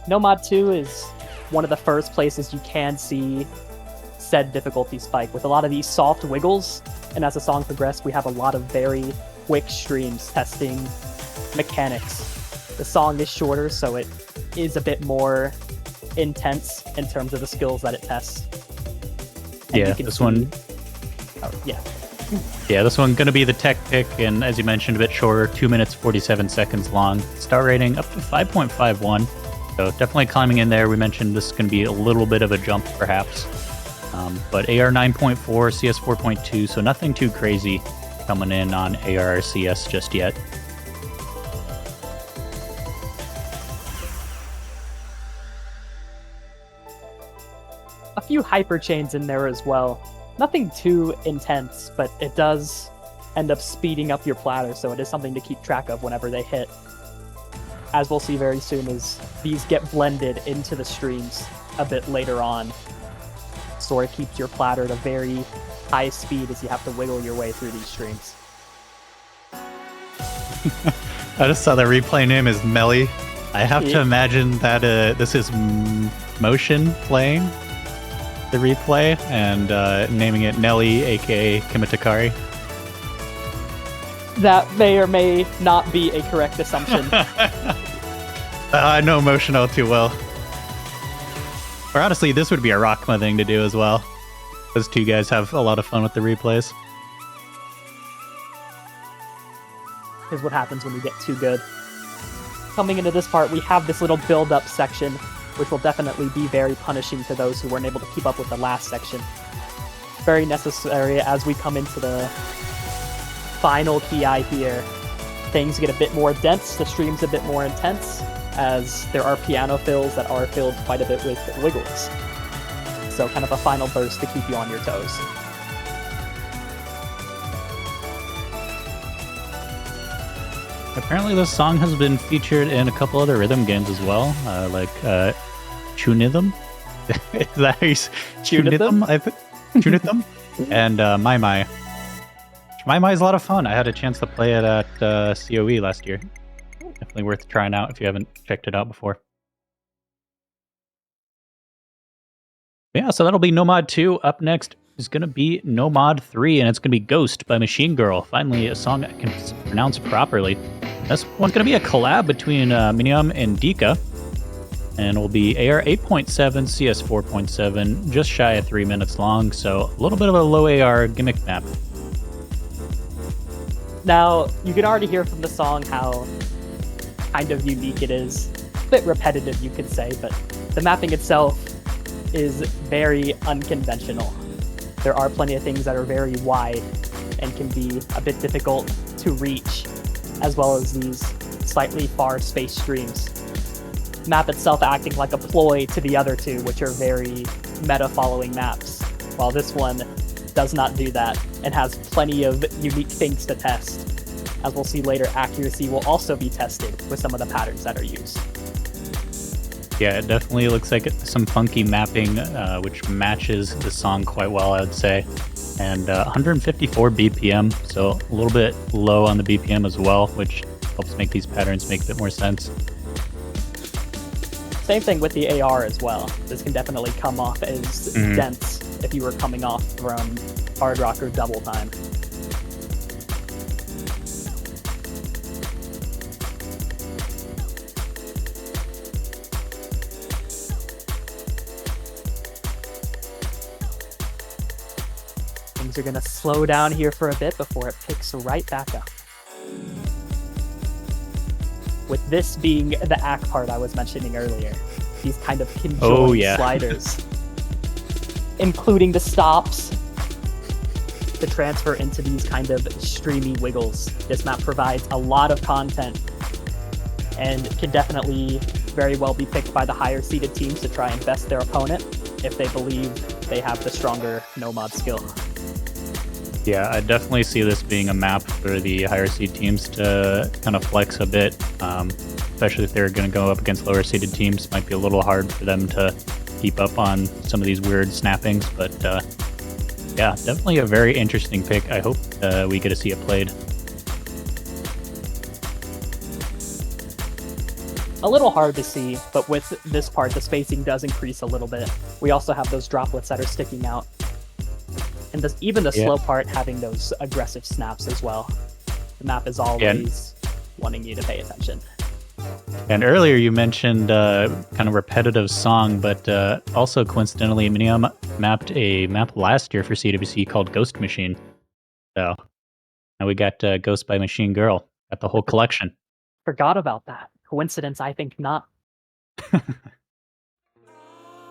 Nomad 2 is one of the first places you can see said difficulty spike with a lot of these soft wiggles, and as the song progressed, we have a lot of very quick streams testing mechanics. The song is shorter, so it is a bit more intense in terms of the skills that it tests. And yeah, this one. Oh, yeah. Yeah, this one gonna be the tech pick, and as you mentioned, a bit shorter, 2 minutes 47 seconds long. Star rating up to 5.51, so definitely climbing in there. We mentioned this is gonna be a little bit of a jump, perhaps, but AR 9.4, CS 4.2, so nothing too crazy coming in on AR or CS just yet. A few hyper chains in there as well. Nothing too intense, but it does end up speeding up your platter, so it is something to keep track of whenever they hit. As we'll see very soon, as these get blended into the streams a bit later on. Sort of keeps your platter at a very high speed as you have to wiggle your way through these streams. I just saw the replay name is Melly. I have to imagine that this is motion playing the replay and naming it Nelly, aka Kimitakari. That may or may not be a correct assumption. I know motion all too well. Or honestly, this would be a Rockma thing to do as well. Those two guys have a lot of fun with the replays. Is what happens when you get too good. Coming into this part, we have this little build-up section, which will definitely be very punishing to those who weren't able to keep up with the last section. Very necessary as we come into the final PI here. Things get a bit more dense, the stream's a bit more intense, as there are piano fills that are filled quite a bit with wiggles. So kind of a final burst to keep you on your toes. Apparently this song has been featured in a couple other rhythm games as well, like Tunithum. Is that how you say Tunithum? I think Tunithum and My My. My My is a lot of fun. I had a chance to play it at COE last year. Definitely worth trying out if you haven't checked it out before. Yeah, so that'll be Nomad 2. Up next is going to be Nomad 3, and it's going to be Ghost by Machine Girl. Finally, a song I can pronounce properly. This one's going to be a collab between Minium and Dika, and it will be AR 8.7, CS 4.7, just shy of 3 minutes long, so a little bit of a low AR gimmick map. Now, you can already hear from the song how kind of unique it is. A bit repetitive, you could say, but the mapping itself is very unconventional. There are plenty of things that are very wide and can be a bit difficult to reach, as well as these slightly far spaced streams. The map itself acting like a ploy to the other two, which are very meta-following maps, while this one does not do that and has plenty of unique things to test. As we'll see later, accuracy will also be tested with some of the patterns that are used. Yeah, it definitely looks like some funky mapping, which matches the song quite well, I would say. And 154 BPM, so a little bit low on the BPM as well, which helps make these patterns make a bit more sense. Same thing with the AR as well. This can definitely come off as dense if you were coming off from Hard Rock or Double Time. Things are going to slow down here for a bit before it picks right back up. With this being the ACK part I was mentioning earlier, these kind of conjoined sliders, including the stops, to transfer into these kind of streamy wiggles. This map provides a lot of content and can definitely very well be picked by the higher seeded teams to try and best their opponent if they believe they have the stronger Nomad skill. Yeah, I definitely see this being a map for the higher seed teams to kind of flex a bit, especially if they're going to go up against lower seeded teams. Might be a little hard for them to keep up on some of these weird snappings, but yeah, definitely a very interesting pick. I hope we get to see it played. a little hard to see, but with this part, the spacing does increase a little bit. We also have those droplets that are sticking out. And even the slow part having those aggressive snaps as well. The map is always wanting you to pay attention. And earlier you mentioned kind of repetitive song, but also coincidentally, Minium mapped a map last year for CWC called Ghost Machine. So now we got Ghost by Machine Girl. Got the whole collection. Forgot about that. Coincidence? I think not.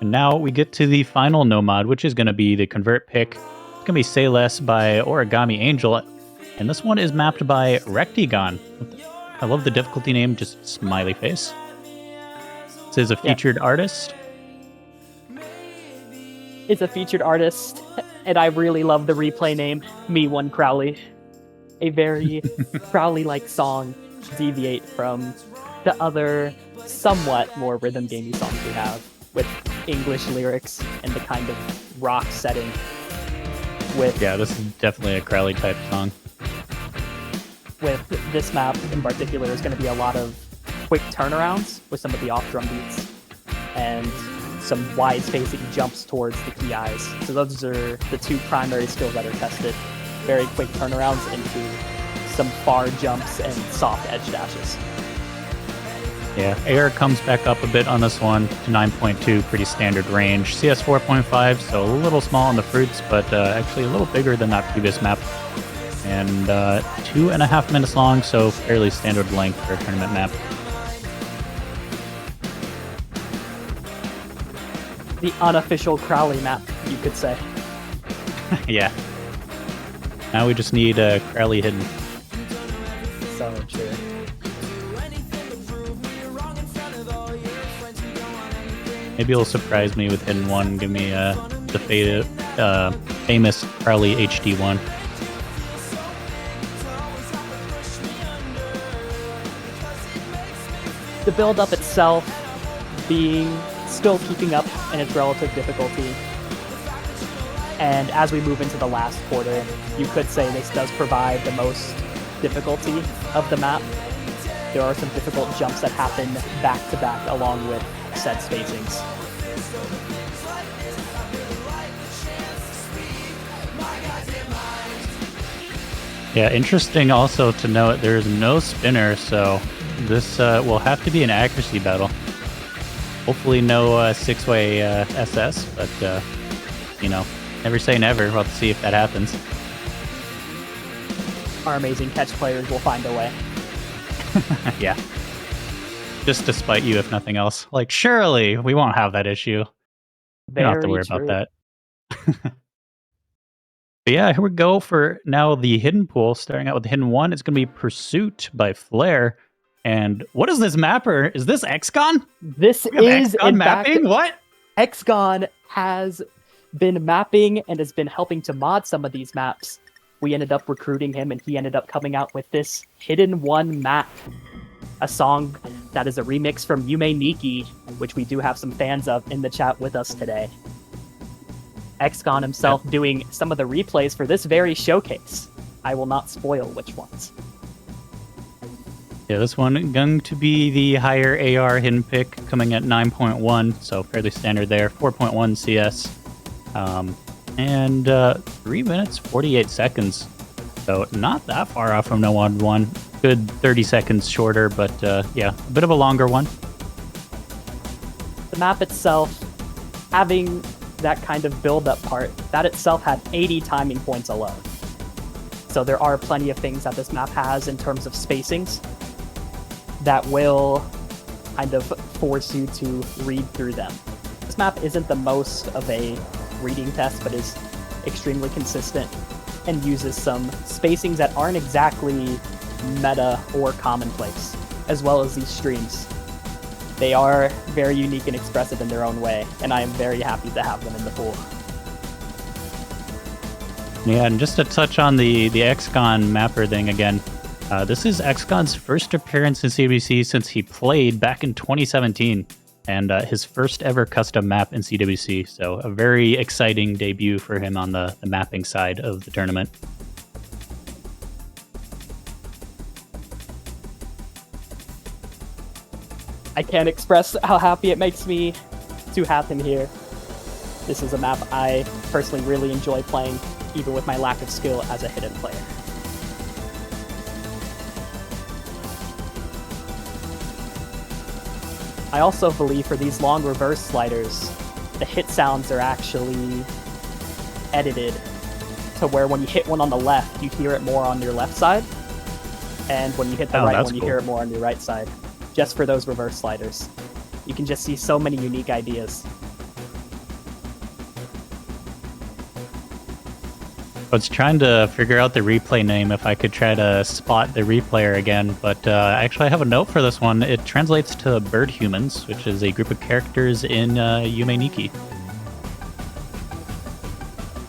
And now we get to the final no mod, which is going to be the convert pick. It's going to be Say Less by Origami Angel. And this one is mapped by Rectigon. I love the difficulty name, just smiley face. This is a featured artist. It's a featured artist, and I really love the replay name, Me One Crowley. A very Crowley-like song to deviate from the other somewhat more rhythm gamey songs we have, with English lyrics and the kind of rock setting. Yeah, this is definitely a Crowley type song. With this map in particular, there's going to be a lot of quick turnarounds with some of the off drum beats and some wide spacing jumps towards the key eyes. So those are the two primary skills that are tested. Very quick turnarounds into some far jumps and soft edge dashes. Yeah, air comes back up a bit on this one to 9.2, pretty standard range. CS 4.5, so a little small on the fruits, but actually a little bigger than that previous map. And 2.5 minutes long, so fairly standard length for a tournament map. The unofficial Crowley map, you could say. Yeah. Now we just need Crowley hidden. So true. Maybe it'll surprise me with hidden one. Give me the famous Crowley HD one. The build-up itself being still keeping up in its relative difficulty. And as we move into the last quarter, you could say this does provide the most difficulty of the map. There are some difficult jumps that happen back-to-back along with set spacings. Yeah, interesting also to note there is no spinner, so this will have to be an accuracy battle. Hopefully no six-way SS, but you know, never say never. We'll have to see if that happens. Our amazing catch players will find a way. Yeah. Just to spite you, if nothing else. Like, surely we won't have that issue. We don't have to worry about that. But yeah, here we go for now the hidden pool. Starting out with the hidden one, it's going to be Pursuit by Flare. And what is this mapper? Is this XCon? This is XCon in mapping? fact, What? XCon has been mapping and has been helping to mod some of these maps. We ended up recruiting him, and he ended up coming out with this Hidden One map, a song that is a remix from Yume Nikki, which we do have some fans of in the chat with us today. XCon himself doing some of the replays for this very showcase. I will not spoil which ones. Yeah, this one going to be the higher AR hidden pick, coming at 9.1, so fairly standard there. 4.1 CS. And 3 minutes, 48 seconds. So not that far off from No Mod 1. Good 30 seconds shorter, but yeah, a bit of a longer one. The map itself, having that kind of build-up part, that itself had 80 timing points alone. So there are plenty of things that this map has in terms of spacings that will kind of force you to read through them. This map isn't the most of a reading test, but is extremely consistent and uses some spacings that aren't exactly meta or commonplace, as well as these streams. They are very unique and expressive in their own way, and I am very happy to have them in the pool. Yeah, and just to touch on the XCon mapper thing again, this is XCon's first appearance in CWC since he played back in 2017, and his first ever custom map in CWC, so a very exciting debut for him on the mapping side of the tournament. I can't express how happy it makes me to have him here. This is a map I personally really enjoy playing, even with my lack of skill as a hidden player. I also believe for these long reverse sliders, the hit sounds are actually edited to where when you hit one on the left, you hear it more on your left side, and when you hit the right one, you hear it more on your right side, just for those reverse sliders. You can just see so many unique ideas. I was trying to figure out the replay name if I could try to spot the replayer again, but actually I have a note for this one. It translates to bird humans, which is a group of characters in Yume Nikki.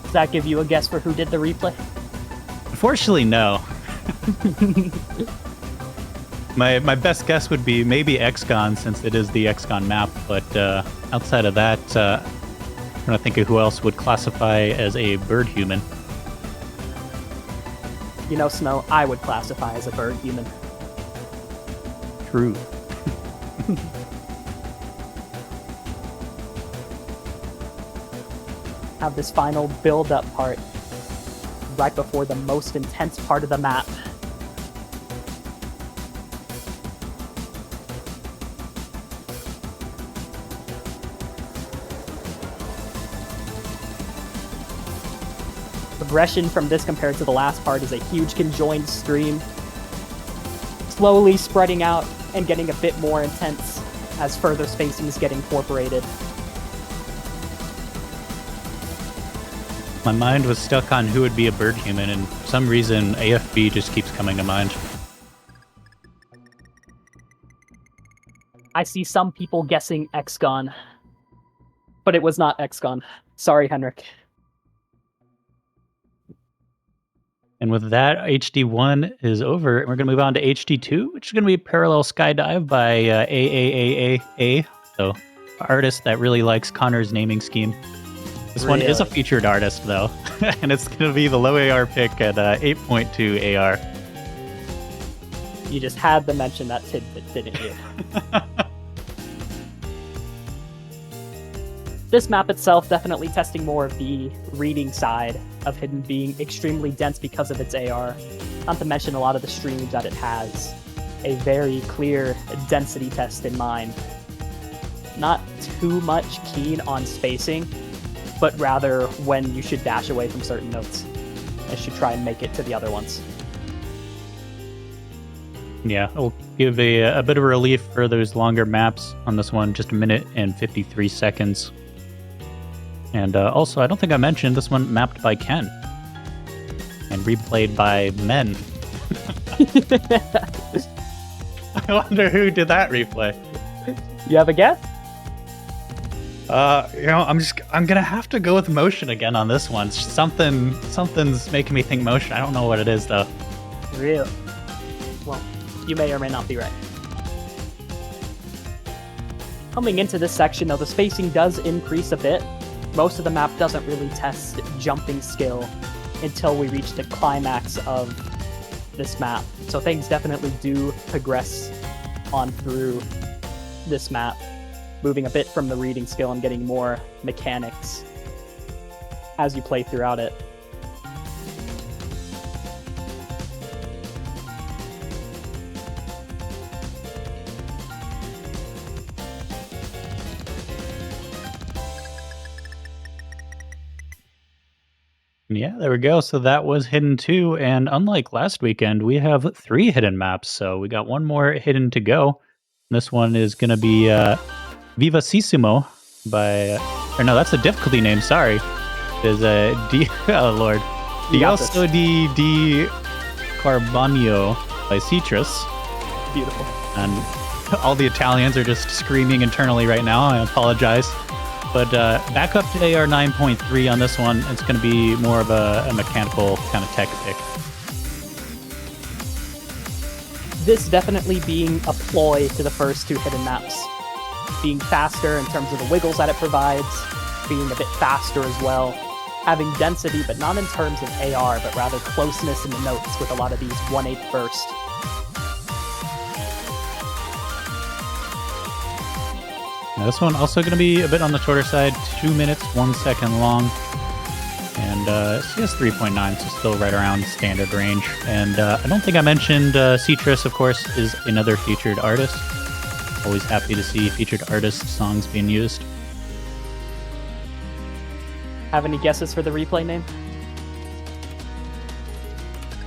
Does that give you a guess for who did the replay? Unfortunately, no. My best guess would be maybe XCON, since it is the XCON map, but outside of that, I'm trying to think of who else would classify as a bird human. You know, Snow, I would classify as a bird human. True. Have this final build-up part right before the most intense part of the map. Progression from this compared to the last part is a huge conjoined stream, slowly spreading out and getting a bit more intense as further spacings get incorporated. My mind was stuck on who would be a bird human, and for some reason AFB just keeps coming to mind. I see some people guessing XCON, but it was not XCON. Sorry, Henrik. And with that, HD1 is over, and we're going to move on to HD2, which is going to be Parallel Skydive by AAAAA, so artist that really likes Connor's naming scheme. This one is a featured artist, though, and it's going to be the low AR pick at 8.2 AR. You just had to mention that tidbit, didn't you? This map itself definitely testing more of the reading side of Hidden being extremely dense because of its AR. Not to mention a lot of the streams that it has a very clear density test in mind. Not too much keen on spacing, but rather when you should dash away from certain notes and should try and make it to the other ones. Yeah, I'll give a bit of relief for those longer maps on this one, just 1 minute and 53 seconds. And also, I don't think I mentioned this one mapped by Ken and replayed by men. I wonder who did that replay. You have a guess? I'm gonna have to go with motion again on this one. Something's making me think motion. I don't know what it is though. Really? Well, you may or may not be right. Coming into this section, though, the spacing does increase a bit. Most of the map doesn't really test jumping skill until we reach the climax of this map. So things definitely do progress on through this map, moving a bit from the reading skill and getting more mechanics as you play throughout it. Yeah, there we go. So that was Hidden 2, and unlike last weekend, we have 3 hidden maps. So we got one more hidden to go. This one is going to be Vivacissimo by... Or no, that's a difficulty name, sorry. There's a oh lord. Dioso di Carbonio by Citrus. Beautiful. And all the Italians are just screaming internally right now. I apologize. But back up to AR 9.3 on this one. It's going to be more of a mechanical kind of tech pick. This definitely being a ploy to the first 2 hidden maps. Being faster in terms of the wiggles that it provides, being a bit faster as well, having density, but not in terms of AR, but rather closeness in the notes with a lot of these 1/8 burst. Now this one also going to be a bit on the shorter side, 2 minutes, 1 second long. And CS 3.9, so still right around standard range. And I don't think I mentioned Citrus, of course, is another featured artist. Always happy to see featured artist songs being used. Have any guesses for the replay name?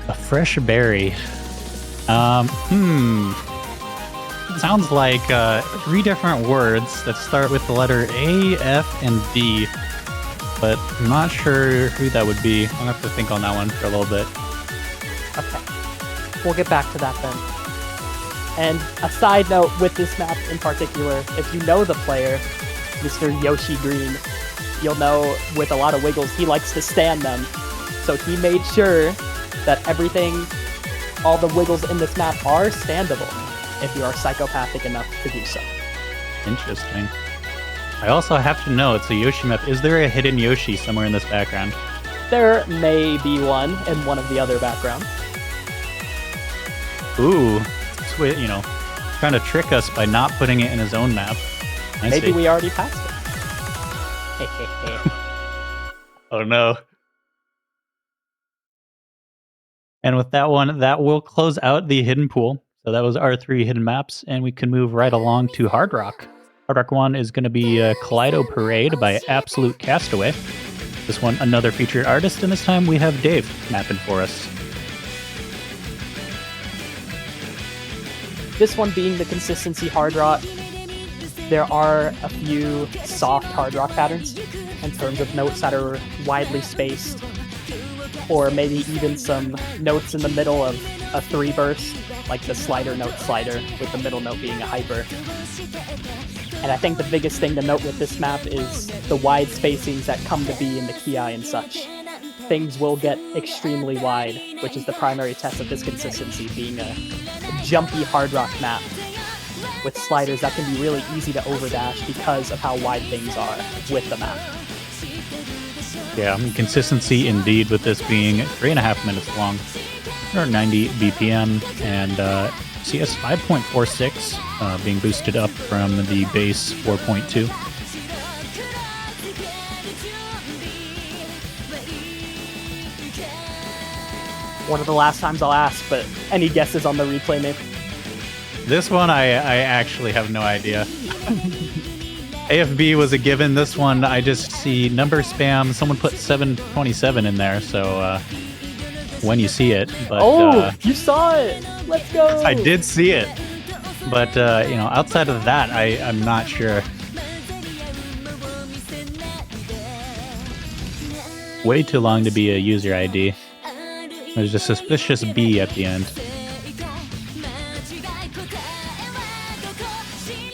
A fresh berry. Sounds like 3 different words that start with the letter A, F, and D. But I'm not sure who that would be. I'll have to think on that one for a little bit. Okay. We'll get back to that then. And a side note with this map in particular, if you know the player, Mr. Yoshi Green, you'll know with a lot of wiggles, he likes to stand them. So he made sure that everything, all the wiggles in this map are standable if you are psychopathic enough to do so. Interesting. I also have to know, it's a Yoshi map. Is there a hidden Yoshi somewhere in this background? There may be one in one of the other backgrounds. Ooh, trying to trick us by not putting it in his own map. Maybe we already passed it. Oh no. And with that one, that will close out the hidden pool. So that was our 3 hidden maps, and we can move right along to Hard Rock. Hard Rock 1 is going to be Kaleido Parade by Absolute Castaway. This one, another featured artist, and this time we have Dave mapping for us. This one being the consistency hard rock, there are a few soft hard rock patterns in terms of notes that are widely spaced, or maybe even some notes in the middle of a 3 burst, like the slider note slider, with the middle note being a hyper. And I think the biggest thing to note with this map is the wide spacings that come to be in the Ki and such. Things will get extremely wide, which is the primary test of this consistency, being a jumpy hard rock map with sliders that can be really easy to overdash because of how wide things are with the map. Yeah, consistency indeed, with this being 3.5 minutes long, 190 BPM, and CS 5.46 being boosted up from the base 4.2. One of the last times I'll ask, but any guesses on the replay name? This one I actually have no idea. AFB was a given. This one I just see number spam. Someone put 727 in there, so when you see it. But, you saw it! Let's go! I did see it. But, outside of that, I'm not sure. Way too long to be a user ID. There's a suspicious B at the end.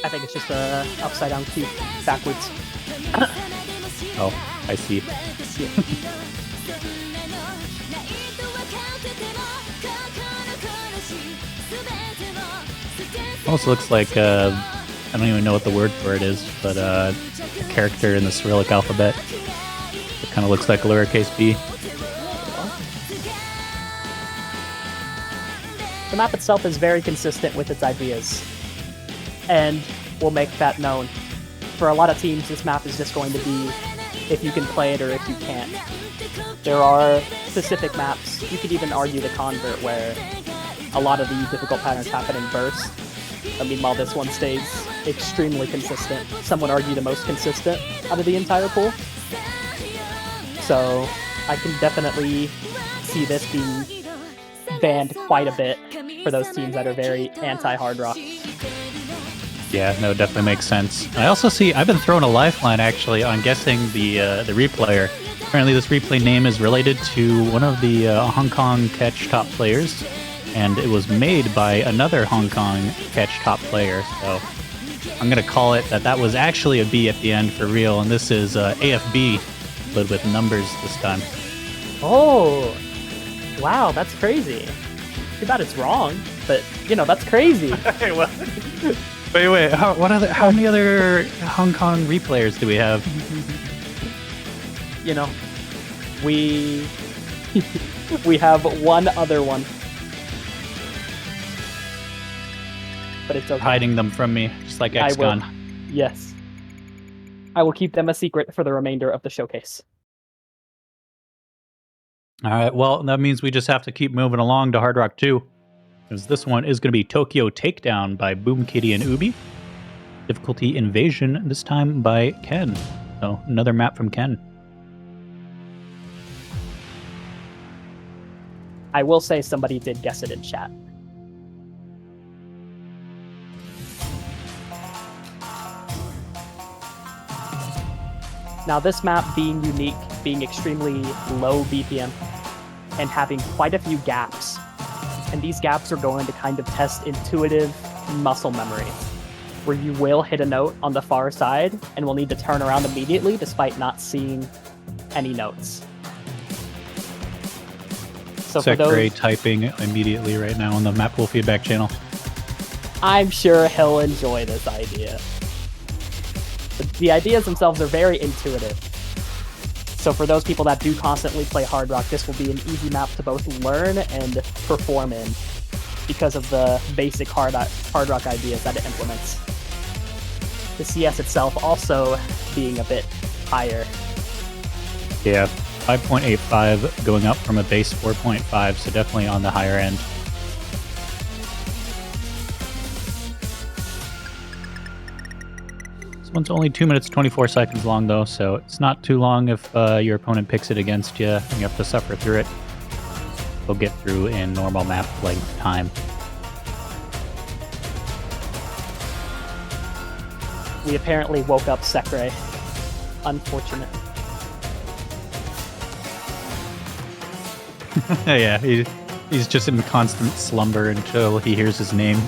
I think it's just a upside down Q, backwards. Oh, I see. Almost looks like, I don't even know what the word for it is, but a character in the Cyrillic alphabet. It kind of looks like a lowercase b. The map itself is very consistent with its ideas, and will make that known. For a lot of teams, this map is just going to be if you can play it or if you can't. There are specific maps, you could even argue the convert, where a lot of the difficult patterns happen in bursts. But meanwhile, this one stays extremely consistent. Some would argue the most consistent out of the entire pool. So I can definitely see this being banned quite a bit for those teams that are very anti-hard rock. Yeah, no, definitely makes sense. I also see, I've been thrown a lifeline actually on guessing the replayer. Apparently this replay name is related to one of the Hong Kong Catch top players, and it was made by another Hong Kong Catch top player, so I'm going to call it that was actually a B at the end for real, and this is AFB, but with numbers this time. Oh, wow, that's crazy. Too bad it's wrong, but, that's crazy. Hey, what? Wait, how many other Hong Kong replayers do we have? We have one other one. But it's okay. Hiding them from me, just like XCon. Yes. I will keep them a secret for the remainder of the showcase. All right, well, that means we just have to keep moving along to Hard Rock 2, because this one is going to be Tokyo Takedown by Boom Kitty and Ubi. Difficulty Invasion, this time by Ken. So, another map from Ken. I will say somebody did guess it in chat. Now this map being unique, being extremely low BPM, and having quite a few gaps. And these gaps are going to kind of test intuitive muscle memory, where you will hit a note on the far side and will need to turn around immediately despite not seeing any notes. So for Secretary those, typing immediately right now on the Map Pool feedback channel. I'm sure he'll enjoy this idea. The ideas themselves are very intuitive. So for those people that do constantly play Hard Rock, this will be an easy map to both learn and perform in because of the basic Hard Rock ideas that it implements. The CS itself also being a bit higher. Yeah, 5.85 going up from a base 4.5, so definitely on the higher end. This one's only 2 minutes 24 seconds long though, so it's not too long if your opponent picks it against you and you have to suffer through it. We'll get through in normal map length time. We apparently woke up Sekre. Unfortunate. Yeah, he's just in constant slumber until he hears his name.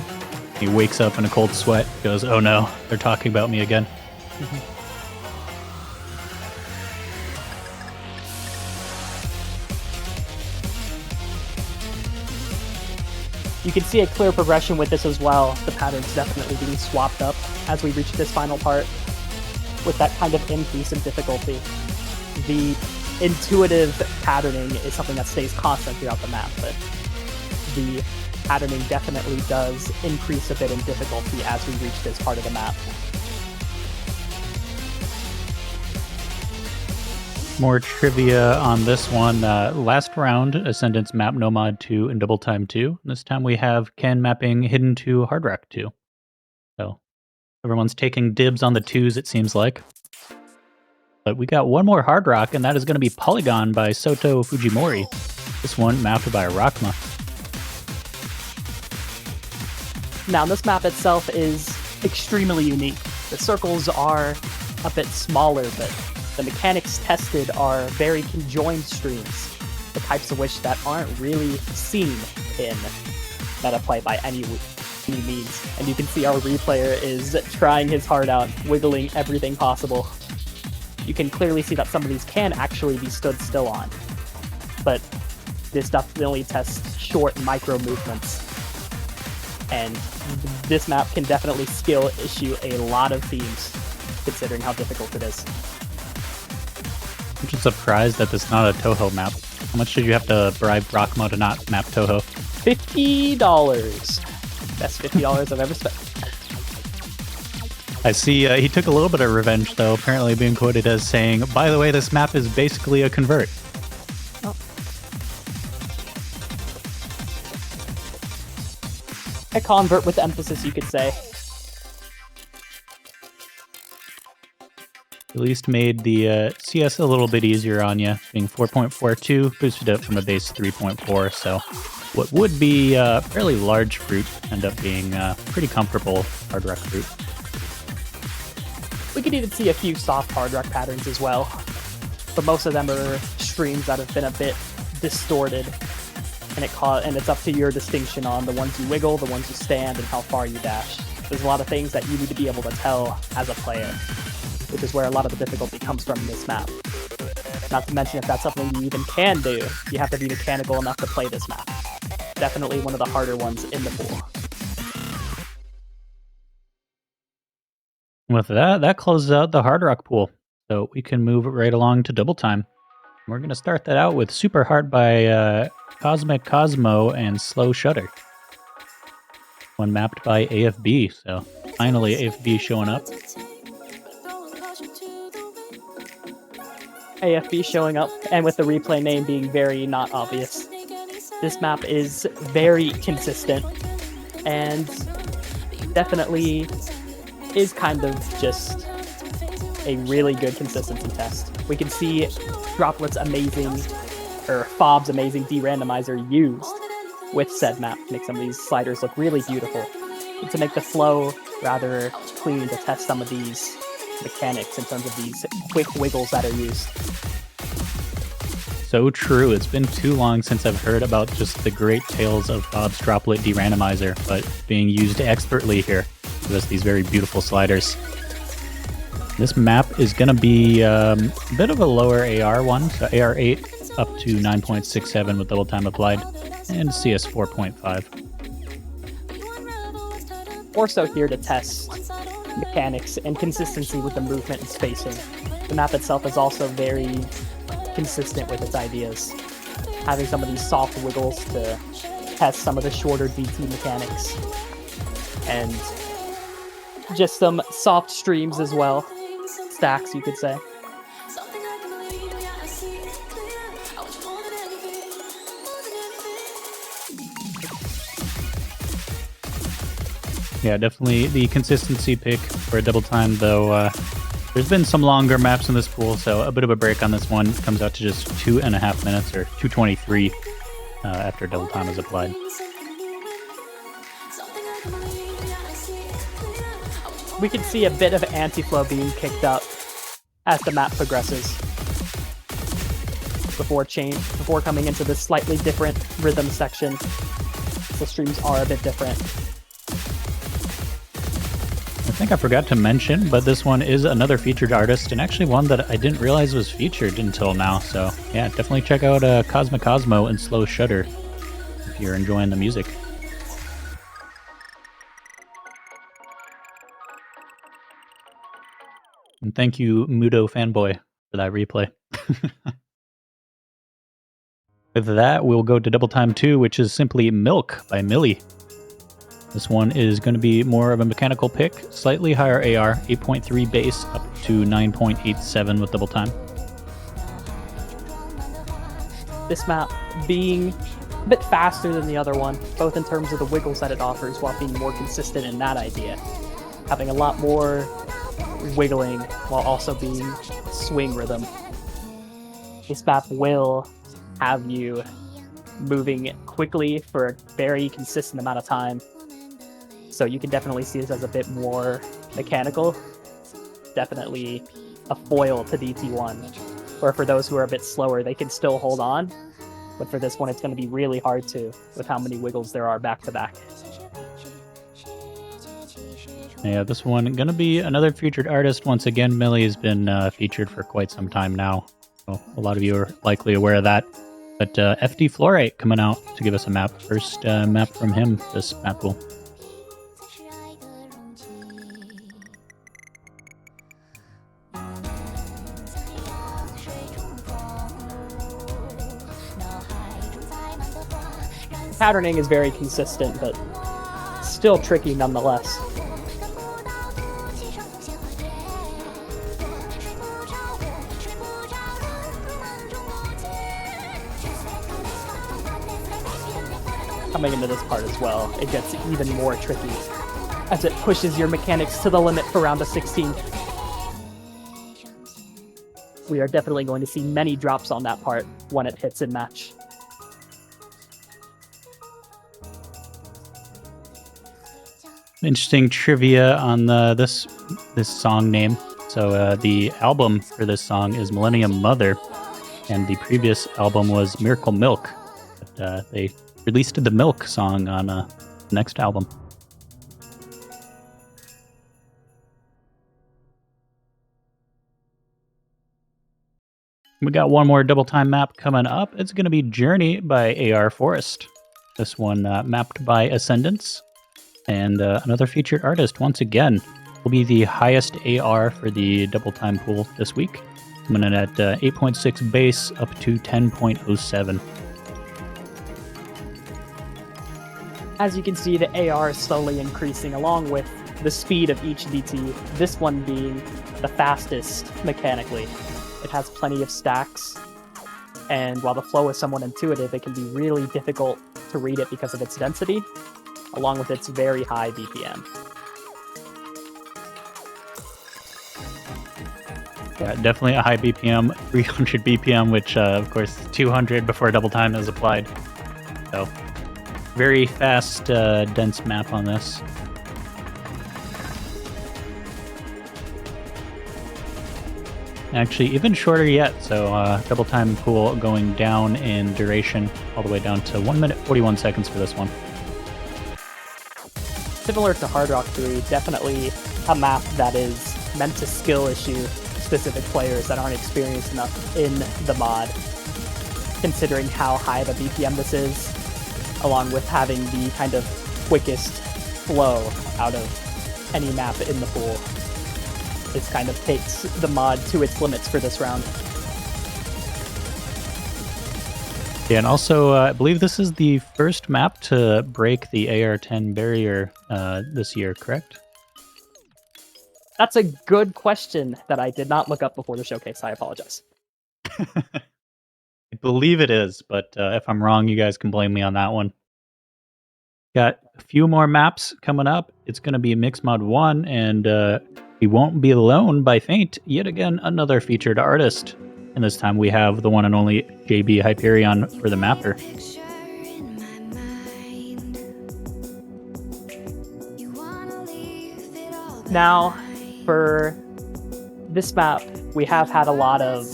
He wakes up in a cold sweat, goes, "Oh no, they're talking about me again." You can see a clear progression with this as well. The pattern's definitely being swapped up as we reach this final part with that kind of increase in difficulty. The intuitive patterning is something that stays constant throughout the map, but the patterning definitely does increase a bit in difficulty as we reach this part of the map. More trivia on this one. Last round, Ascendance map Nomad 2 and Double Time 2. This time we have Ken mapping Hidden 2 Hard Rock 2. So everyone's taking dibs on the 2s, it seems like. But we got one more Hard Rock, and that is going to be Polygon by Soto Fujimori. This one mapped by Rakma. Now, this map itself is extremely unique. The circles are a bit smaller, but the mechanics tested are very conjoined streams, the types of which that aren't really seen in meta play by any means. And you can see our replayer is trying his heart out, wiggling everything possible. You can clearly see that some of these can actually be stood still on, but this definitely tests short micro movements. And this map can definitely skill issue a lot of themes, considering how difficult it is. I'm just surprised that this is not a Toho map. How much did you have to bribe Rakma to not map Toho? $50. Best $50 I've ever spent. I see he took a little bit of revenge, though, apparently being quoted as saying, "By the way, this map is basically a convert." Oh. A convert with emphasis, you could say. At least made the CS a little bit easier on you, being 4.42, boosted up from a base 3.4, so what would be fairly large fruit end up being pretty comfortable Hard Rock fruit. We could even see a few soft Hard Rock patterns as well, but most of them are streams that have been a bit distorted, and it's up to your distinction on the ones you wiggle, the ones you stand, and how far you dash. There's a lot of things that you need to be able to tell as a player, which is where a lot of the difficulty comes from in this map. Not to mention, if that's something you even can do, you have to be mechanical enough to play this map. Definitely one of the harder ones in the pool. With that closes out the Hard Rock pool, so we can move right along to Double Time. We're going to start that out with Super Heart by Cosmic Cosmo and Slow Shutter. One mapped by AFB, so finally AFB showing up. AFB showing up, and with the replay name being very not obvious. This map is very consistent, and definitely is kind of just a really good consistency test. We can see Droplet's amazing, or Fob's amazing de-randomizer used with said map to make some of these sliders look really beautiful, and to make the flow rather clean to test some of these mechanics in terms of these quick wiggles that are used. So true. It's been too long since I've heard about just the great tales of Fob's Droplet de-randomizer, but being used expertly here to give us these very beautiful sliders. This map is going to be a bit of a lower AR one, so AR 8 up to 9.67 with double time applied, and CS 4.5. Also here to test mechanics and consistency with the movement and spacing. The map itself is also very consistent with its ideas, having some of these soft wiggles to test some of the shorter DT mechanics, and just some soft streams as well, stacks you could say. Yeah, definitely the consistency pick for a double time, though there's been some longer maps in this pool, so a bit of a break on this one. It comes out to just 2.5 minutes, or 2:23 after double time is applied. We can see a bit of anti-flow being kicked up as the map progresses, before coming into this slightly different rhythm section. The streams are a bit different. I think I forgot to mention, but this one is another featured artist, and actually one that I didn't realize was featured until now. So yeah, definitely check out Cosmic Cosmo and Slow Shudder if you're enjoying the music. And thank you, Mudo Fanboy, for that replay. With that, we'll go to Double Time 2, which is simply Milk by Millie. This one is going to be more of a mechanical pick, slightly higher AR, 8.3 base up to 9.87 with double time. This map being a bit faster than the other one, both in terms of the wiggles that it offers while being more consistent in that idea. Having a lot more wiggling while also being swing rhythm. This map will have you moving quickly for a very consistent amount of time. So you can definitely see this as a bit more mechanical. Definitely a foil to DT1. Or for those who are a bit slower, they can still hold on. But for this one, it's going to be really hard to, with how many wiggles there are back to back. Yeah, this one going to be another featured artist. Once again, Millie has been featured for quite some time now. So a lot of you are likely aware of that. But FD Fluorite coming out to give us a map. First map from him, this map pool. Patterning is very consistent, but still tricky nonetheless. Coming into this part as well, it gets even more tricky as it pushes your mechanics to the limit for round of 16. We are definitely going to see many drops on that part when it hits in match. Interesting trivia on this song name. So the album for this song is Millennium Mother, and the previous album was Miracle Milk. But they released the Milk song on the next album. We got one more double time map coming up. It's going to be Journey by AR Forest. This one mapped by Ascendance. And another featured artist, once again, will be the highest AR for the double time pool this week. Coming in at 8.6 base up to 10.07. As you can see, the AR is slowly increasing along with the speed of each DT, this one being the fastest mechanically. It has plenty of stacks, and while the flow is somewhat intuitive, it can be really difficult to read it because of its density, along with its very high BPM. Yeah, definitely a high BPM, 300 BPM, which of course 200 before double time is applied. So very fast, dense map on this. Actually, even shorter yet. So double time pool going down in duration, all the way down to 1 minute 41 seconds for this one. Similar to Hard Rock 3, definitely a map that is meant to skill issue specific players that aren't experienced enough in the mod, considering how high of a BPM this is, along with having the kind of quickest flow out of any map in the pool. This kind of takes the mod to its limits for this round. Yeah, and also, I believe this is the first map to break the AR-10 barrier this year, correct? That's a good question that I did not look up before the showcase. I apologize. I believe it is, but if I'm wrong, you guys can blame me on that one. Got a few more maps coming up. It's going to be Mixmod 1, and We Won't Be Alone by Faint, yet again another featured artist. And this time we have the one and only JB Hyperion for the mapper. Now, for this map, we have had a lot of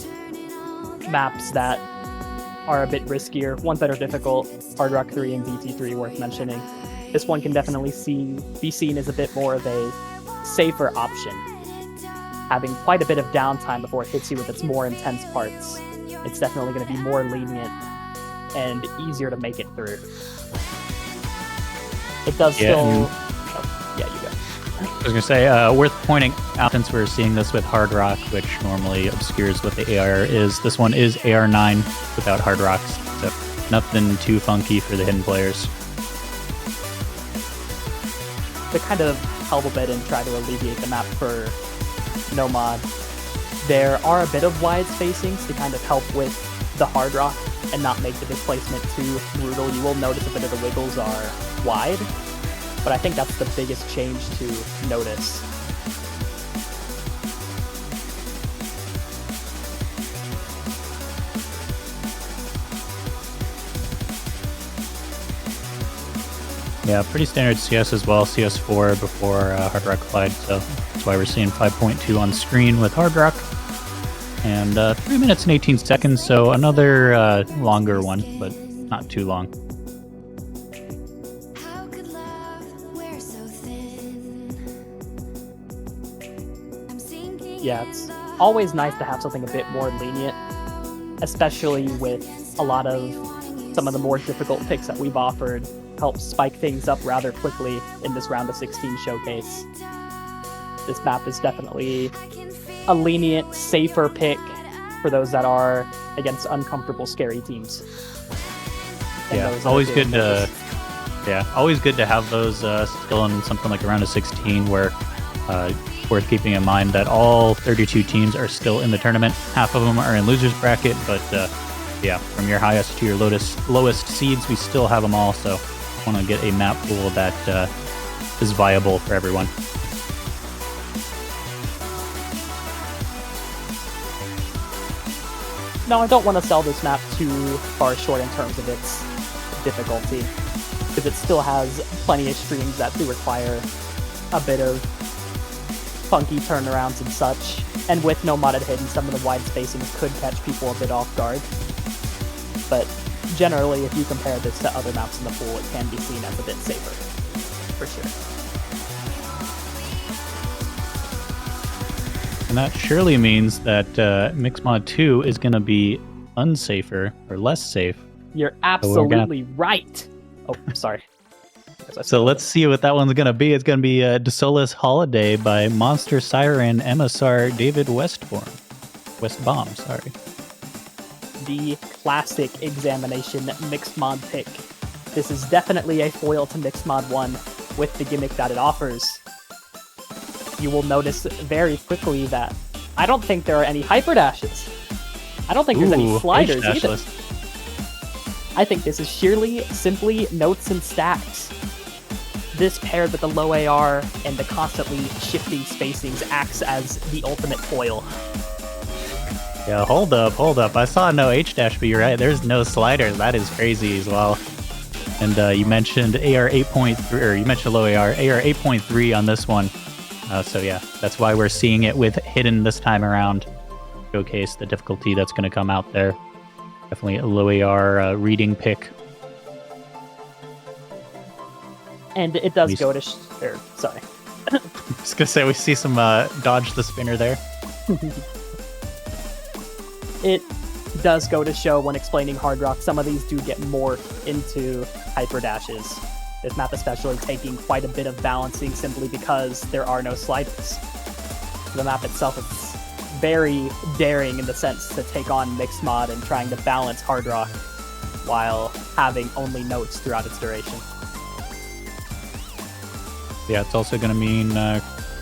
maps that are a bit riskier, ones that are difficult, Hard Rock 3 and BT3 worth mentioning. This one can definitely be seen as a bit more of a safer option, having quite a bit of downtime before it hits you with its more intense parts. It's definitely going to be more lenient and easier to make it through. It does still... yeah, you go. I was going to say, worth pointing out, since we're seeing this with Hard Rock, which normally obscures what the AR is, this one is AR9 without Hard Rocks, so nothing too funky for the hidden players. To kind of help a bit and try to alleviate the map for Nomad, there are a bit of wide spacings to kind of help with the Hard Rock and not make the displacement too brutal. You will notice a bit of the wiggles are wide, but I think that's the biggest change to notice. Yeah, pretty standard CS as well, CS4 before Hard Rock applied, so that's why we're seeing 5.2 on screen with Hard Rock. And 3 minutes and 18 seconds, so another longer one, but not too long. Yeah, it's always nice to have something a bit more lenient, especially with a lot of some of the more difficult picks that we've offered. Help spike things up rather quickly in this round of 16 showcase. This map is definitely a lenient, safer pick for those that are against uncomfortable, scary teams. Yeah, always good to always good to have those still in something like a round of 16 where worth keeping in mind that all 32 teams are still in the tournament. Half of them are in losers bracket, but yeah, from your highest to your lowest seeds, we still have them all, so want to get a map pool that is viable for everyone. Now, I don't want to sell this map too far short in terms of its difficulty, because it still has plenty of streams that do require a bit of funky turnarounds and such, and with no modded hidden, some of the wide spacings could catch people a bit off guard. But generally, if you compare this to other maps in the pool, it can be seen as a bit safer, for sure. And that surely means that Mixmod 2 is going to be unsafer, or less safe. You're absolutely right! Oh, sorry. So let's see what that one's going to be. It's going to be Desolace Holiday by Monster Siren MSR David Westbaum, sorry. The classic examination mixed mod pick. This is definitely a foil to Mixmod 1 with the gimmick that it offers. you will notice very quickly that I don't think there are any hyper dashes. I don't think there's any sliders either. I think this is sheerly, simply notes and stacks. This paired with the low AR and the constantly shifting spacings acts as the ultimate foil. Yeah, hold up. I saw no H-dash, but you're right. There's no sliders. That is crazy as well. And you mentioned AR 8.3, or you mentioned low AR 8.3 on this one. So yeah, that's why we're seeing it with hidden this time around. Showcase the difficulty that's going to come out there. Definitely a low AR reading pick. And it does go to... sorry. I was going to say, we see some dodge the spinner there. It does go to show when explaining Hard Rock, some of these do get more into hyper dashes. This map especially taking quite a bit of balancing simply because there are no sliders. The map itself is very daring in the sense to take on mixed mod and trying to balance Hard Rock while having only notes throughout its duration. Yeah, it's also going to mean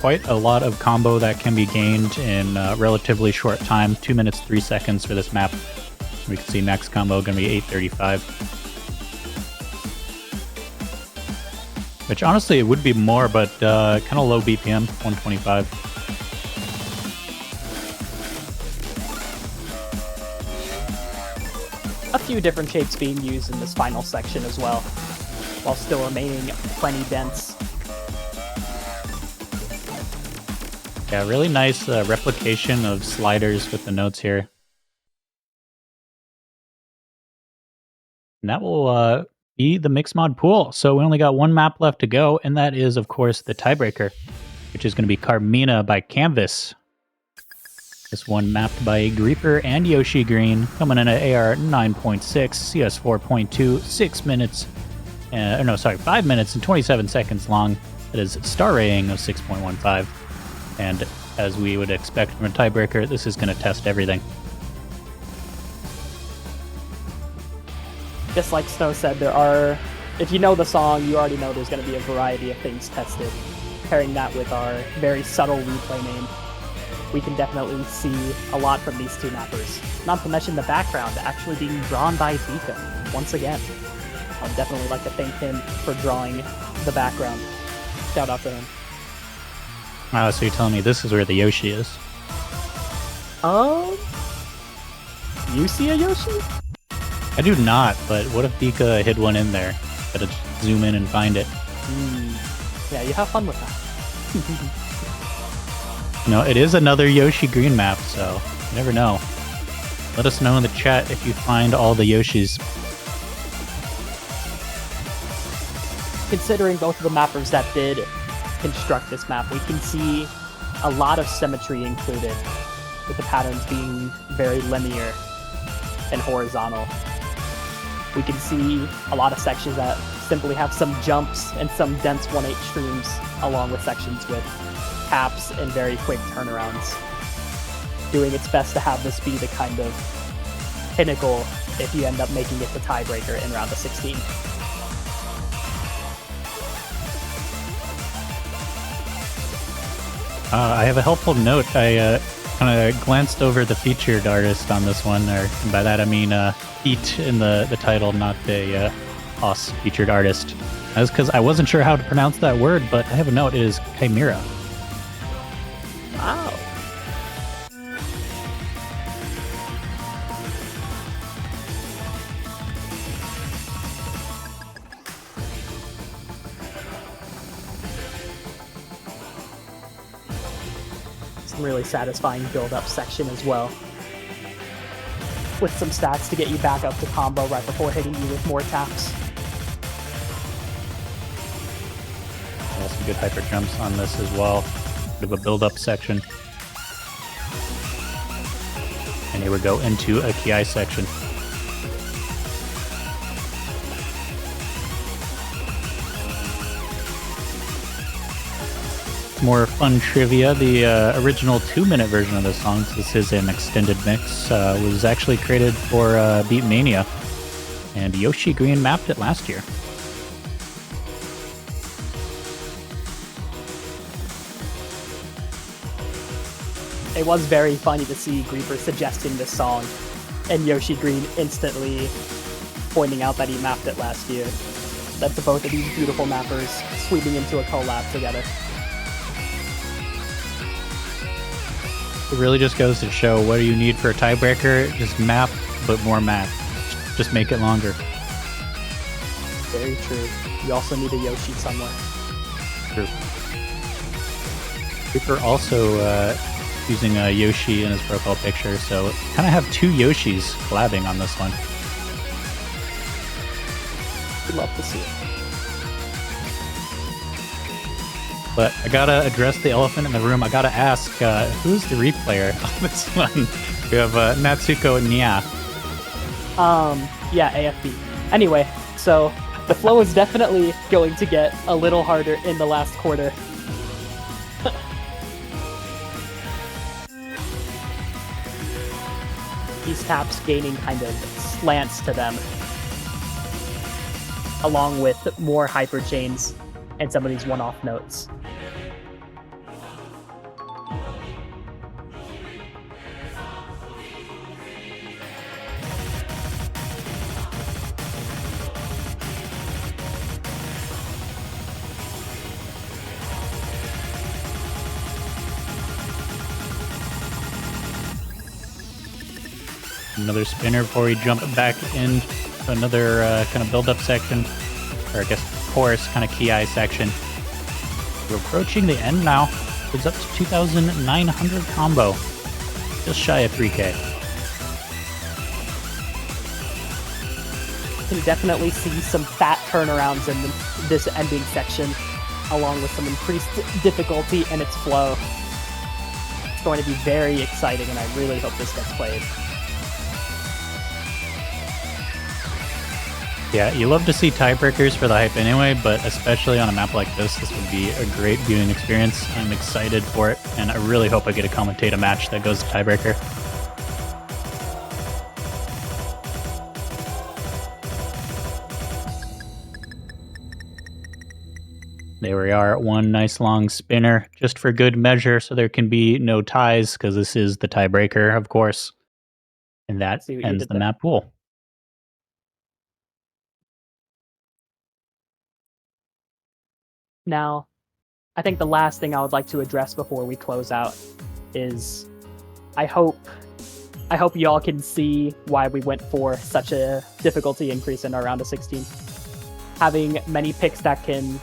quite a lot of combo that can be gained in a relatively short time. 2 minutes, 3 seconds for this map. We can see max combo going to be 835. Which honestly, it would be more, but kind of low BPM, 125. A few different shapes being used in this final section as well, while still remaining plenty dense. Yeah, really nice replication of sliders with the notes here. And that will be the mixed mod pool. So we only got one map left to go, and that is, of course, the tiebreaker, which is going to be Carmina by Canvas. This one mapped by Greeper and Yoshi Green, coming in at AR 9.6, CS 4.2, 6 minutes, 5 minutes and 27 seconds long. That is star rating of 6.15. And as we would expect from a tiebreaker, this is going to test everything. Just like Snow said, there are, if you know the song, you already know there's going to be a variety of things tested. Pairing that with our very subtle replay name, we can definitely see a lot from these two mappers. Not to mention the background actually being drawn by Vika, once again. I'd definitely like to thank him for drawing the background. Shout out to him. Wow, so you're telling me this is where the Yoshi is? You see a Yoshi? I do not, but what if Vika hid one in there? Gotta zoom in and find it. Yeah, you have fun with that. No, it is another Yoshi Green map, so you never know. Let us know in the chat if you find all the Yoshis. Considering both of the mappers that did construct this map, we can see a lot of symmetry included, with the patterns being very linear and horizontal. We can see a lot of sections that simply have some jumps and some dense 1/8 streams, along with sections with caps and very quick turnarounds, doing its best to have this be the kind of pinnacle if you end up making it the tiebreaker in round of 16. I have a helpful note. I kind of glanced over the featured artist on this one, or and by that I mean Eat in the title, not the Haas featured artist. That's because I wasn't sure how to pronounce that word, but I have a note. It is Chimera. Wow. Some really satisfying build-up section as well, with some stats to get you back up to combo right before hitting you with more taps. Some good hyper jumps on this as well. Bit of a build-up section. And here we go into a Ki section. More fun trivia. The original 2-minute version of this song, this is an extended mix, was actually created for Beatmania, and Yoshi Green mapped it last year. it was very funny to see Griefer suggesting this song, and Yoshi Green instantly pointing out that he mapped it last year. That's both of these beautiful mappers sweeping into a collab together. It really just goes to show, what do you need for a tiebreaker? Just map, but more map. Just make it longer. Very true. You also need a Yoshi somewhere. True. Reaper also using a Yoshi in his profile picture, so kind of have two Yoshis collabing on this one. We'd love to see it. But I gotta address the elephant in the room. I gotta ask, who's the replayer on this one? We have Natsuko Nya. Yeah, AFB. Anyway, so the flow is definitely going to get a little harder in the last quarter. These taps gaining kind of slants to them, along with more hyper chains and some of these one-off notes. Another spinner before we jump back in to another kind of build-up section, or I guess chorus kind of Ki section. We're approaching the end now. It's up to 2,900 combo, just shy of 3K. You can definitely see some fat turnarounds in this ending section, along with some increased difficulty in its flow. It's going to be very exciting, and I really hope this gets played. Yeah, you love to see tiebreakers for the hype anyway, but especially on a map like this, this would be a great viewing experience. I'm excited for it, and I really hope I get to commentate a match that goes to tiebreaker. There we are, one nice long spinner, just for good measure, so there can be no ties, because this is the tiebreaker, of course. And that ends the map pool. Now, I think the last thing I would like to address before we close out is I hope y'all can see why we went for such a difficulty increase in our round of 16. Having many picks that can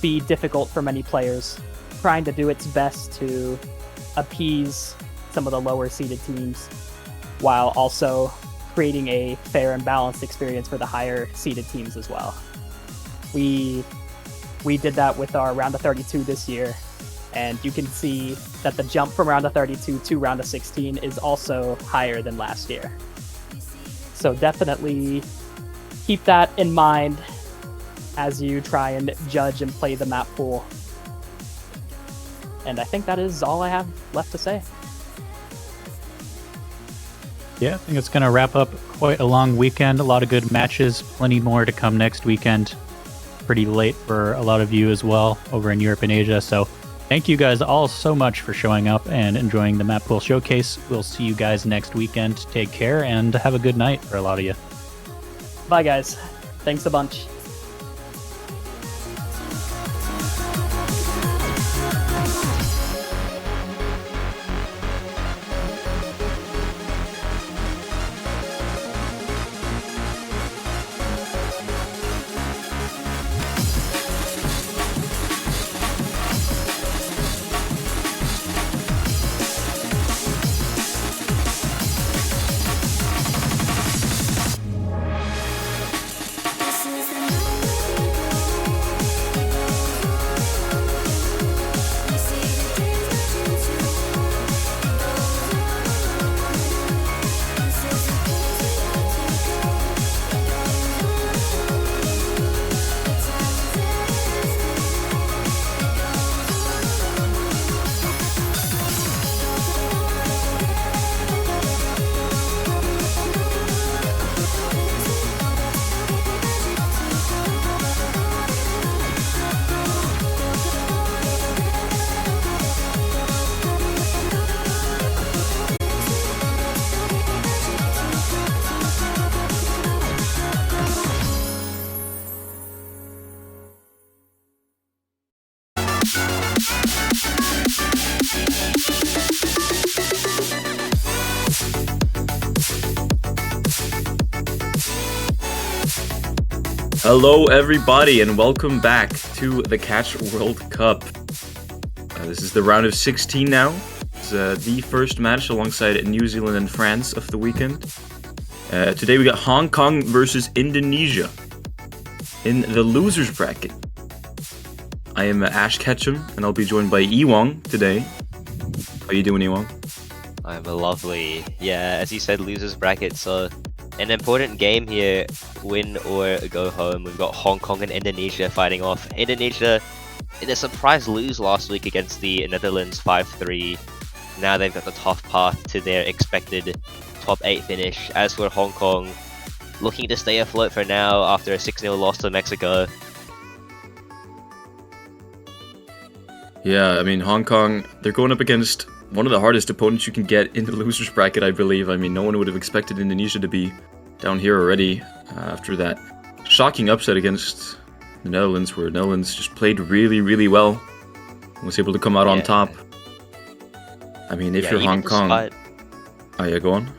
be difficult for many players, trying to do its best to appease some of the lower seeded teams while also creating a fair and balanced experience for the higher seeded teams as well. We did that with our round of 32 this year, and you can see that the jump from round of 32 to round of 16 is also higher than last year. So definitely keep that in mind as you try and judge and play the map pool. And I think that is all I have left to say. Yeah, I think it's going to wrap up quite a long weekend. A lot of good matches, plenty more to come next weekend. Pretty late for a lot of you as well over in Europe and Asia. So thank you guys all so much for showing up and enjoying the Map Pool Showcase. We'll see you guys next weekend. Take care and have a good night for a lot of you. Bye, guys. Thanks a bunch. This is the Hello, everybody, and welcome back to the Catch World Cup. This is the round of 16 now. It's the first match alongside New Zealand and France of the weekend. Today we got Hong Kong versus Indonesia in the losers bracket. I am Ash Ketchum, and I'll be joined by Ewong today. How you doing, Ewong? I'm lovely. Yeah, as you said, losers bracket, so an important game here, win or go home. We've got Hong Kong and Indonesia fighting off. Indonesia in a surprise lose last week against the Netherlands 5-3. Now they've got the tough path to their expected top 8 finish. As for Hong Kong, looking to stay afloat for now after a 6-0 loss to Mexico. Yeah, I mean, Hong Kong, they're going up against one of the hardest opponents you can get in the losers bracket, I believe. I mean, no one would have expected Indonesia to be down here already after that shocking upset against the Netherlands, where Netherlands just played really, really well and was able to come out on top. I mean, if you're Hong Kong... Oh yeah, go on.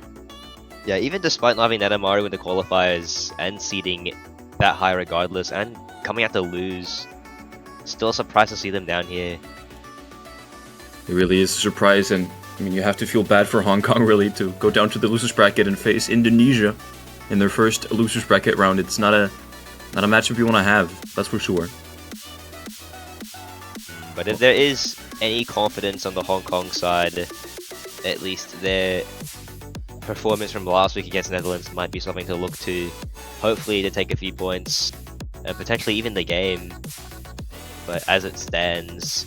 Yeah, even despite not having Netamaru in the qualifiers and seeding that high regardless, and coming out to lose, still surprised to see them down here. It really is a surprise, and I mean, you have to feel bad for Hong Kong, really, to go down to the losers bracket and face Indonesia in their first losers bracket round. It's not a matchup you want to have, that's for sure. But if there is any confidence on the Hong Kong side, at least their performance from last week against the Netherlands might be something to look to. Hopefully to take a few points, and potentially even the game. But as it stands,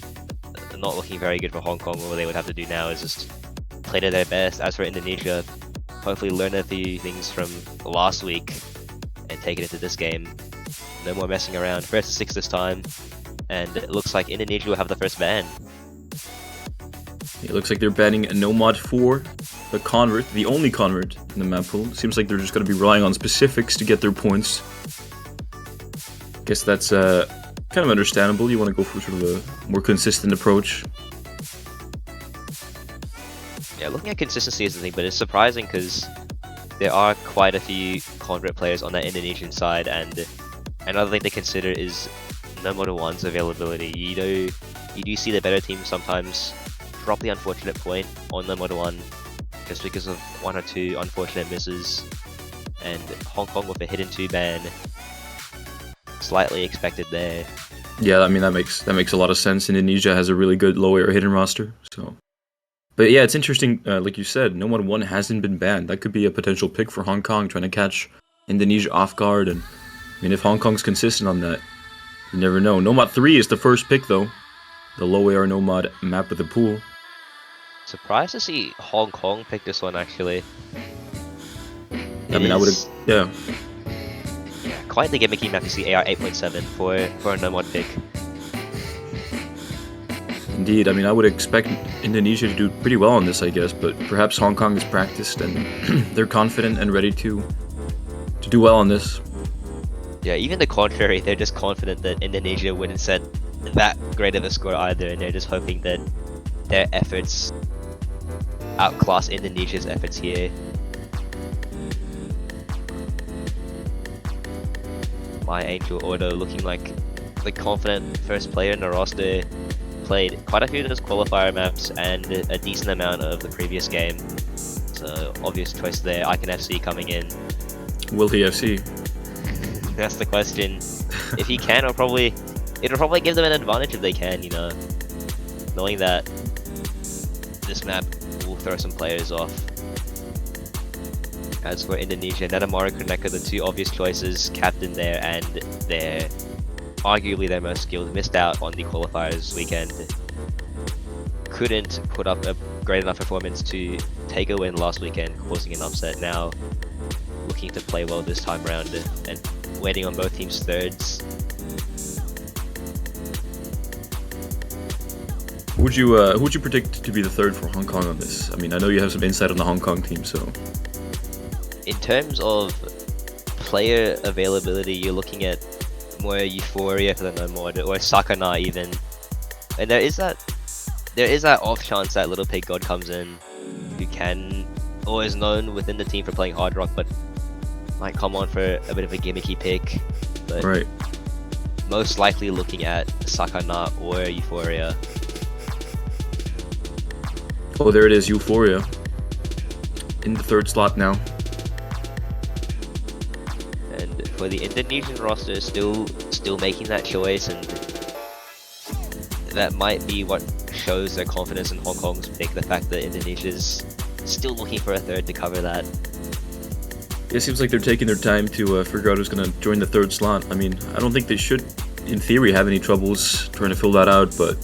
not looking very good for Hong Kong. All they would have to do now is just play to their best. As for Indonesia, hopefully learn a few things from last week and take it into this game. No more messing around. First to 6 this time, and it looks like Indonesia will have the first ban. It looks like they're banning a Nomad 4, the convert, the only convert in the map pool. Seems like they're just going to be relying on specifics to get their points. Guess that's kind of understandable. You want to go for sort of a more consistent approach. Yeah, looking at consistency is the thing, but it's surprising because there are quite a few convert players on that Indonesian side, and another thing to consider is Nomad 1's availability. You do see the better teams sometimes drop the unfortunate point on Nomad 1 just because of 1 or 2 unfortunate misses, and Hong Kong with a hidden 2 ban, slightly expected there. Yeah, I mean that makes a lot of sense. Indonesia has a really good low air hidden roster, so. But yeah, it's interesting. Like you said, Nomad 1 hasn't been banned. That could be a potential pick for Hong Kong, trying to catch Indonesia off guard. And I mean, if Hong Kong's consistent on that, you never know. Nomad 3 is the first pick though, the low air Nomad map of the pool. Surprised to see Hong Kong pick this one actually. I mean, I would have, yeah. Quite the gimmicky map to see AR 8.7 for a Nomad pick. Indeed, I mean, I would expect Indonesia to do pretty well on this, I guess, but perhaps Hong Kong is practiced and they're confident and ready to do well on this. Yeah, even the contrary, they're just confident that Indonesia wouldn't set that great of a score either, and they're just hoping that their efforts outclass Indonesia's efforts here. My Angel Ordo looking like the confident first player in the roster. Played quite a few of those qualifier maps and a decent amount of the previous game. So obvious choice there. Icon FC coming in. Will he FC? That's the question. If he can, it'll probably give them an advantage if they can, you know. Knowing that this map will throw some players off. As for Indonesia, Netamaru Koneka, the 2 obvious choices, captain there, and they're arguably their most skilled, missed out on the qualifiers weekend. Couldn't put up a great enough performance to take a win last weekend, causing an upset. Now looking to play well this time around and waiting on both teams' thirds. Who would you predict to be the third for Hong Kong on this? I mean, I know you have some insight on the Hong Kong team, so. In terms of player availability, you're looking at more Euphoria for the Nomad, or Sakana even. And there is that off chance that Little Pig God comes in, who can, or is known within the team for playing hard rock, but might come on for a bit of a gimmicky pick. but Right. most likely looking at Sakana or Euphoria. Oh, there it is, Euphoria. In the third slot now. And for the Indonesian roster, still making that choice, and that might be what shows their confidence in Hong Kong's pick. The fact that Indonesia's still looking for a third to cover that. It seems like they're taking their time to figure out who's going to join the third slot. I mean, I don't think they should, in theory, have any troubles trying to fill that out, but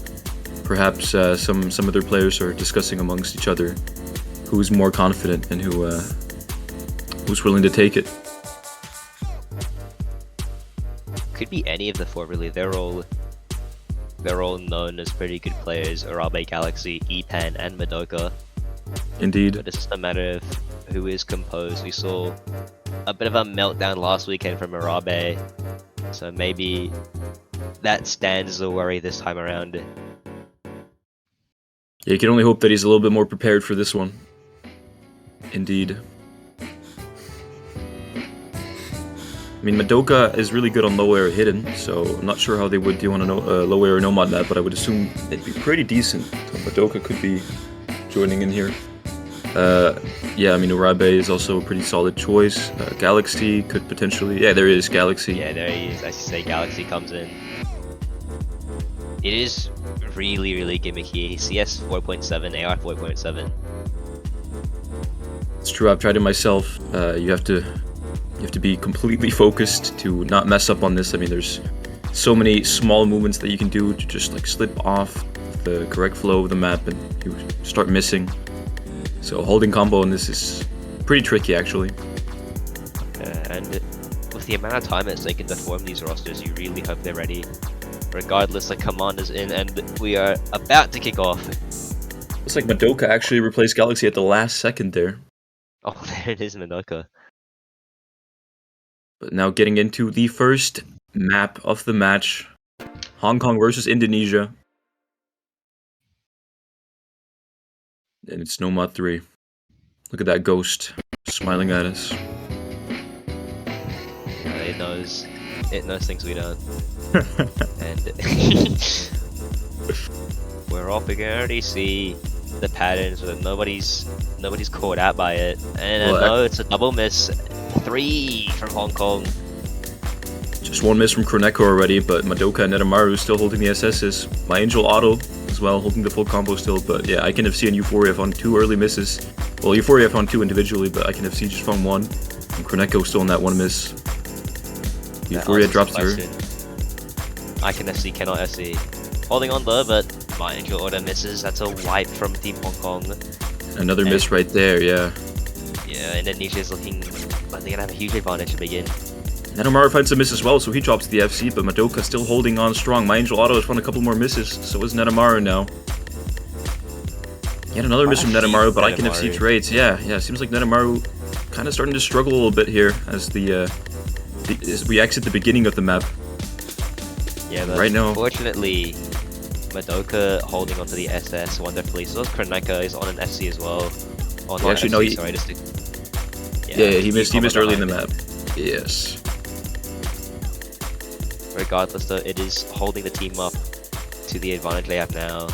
perhaps some of their players are discussing amongst each other who's more confident and who's willing to take it. Could be any of the four really. They're all known as pretty good players. Arabe Galaxy, Epan, and Madoka. Indeed. But it's just a matter of who is composed. We saw a bit of a meltdown last weekend from Arabe, so maybe that stands as a worry this time around. Yeah, you can only hope that he's a little bit more prepared for this one. Indeed. I mean, Madoka is really good on low air hidden, so I'm not sure how they would do on a low air Nomad map, but I would assume they'd be pretty decent. So Madoka could be joining in here. Yeah, I mean, Urabe is also a pretty solid choice. Galaxy could potentially... Yeah, there is Galaxy. Yeah, there he is. As you say, Galaxy comes in. It is really, really gimmicky. CS 4.7, AR 4.7. It's true, I've tried it myself. You have to be completely focused to not mess up on this. I mean, there's so many small movements that you can do to just like slip off the correct flow of the map and you start missing. So holding combo on this is pretty tricky, actually. And with the amount of time it's taken to form these rosters, you really hope they're ready. Regardless, like Commander's in, and we are about to kick off. Looks like Madoka actually replaced Galaxy at the last second there. Oh, there it is, Madoka. But now getting into the first map of the match. Hong Kong versus Indonesia. And it's Nomad 3. Look at that ghost smiling at us. It knows things we don't. And we're off. We can already see the patterns, but nobody's caught out by it. And Well, no, it's a double miss. 3 from Hong Kong. Just one miss from Kroneko already, but Madoka and Netamaru still holding the SSs. My Angel Auto as well, holding the full combo still, but yeah, I can FC and Euphoria found 2 early misses. Well, Euphoria found 2 individually, but I can FC just found 1. And Kroneko still in that 1 miss. Euphoria drops to her. I can FC, cannot FC. Holding on though, but my Angel Auto misses. That's a wipe from Team Hong Kong. Another miss right there, yeah. Yeah, Indonesia's looking like they're gonna have a huge advantage to begin. Netamaru finds a miss as well, so he drops the FC, but Madoka still holding on strong. My Angel Auto has found a couple more misses, so is Netamaru now. Yet another miss from Netamaru, but I can FC trades. Yeah, seems like Netamaru kind of starting to struggle a little bit here as as we exit the beginning of the map. Yeah, but right now, unfortunately, Madoka holding onto the SS wonderfully. So Kroneko is on an FC as well. Oh, yeah, actually, no, he missed early in the map. Yes. Regardless, though, it is holding the team up to the advantage they have now.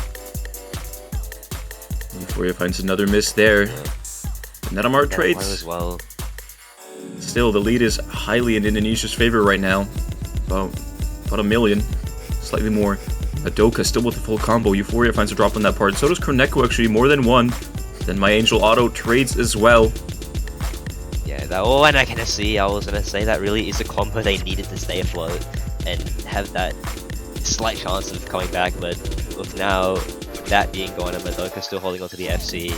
Euphoria finds another miss there. Netamaru trades as well. Still, the lead is highly in Indonesia's favor right now. About a million, slightly more. Madoka still with the full combo. Euphoria finds a drop on that part. So does Kroneko, actually, more than one. Then My Angel Auto trades as well. Yeah, that one I can see. I was gonna say that really is a combo they needed to stay afloat and have that slight chance of coming back. But with now that being gone and Madoka still holding onto the FC,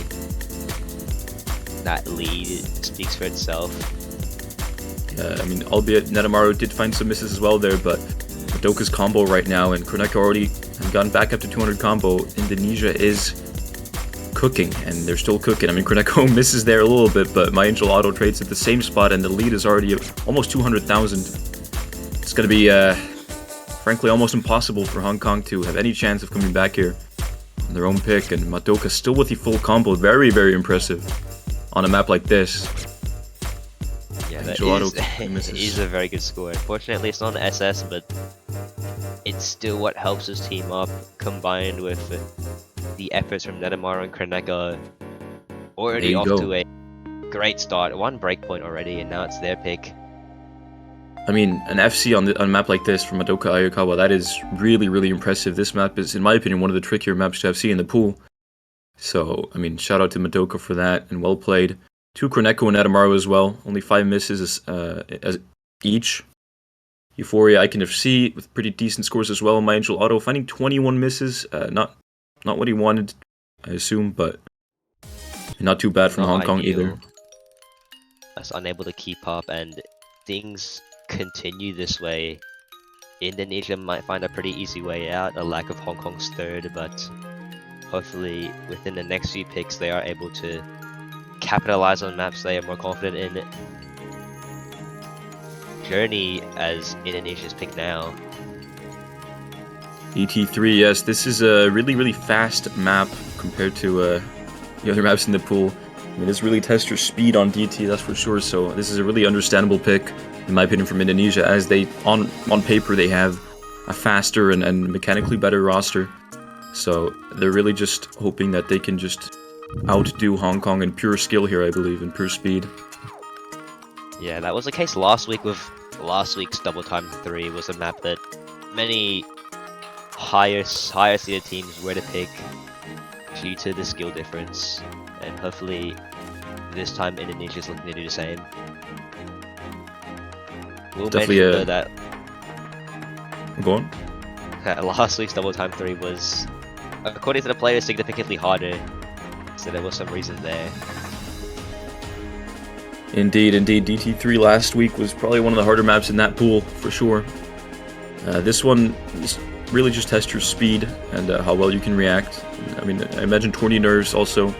that lead speaks for itself. Yeah, I mean, albeit Netamaru did find some misses as well there, but Madoka's combo right now, and Kroneko already have gotten back up to 200 combo. Indonesia is cooking, and they're still cooking. I mean, Kroneko misses there a little bit, but My Angel Auto trades at the same spot, and the lead is already almost 200,000. It's going to be, frankly, almost impossible for Hong Kong to have any chance of coming back here on their own pick, and Madoka still with the full combo. Very, very impressive on a map like this. Yeah, that Gelato is, misses. is a very good score. Unfortunately, it's not an SS, but it's still what helps his team up, combined with the efforts from Netamaru and Kreneka. There Already you off go. to a great start. One breakpoint already, and now it's their pick. I mean, an FC on a map like this from Madoka Ayakawa, that is really, really impressive. This map is, in my opinion, one of the trickier maps to FC in the pool. So, I mean, shout out to Madoka for that, and well played. 2 Kroneko and Adamaru as well. Only 5 misses as each. Euphoria, Icon FC with pretty decent scores as well. My Angel Auto finding 21 misses. Not what he wanted, I assume, but not too bad from Not Hong Kong ideal. either. That's unable to keep up, and things continue this way. Indonesia might find a pretty easy way out, a lack of Hong Kong's third, but hopefully within the next few picks they are able to capitalize on maps they are more confident in. Journey as Indonesia's pick now. ET3, yes, this is a really, really fast map compared to the other maps in the pool. I mean, this really tests your speed on DT, that's for sure, so this is a really understandable pick, in my opinion, from Indonesia, as they, on paper, they have a faster and mechanically better roster. So they're really just hoping that they can just outdo Hong Kong in pure skill here, I believe, and pure speed. Yeah, that was the case last week with last week's Double Time 3 was a map that many higher seeded teams were to pick due to the skill difference, and hopefully this time Indonesia's looking to do the same. We'll Definitely mention though Go on. that last week's Double Time 3 was, according to the players, significantly harder, so there was some reason there. Indeed. DT3 last week was probably one of the harder maps in that pool, for sure. This one is really just test your speed and how well you can react. I mean, I imagine 20 nerves also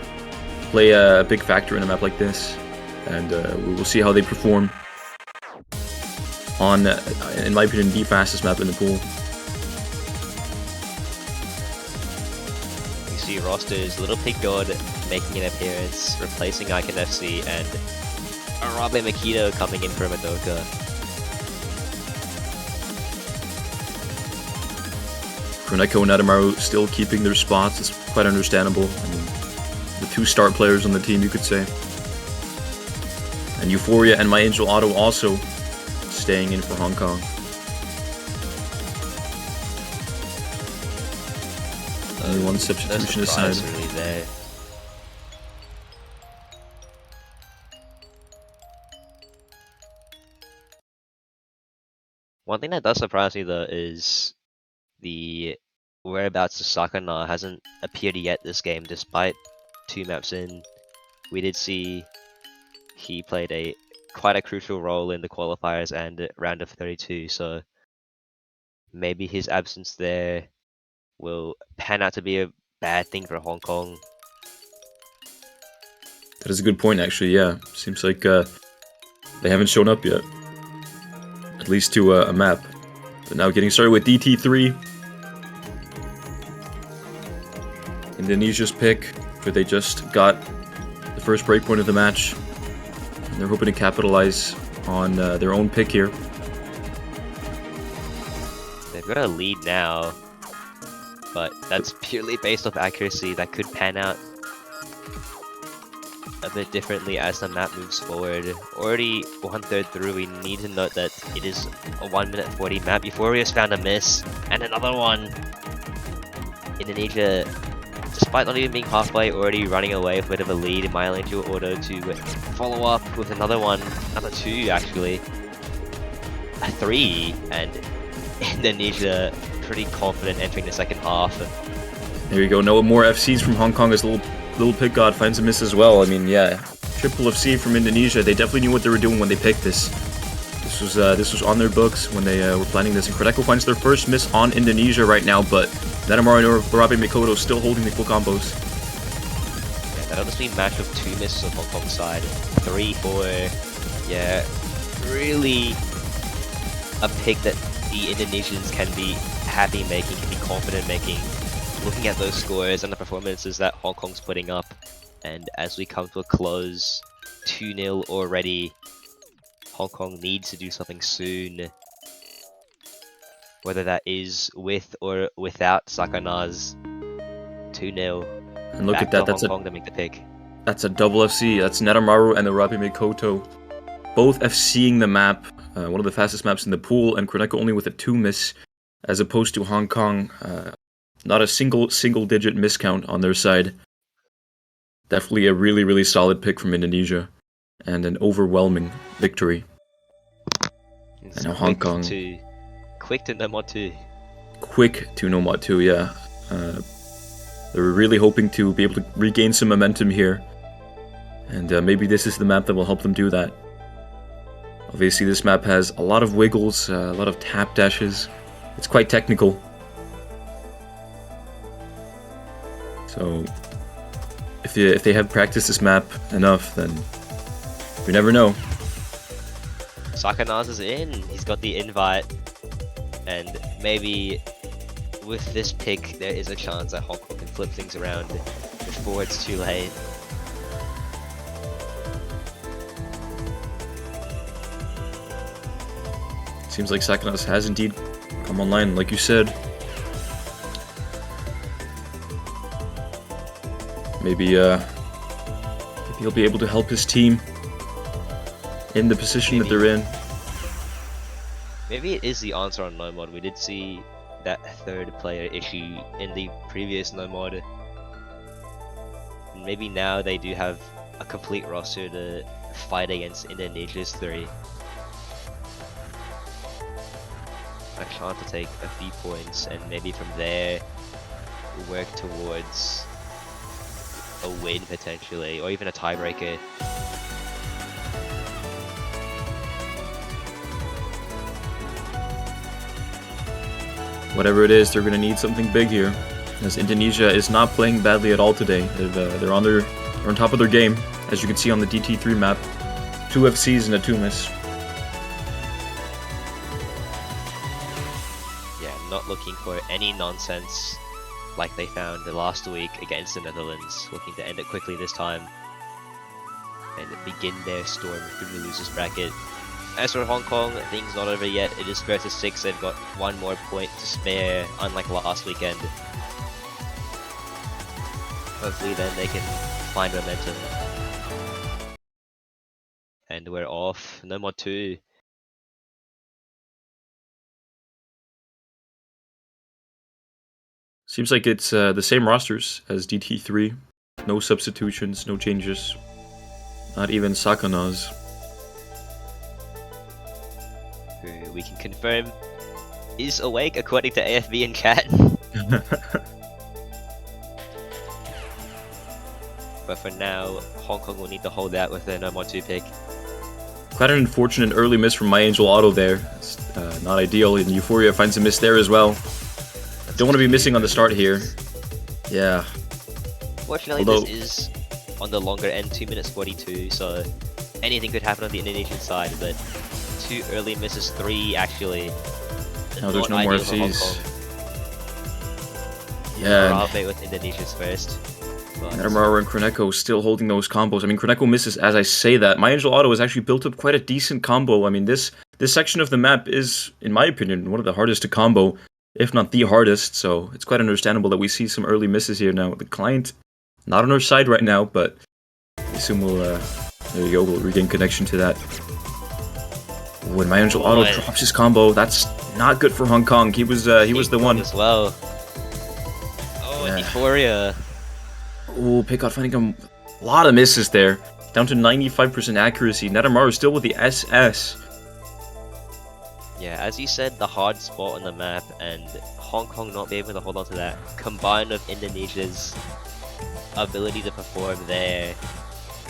play a big factor in a map like this, and we will see how they perform on, in my opinion, the fastest map in the pool. You see Roster's Little Pig God making an appearance, replacing Icon FC, and Arabe Makito coming in for Madoka. Kroneko and Adamaru still keeping their spots. It's quite understandable. I mean, the 2 start players on the team, you could say. And Euphoria and My Angel Auto also staying in for Hong Kong. Only one substitution No aside. surprise really there. One thing that does surprise me though is the whereabouts of Sakana hasn't appeared yet this game, despite 2 maps in. We did see he played quite a crucial role in the qualifiers and round of 32, so maybe his absence there will pan out to be a bad thing for Hong Kong. That is a good point, actually, yeah. Seems like they haven't shown up yet. At least to a map. But now getting started with DT3. Indonesia's pick, where they just got the first breakpoint of the match. And they're hoping to capitalize on their own pick here. They've got a lead now, but that's purely based off accuracy. That could pan out a bit differently as the map moves forward. Already 1/3 through, we need to note that it is a 1 minute 40 map. Euphoria's found a miss, and another one. Indonesia, despite not even being halfway, already running away with a bit of a lead. My Angel Auto to follow up with another one, another 2 actually. A 3, and Indonesia pretty confident entering the second half. There you go. No more FCs from Hong Kong as Little Pig God finds a miss as well. I mean, yeah, triple FC from Indonesia. They definitely knew what they were doing when they picked this. This was on their books when they were planning this. And Kroneko finds their first miss on Indonesia right now, but Netamaru and Arabe Mikoto still holding the full combos. Yeah, that'll just be a match of 2 misses on Hong Kong's side. 3, 4. Yeah, really a pick that the Indonesians can be happy making, can be confident making. Looking at those scores and the performances that Hong Kong's putting up, and as we come to a close, 2-0 already, Hong Kong needs to do something soon. Whether that is with or without Sakanaz. 2-0. And look Back at that. to That's Hong a Kong to make the pick. That's a double FC. That's Netamaru and the Rapi Mikoto. Both FCing the map. One of the fastest maps in the pool, and Korneko only with a 2 miss, as opposed to Hong Kong. Not a single-digit miscount on their side. Definitely a really, really solid pick from Indonesia. And an overwhelming victory. It's And now Hong Kong. Quick to no mod 2. Quick to no mod 2, yeah. They were really hoping to be able to regain some momentum here. And maybe this is the map that will help them do that. Obviously, this map has a lot of wiggles, a lot of tap dashes. It's quite technical. So, if they have practiced this map enough, then you never know. Sakanaz is in. He's got the invite. And maybe with this pick, there is a chance that Hong Kong can flip things around before it's too late. Seems like Sakanaz has indeed come online, like you said. Maybe he'll be able to help his team in the position that they're in. Maybe it is the answer on no mod. We did see that third player issue in the previous no mod. Maybe now they do have a complete roster to fight against Indonesia's 3. A chance to take a few points and maybe from there work towards a win potentially, or even a tiebreaker. Whatever it is, they're going to need something big here, as Indonesia is not playing badly at all today. They're on top of their game, as you can see on the DT3 map. 2 FCs and a 2 miss. Yeah, not looking for any nonsense like they found last week against the Netherlands. Looking to end it quickly this time and begin their storm through the losers bracket. As for Hong Kong, things not over yet. It is versus 6. They've got 1 more point to spare, unlike last weekend. Hopefully then they can find momentum. And we're off. No mod 2. Seems like it's the same rosters as DT3. No substitutions, no changes. Not even Sakanaz. Who we can confirm is awake according to AFB in chat. But for now, Hong Kong will need to hold out with their no mod 2 pick. Quite an unfortunate early miss from My Angel Auto there. It's not ideal, and Euphoria finds a miss there as well. Don't want to be missing on the start here. Yeah. Fortunately, this is on the longer end, 2 minutes 42, so anything could happen on the Indonesian side, but 2 early misses, 3 actually. No, there's no Not more ideal for Hong FCs. Kong. Yeah. Brave with Indonesia's first. But Netamaru and Korneko still holding those combos. I mean, Korneko misses as I say that. My Angel Auto has actually built up quite a decent combo. I mean, this section of the map is, in my opinion, one of the hardest to combo, if not the hardest, so it's quite understandable that we see some early misses here now. The client, not on our side right now, but I assume we'll, there you go, we'll regain connection to that. When My Angel Auto drops his combo, that's not good for Hong Kong. He was the one. as well. Oh, and Yeah. Euphoria. Ooh, Pickout finding a lot of misses there. Down to 95% accuracy. Netamaru still with the SS. Yeah, as you said, the hard spot on the map, and Hong Kong not being able to hold on to that, combined with Indonesia's ability to perform there,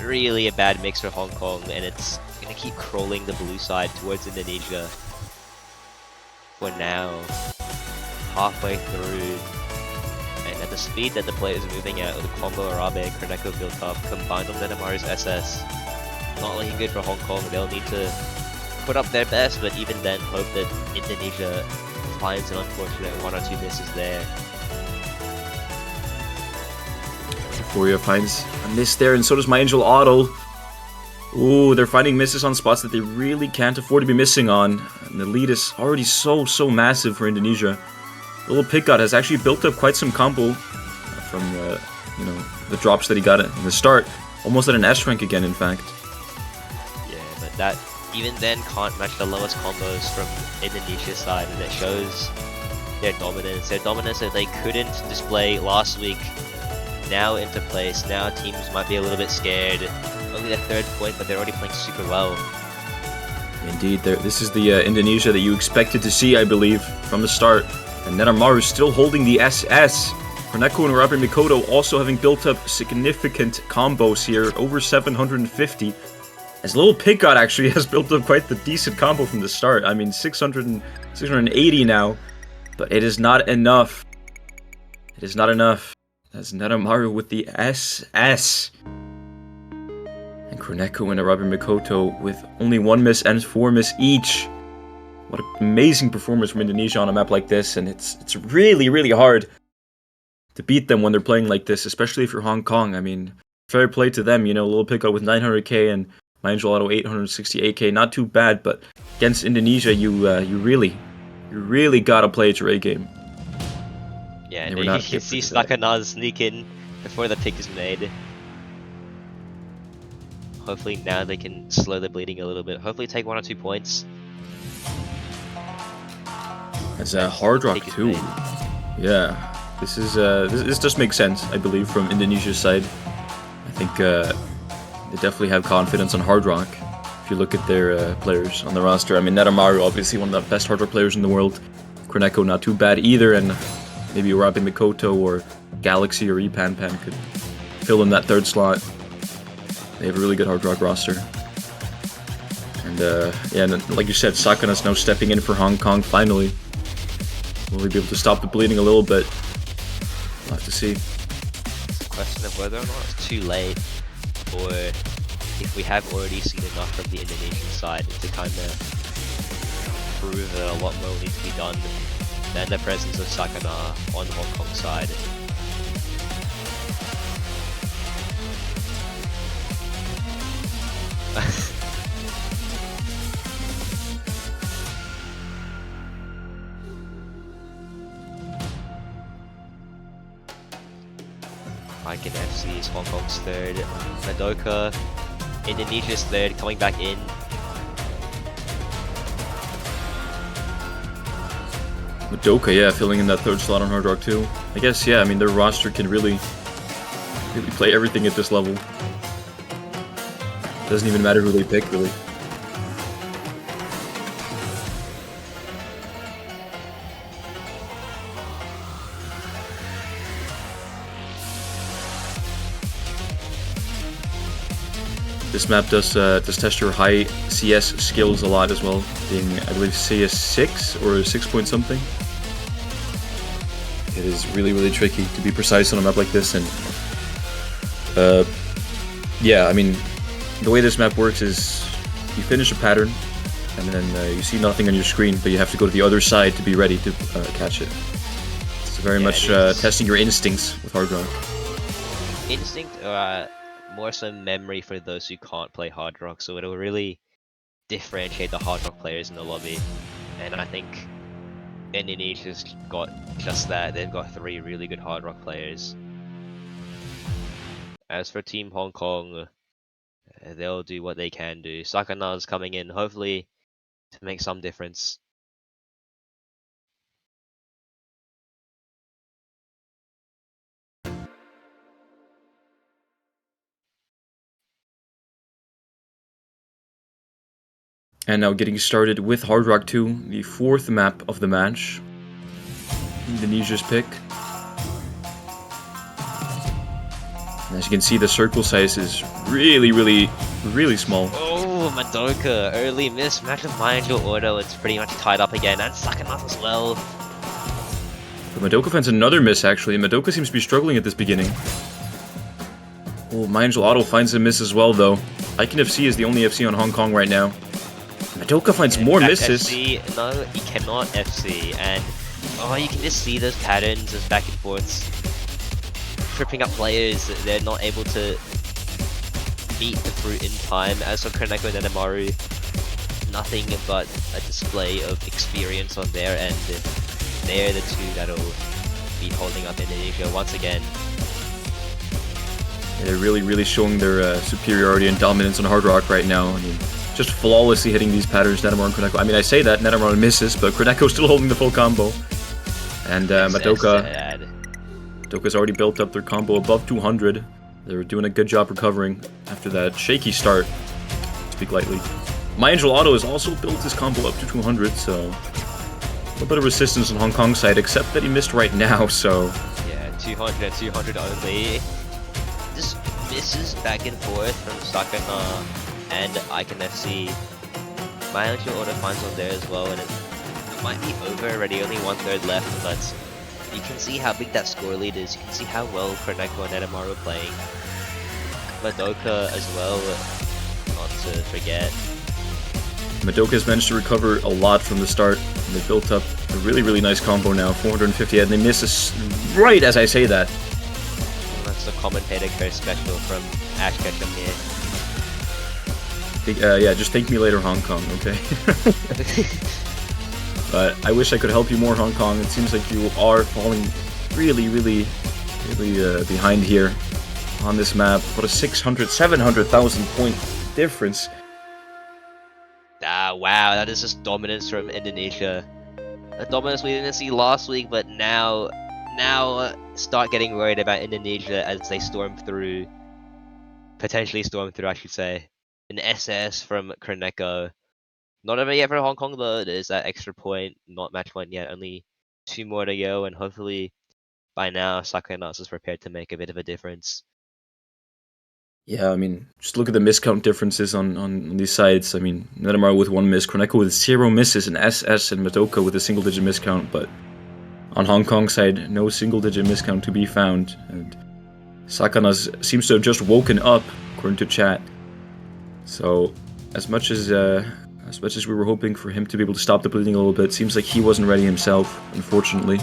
really a bad mix for Hong Kong, and it's gonna keep crawling the blue side towards Indonesia. For now, halfway through, and at the speed that the players are moving at, with the combo Arabe, Korneko built up, combined with Netamaru's SS, not looking good for Hong Kong. They'll need to put up their best, but even then hope that Indonesia finds an unfortunate 1 or 2 misses there. Euphoria finds a miss there, and so does My Angel Auto. Ooh, they're finding misses on spots that they really can't afford to be missing on. And the lead is already so massive for Indonesia. Little Picot has actually built up quite some combo from the drops that he got in the start. Almost at an S rank again, in fact. Yeah, but that even then can't match the lowest combos from Indonesia's side, and it shows their dominance. Their dominance that they couldn't display last week now into place. Now teams might be a little bit scared. Only their third point, but they're already playing super well. Indeed, this is the Indonesia that you expected to see, I believe, from the start. And Nethermaru still holding the SS. Korneko and Robin Mikoto also having built up significant combos here, over 750. As Little Picot actually has built up quite the decent combo from the start. I mean, 680 now. But it is not enough. It is not enough. That's Nethermaru with the SS. And Korneko and Robin Mikoto with only 1 miss and 4 miss each. What an amazing performance from Indonesia on a map like this, and it's really hard to beat them when they're playing like this, especially if you're Hong Kong. I mean, fair play to them, Little Pickup with 900k and MyAngelAuto 868k, not too bad, but against Indonesia, you really gotta play at your A game. Yeah, and you can see Sakanaz sneak in before the pick is made. Hopefully now they can slow the bleeding a little bit. Hopefully take 1 or 2 points. That's a Hard Rock too. Yeah, this is this just makes sense, I believe, from Indonesia's side. I think they definitely have confidence on Hard Rock. If you look at their players on the roster, I mean, Nethermaru, obviously one of the best Hard Rock players in the world. Korneko, not too bad either, and maybe Robin Mikoto or Galaxy or Epanpan could fill in that third slot. They have a really good Hard Rock roster. And yeah, and like you said, Sakana's now stepping in for Hong Kong finally. Will he be able to stop the bleeding a little bit? We'll have to see. It's a question of whether or not it's too late, or if we have already seen enough from the Indonesian side to kind of prove that a lot more needs to be done than the presence of Sakana on Hong Kong side. Icon FC is Hong Kong's third. Madoka, Indonesia's third, coming back in. Madoka, yeah, filling in that third slot on Hard Rock too. I guess, yeah, I mean, their roster can really play everything at this level. Doesn't even matter who they pick, really. This map does test your high CS skills a lot as well, being, I believe, CS 6 or 6 point something. It is really tricky to be precise on a map like this, and yeah, I mean, the way this map works is you finish a pattern, and then you see nothing on your screen, but you have to go to the other side to be ready to catch it. It's very much testing your instincts with Hard Rock. Instinct, more so memory for those who can't play Hard Rock, so it'll really differentiate the Hard Rock players in the lobby. And I think Indonesia's got just that. They've got 3 really good Hard Rock players. As for Team Hong Kong, they'll do what they can do. Sakana's coming in, hopefully, to make some difference. And now getting started with Hard Rock 2, the 4th map of the match. Indonesia's pick. And as you can see, the circle size is really small. Oh, Madoka, early miss, match with MyAngelAuto, it's pretty much tied up again, and Sakana as well. But Madoka finds another miss, actually. Madoka seems to be struggling at this beginning. Oh, MyAngelAuto finds a miss as well, though. Icon FC is the only FC on Hong Kong right now. Madoka finds more misses. FC, no, he cannot FC, and oh, you can just see those patterns, those back and forths, tripping up players. They're not able to beat the fruit in time. As for Kaneko and Nenamaru, nothing but a display of experience on their end. They're the two that'll be holding up Indonesia once again. They're really showing their superiority and dominance on Hard Rock right now. I mean, just flawlessly hitting these patterns, Nenamaru and Kaneko. I mean, I say that, Nenamaru misses, but Kaneko's still holding the full combo. And Madoka's already built up their combo above 200. They're doing a good job recovering after that shaky start, to speak lightly. My Angel Auto has also built his combo up to 200, so a little bit of resistance on Hong Kong side, except that he missed right now, so... Yeah, 200 only. Just misses back and forth from Sakana and Icon FC. My Angel Auto finds one there as well, and it might be over already, only 1/3 left, but you can see how big that score lead is. You can see how well Kaneko and Nenamaru are playing. Madoka as well, not to forget. Madoka's managed to recover a lot from the start. They built up a really nice combo now, 450, and they miss us right as I say that. That's the commentator curse special from Ash Ketchum Yeah, just thank me later, Hong Kong, okay? here. But I wish I could help you more, Hong Kong. It seems like you are falling really behind here on this map. What a 700,000 point difference. Wow, that is just dominance from Indonesia. A dominance we didn't see last week, but now start getting worried about Indonesia as they potentially storm through, I should say. An SS from Kaneko. Not over yet for Hong Kong though, there's that extra point, not match point yet, only 2 more to go, and hopefully by now Sakainas is prepared to make a bit of a difference. Yeah, I mean, just look at the miscount differences on these sides. I mean, Nenamaru with 1 miss, Kaneko with 0 misses, and SS and Madoka with a single-digit miscount, but on Hong Kong side, no single-digit miscount to be found, and Sakana seems to have just woken up, according to chat. So, as much as we were hoping for him to be able to stop the bleeding a little bit, seems like he wasn't ready himself, unfortunately.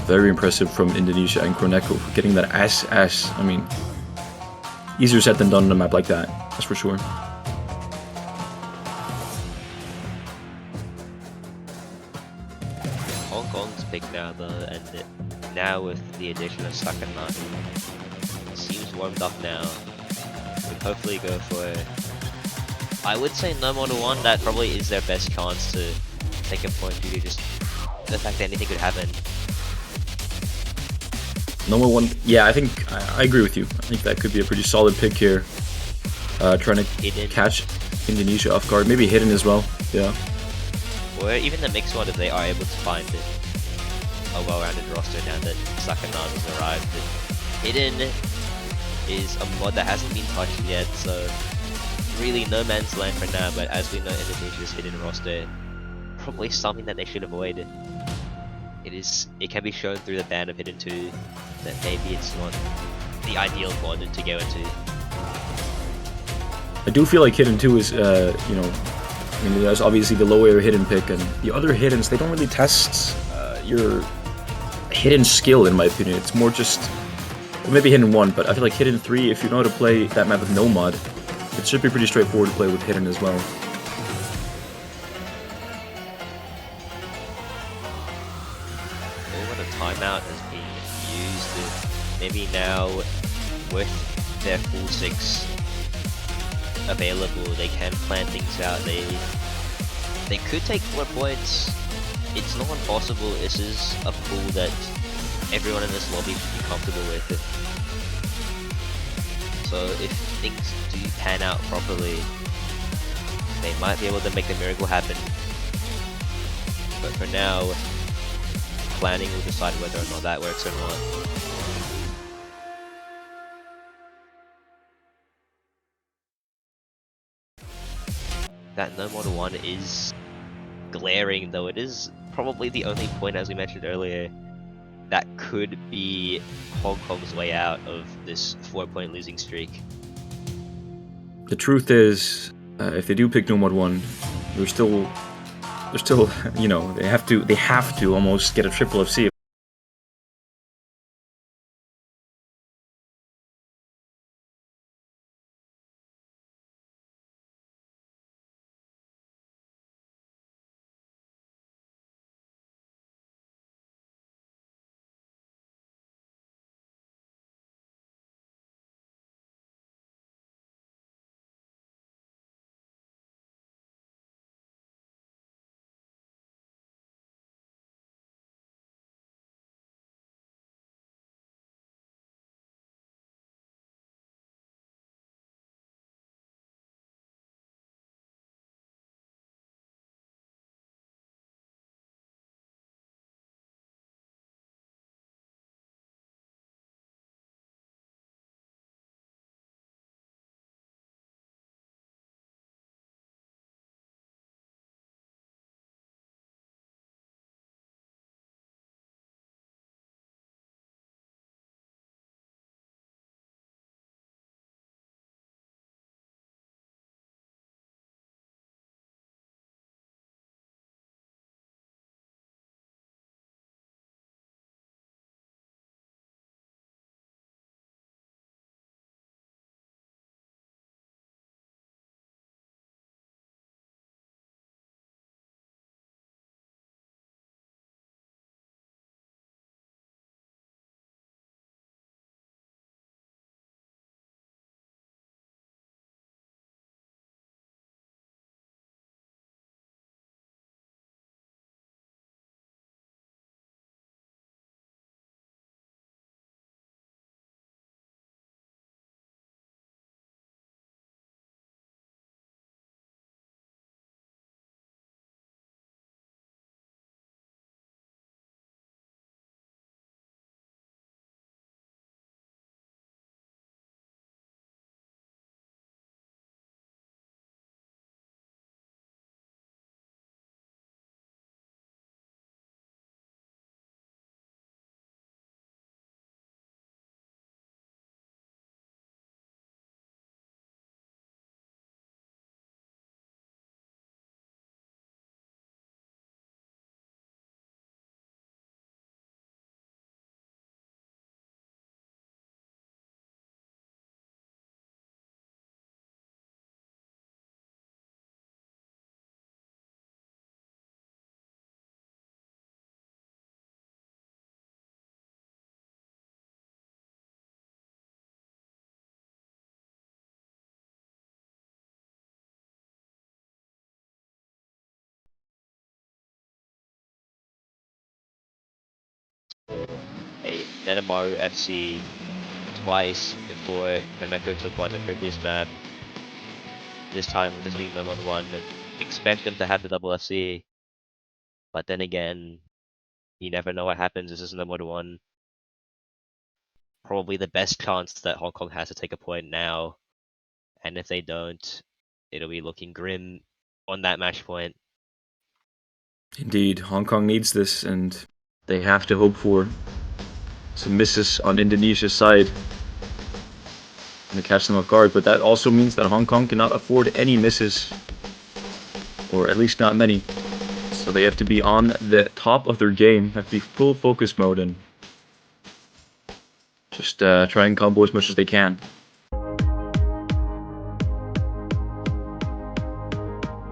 Very impressive from Indonesia and Kaneko for getting that SS. I mean, easier said than done on a map like that, that's for sure. Hong Kong's pick now though, and now with the addition of Sakana, seems warmed up now. We'd hopefully go for, I would say no more than 1, that probably is their best chance to take a point due to just the fact that anything could happen. No more 1, yeah, I think, I agree with you. I think that could be a pretty solid pick here. Trying to catch Indonesia off guard, maybe hidden as well, yeah. Or even the mixed one if they are able to find a well-rounded roster now that Sakana has arrived. Hidden is a mod that hasn't been touched yet, so really no man's land for now, but as we know Indonesia's hidden roster, probably something that they should avoid. It can be shown through the ban of Hidden 2 that maybe it's not the ideal mod to go into. I do feel like Hidden 2 is, I mean, there's obviously the low air hidden pick, and the other hiddens, they don't really test your hidden skill, in my opinion. It's more just, well, maybe Hidden 1, but I feel like Hidden 3, if you know how to play that map with no mod, it should be pretty straightforward to play with Hidden as well. Timeout has been used. Maybe now with their full 6 available, they can plan things out. They could take 4 points. It's not impossible. This is a pool that everyone in this lobby should be comfortable with. So if things do pan out properly, they might be able to make the miracle happen. But for now, planning will decide whether or not that works or not. That no more than 1 is glaring, though it is probably the only point, as we mentioned earlier, that could be Hong Kong's way out of this 4-point losing streak. The truth is, if they do pick no mod 1, they're still, you know, they have to almost get a triple FC a Nenamaru FC twice before Memeko took one the previous map. This time with this being the mode 1, expect them to have the double FC. But then again, you never know what happens. This is the mode 1. Probably the best chance that Hong Kong has to take a point now. And if they don't, it'll be looking grim on that match point. Indeed, Hong Kong needs this, and they have to hope for some misses on Indonesia's side to catch them off guard. But that also means that Hong Kong cannot afford any misses, or at least not many. So they have to be on the top of their game, have to be full focus mode, and just try and combo as much as they can.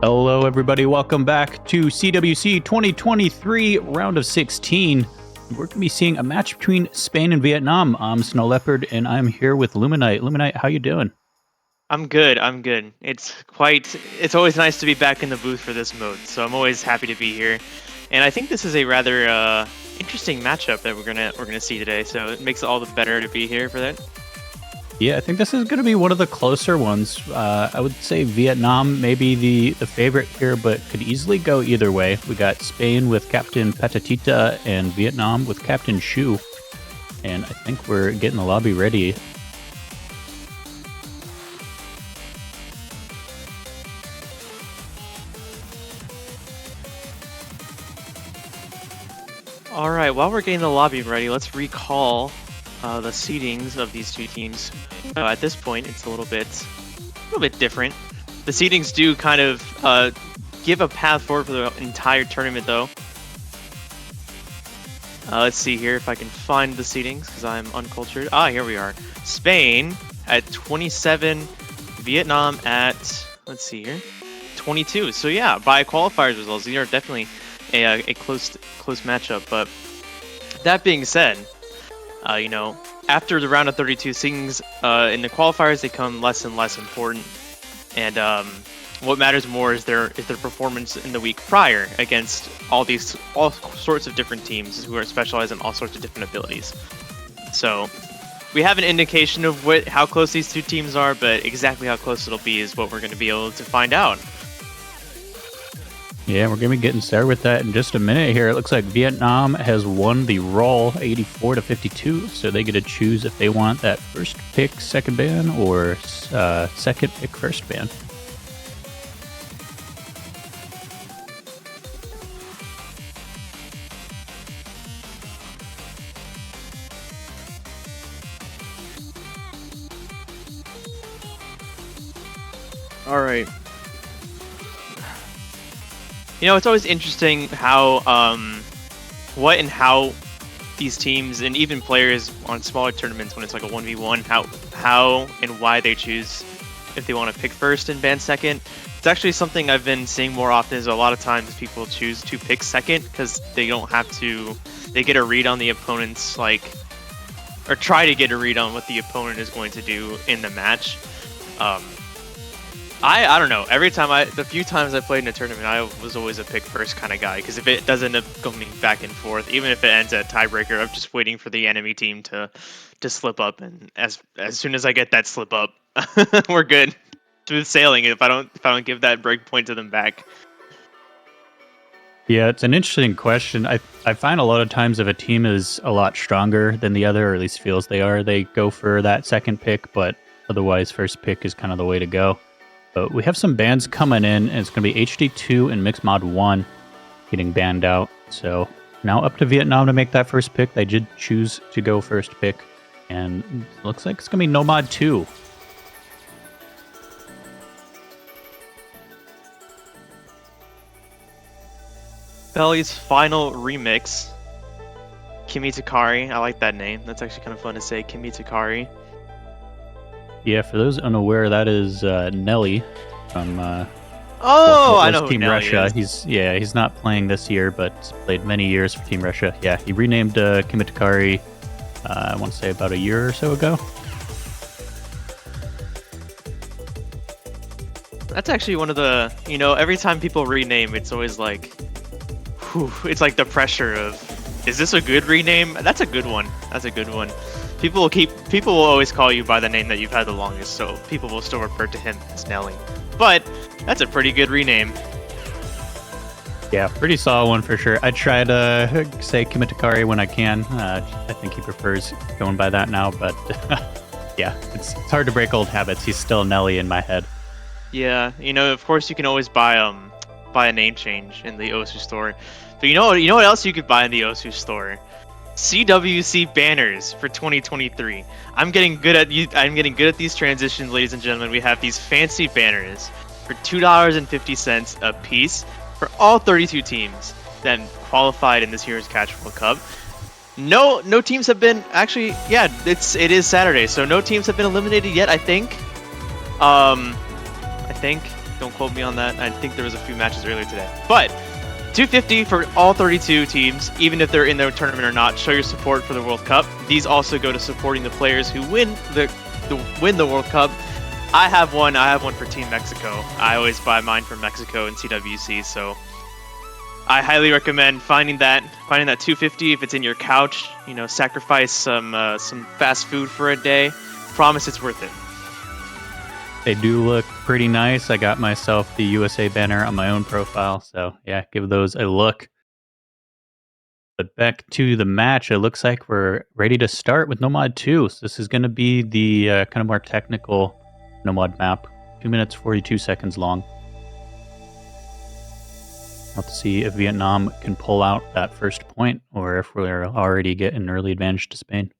Hello, everybody. Welcome back to CWC 2023 round of 16. We're going to be seeing a match between Spain and Vietnam. I'm Snow Leopard, and I'm here with Luminite. Luminite, how you doing? I'm good. It's always nice to be back in the booth for this mode, so I'm always happy to be here. And I think this is a rather interesting matchup that we're gonna see today. So it makes it all the better to be here for that. Yeah, I think this is going to be one of the closer ones. I would say Vietnam may be the favorite here, but could easily go either way. We got Spain with Captain Patatita and Vietnam with Captain Shu. And I think we're getting the lobby ready. All right. While we're getting the lobby ready, let's recall the seedings of these two teams. At this point, it's a little bit different. The seedings do kind of give a path forward for the entire tournament, though. Let's see here if I can find the seedings because I'm uncultured. Ah, here we are. Spain at 27, Vietnam at, let's see here, 22. So yeah, by qualifiers results, these are definitely a close matchup. But that being said, you know, after the round of 32, seedings in the qualifiers, they become less and less important. And what matters more is their performance in the week prior against all sorts of different teams who are specialized in all sorts of different abilities. So we have an indication of how close these two teams are, but exactly how close it'll be is what we're going to be able to find out. Yeah, we're going to be getting started with that in just a minute here. It looks like Vietnam has won the roll 84-52, so they get to choose if they want that first pick second ban or second pick first ban. All right. You know, it's always interesting how, what and how these teams and even players on smaller tournaments when it's like a 1v1, how and why they choose if they want to pick first and ban second. It's actually something I've been seeing more often is a lot of times people choose to pick second because they don't have to, they get a read on the opponent's or try to get a read on what the opponent is going to do in the match. I don't know. The few times I played in a tournament, I was always a pick first kind of guy. Because if it does end up going back and forth, even if it ends at tiebreaker, I'm just waiting for the enemy team to slip up, and as soon as I get that slip up, we're good. Smooth sailing. If I don't give that break point to them back. Yeah, it's an interesting question. I find a lot of times if a team is a lot stronger than the other, or at least feels they are, they go for that second pick. But otherwise, first pick is kind of the way to go. But we have some bans coming in, and it's going to be HD2 and Mixed Mod 1 getting banned out. So now up to Vietnam to make that first pick. They did choose to go first pick, and it looks like it's going to be No Mod 2. Belly's final remix. Kimi Takari. I like that name. That's actually kind of fun to say. Kimi Takari. Yeah, for those unaware, that is Nelly from I know who Team Nelly Russia. is. He's not playing this year, but played many years for Team Russia. Yeah, he renamed Kimi Takari, I want to say about a year or so ago. That's actually one of the, every time people rename, it's always like, it's like the pressure of Is this a good rename? That's a good one. That's a good one. People will always call you by the name that you've had the longest, so people will still refer to him as Nelly. But that's a pretty good rename. Yeah, pretty solid one for sure. I try to say Kimitakari when I can. I think he prefers going by that now, but yeah, it's hard to break old habits. He's still Nelly in my head. Yeah, of course you can always buy a name change in the Osu store. But you know what else you could buy in the Osu store? CWC banners for 2023. I'm getting good at these transitions, ladies and gentlemen. We have these fancy banners for $2.50 a piece for all 32 teams that qualified in this year's Catch World Cup. No teams have been it is Saturday, so no teams have been eliminated yet, I think. Don't quote me on that. I think there was a few matches earlier today. But $250 for all 32 teams, even if they're in the tournament or not. Show your support for the World Cup. These also go to supporting the players who win the World Cup. I have one for Team Mexico. I always buy mine from Mexico and CWC, so I highly recommend finding that $250 if it's in your couch. Sacrifice some fast food for a day. Promise it's worth it. They do look pretty nice. I got myself the USA banner on my own profile, so yeah, give those a look. But back to the match, it looks like we're ready to start with Nomad 2. So this is going to be the kind of more technical Nomad map. 2 minutes, 42 seconds long. Let's see if Vietnam can pull out that first point, or if we're already getting an early advantage to Spain.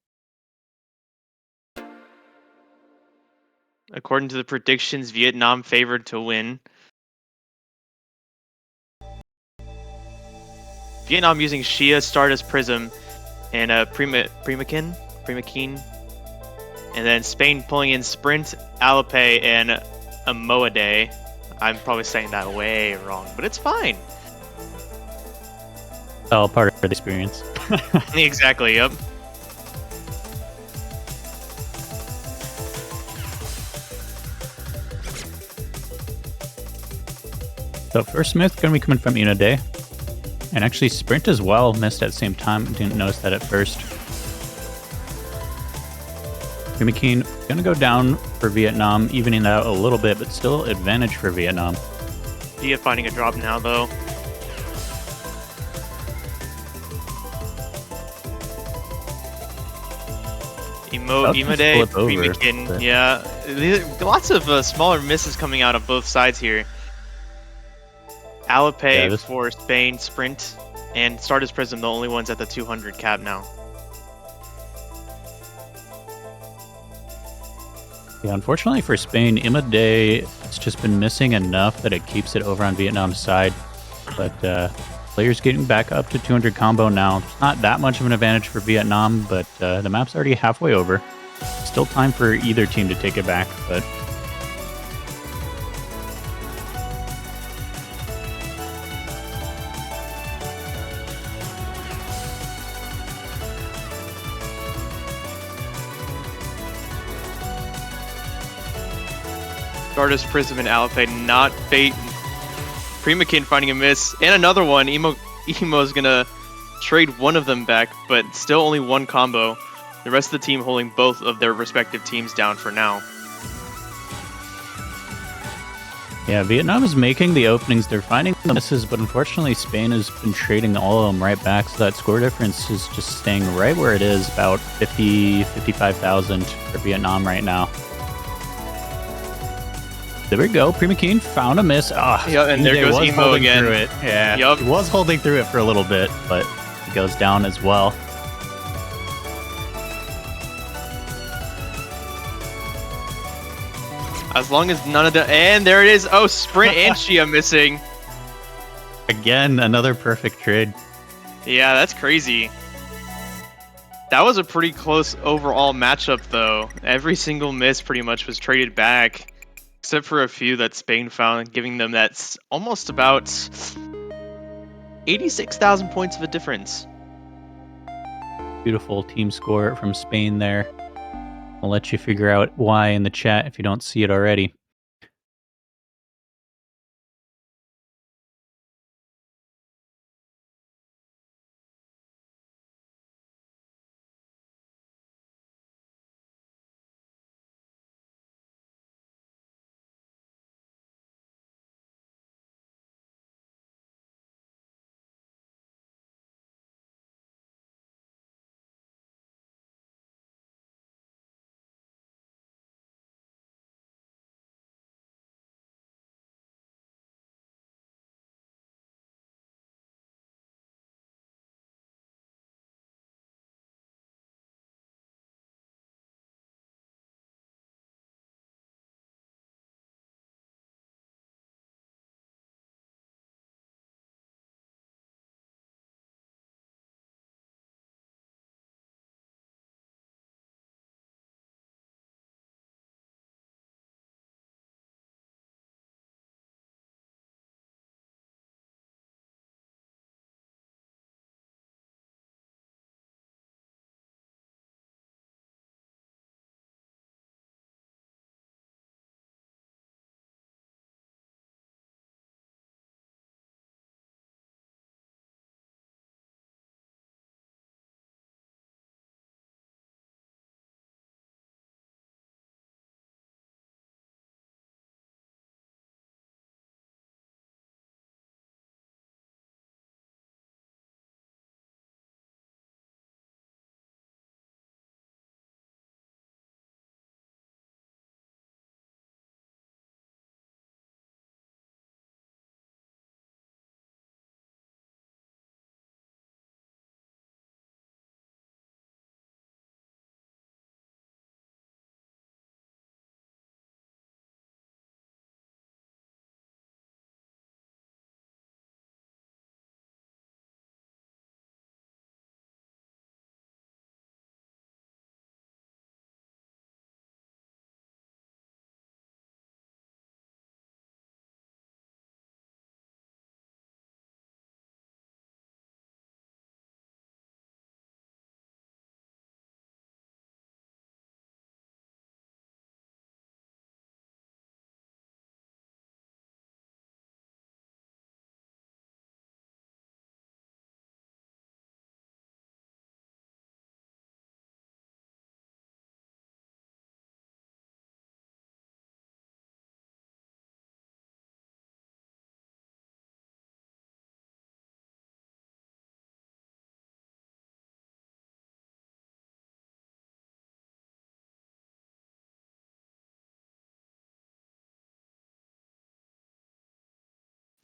According to the predictions, Vietnam favored to win. Vietnam using Shia, Stardust Prism, and Primakin. And then Spain pulling in Sprint, Alipay, and Amoade. I'm probably saying that way wrong, but it's fine. All part of the experience. Exactly, yep. So first myth going to be coming from Day. And actually Sprint as well missed at the same time. Didn't notice that at first. Primakeen going to go down for Vietnam, evening that out a little bit, but still advantage for Vietnam. Dia finding a drop now, though. Imode, Primakin, yeah. Lots of smaller misses coming out of both sides here. Alipay for Spain, Sprint, and Stardust Prism, the only ones at the 200 cap now. Yeah, unfortunately for Spain, Imade has just been missing enough that it keeps it over on Vietnam's side. But players getting back up to 200 combo now. It's not that much of an advantage for Vietnam, but the map's already halfway over. Still time for either team to take it back, but Stardust Prism and Alipay not bait. Primakin finding a miss. And another one. Emo's gonna trade one of them back, but still only one combo. The rest of the team holding both of their respective teams down for now. yeah, Vietnam is making the openings. They're finding the misses, but unfortunately Spain has been trading all of them right back, so that score difference is just staying right where it is, about 55,000 for Vietnam right now. There we go. Primakeen found a miss. Yeah, and there goes Emo again. Through it. Yeah, yep. He was holding through it for a little bit, but he goes down as well. As long as none of the... And there it is. Oh, Sprint and Shia missing. Again, another perfect trade. Yeah, that's crazy. That was a pretty close overall matchup, though. Every single miss pretty much was traded back. Except for a few that Spain found, giving them that's almost about 86,000 points of a difference. Beautiful team score from Spain there. I'll let you figure out why in the chat if you don't see it already.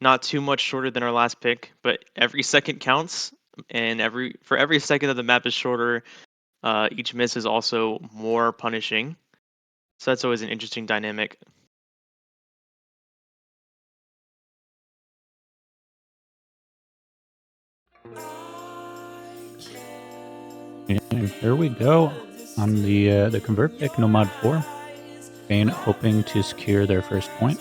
not too much shorter than our last pick, but every second counts, and for every second that the map is shorter, each miss is also more punishing. So that's always an interesting dynamic. And here we go on the convert pick, Nomad 4. Spain hoping to secure their first point.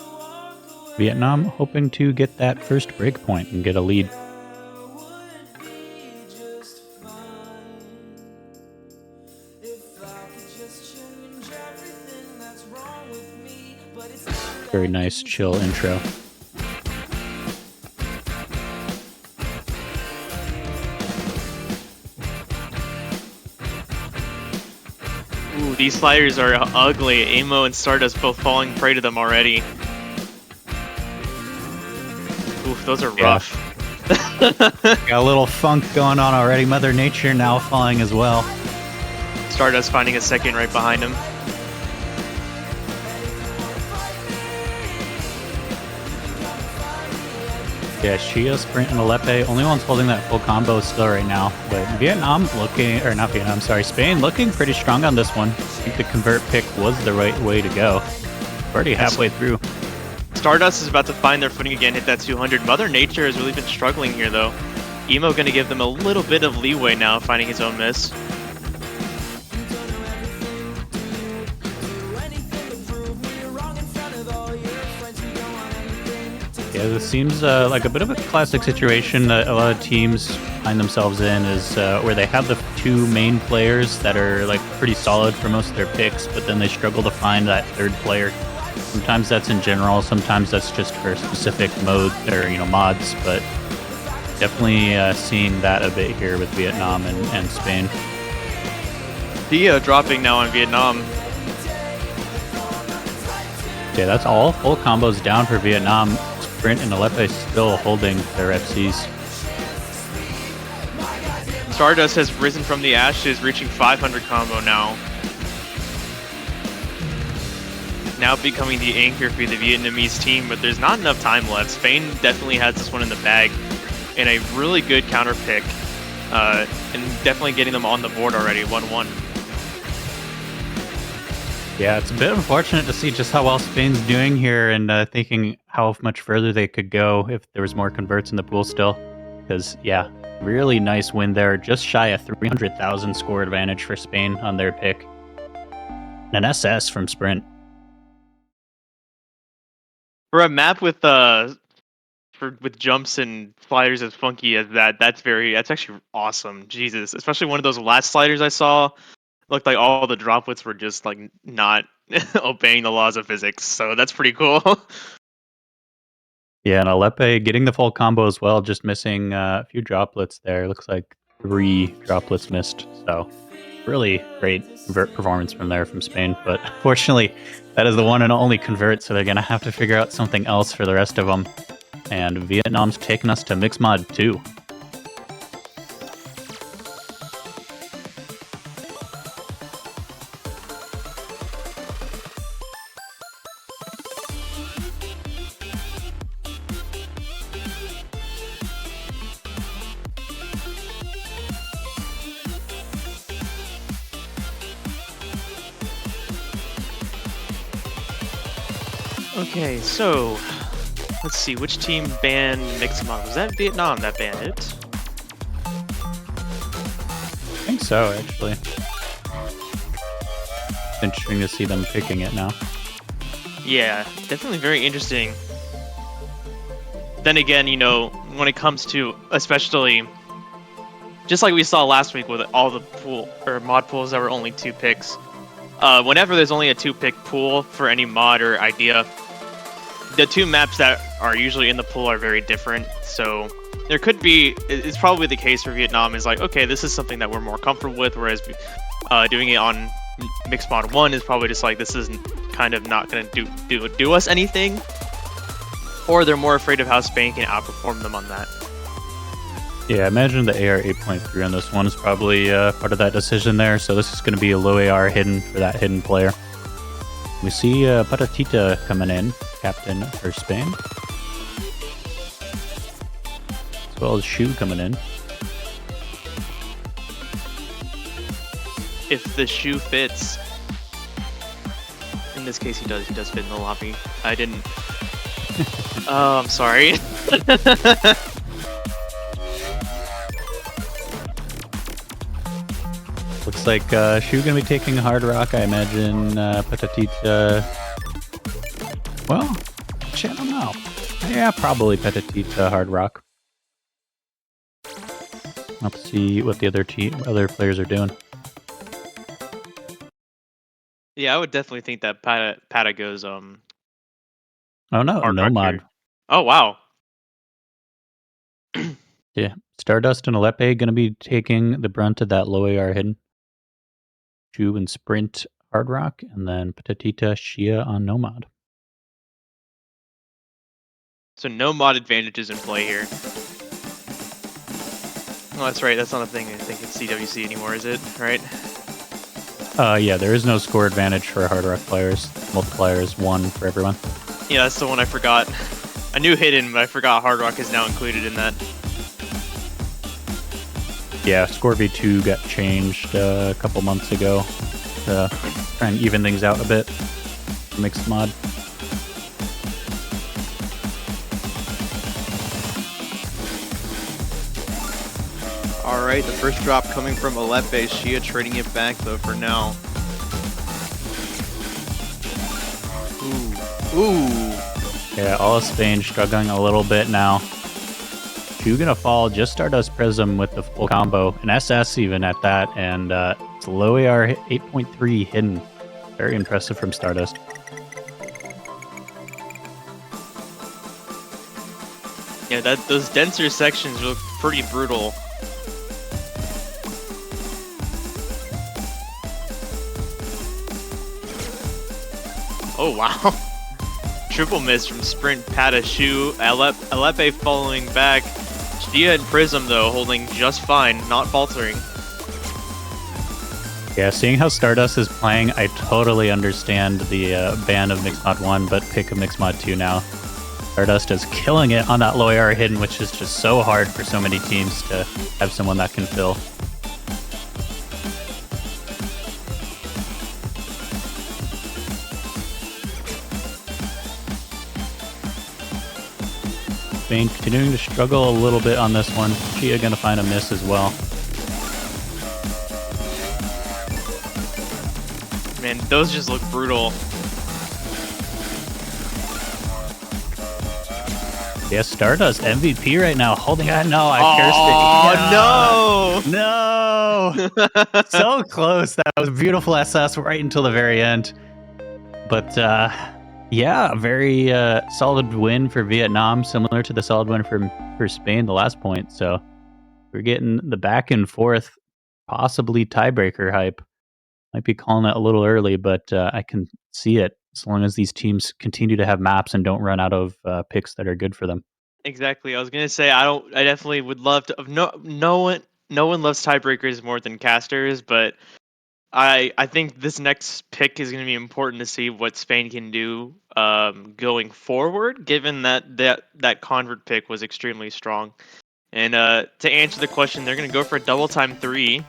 Vietnam hoping to get that first break point and get a lead. Very nice, chill intro. Ooh, these sliders are ugly. Amo and Stardust both falling prey to them already. Oof, those are rough. Got a little funk going on already. Mother Nature now falling as well. Stardust finding a second right behind him. Yeah, Shia, Sprint, and Alepe, only ones holding that full combo still right now. But Vietnam looking, or not Vietnam, sorry, Spain looking pretty strong on this one. I think the convert pick was the right way to go. Already halfway through. Stardust is about to find their footing again, hit that 200. Mother Nature has really been struggling here, though. Emo going to give them a little bit of leeway now, finding his own miss. Yeah, this seems like a bit of a classic situation that a lot of teams find themselves in, is where they have the two main players that are like pretty solid for most of their picks, but then they struggle to find that third player. Sometimes that's in general, sometimes that's just for specific mode or mods, but definitely seeing that a bit here with Vietnam and Spain. Dia dropping now on Vietnam. Okay, that's all full combos down for Vietnam. Sprint and Alepe still holding their FCs. Stardust has risen from the ashes, reaching 500 combo now. Now becoming the anchor for the Vietnamese team, but there's not enough time left. Spain definitely has this one in the bag, and a really good counter pick, and definitely getting them on the board already, 1-1. Yeah, it's a bit unfortunate to see just how well Spain's doing here, and thinking how much further they could go if there was more converts in the pool still. Because, yeah, really nice win there. Just shy of 300,000 score advantage for Spain on their pick. An SS from Sprint. For a map with jumps and sliders as funky as that's actually awesome. Jesus, especially one of those last sliders I saw. Looked like all the droplets were just like not obeying the laws of physics, so that's pretty cool. Yeah, and Alepe getting the full combo as well, just missing a few droplets there. Looks like 3 droplets missed, so really great convert performance from Spain. But fortunately, that is the one and only convert, so they're going to have to figure out something else for the rest of them. And Vietnam's taking us to Mixed Mod 2. Okay, so let's see, which team banned Mixed Mod? Was that Vietnam that banned it? I think so, actually. It's interesting to see them picking it now. Yeah, definitely very interesting. Then again, when it comes to, especially, just like we saw last week with all the mod pools that were only 2 picks, whenever there's only a 2-pick pool for any mod or idea, the 2 maps that are usually in the pool are very different. So there could be, it's probably the case for Vietnam is like, okay, this is something that we're more comfortable with, whereas doing it on Mixed Mod 1 is probably just like, this is kind of not going to do us anything. Or they're more afraid of how Spain can outperform them on that. Yeah, I imagine the AR 8.3 on this one is probably part of that decision there. So this is going to be a low AR hidden for that hidden player. We see Patatita coming in, captain for Spain. as well as Shu coming in. If the shoe fits. In this case, he does fit in the lobby. I didn't. Oh, I'm sorry. Looks like Shu gonna be taking Hard Rock. I imagine Petatita. Well, shit, I don't know. Yeah, probably Petatita Hard Rock. I'll see what the other players are doing. Yeah, I would definitely think that Pata goes Oh no, Hard no Rock mod. here. Oh wow. Yeah, Stardust and Alepe gonna be taking the brunt of that low AR hidden. Shu and Sprint Hard Rock, and then Petatita Shia on no mod. So no mod advantages in play here. Oh, that's right. That's not a thing I think in CWC anymore, is it? Right? Yeah, there is no score advantage for Hard Rock players. Multiplier is 1 for everyone. Yeah, that's the one I forgot. I knew hidden, but I forgot Hard Rock is now included in that. Yeah, Score V2 got changed a couple months ago to try and even things out a bit. Mixed mod. Alright, the first drop coming from Alepe. Shia trading it back though for now. Ooh. Yeah, all of Spain struggling a little bit now. Shu gonna fall, just Stardust Prism with the full combo, and SS even at that, and it's low AR 8.3 hidden. Very impressive from Stardust. Yeah, those denser sections look pretty brutal. Oh wow. Triple miss from Sprint, Pata, Shu, Alepe following back. Shia and Prism though holding just fine, not faltering. Yeah, seeing how Stardust is playing, I totally understand the ban of Mixed Mod 1, but pick a Mixed Mod 2 now. Stardust is killing it on that low AR hidden, which is just so hard for so many teams to have someone that can fill. Spain continuing to struggle a little bit on this one. Shia gonna find a miss as well. Man, those just look brutal. Yeah, Stardust MVP right now, holding on. No, I cursed it. No! So close. That was a beautiful SS right until the very end. But yeah, a very solid win for Vietnam, similar to the solid win for Spain the last point. So we're getting the back and forth, possibly tiebreaker hype. Might be calling it a little early, but I can see it as long as these teams continue to have maps and don't run out of picks that are good for them. Exactly. I was gonna say I definitely would love to. No one loves tiebreakers more than casters, but I think this next pick is going to be important to see what Spain can do going forward, given that convert pick was extremely strong. And to answer the question, they're going to go for a double time 3.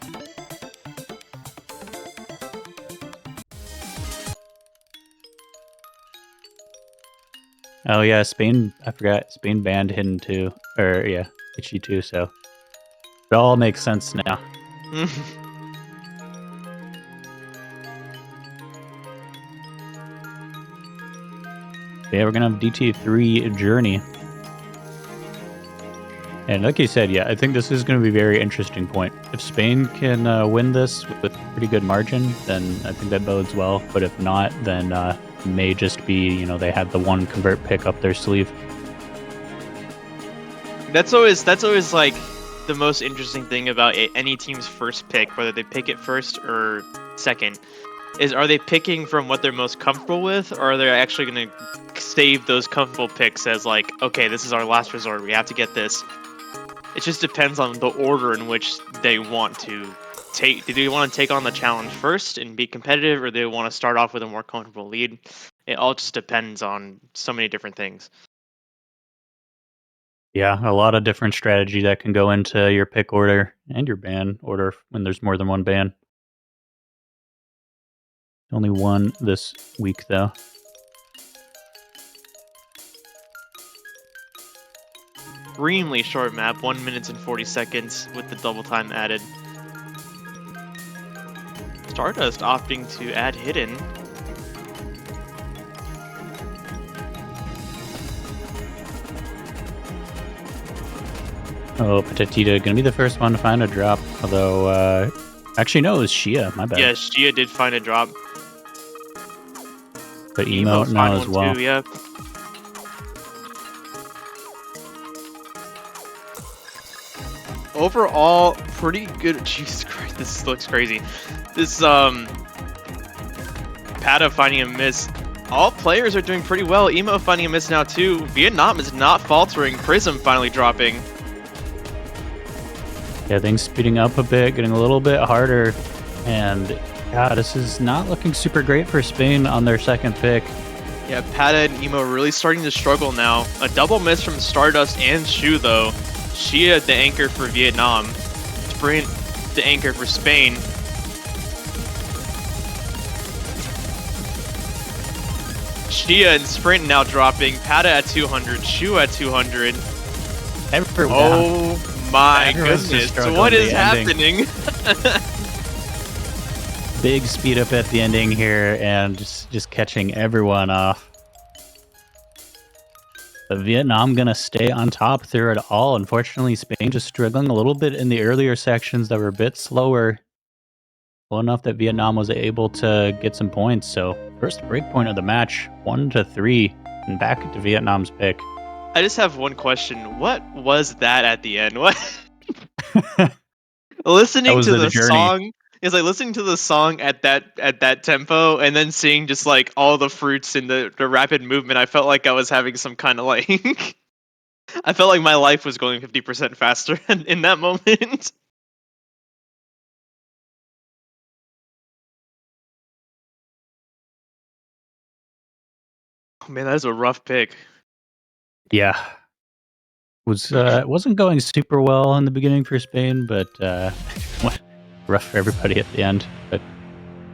Oh yeah, Spain. I forgot Spain banned hidden too, or yeah, HG2. So it all makes sense now. Yeah, we're gonna have DT3 Journey. And like you said, yeah, I think this is going to be a very interesting point. If Spain can win this with pretty good margin, then I think that bodes well. But if not, then it may just be, they had the one convert pick up their sleeve. That's always like the most interesting thing about any team's first pick, whether they pick it first or second, is are they picking from what they're most comfortable with, or are they actually going to save those comfortable picks as like, okay, this is our last resort, we have to get this. It just depends on the order in which they want to take. Do they want to take on the challenge first and be competitive, or do they want to start off with a more comfortable lead? It all just depends on so many different things. Yeah, a lot of different strategy that can go into your pick order and your ban order when there's more than one ban. Only one this week, though. Extremely short map, 1 minute and 40 seconds with the double time added. Stardust opting to add hidden. Oh, Patatita gonna be the first one to find a drop. Although, actually, no, it was Shia. My bad. Yeah, Shia did find a drop. But Emo found now as one well. too, yeah. Overall, pretty good. Jesus Christ, this looks crazy. This Pada finding a miss. All players are doing pretty well. Emo finding a miss now too. Vietnam is not faltering. Prism finally dropping. Yeah, things speeding up a bit, getting a little bit harder. And, yeah, this is not looking super great for Spain on their second pick. Yeah, Pada and Emo really starting to struggle now. A double miss from Stardust and Shu though. Shia the anchor for Vietnam. Sprint the anchor for Spain. Shia and Sprint now dropping. Pada at 200. Shu at 200. Oh my Everyone's just goodness. struggling What at is the ending. happening? Big speed up at the ending here and just catching everyone off. But Vietnam gonna stay on top through it all. Unfortunately, Spain just struggling a little bit in the earlier sections that were a bit slower. Well enough that Vietnam was able to get some points. So first break point of the match, 1-3, and back to Vietnam's pick. I just have one question. What was that at the end? What? Listening was to the the journey. song is like listening to the song at that tempo, and then seeing just like all the fruits in the rapid movement. I felt like I was having some kind of like. I felt like my life was going 50% faster in that moment. Oh man, that is a rough pick. Yeah. Wasn't going super well in the beginning for Spain, but rough for everybody at the end. But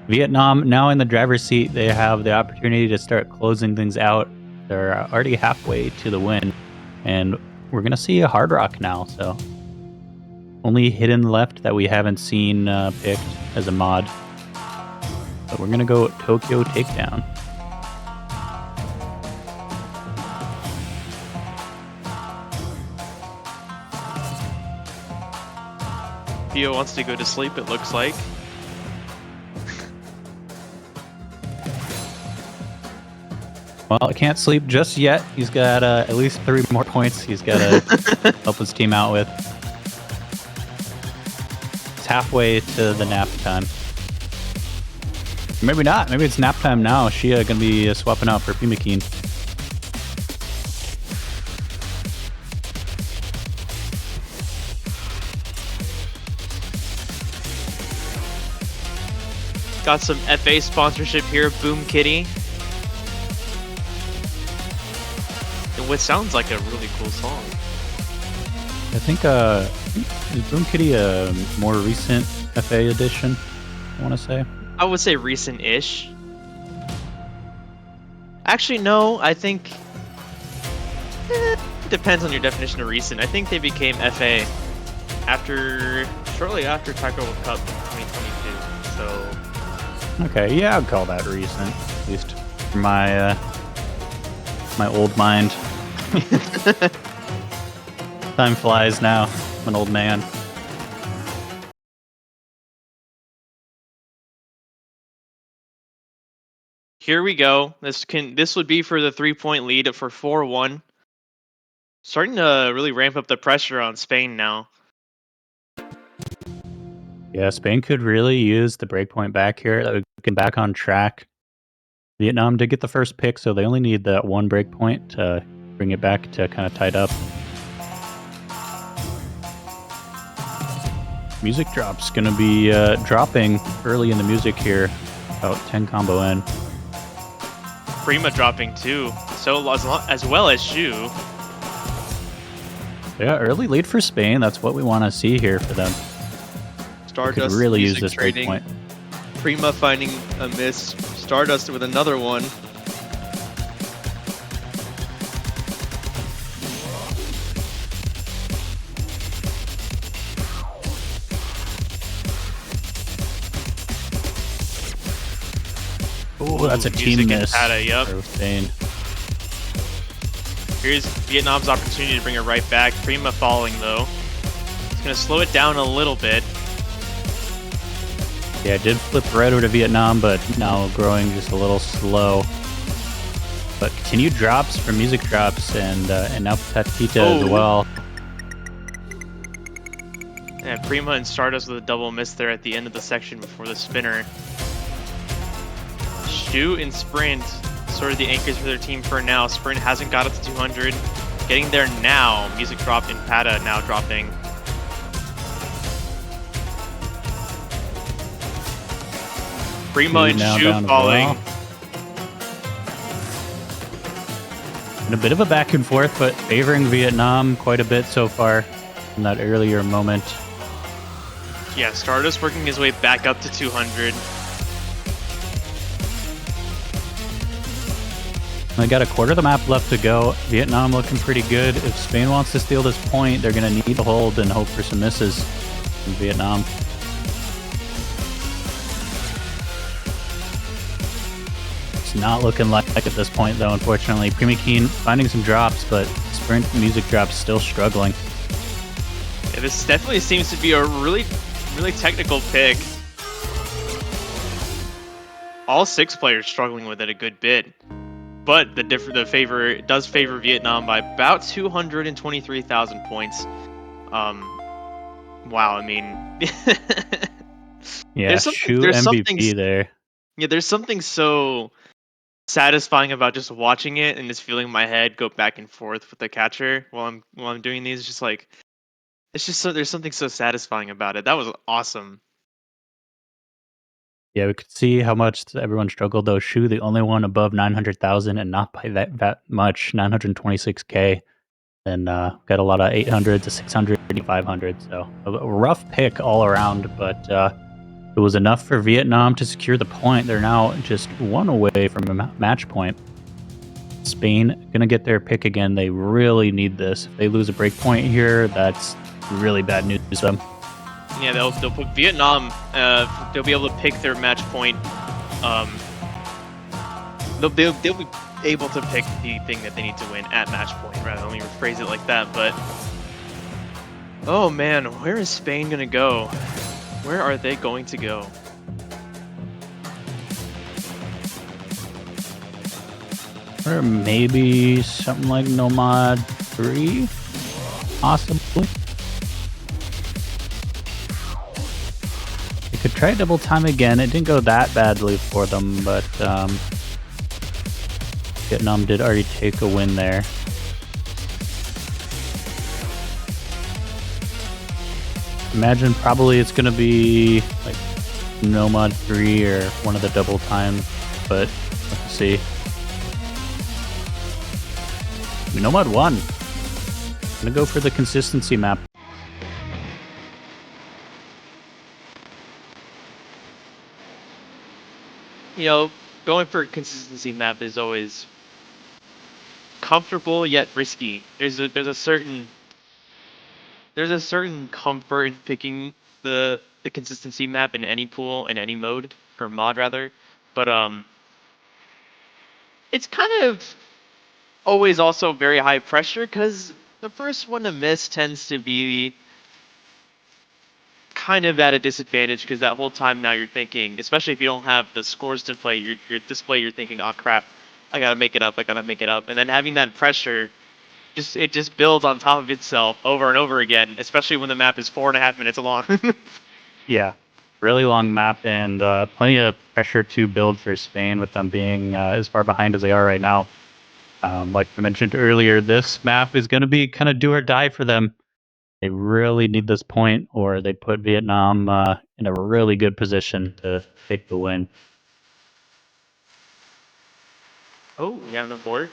Vietnam now in the driver's seat, they have the opportunity to start closing things out. They're already halfway to the win, and we're gonna see a Hard Rock now. So only hidden left that we haven't seen picked as a mod. But we're gonna go Tokyo Takedown. Theo wants to go to sleep, it looks like. Well, I can't sleep just yet. He's got at least 3 more points he's got to help his team out with. It's halfway to the nap time. Maybe not. Maybe it's nap time now. Shia going to be swapping out for Pimakeen. Got some FA sponsorship here, Boom Kitty. And what sounds like a really cool song. I think is Boom Kitty a more recent FA edition, I want to say? I would say recent-ish. Actually, no, I think... it depends on your definition of recent. I think they became FA shortly after Taco World Cup 2022, so... Okay, yeah, I'd call that recent, at least for my my old mind. Time flies now. I'm an old man. Here we go. This would be for the 3-point lead for 4-1. Starting to really ramp up the pressure on Spain now. Yeah, Spain could really use the breakpoint back here. That would get back on track. Vietnam did get the first pick, so they only need that one breakpoint to bring it back to kind of tied up. Music drop's going to be dropping early in the music here, about 10 combo in. Prima dropping too, so as well as Shu. Yeah, early lead for Spain. That's what we want to see here for them. Could Stardust really use music this break trading. point. Prima finding a miss. Stardust with another one. Oh, that's a Music team and miss Pata, yep. for Spain. Here's Vietnam's opportunity to bring it right back. Prima falling though. It's gonna slow it down a little bit. Yeah, it did flip right over to Vietnam, but now growing just a little slow. But continued drops from music drops and now Tatita as Oh. well. And Prima and Stardust with a double miss there at the end of the section before the spinner. Shu and Sprint, sort of the anchors for their team for now. Sprint hasn't got up to 200. Getting there now. Music dropped and Pata now dropping. Prima and now Shu down as falling. well. And a bit of a back and forth, but favoring Vietnam quite a bit so far in that earlier moment. Yeah, Stardust working his way back up to 200. They got a quarter of the map left to go. Vietnam looking pretty good. If Spain wants to steal this point, they're going to need to hold and hope for some misses from Vietnam. It's not looking like at this point, though, unfortunately. Prima Keen finding some drops, but Sprint music drops still struggling. Yeah, this definitely seems to be a really technical pick. All 6 players struggling with it a good bit. But the favor does favor Vietnam by about 223,000 points. Wow, I mean, Yeah, there's Shu something MVP there. yeah, there's something so satisfying about just watching it and just feeling my head go back and forth with the catcher while I'm doing these. Just like it's just there's something so satisfying about it. That was awesome. Yeah, we could see how much everyone struggled, though. Shu, the only one above 900,000, and not by that much, 926K. And got a lot of 800 to 600, 500. So a rough pick all around, but it was enough for Vietnam to secure the point. They're now just one away from a match point. Spain going to get their pick again. They really need this. If they lose a break point here, that's really bad news for them. Yeah, they'll put Vietnam. They'll be able to pick their match point. They'll be able to pick the thing that they need to win at match point. Rather, let me rephrase it like that. But oh man, where is Spain gonna go? Where are they going to go? Or maybe something like Nomad 3, possibly. They could try double time again. It didn't go that badly for them, but Vietnam did already take a win there. Imagine probably it's going to be like Nomad 3 or one of the double time, but let's see. Nomad 1. I'm going to go for the consistency map. You know, going for a consistency map is always comfortable yet risky. There's a certain comfort in picking the consistency map in any pool, in any mode, for mod rather. But it's kind of always also very high pressure because the first one to miss tends to be kind of at a disadvantage because that whole time now you're thinking, especially if you don't have the scores to play, your display, you're thinking, oh crap, I gotta make it up, and then having that pressure, it just builds on top of itself over and over again, especially when the map is 4.5 minutes long. Yeah, really long map and plenty of pressure to build for Spain with them being as far behind as they are right now. Like I mentioned earlier, this map is going to be kind of do or die for them. They really need this point, or they put Vietnam in a really good position to take the win. Oh, yeah, on the board.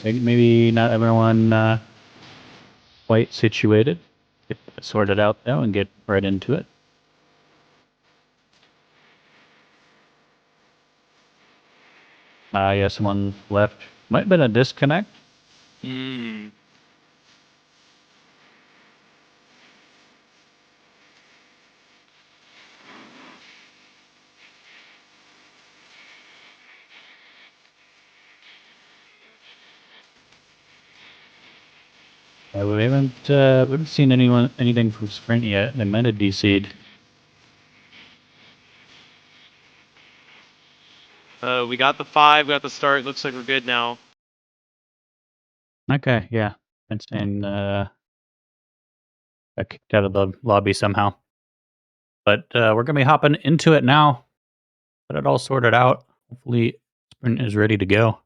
Maybe not everyone quite situated. Get it sorted out though and get right into it. Yeah, someone left. Might have been a disconnect. Hmm. Yeah, we haven't seen anything from Sprint yet. They might have DC'd. We got the 5, got the start. Looks like we're good now. Okay, yeah. And saying got kicked out of the lobby somehow. But we're gonna be hopping into it now. Got it all sorted out. Hopefully Sprint is ready to go.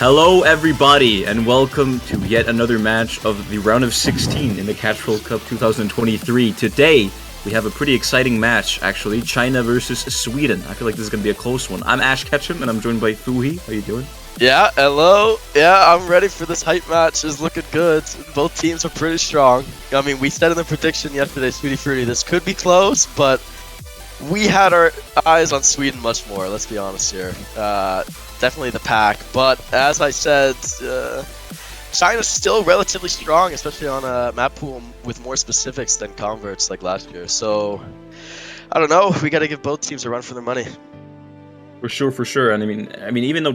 Hello, everybody, and welcome to yet another match of the round of 16 in the Catch World Cup 2023. Today, we have a pretty exciting match, actually. China versus Sweden. I feel like this is going to be a close one. I'm Ash Ketchum, and I'm joined by Fuhi. How you doing? Yeah, hello. Yeah, I'm ready for this hype match. It's looking good. Both teams are pretty strong. I mean, we said in the prediction yesterday, Sweetie Fruity, this could be close, but we had our eyes on Sweden much more, let's be honest here. Definitely the pack, but as I said, China's still relatively strong, especially on a map pool with more specifics than Converts like last year. So, I don't know, we gotta give both teams a run for their money. For sure, for sure. And I mean, even though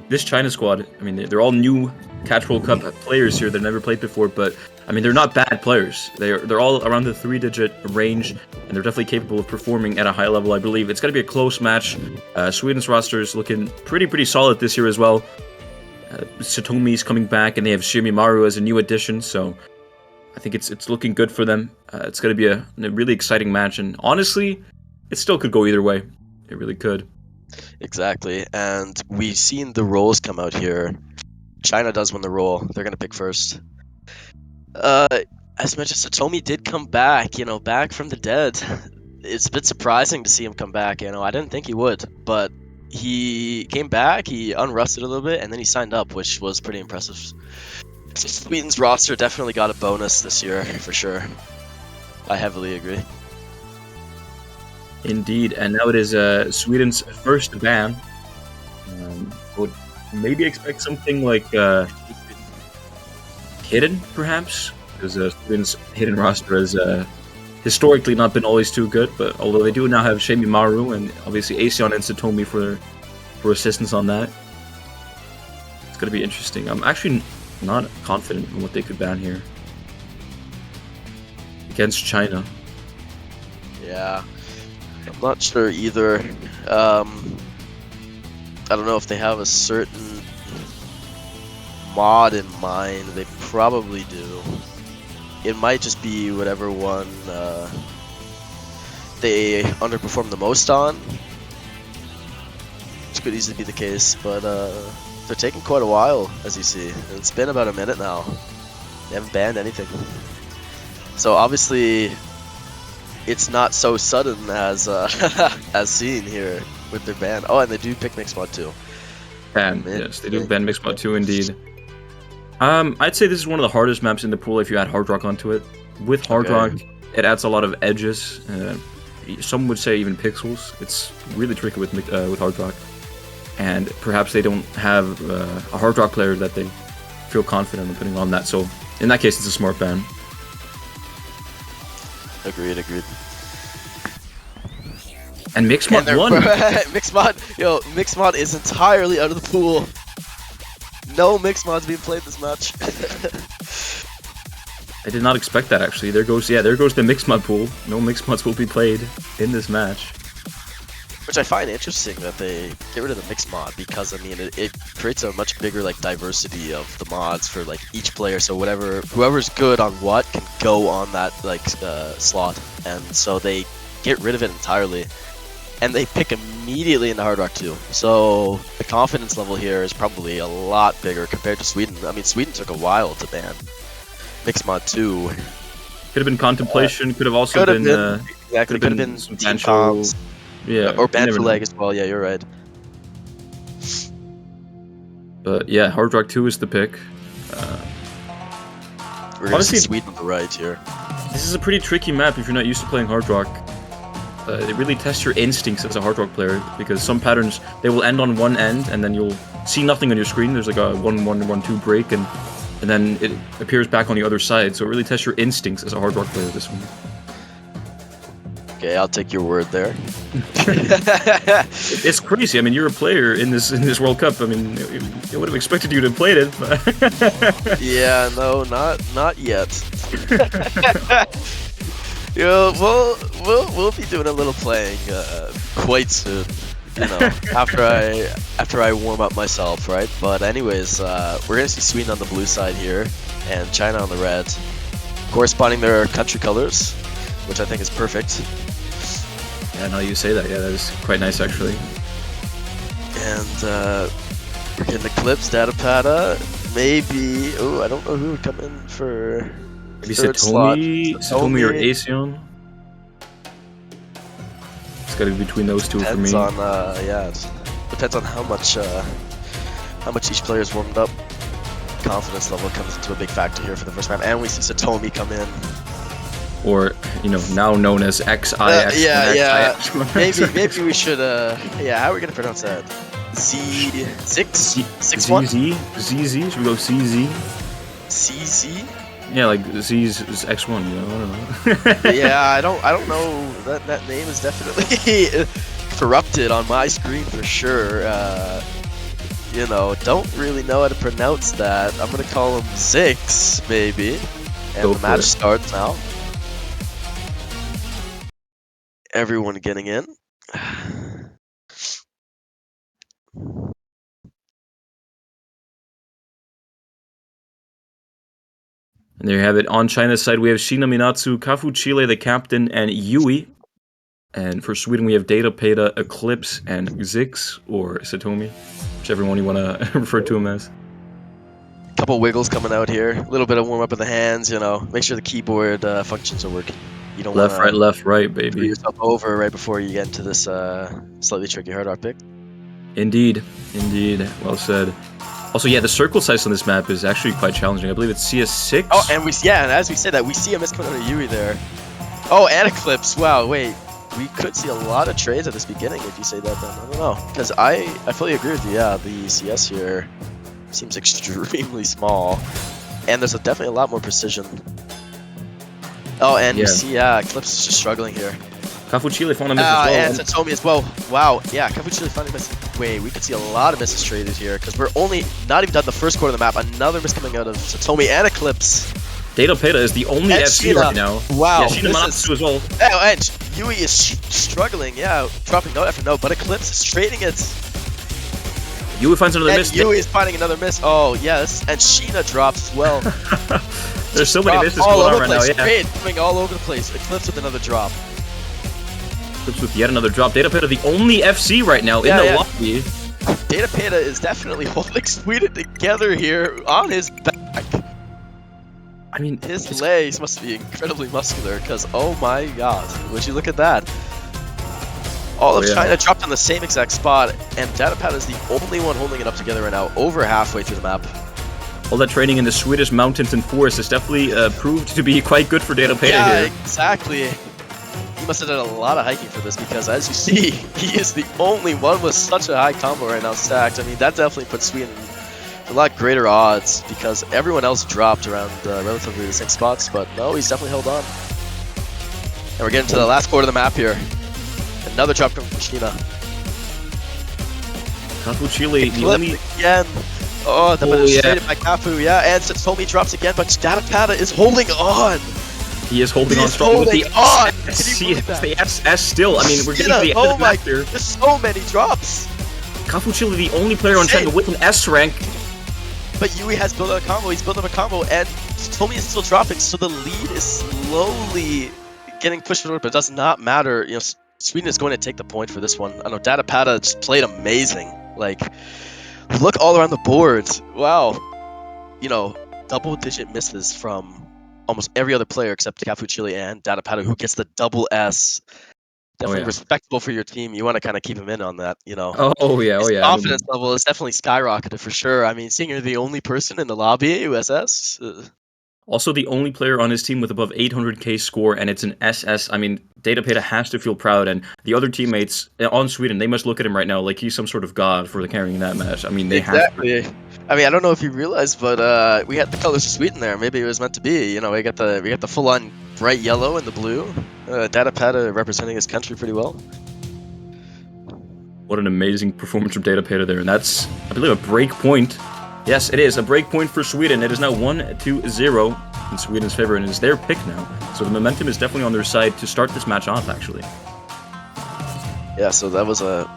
this China squad, I mean, they're all new Catch World Cup players here that never played before, but I mean, they're not bad players. They're all around the 3-digit range, and they're definitely capable of performing at a high level. I believe it's going to be a close match. Sweden's roster is looking pretty solid this year as well. Satomi's coming back, and they have Shimimaru as a new addition, so I think it's looking good for them. It's going to be a really exciting match, and honestly, it still could go either way. It really could. Exactly, and we've seen the roles come out here. China does win the role. They're gonna pick first. As mentioned, Satomi did come back, back from the dead. It's a bit surprising to see him come back, I didn't think he would, but he came back, he unrusted a little bit, and then he signed up, which was pretty impressive. So Sweden's roster definitely got a bonus this year, for sure. I heavily agree. Indeed, and now it is Sweden's first ban. Would maybe expect something like hidden, perhaps, because Sweden's hidden roster has historically not been always too good. But although they do now have Shimimaru and obviously Aseon and Satomi for assistance on that, it's going to be interesting. I'm actually not confident in what they could ban here against China. Yeah. I'm not sure either. I don't know if they have a certain mod in mind. They probably do. It might just be whatever one they underperform the most on. Which could easily be the case, but they're taking quite a while, as you see. It's been about a minute now. They haven't banned anything. So obviously, it's not so sudden as as seen here with their ban. Oh, and they do pick Mixed Mod too. Ban, yes, they do ban Mixed Mod 2 indeed. I'd say this is one of the hardest maps in the pool if you add Hard Rock onto it. With Hard Rock, it adds a lot of edges. Some would say even pixels. It's really tricky with Hard Rock. And perhaps they don't have a Hard Rock player that they feel confident in putting on that. So in that case, it's a smart ban. Agreed. And Mixed Mod won. Mixed Mod is entirely out of the pool. No Mixed Mods being played this match. I did not expect that actually. There goes the Mixed Mod pool. No Mixed Mods will be played in this match. Which I find interesting that they get rid of the Mixed Mod, because I mean it creates a much bigger diversity of the mods for each player. So whoever's good on what can go on that slot, and so they get rid of it entirely, and they pick immediately into Hard Rock 2. So the confidence level here is probably a lot bigger compared to Sweden. I mean, Sweden took a while to ban Mixed Mod 2. Could have been contemplation. Could have also been exactly. Could have been substantial. Yeah, or ban for leg as well. Yeah, you're right. But yeah, Hard Rock 2 is the pick. We're gonna see Sweden on the right here. This is a pretty tricky map if you're not used to playing Hard Rock. It really tests your instincts as a Hard Rock player, because some patterns, they will end on one end and then you'll see nothing on your screen. There's like a 1-1-1-2 break, and then it appears back on the other side. So it really tests your instincts as a Hard Rock player, this one. Okay, I'll take your word there. It's crazy. I mean, you're a player in this World Cup. I mean, I would have expected you to have played it. But yeah, no, not yet. We'll be doing a little playing quite soon. After I warm up myself, right? But anyways, we're gonna see Sweden on the blue side here, and China on the red, corresponding their country colors, which I think is perfect. Yeah, now you say that. Yeah, that is quite nice, actually. And in the clips, Datapada, maybe. Oh, I don't know who would come in for. Maybe Satomi or Aseon. It's got to be between those two for me. Depends on how much each player's warmed up. Confidence level comes into a big factor here for the first round, and we see Satomi come in. Or, now known as XIX. Maybe we should, how are we gonna pronounce that? Z61? ZZ? Should we go CZ? CZ? Yeah, like Z's is X1, I don't know. Yeah, I don't know. That name is definitely corrupted on my screen for sure. You know, don't really know how to pronounce that. I'm gonna call him Zix, maybe. And Go the for match it. starts now. Everyone getting in. And there you have it. On China's side, we have Shina Minatsu, Kafu Chile, the captain, and Yui. And for Sweden, we have Data Peta, Eclipse, and Zix, or Satomi, whichever one you want to refer to him as. Couple wiggles coming out here. A little bit of warm up of the hands, you know. Make sure the keyboard functions are working. You don't Left, want right, to put baby. yourself over right before you get into this slightly tricky hard rock pick. Indeed. Well said. Also, yeah, the circle size on this map is actually quite challenging. I believe it's CS6. Oh, and and as we say that, we see a miss coming out of Yui there. Oh, and Eclipse. Wow, wait. We could see a lot of trades at this beginning if you say that then. I don't know. Because I fully agree with you. Yeah, the CS here seems extremely small. And there's definitely a lot more precision. Oh, and you see, Eclipse is just struggling here. Kafu Chile found a miss as well. And Satomi as well. Wow, yeah, Kafu Chile finally missed. Wait, we could see a lot of misses traded here because we're only not even done the first quarter of the map. Another miss coming out of Satomi and Eclipse. Data Peta is the only And FC Shina. right now. Wow, Yeah, Shina this Manatsu as well. Oh, and Yui is struggling, yeah, dropping note after note, but Eclipse is trading it. Yui finds another And miss. Yui is finding another miss. Oh, yes, and Sheena drops as well. There's so many misses all going over on the right place. now. Yeah. Trade coming all over the place. Eclipse with another drop. Eclipse with yet another drop. Data Peta, the only FC right now in Yeah, the yeah. lobby. Data Peta is definitely holding Sweden together here on his back. I mean, His legs must be incredibly muscular because, oh my god, would you look at that? All of yeah. China dropped on the same exact spot, and Datapad is the only one holding it up together right now, over halfway through the map. all that training in the Swedish mountains and forests has definitely proved to be quite good for Data Peta Yeah, here. exactly. He must have done a lot of hiking for this because, as you see, he is the only one with such a high combo right now stacked. I mean, that definitely puts Sweden in a lot greater odds because everyone else dropped around relatively the same spots, but no, he's definitely held on. And we're getting to the last quarter of the map here. Another drop from Sheena. Kafu Chile, the only... Again. Oh, the Oh, yeah. traded by Kafu, yeah, and Satomi drops again, but Datapata is holding on. He is holding He on is strong with the holding on. SS, Can you believe that? the SS still. I mean, we're getting to the end Oh of the my, map here. there's so many drops. Kafu Chile, the only player on China with an S rank. But Yui has built up a combo, he's built up a combo, and Satomi is still dropping, so the lead is slowly getting pushed forward, but it does not matter. You know, Sweden is going to take the point for this one. I know Datapata just played amazing. Like, look all around the board. Wow. You know, double-digit misses from almost every other player except Kafu Chile and Datapata, who gets the double S. Definitely yeah. respectable for your team. You want to kind of keep him in on that, you know. Oh yeah, His I mean, confidence level is definitely skyrocketed for sure. I mean, seeing you're the only person in the lobby, USS. also the only player on his team with above 800k score, and it's an SS. I mean, Data Peta has to feel proud, and the other teammates on Sweden, they must look at him right now like he's some sort of god for carrying that match. I mean, they have to. Exactly. I mean, I don't know if you realized, but we had the colors of Sweden there. Maybe it was meant to be. You know, we got the full-on bright yellow and the blue. Datapata representing his country pretty well. What an amazing performance from Data Peta there, and that's, I believe, a break point. Yes, it is a break point for Sweden. It is now 1-0 in Sweden's favor, and it is their pick now. So the momentum is definitely on their side to start this match off, actually. Yeah, so that was a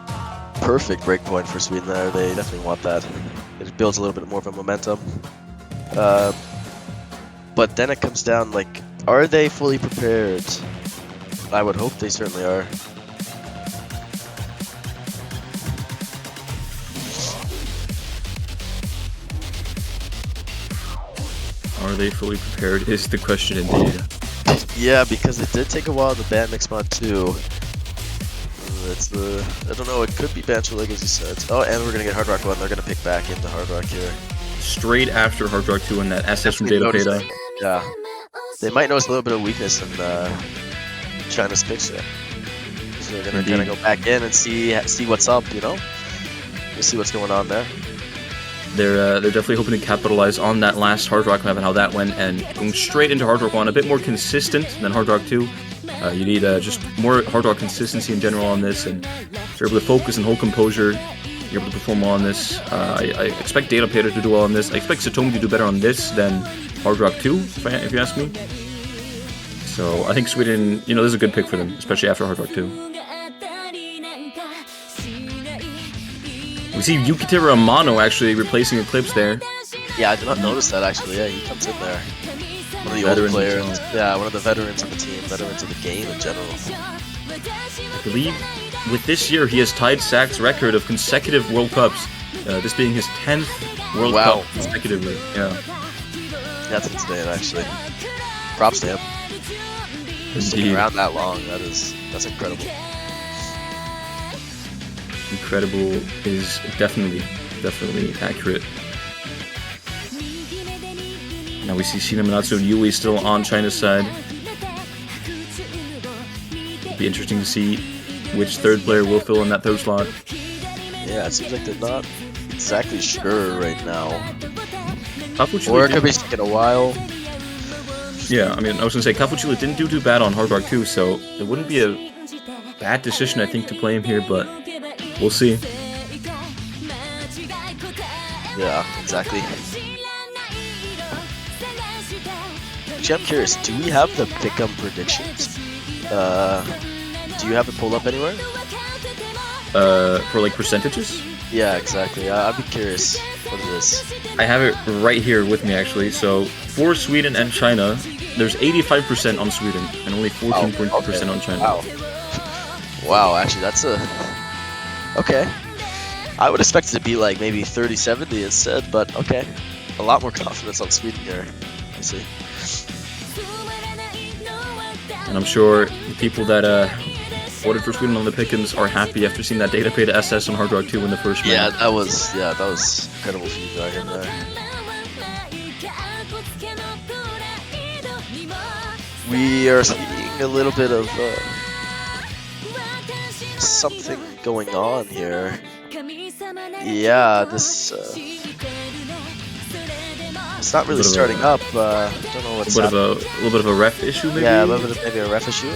perfect break point for Sweden there. They definitely want that. It builds a little bit more of a momentum. But then it comes down, like, are they fully prepared? I would hope they certainly are. Are they fully prepared is the question indeed. Yeah, because it did take a while to ban Mixmod 2. It's the... I don't know, it could be Bancho League as you said. Oh, and we're gonna get Hard Rock 1. They're gonna pick back into Hard Rock here. Straight after Hard Rock 2 and that SS from Data Peta. Yeah. They might notice a little bit of weakness in China's picks there. So they're gonna kind of go back in and see what's up, you know? We'll see what's going on there. They're definitely hoping to capitalize on that last Hard Rock map and how that went, and going straight into Hard Rock 1, a bit more consistent than Hard Rock 2. You need just more Hard Rock consistency in general on this, and You're able to focus and hold composure. You're able to perform well on this. I expect Datapata to do well on this. I expect Satomi to do better on this than Hard Rock 2, if you ask me. So I think Sweden, this is a good pick for them, especially after Hard Rock 2. We see Yukiteru Amano actually replacing Eclipse there. Yeah, I did not notice that actually. Yeah, he comes in there. One of the older players. Yeah, one of the veterans of the team, veterans of the game in general. I believe with this year he has tied Sak's record of consecutive World Cups. This being his 10th World Cup consecutively. Yeah. That's insane, actually. Props to him. Sticking around that long, that's incredible. Incredible is definitely accurate. Now we see Shinamanatsu and Yui still on China's side. It'll be interesting to see which third player will fill in that third slot. Yeah, it seems like they're not exactly sure right now. Kafuchile Or it could be taking a while. Yeah, I mean, I was gonna say Kafuchile didn't do too bad on Hard Rock 2, so it wouldn't be a bad decision, I think, to play him here, but we'll see. Yeah, exactly. Actually, I'm curious, do we have the pick'em predictions? Do you have it pulled up anywhere? For like percentages? Yeah, exactly. I'd be curious what it is. I have it right here with me, actually. So, for Sweden and China, there's 85% on Sweden and only 14.2% on China. Wow. Wow, actually, that's a... Okay. I would expect it to be like maybe 30-70 instead, but okay. A lot more confidence on Sweden here. I see. And I'm sure the people that voted for Sweden on the pick'ems are happy after seeing that Datapata SS on Hard Rock 2 in the first round. Yeah, that was incredible for you guys in there. We are seeing a little bit of something going on here. Yeah, this it's not really starting up. Don't know what's happening. A little bit of a ref issue, maybe. Yeah, a little bit of maybe a ref issue.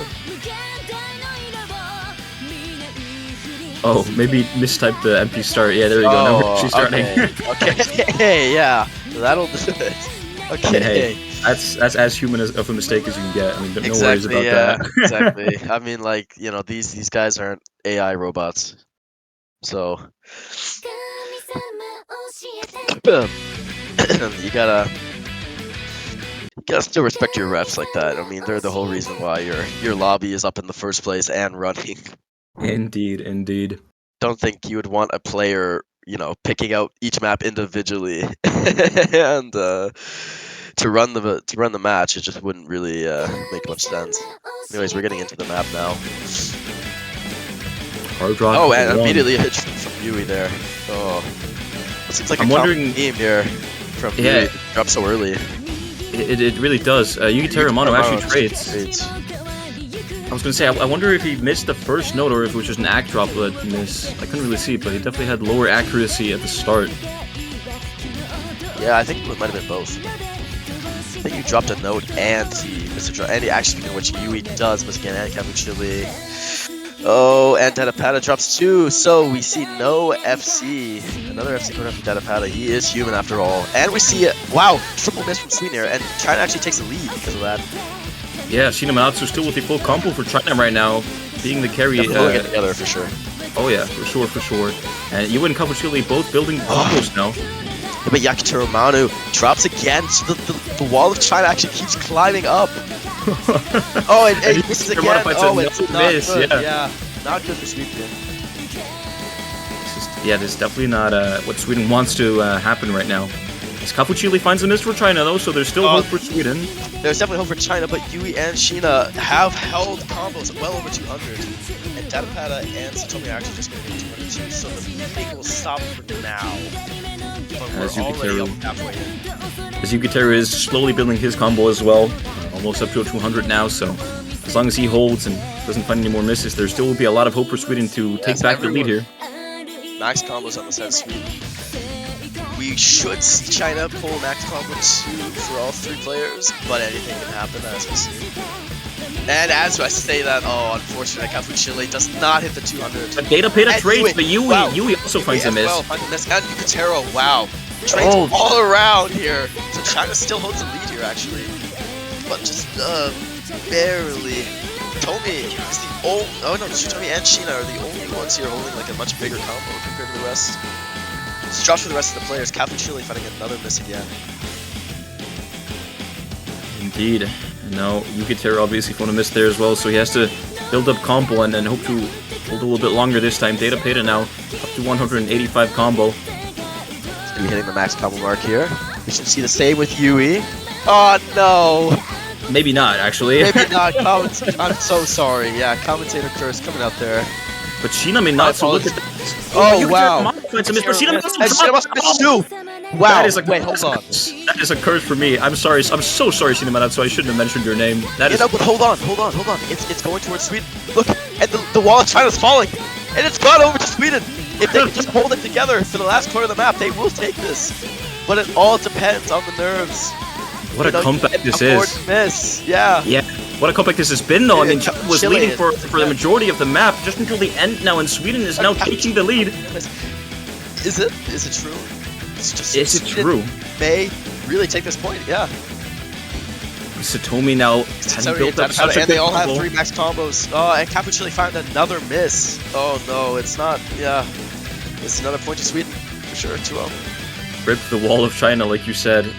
Oh, maybe mistyped the MP start. Yeah, there we go. Now she's starting. Okay, yeah, that'll do it. Okay. Hey, that's as human of a mistake as you can get. I mean, no worries about that. Exactly. I mean, like, these guys aren't AI robots, so you gotta still respect your refs like that. I mean, they're the whole reason why your lobby is up in the first place and running. Indeed. Don't think you would want a player, picking out each map individually and to run the match. It just wouldn't really make much sense. Anyways, we're getting into the map now. Oh, and immediately a hit from Yui there. Oh, it seems like a common theme here from Yui to drop so early. It really does. Yukiteru Amano actually trades. I was gonna say, I wonder if he missed the first note or if it was just an act drop that miss. I couldn't really see, but he definitely had lower accuracy at the start. Yeah, I think it might have been both. I think you dropped a note and he missed a drop. And he actually, speaking of which, Yui does miss again, and Kafuchile. Oh, and Datapata drops 2, so we see no FC. Another FC coming up from Datapata. He is human after all. And we see, wow, triple miss from Sweden here, and China actually takes the lead because of that. Yeah, Shinamanatsu still with the full combo for China right now, being the carry. They'll get together for sure. Oh yeah, for sure. And Yui and Kafuchile both building combos now. Yeah, but Yukiteru Amano drops again, so the wall of China actually keeps climbing up. Oh, and he misses again. Oh, it's not good. Yeah, not good for Sweden. This is definitely not what Sweden wants to happen right now. As Kafuchile finds a miss for China though, so there's still hope for Sweden. There's definitely hope for China, but Yui and Sheena have held combos well over 200. And Datapata and Satomi are actually just going to be 202, so the thing will stop for now. But we're already up halfway in. As Yukiteru is slowly building his combo as well, almost up to 200 now, so as long as he holds and doesn't find any more misses, there still will be a lot of hope for Sweden to take back the lead here. Max combos on the side of Sweden. We should see China pull max combo 2 for all 3 players, but anything can happen as we see. And as I say that, oh, unfortunately, Cafu Chile does not hit the 200. But Data Peta And trades, Yui, but Yui, wow. Yui also finds a as miss. well, finds a miss. And Yukatero, wow. Trades Oh. all around here. So China still holds the lead here, actually. But just barely. Tomi is the only. Oh no, Tomi and Sheena are the only ones here holding like a much bigger combo compared to the rest. It's drops for the rest of the players. Cafu Chile finding another miss again. Indeed. And now Yukitero obviously found a miss there as well, so he has to build up combo and then hope to hold a little bit longer this time. Data Peta now up to 185 combo. He's gonna be hitting the max combo mark here. We should see the same with Yui. Oh no! Maybe not, actually. Maybe not. I'm so sorry. Yeah, commentator curse coming out there. But Sheena Minatsu, look at that. Oh, Yukitero wow. modified some miss, but Sheena And Minatsu Sheena must dropped. miss too. Wow. That is a Wait, hold on. That is a curse for me. I'm sorry. I'm so sorry, Sheena Minatsu. I shouldn't have mentioned your name. That You is. know, but hold on. It's going towards Sweden. Look, and the wall of China's falling, and it's gone over to Sweden. If they can just hold it together for the last corner of the map, they will take this. But it all depends on the nerves. What a comeback this Afford is. miss. Yeah. Yeah. What a comeback this has been, though. I mean, China was Chile leading is- for the majority of the map just until the end now, and Sweden is now taking the lead. Is it? Is it true? It's just Is it Sweden true? May really take this point. Yeah. Satomi now has built up such a and they good all have combo. 3 max combos. Oh, and Cafu Chile found another miss. Oh no, it's not. Yeah. It's another point to Sweden for sure. 2-0. Rip the wall of China, like you said.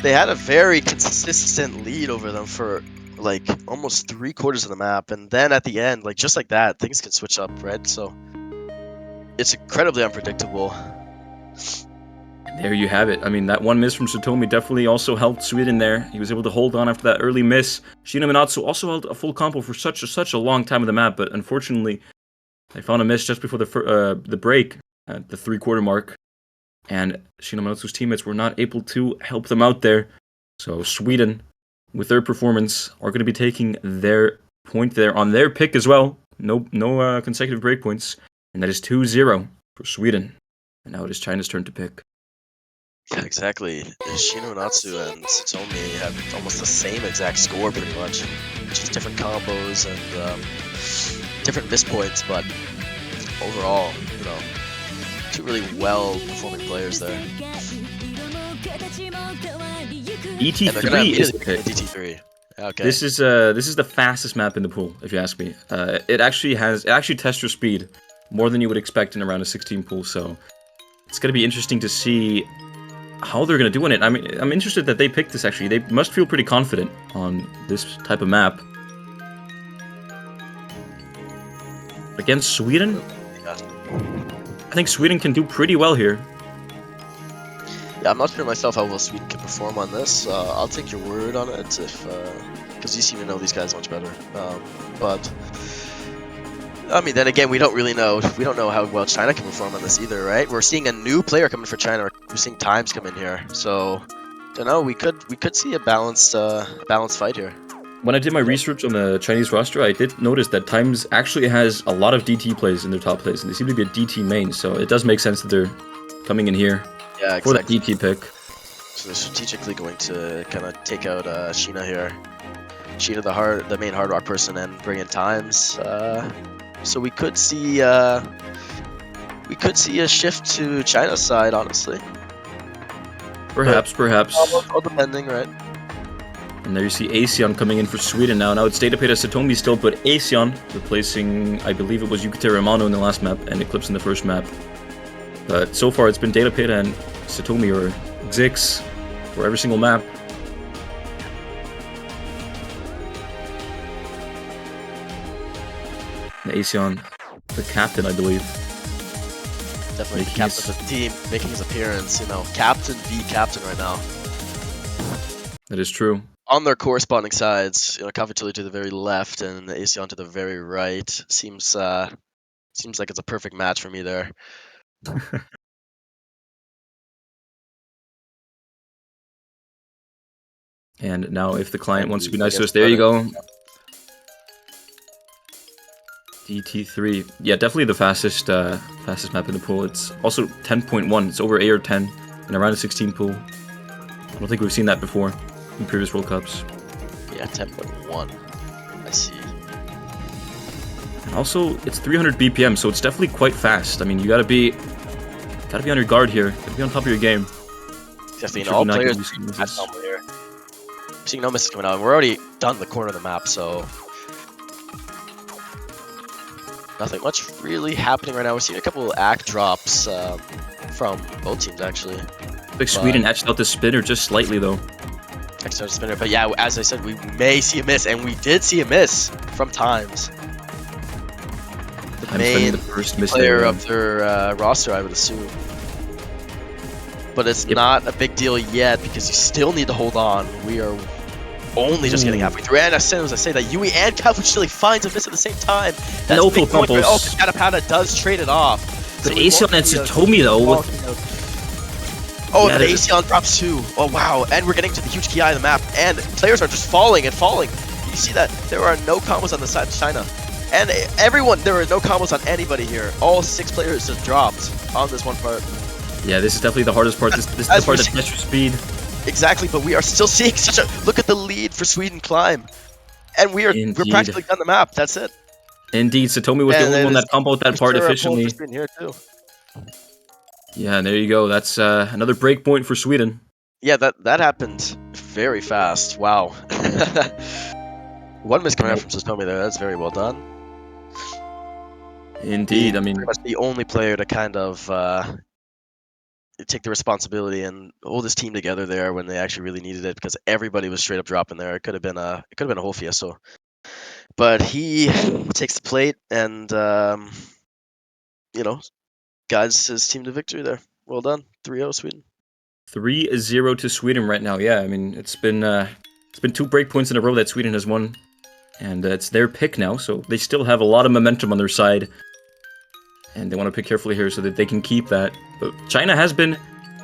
They had a very consistent lead over them for like almost 3/4 of the map, and then at the end, like just like that, things can switch up, right? So it's incredibly unpredictable. There you have it. I mean, that one miss from Satomi definitely also helped Sweden there. He was able to hold on after that early miss. Sheena Minatsu also held a full combo for such a long time of the map, but unfortunately, they found a miss just before the break at the 3/4 mark. And Sheena Minatsu's teammates were not able to help them out there. So Sweden, with their performance, are going to be taking their point there on their pick as well. No consecutive breakpoints. And that is 2-0 for Sweden. And now it is China's turn to pick. Yeah, exactly. Shino Natsu and Satomi have almost the same exact score, pretty much. Just different combos and different miss points, but overall, you know, two really well-performing players there. And they're gonna ET3 is the immediately pick. DT3. Okay. This is the fastest map in the pool, if you ask me. It actually tests your speed more than you would expect in a round of 16 pool. So it's gonna be interesting to see how they're gonna do in it. I mean, I'm interested that they picked this. Actually, they must feel pretty confident on this type of map against Sweden. Yeah. I think Sweden can do pretty well here. Yeah, I'm not sure myself how well Sweden can perform on this. I'll take your word on it if, because you seem to know these guys much better. But I mean, then again, we don't really know. We don't know how well China can perform on this either, right? We're seeing a new player coming for China. We're seeing Times come in here, so don't know. We could see a balanced fight here. When I did my research on the Chinese roster, I did notice that Times actually has a lot of DT plays in their top plays, and they seem to be a DT main, so it does make sense that they're coming in here Yeah, for that exactly. DT pick. So they're strategically going to kind of take out Sheena here. Sheena, the main hard rock person, and bring in Times. So we could see a shift to China's side, honestly. Perhaps. All depending, right? And there you see Asean coming in for Sweden now. Now it's Datapeta Satomi still, but Asean replacing, I believe it was Yukitero Amano in the last map and Eclipse in the first map. But so far it's been Datapeta and Satomi or Xix for every single map. And Asean, the captain, I believe. Definitely the Making captain of the team, making his appearance. You know, captain v captain right now. That is true. On their corresponding sides, you know, Cavatelli to the very left and Asean to the very right. Seems like it's a perfect match for me there. And now if the client wants to be nice to us, there you go. DT3. Yeah, definitely the fastest map in the pool. It's also 10.1. It's over AR 10 in a round of 16 pool. I don't think we've seen that before in previous World Cups. Yeah, 10.1. I see. And also, it's 300 BPM, so it's definitely quite fast. I mean, you gotta be on your guard here. Gotta be on top of your game. Definitely, Sure all not players gonna use misses. have somewhere here. I'm seeing no misses coming out. We're already done the corner of the map, so nothing much really happening right now. We're seeing a couple of act drops from both teams actually. Like Sweden etched out the spinner just slightly though. Extra spinner, but yeah, as I said, we may see a miss, and we did see a miss from Times. The I'm main spending the first miss player there. of their roster, I would assume. But it's Yep. not a big deal yet because you still need to hold on. We are only just getting halfway through. And as soon as I say that, Yui and Kavuchili finds a miss at the same time. That's No a big full point where combos. Katapana does trade it off. But we Aesion won't and see a- Satomi though. Oh, Yeah, the there's- Aeon drops too. Oh, wow. And we're getting to the huge Ki of the map. And players are just falling and falling. You see that? There are no combos on the side of China. And everyone, there are no combos on anybody here. All 6 players just dropped on this one part. Yeah, this is definitely the hardest part. This is the As part we that tests your speed. Exactly, but we are still seeing such a... Look at the lead for Sweden Climb. And we're Indeed. practically done the map. That's it. Indeed, Satomi was the And only it one is that comboed that part Sure, a pull efficiently. for Sweden here too. Yeah, there you go. That's another break point for Sweden. Yeah, that happened very fast. Wow. One miss coming out from Satomi there. That's very well done. Indeed, I mean, Pretty much the only player to kind of take the responsibility and hold his team together there when they actually really needed it, because everybody was straight up dropping there. It could have been a whole fiasco. But he takes the plate and guides his team to victory there. Well done. 3-0 Sweden. 3-0 to Sweden right now. Yeah, I mean, it's been 2 break points in a row that Sweden has won, and it's their pick now. So they still have a lot of momentum on their side, and they want to pick carefully here so that they can keep that. But China has been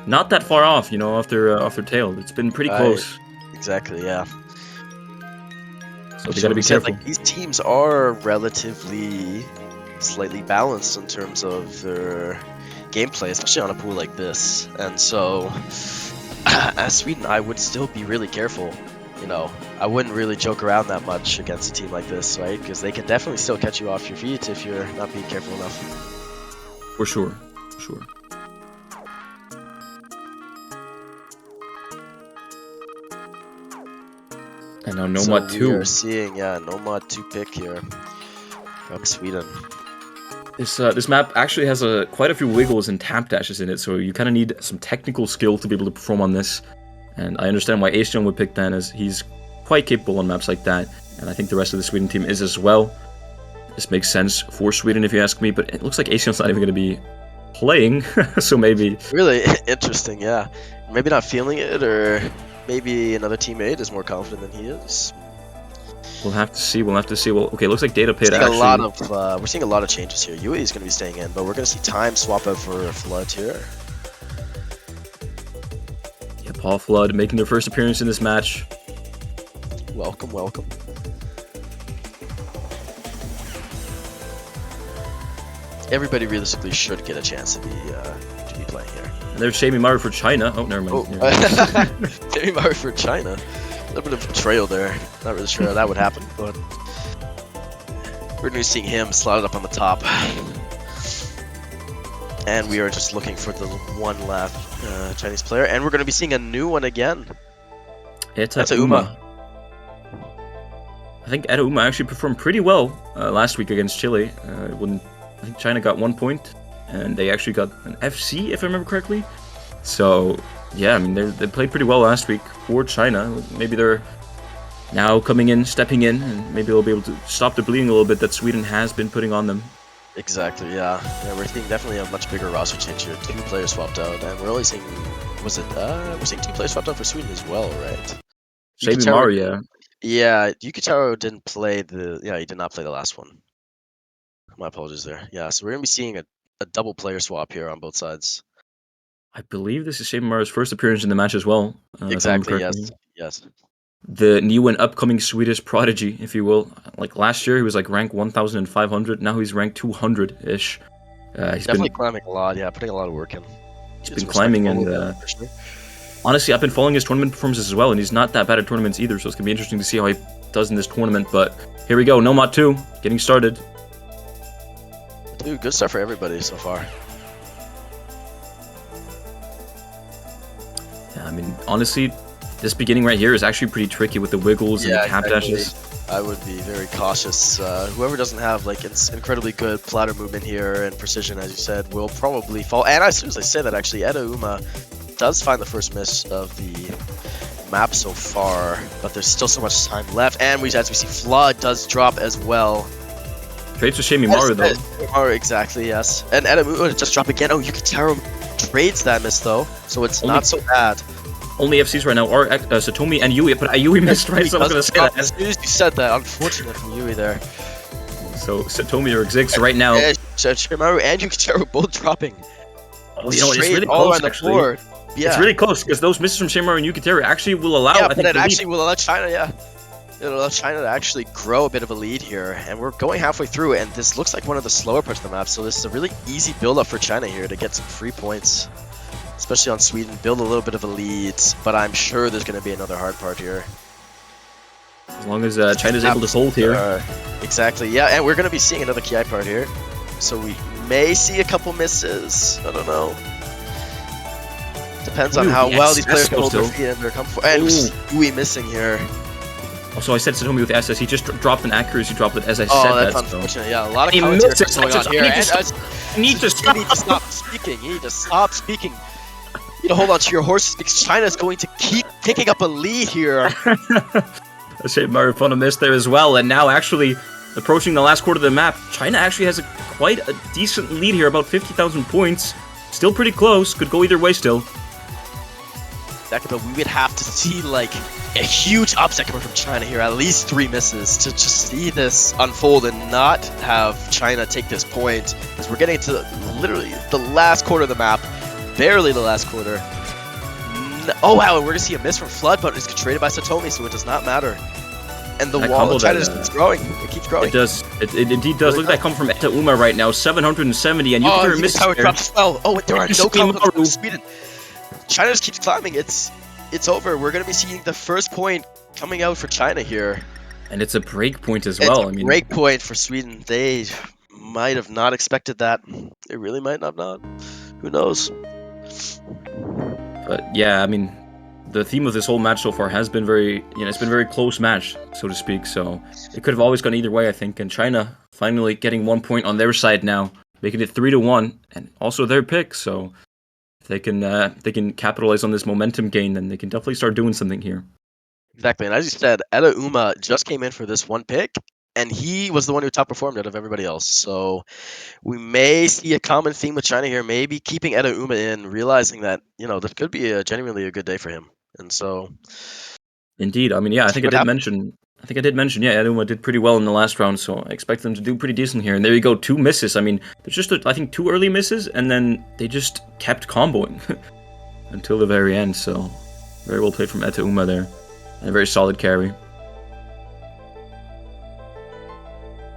not that far off, off their tail. It's been pretty Right. close. Exactly, yeah. So they got to be we said, careful. these teams are relatively slightly balanced in terms of their gameplay, especially on a pool like this. And so, as Sweden, I would still be really careful. I wouldn't really joke around that much against a team like this, right? Because they can definitely still catch you off your feet if you're not being careful enough. For sure. And now Nomad So 2. we are seeing, Nomad 2 pick here from Sweden. This map actually has quite a few wiggles and tap dashes in it, so you kind of need some technical skill to be able to perform on this. And I understand why Aesion would pick that, as he's quite capable on maps like that, and I think the rest of the Sweden team is as well. This makes sense for Sweden if you ask me, but it looks like Aesion's not even going to be playing, so maybe... Really interesting, yeah. Maybe not feeling it, or maybe another teammate is more confident than he is. We'll have to see, Well, okay, looks like Data Pit We're actually... seeing a lot of changes here. Yui is going to be staying in, but we're going to see Time swap out for Flood here. Yeah, Paul Flood making their first appearance in this match. Welcome, welcome. Everybody realistically should get a chance to be playing here. And there's Shamie Maru for China. Oh, never mind. Oh, Never mind. Jamie Murray for China. A little bit of betrayal there. Not really sure how that would happen, but we're going to be seeing him slotted up on the top. And we are just looking for the one left Chinese player, and we're going to be seeing a new one again. Eta Uma. I think Eta Uma actually performed pretty well last week against Chile. I think China got 1 point, and they actually got an FC, if I remember correctly. So, yeah, I mean, they played pretty well last week for China. Maybe they're now coming in, stepping in, and maybe they'll be able to stop the bleeding a little bit that Sweden has been putting on them. Exactly, yeah. We're seeing definitely a much bigger roster change here. 2 players swapped out, and we're only seeing, we're seeing 2 players swapped out for Sweden as well, right? Shamie Maru, yeah. Yeah, Yukitaro didn't play he did not play the last one. My apologies there. Yeah, so we're going to be seeing a double player swap here on both sides. I believe this is Shamie Maru's first appearance in the match as well. If I remember Exactly, correctly. yes. The new and upcoming Swedish prodigy, if you will. Like last year, he was like ranked 1,500. Now he's ranked 200-ish. He's Definitely climbing a lot, yeah, putting a lot of work in. He's been climbing, and for sure. honestly, I've been following his tournament performances as well, and he's not that bad at tournaments either, so it's going to be interesting to see how he does in this tournament. But here we go, Nomad 2 getting started. Dude, good stuff for everybody so far. Yeah, I mean, honestly, this beginning right here is actually pretty tricky with the wiggles and the cap dashes. I would be very cautious. Whoever doesn't have like incredibly good platter movement here and precision, as you said, will probably fall. And as soon as I say that, actually, Edauma does find the first miss of the map so far, but there's still so much time left. And as we see, Flood does drop as well. Trades with Shimimaru though. Shimimaru, exactly, yes. And Edauma just drop again. Oh, Yukiteru trades that miss though, so it's not so bad. Only FCs right now are Satomi and Yui, but Yui missed, right? So I was going to say that. As soon as you said that, unfortunate from Yui there. So Satomi or Xix right now. Yeah, Shimimaru and Yukiteru both dropping. Oh, you know, it's really all close on the actually. board. Yeah. It's really close because those misses from Shimimaru and Yukiteru actually will allow. Yeah, I but think it the actually lead. will allow China. Yeah, it'll allow China to actually grow a bit of a lead here, and we're going halfway through. And this looks like one of the slower parts of the map. So this is a really easy build-up for China here to get some free points, especially on Sweden. Build a little bit of a lead, but I'm sure there's going to be another hard part here. As long as China's able to hold here. Exactly. Yeah, and we're going to be seeing another Ki part here, so we may see a couple misses. I don't know. Depends on how well these players hold their feet and their comfort. And Yui missing here. Also, I said Satomi with SS. He just dropped an accuracy drop as I said that's that. unfortunate. Yeah, a lot of He commentary misses. going on here. I need to stop. You need to stop speaking. You need to stop speaking. You need to hold on to your horses because China's going to keep picking up a lead here. Shimimaru found a miss there as well, and now actually approaching the last quarter of the map, China actually has quite a decent lead here, about 50,000 points. Still pretty close. Could go either way still. But we would have to see like a huge upset coming from China here, at least 3 misses to just see this unfold and not have China take this point, because we're getting to literally the last quarter of the map, barely the last quarter. Oh wow, we're gonna see a miss from Flood, but it's traded by Satomi, so it does not matter. And the wall of China just keeps growing. It keeps growing. It does. It indeed does. Look at that come from Edauma right now, 770, and you can miss power drops as well. Oh, there are no comments from Sweden. China just keeps climbing. It's over. We're gonna be seeing the first point coming out for China here. And it's a break point as well. It's a break point for Sweden. They might have not expected that. They really might have not. Who knows? But yeah, I mean, the theme of this whole match so far has been it's been a very close match, so to speak. So it could have always gone either way, I think. And China finally getting 1 point on their side now, making it 3-1, and also their pick. So if they can capitalize on this momentum gain, then they can definitely start doing something here. Exactly, and as you said, Edauma just came in for this one pick, and he was the one who top performed out of everybody else. So we may see a common theme with China here, maybe keeping Edauma in, realizing that, this could be genuinely a good day for him. And so, indeed, I mean, yeah, I think I did mention, yeah, Edauma did pretty well in the last round, so I expect them to do pretty decent here. And there you go, 2 misses. I mean, there's just, I think, 2 early misses, and then they just kept comboing until the very end. So very well played from Edauma there, and a very solid carry.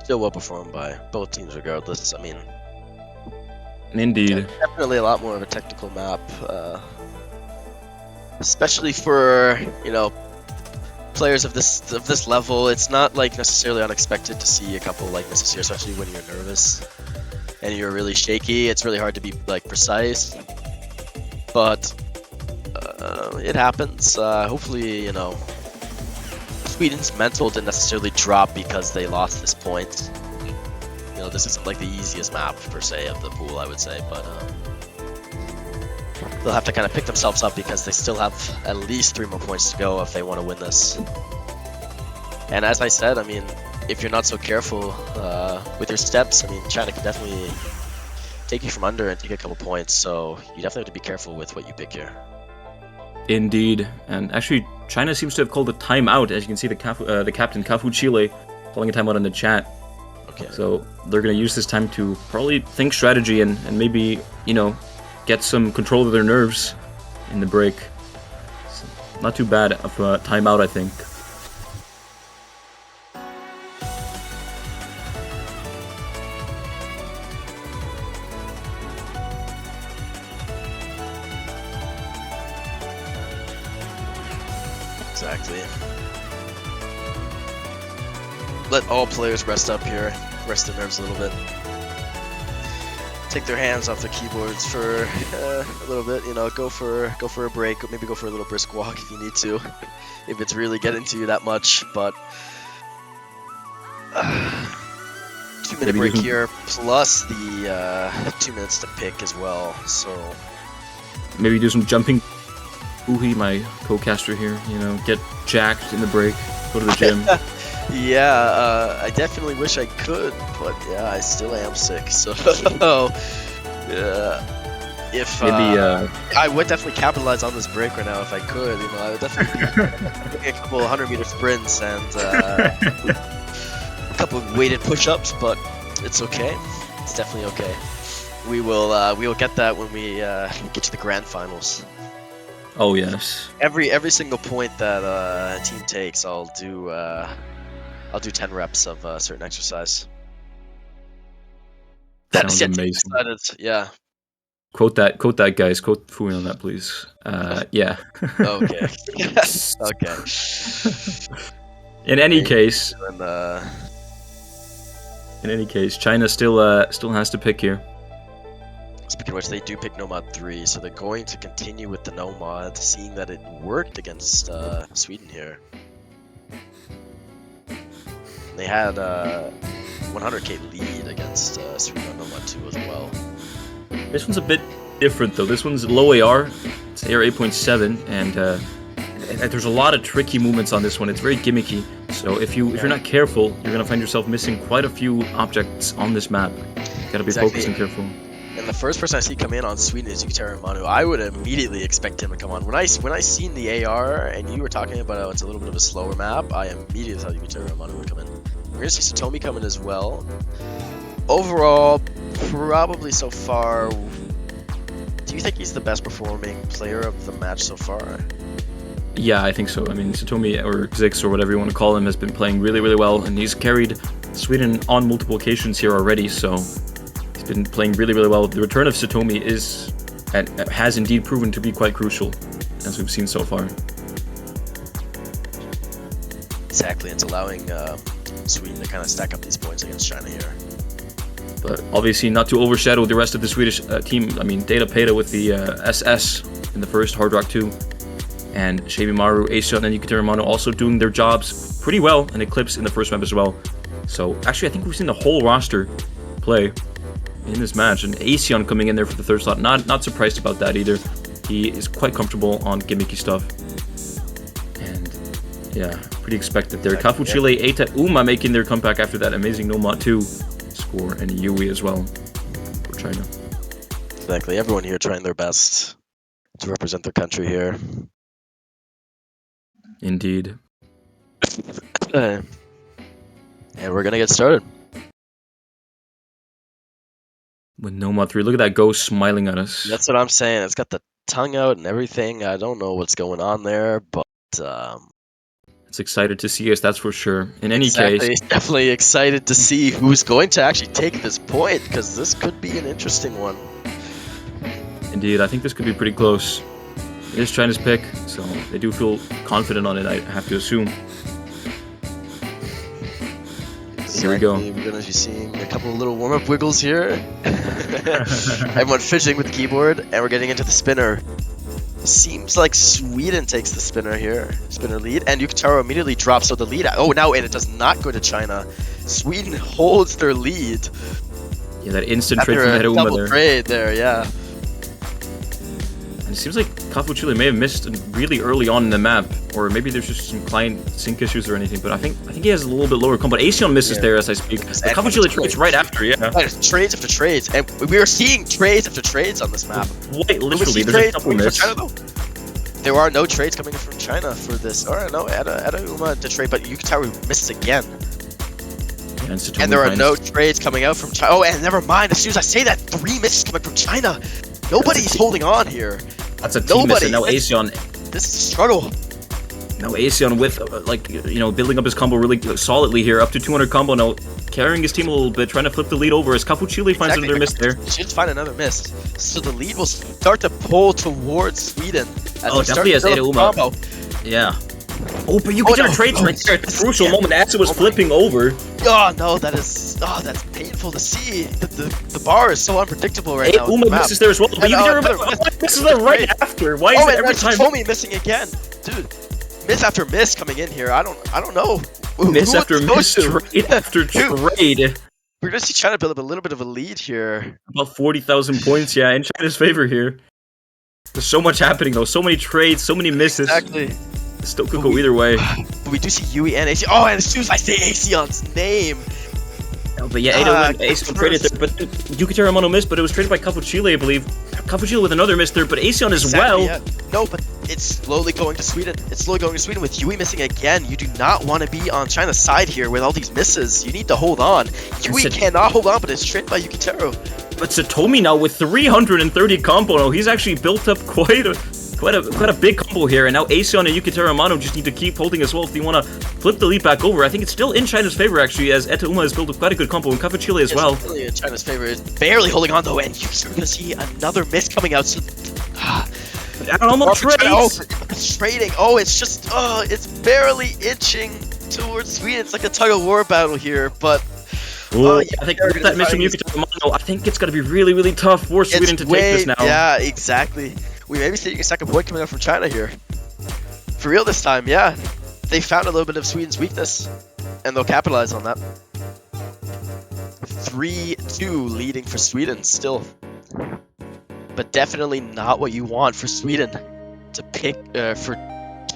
Still well performed by both teams, regardless. I mean, indeed, definitely a lot more of a technical map, especially for players of this level. It's not like necessarily unexpected to see a couple like misses here, especially when you're nervous and you're really shaky. It's really hard to be like precise, but it happens. Hopefully, Sweden's mental didn't necessarily drop because they lost this point. This isn't like the easiest map per se of the pool, I would say, but they'll have to kind of pick themselves up because they still have at least 3 more points to go if they want to win this. And as I said, I mean, if you're not so careful with your steps, I mean, China can definitely take you from under and take a couple points, so you definitely have to be careful with what you pick here. Indeed, and actually, China seems to have called a timeout. As you can see, the captain Cafu Chile calling a timeout in the chat. Okay. So they're going to use this time to probably think strategy and maybe, get some control of their nerves in the break. So not too bad of a timeout, I think. Exactly. let all players rest up here, rest their nerves a little bit. Take their hands off the keyboards for a little bit, you know, go for a break, maybe go for a little brisk walk if you need to, if it's really getting to you that much, but 2-minute break here, plus the 2 minutes to pick as well, so... Maybe do some jumping. Uhi, my co-caster here, you know, get jacked in the break, go to the gym. Yeah, I definitely wish I could, but yeah, I still am sick, so... if Maybe, I would definitely capitalize on this break right now if I could, you know, I would definitely be doing a couple 100-meter sprints and a couple of weighted push-ups, but it's okay. It's definitely okay. We will get that when we get to the grand finals. oh yes. Every single point that a team takes, I'll do 10 reps of a certain exercise. Sounds yet to be amazing. decided, yeah. Quote that, guys. Quote Fui on that, please. Yeah. Okay. Okay. In any case, And, China still has to pick here. speaking of which, they do pick Nomad 3, so they're going to continue with the Nomad, seeing that it worked against Sweden here. They had a 100k lead against Sweden on Nomad 2 as well. This one's a bit different though. This one's low AR. It's AR 8.7, and there's a lot of tricky movements on this one. It's very gimmicky. So if you're not careful, you're gonna find yourself missing quite a few objects on this map. Gotta be Exactly. focused and careful. And the first person I see come in on Sweden is Yukiteru Manu. I would immediately expect him to come on. When I seen the AR and you were talking about how it's a little bit of a slower map, I immediately thought Yukiteru Manu would come in. We're gonna see Satomi come in as well. Overall, probably so far, do you think he's the best performing player of the match so far? Yeah, I think so. I mean, Satomi or Zix or whatever you want to call him has been playing really, really well, and he's carried Sweden on multiple occasions here already. So he's been playing really, really well. The return of Satomi has indeed proven to be quite crucial, as we've seen so far. Exactly, it's allowing Sweden to kind of stack up these points against China here. But obviously not to overshadow the rest of the Swedish team. I mean, Data Peta with the SS in the first Hard Rock 2. And Shebimaru, Asion, and Yukiteru Manu also doing their jobs pretty well in Eclipse in the first map as well. So actually I think we've seen the whole roster play in this match. And Asion coming in there for the third slot. Not surprised about that either. He is quite comfortable on gimmicky stuff. And yeah, pretty expected there. Exactly, Kafuchile, Eita, Uma making their comeback after that amazing Nomad 2 score, and Yui as well for China. Exactly, everyone here trying their best to represent their country here. Indeed. And we're gonna get started. With Nomad 3, look at that ghost smiling at us. That's what I'm saying. It's got the tongue out and everything. I don't know what's going on there, but It's excited to see us, that's for sure. In any exactly, case, definitely excited to see who's going to actually take this point, because this could be an interesting one. indeed, I think this could be pretty close. It is China's pick, so they do feel confident on it, I have to assume. Here we go. We're gonna be seeing a couple of little warm-up wiggles here. Everyone fidgeting with the keyboard, and we're getting into the spinner. Seems like Sweden takes the spinner here, spinner lead, and Yukiteru immediately drops out the lead. Oh, now and it does not go to China. Sweden holds their lead. Yeah, that instant trade After from a Heduma double there. trade there, yeah. And it seems like Kafuchile may have missed really early on in the map, or maybe there's just some client sync issues or anything, but I think he has a little bit lower combo. Asion misses Yeah. there as I speak. But Kafuchile trades right after, yeah. Trades after trades, and we are seeing trades after trades on this map. Quite Will we literally, see there's a trades couple coming from miss. China, though? There are no trades coming in from China for this. Or no, Eda Uma to trade, but Yukiteru misses again. Yeah, and Satomi And there are finds- no trades coming out from China. Oh, and never mind. As soon as I say that, 3 misses coming from China. Nobody's holding on here. That's a team miss, and now Nobody. Asion. This is a struggle. Now Asion with, building up his combo really solidly here, up to 200 combo now, carrying his team a little bit, trying to flip the lead over as Kafuchile finds Exactly. another miss there. She should find another miss. So the lead will start to pull towards Sweden. As Oh, we start definitely to has build Eda up Uma. combo. Yeah. Oh, but you Oh, could no. trades right there at the crucial Yeah. moment as it was Oh my- flipping over. Oh no, that's painful to see. The bar is so unpredictable right now. with Uma the map. misses there as well. But And, you can another remember, miss. misses there right after. Why is Oh, it and every that's time Tomi missing again, dude. Miss after miss coming in here. I don't know. Who miss would after this go miss, to? trade after trade? We're gonna see China build up a little bit of a lead here. About 40,000 points, yeah, in China's favor here. There's so much happening though, so many trades, so many misses. Exactly. Still could go either way. But we do see Yui and AC. Oh, and as soon as I say Aseon's name, But yeah, Aeson traded there, but Yukiteru Amano missed, but it was traded by Cafuchile, I believe. Cafuchile with another miss there, but Aeson as well. yeah. No, but it's slowly going to Sweden. It's slowly going to Sweden with Yui missing again. You do not want to be on China's side here with all these misses. You need to hold on. Yui Said- cannot hold on, but it's traded by Yukiteru. But Satomi now with 330 combo. Now he's actually built up quite a big combo here, and now Aeson and Yukiteru Amano just need to keep holding as well if they want to flip the lead back over. I think it's still in China's favor actually, as Eta Uma has built up quite a good combo, and Cafuchile as well. It's really in China's favor. It's barely holding on though, and you're going to see another miss coming out. So, Almost trades. It's trading. Oh, it's just it's barely inching towards Sweden. It's like a tug of war battle here, but. Well, yeah, I think they're with that gonna miss from find- Yukiteru Amano, I think it's going to be really, really tough for Sweden to take this now. Yeah, exactly. We may be seeing a second point coming out from China here. For real this time, yeah. They found a little bit of Sweden's weakness, and they'll capitalize on that. 3-2 leading for Sweden still. But definitely not what you want for Sweden to pick, for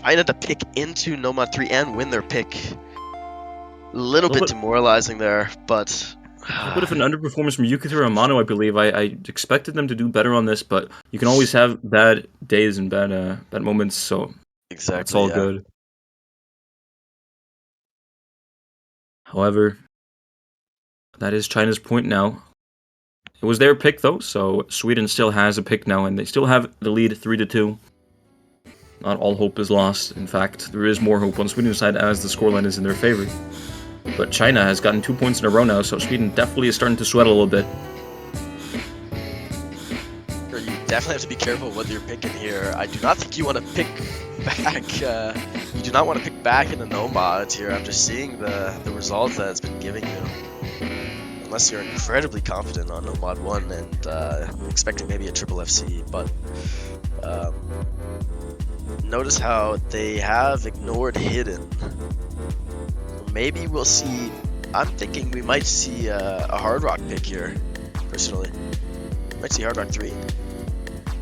China to pick into Nomad 3 and win their pick. A little bit demoralizing there, but... A bit of an underperformance from Yukiteru Amano, I believe. I expected them to do better on this, but you can always have bad days and bad moments, so Exactly, it's all yeah. good. However, that is China's point now. It was their pick though, so Sweden still has a pick now, and they still have the lead 3-2. Not all hope is lost. In fact, there is more hope on Sweden's side as the scoreline is in their favor. But China has gotten 2 points in a row now, so Sweden definitely is starting to sweat a little bit. You definitely have to be careful what you're picking here. I do not think you want to pick back. You do not want to pick back into Nomads here after seeing the results that it's been giving you. Unless you're incredibly confident on Nomad 1 and expecting maybe a triple FC. But notice how they have ignored Hidden. Maybe we'll see. I'm thinking we might see a Hard Rock pick here, personally. Might see Hard Rock 3.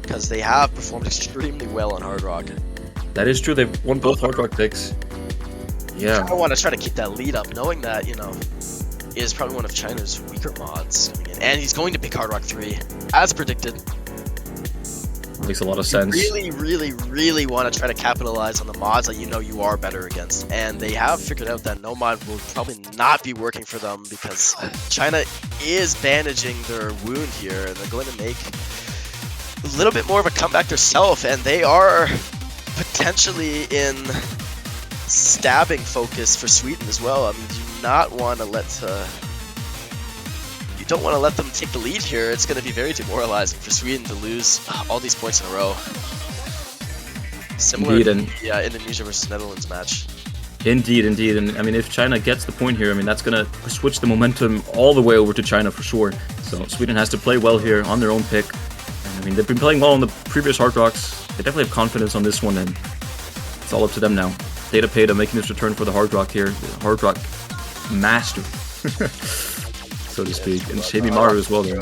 Because they have performed extremely well on Hard Rock. That is true, they've won both Hard Rock picks. Yeah. I want to try to keep that lead up, knowing that, you know, he is probably one of China's weaker mods coming in. And he's going to pick Hard Rock 3, as predicted. Makes a lot of sense. Really want to try to capitalize on the mods that you know you are better against. And they have figured out that no mod will probably not be working for them because China is bandaging their wound here, and they're going to make a little bit more of a comeback themselves, and they are potentially in stabbing focus for Sweden as well. I mean, you do not want to don't want to let them take the lead here. It's going to be very demoralizing for Sweden to lose all these points in a row. Similar to the Indonesia versus Netherlands match. Indeed. And I mean, if China gets the point here, I mean, that's going to switch the momentum all the way over to China for sure. So Sweden has to play well here on their own pick. And I mean, they've been playing well on the previous Hard Rocks. They definitely have confidence on this one, and it's all up to them now. Data Peta making his return for the Hard Rock here. The Hard Rock master. So to speak, and Shamey Maru as well there.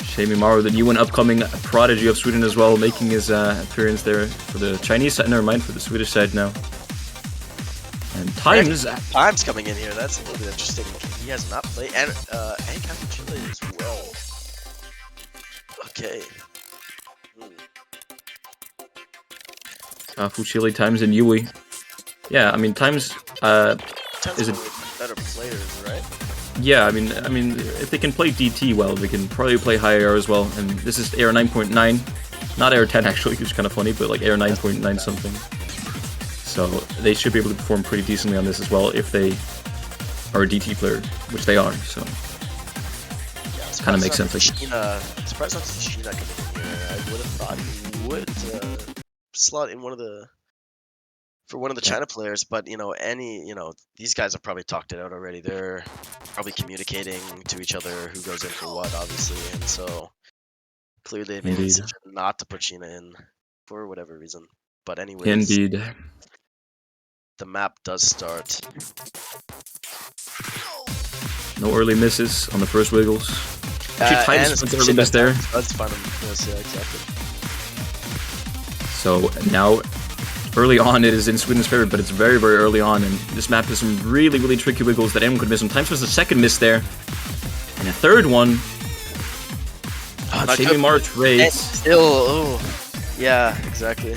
Shamey Maru, the new and upcoming prodigy of Sweden as well, making his appearance there for the Chinese side, never mind, for the Swedish side now. And Times coming in here, that's a little bit interesting. He has not played, and Cafuchile as well. Okay. Cafuchile, Times, and Yui. Yeah, I mean, Times is a better players, right? Yeah, I mean, if they can play DT well, they can probably play high air as well. And this is air 9.9, not air 10 actually, which is kind of funny, but like air 9.9 something. So they should be able to perform pretty decently on this as well if they are a DT player, which they are. So it kind of makes sense. Surprised not to see Sheena coming in here. I would have thought he would slot in one of the China players, but these guys have probably talked it out already. They're probably communicating to each other who goes in for what, obviously, and so clearly they made the Indeed. decision not to put Sheena in for whatever reason. But anyways, Indeed. the map does start. No early misses on the first wiggles. Actually, Titus went early miss there. That's fun. Yes, yeah, exactly. So now, early on, it is in Sweden's favor, but it's very, very early on, and this map has some really, really tricky wiggles that anyone could miss. Sometimes there's a second miss there, and a third one. not Jamie good. March And raids. still, oh, yeah, exactly.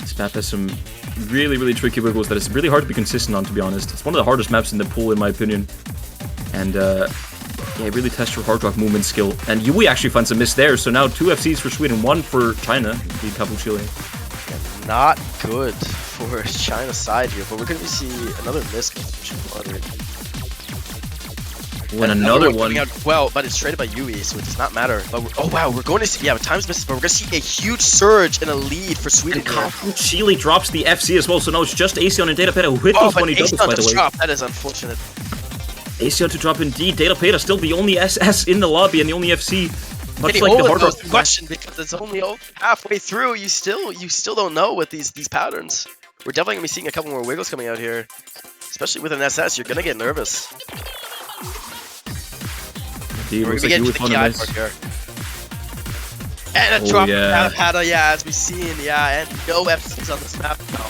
This map has some really, really tricky wiggles that is really hard to be consistent on, to be honest. It's one of the hardest maps in the pool, in my opinion. And, yeah, really test your hard rock movement skill. And Yui actually finds a miss there, so now 2 FCs for Sweden, 1 for China, the Capu Chile. Yeah, not good for China's side here, but we're going to see another miss. And another one. coming out well, but it's traded by Yui, so it does not matter. But oh wow, we're going to see, yeah, times misses, but we're going to see a huge surge and a lead for Sweden. And Capu Chile drops the FC as well, so now it's just Asion and Data Peta who hit those 20 doubles, by the way. Drop. That is unfortunate. Asion to drop indeed. Data Peta still the only SS in the lobby and the only FC. Much like the hard rock question, because it's only halfway through. You still don't know with these patterns. We're definitely gonna be seeing a couple more wiggles coming out here, especially with an SS. You're gonna get nervous. Indeed, We're looks gonna like get Yui to the found key a eye miss. part here. And a Oh, drop yeah. from Pata, yeah, as we've seen, yeah, and no FCs on this map now.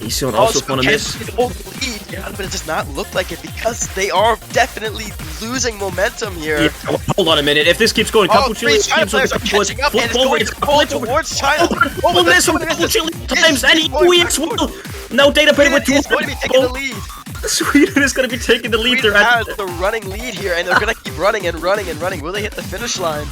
Asion also found a miss. Lead, yeah, but it does not look like it because they are definitely losing momentum here. Yeah, hold on a minute. If this keeps going, Oh, Capu Chile three China players are catching up and it's going to pull towards China. Oh, miss from Capu Chile times, and Yui as well. Now Data Peta with 2 It's going to be taking the lead. Sweden is going to be taking the lead. Sweden They're has at the running lead here, and they're going to keep running and running and running. Will they hit the finish line?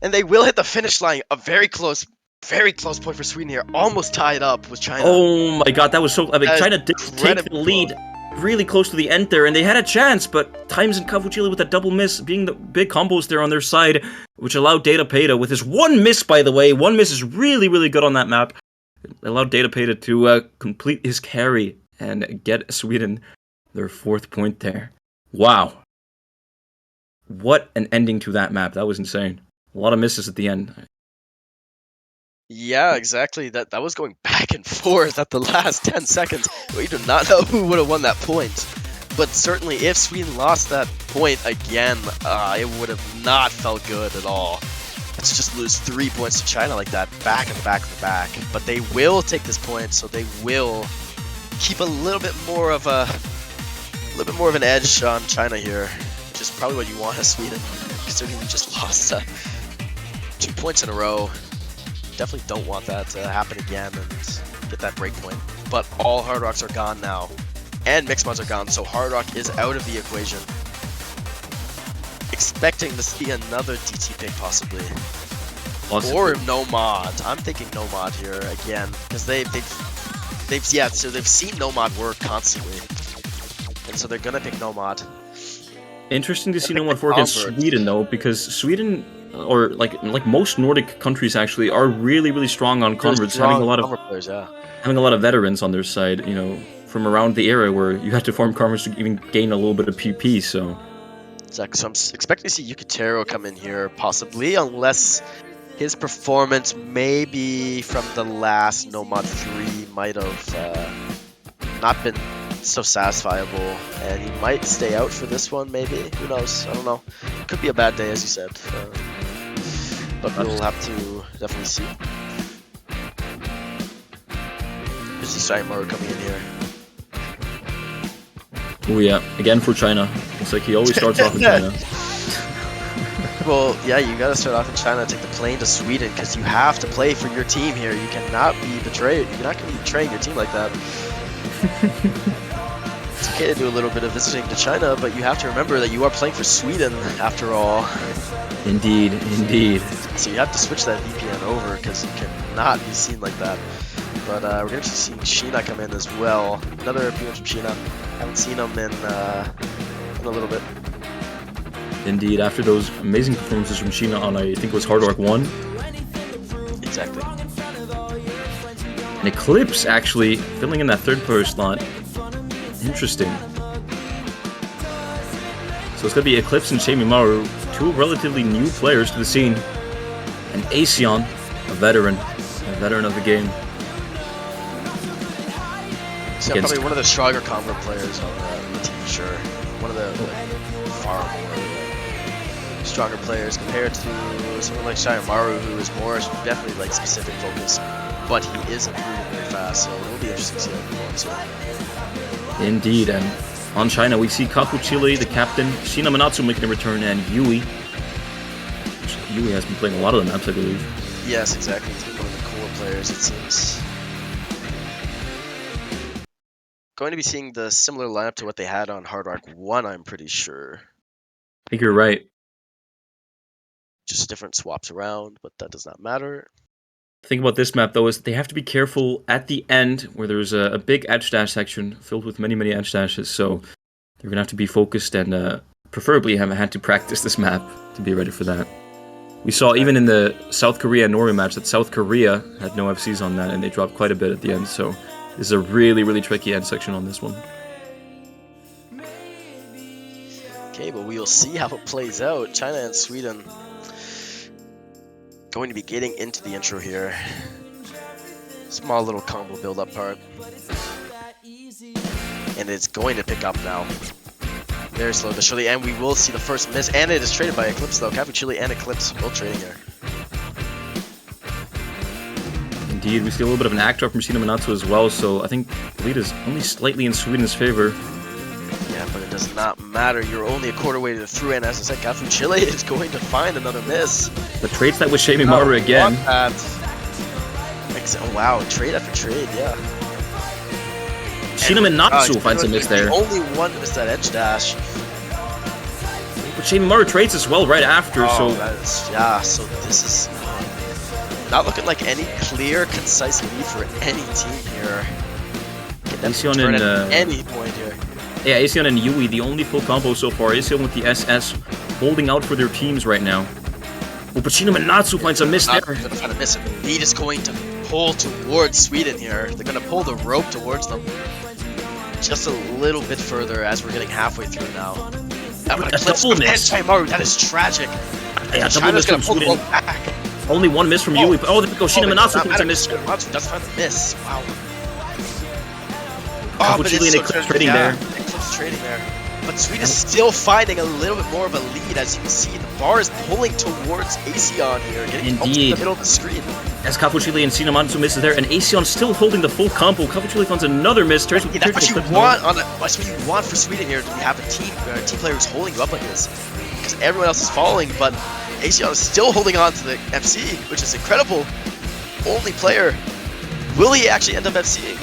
And they will hit the finish line. A very close point for Sweden here. Almost tied up with China. Oh my god, that was so. I mean, That is China did take the incredible. lead really close to the end there, and they had a chance, but Times and Capu Chile with a double miss, being the big combos there on their side, which allowed Data Peta with his 1 miss, by the way. 1 miss is really, really good on that map. It allowed Data Peta to complete his carry and get Sweden their 4th point there. Wow. What an ending to that map. That was insane. A lot of misses at the end. Yeah, exactly. That was going back and forth at the last 10 seconds. We do not know who would have won that point. But certainly, if Sweden lost that point again, it would have not felt good at all. Let's just lose 3 points to China like that, back and back to back. But they will take this point, so they will keep a little bit more of an edge on China here, which is probably what you want as Sweden, considering we just lost 2 points in a row. Definitely don't want that to happen again and get that break point. But all Hard Rocks are gone now, and Mixed Mods are gone, so Hard Rock is out of the equation. Expecting to see another DT pick possibly, or no mod. I'm thinking no mod here again because they've seen no mod work constantly, and so they're gonna pick no mod. Interesting to see no mod for against Sweden though, because Sweden, or like most Nordic countries actually, are really, really strong on converts, having a lot of players, yeah. having a lot of veterans on their side, you know, from around the era where you had to farm converts to even gain a little bit of PP, so. Exactly, so I'm expecting to see Yukitero come in here, possibly, unless his performance maybe from the last No Mod 3 might have not been so satisfiable, and he might stay out for this one, maybe. Who knows? I don't know. Could be a bad day, as you said. But we'll have to definitely see. This is Shaimaru coming in here. Oh yeah, again for China. It's like he always starts off in China. Well, yeah, you gotta start off in China, take the plane to Sweden, because you have to play for your team here. You cannot be betrayed. You're not gonna be betraying your team like that. It's okay to do a little bit of visiting to China, but you have to remember that you are playing for Sweden, after all. Indeed, indeed. So you have to switch that VPN over, because you cannot be seen like that. But we're going to be seeing Sheena come in as well. Another appearance from Sheena. Haven't seen him in a little bit. Indeed, after those amazing performances from Sheena on, I think it was Hard Rock 1, exactly. And Eclipse actually filling in that third player slot. Interesting. So it's going to be Eclipse and Shamimaru, two relatively new players to the scene. And Aseon, a veteran of the game. So Against- probably one of the stronger combo players on the team for sure. One of the far more stronger players compared to someone like Shayamaru, who is more definitely like specific focus, but he is improving very fast. So it'll be interesting to see how he performs. Indeed, and on China we see Kafu Chile, the captain, Shina Manatsu making a return, and Yui. Yui has been playing a lot of the maps, I believe. Yes, exactly. He's one of the core players, it seems. Going to be seeing the similar lineup to what they had on Hard Rock 1, I'm pretty sure. I think you're right. Just different swaps around, but that does not matter. The thing about this map, though, is they have to be careful at the end, where there's a big edge dash section filled with many edge dashes, so they're going to have to be focused and preferably have had to practice this map to be ready for that. We saw even in the South Korea and Norway match that South Korea had no FCs on that, and they dropped quite a bit at the end, so this is a really tricky end section on this one. Okay, but we will see how it plays out. China and Sweden going to be getting into the intro here. Small little combo build-up part. And it's going to pick up now. Very slow to Chile, and we will see the first miss, and it is traded by Eclipse though. Kafu Chile and Eclipse both trading here. Indeed, we see a little bit of an act drop from Shina Manatsu as well, so I think the lead is only slightly in Sweden's favor. Yeah, but it does not matter. You're only a quarter way to the through, and as I said, Kafu Chile is going to find another miss. But trades that with Shamimaru again. Oh, wow, trade after trade, yeah. Shina Manatsu finds a miss there. Only one missed that edge dash. But Shamimaru trades as well right after, Oh, so that is, yeah, so this is not looking like any clear, concise lead for any team here. Get them to Aseon turn and, at any point here. yeah, Aseon and Yui, the only full combo so far. Aseon with the SS holding out for their teams right now. Oh, but Shina Manatsu finds a miss there. Not gonna find a miss, and the lead is going to pull towards Sweden here. They're gonna pull the rope towards them. Just a little bit further as we're getting halfway through now. A double miss. That is tragic. Yeah, double China's miss gonna from pull the Sweden. rope back. Only one miss from Yui. Oh, there we go. Shina Manatsu finds a miss. Manatsu does find a miss. Wow. Kafu Chile and Eclipse trading there. Eclipse trading there. But Sweden is still finding a little bit more of a lead. As you can see, the bar is pulling towards Aseon here, getting up to the Indeed. middle of the screen. As Kafu Chile and Shina Manatsu misses there, and Aseon still holding the full combo. Kafu Chile finds another miss. Trades with That's what you Eclipse. want that's what you want for Sweden here. To have a team player who's holding you up like this, because everyone else is falling, but Aseon is still holding on to the FC, which is incredible. Only player. Will he actually end up FCing?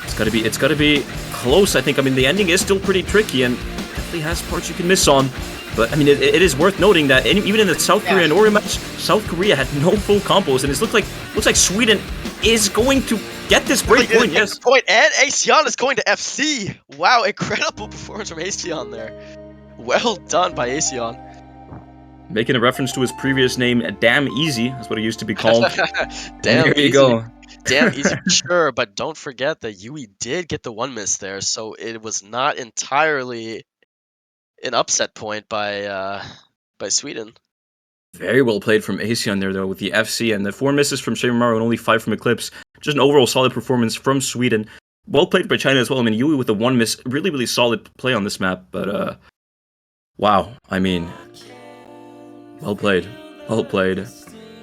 It's gotta be close, I think. I mean, the ending is still pretty tricky and definitely has parts you can miss on. But I mean, it is worth noting that even in the South Korea and Norway match, South Korea had no full combos, and it looks like Sweden is going to get this break point. Yes. Point, and Aseon is going to FC. Wow, incredible performance from Aseon there. Well done by Aseon. Making a reference to his previous name, Damn Easy, that's what it used to be called. Damn, there you easy. go. Damn easy for sure, but don't forget that Yui did get the one miss there, so it was not entirely an upset point by Sweden. Very well played from Aseon there, though, with the FC and the 4 misses from Shamimaru and only 5 from Eclipse. Just an overall solid performance from Sweden. Well played by China as well. I mean, Yui with the 1 miss, really solid play on this map, but wow, I mean, well played.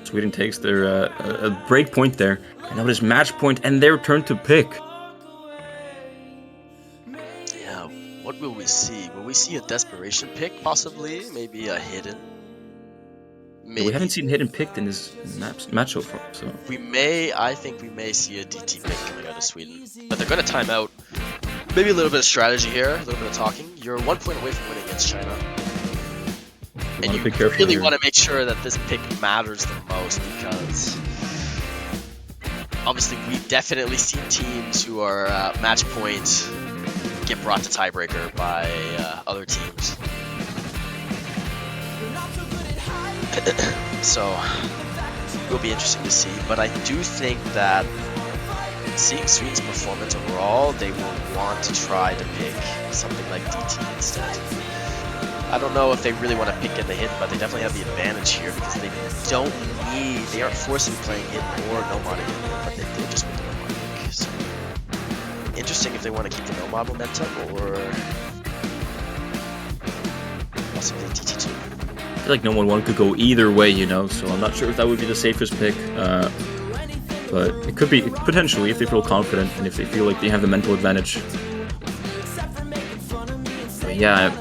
Sweden takes their a break point there, and now it is match point and their turn to pick. Yeah, what will we see? Will we see a desperation pick, possibly? Maybe a hidden? Maybe. We haven't seen hidden picked in this match so far, so I think we may see a DT pick coming out of Sweden. But they're going to time out. Maybe a little bit of strategy here, a little bit of talking. You're 1 point away from winning against China. And you really want to make sure that this pick matters the most, because obviously we've definitely seen teams who are match point get brought to tiebreaker by other teams. So will be interesting to see. But I do think that seeing Sweden's performance overall, they will want to try to pick something like DT instead. I don't know if they really want to pick in the hidden, but they definitely have the advantage here because they aren't forced to be playing hidden or Nomad in here, but they just want the Nomad pick. So, interesting if they want to keep the Nomad momentum or possibly DT2. I feel like no one could go either way, you know, so I'm not sure if that would be the safest pick. But it could be, potentially, if they feel confident and if they feel like they have the mental advantage. But yeah,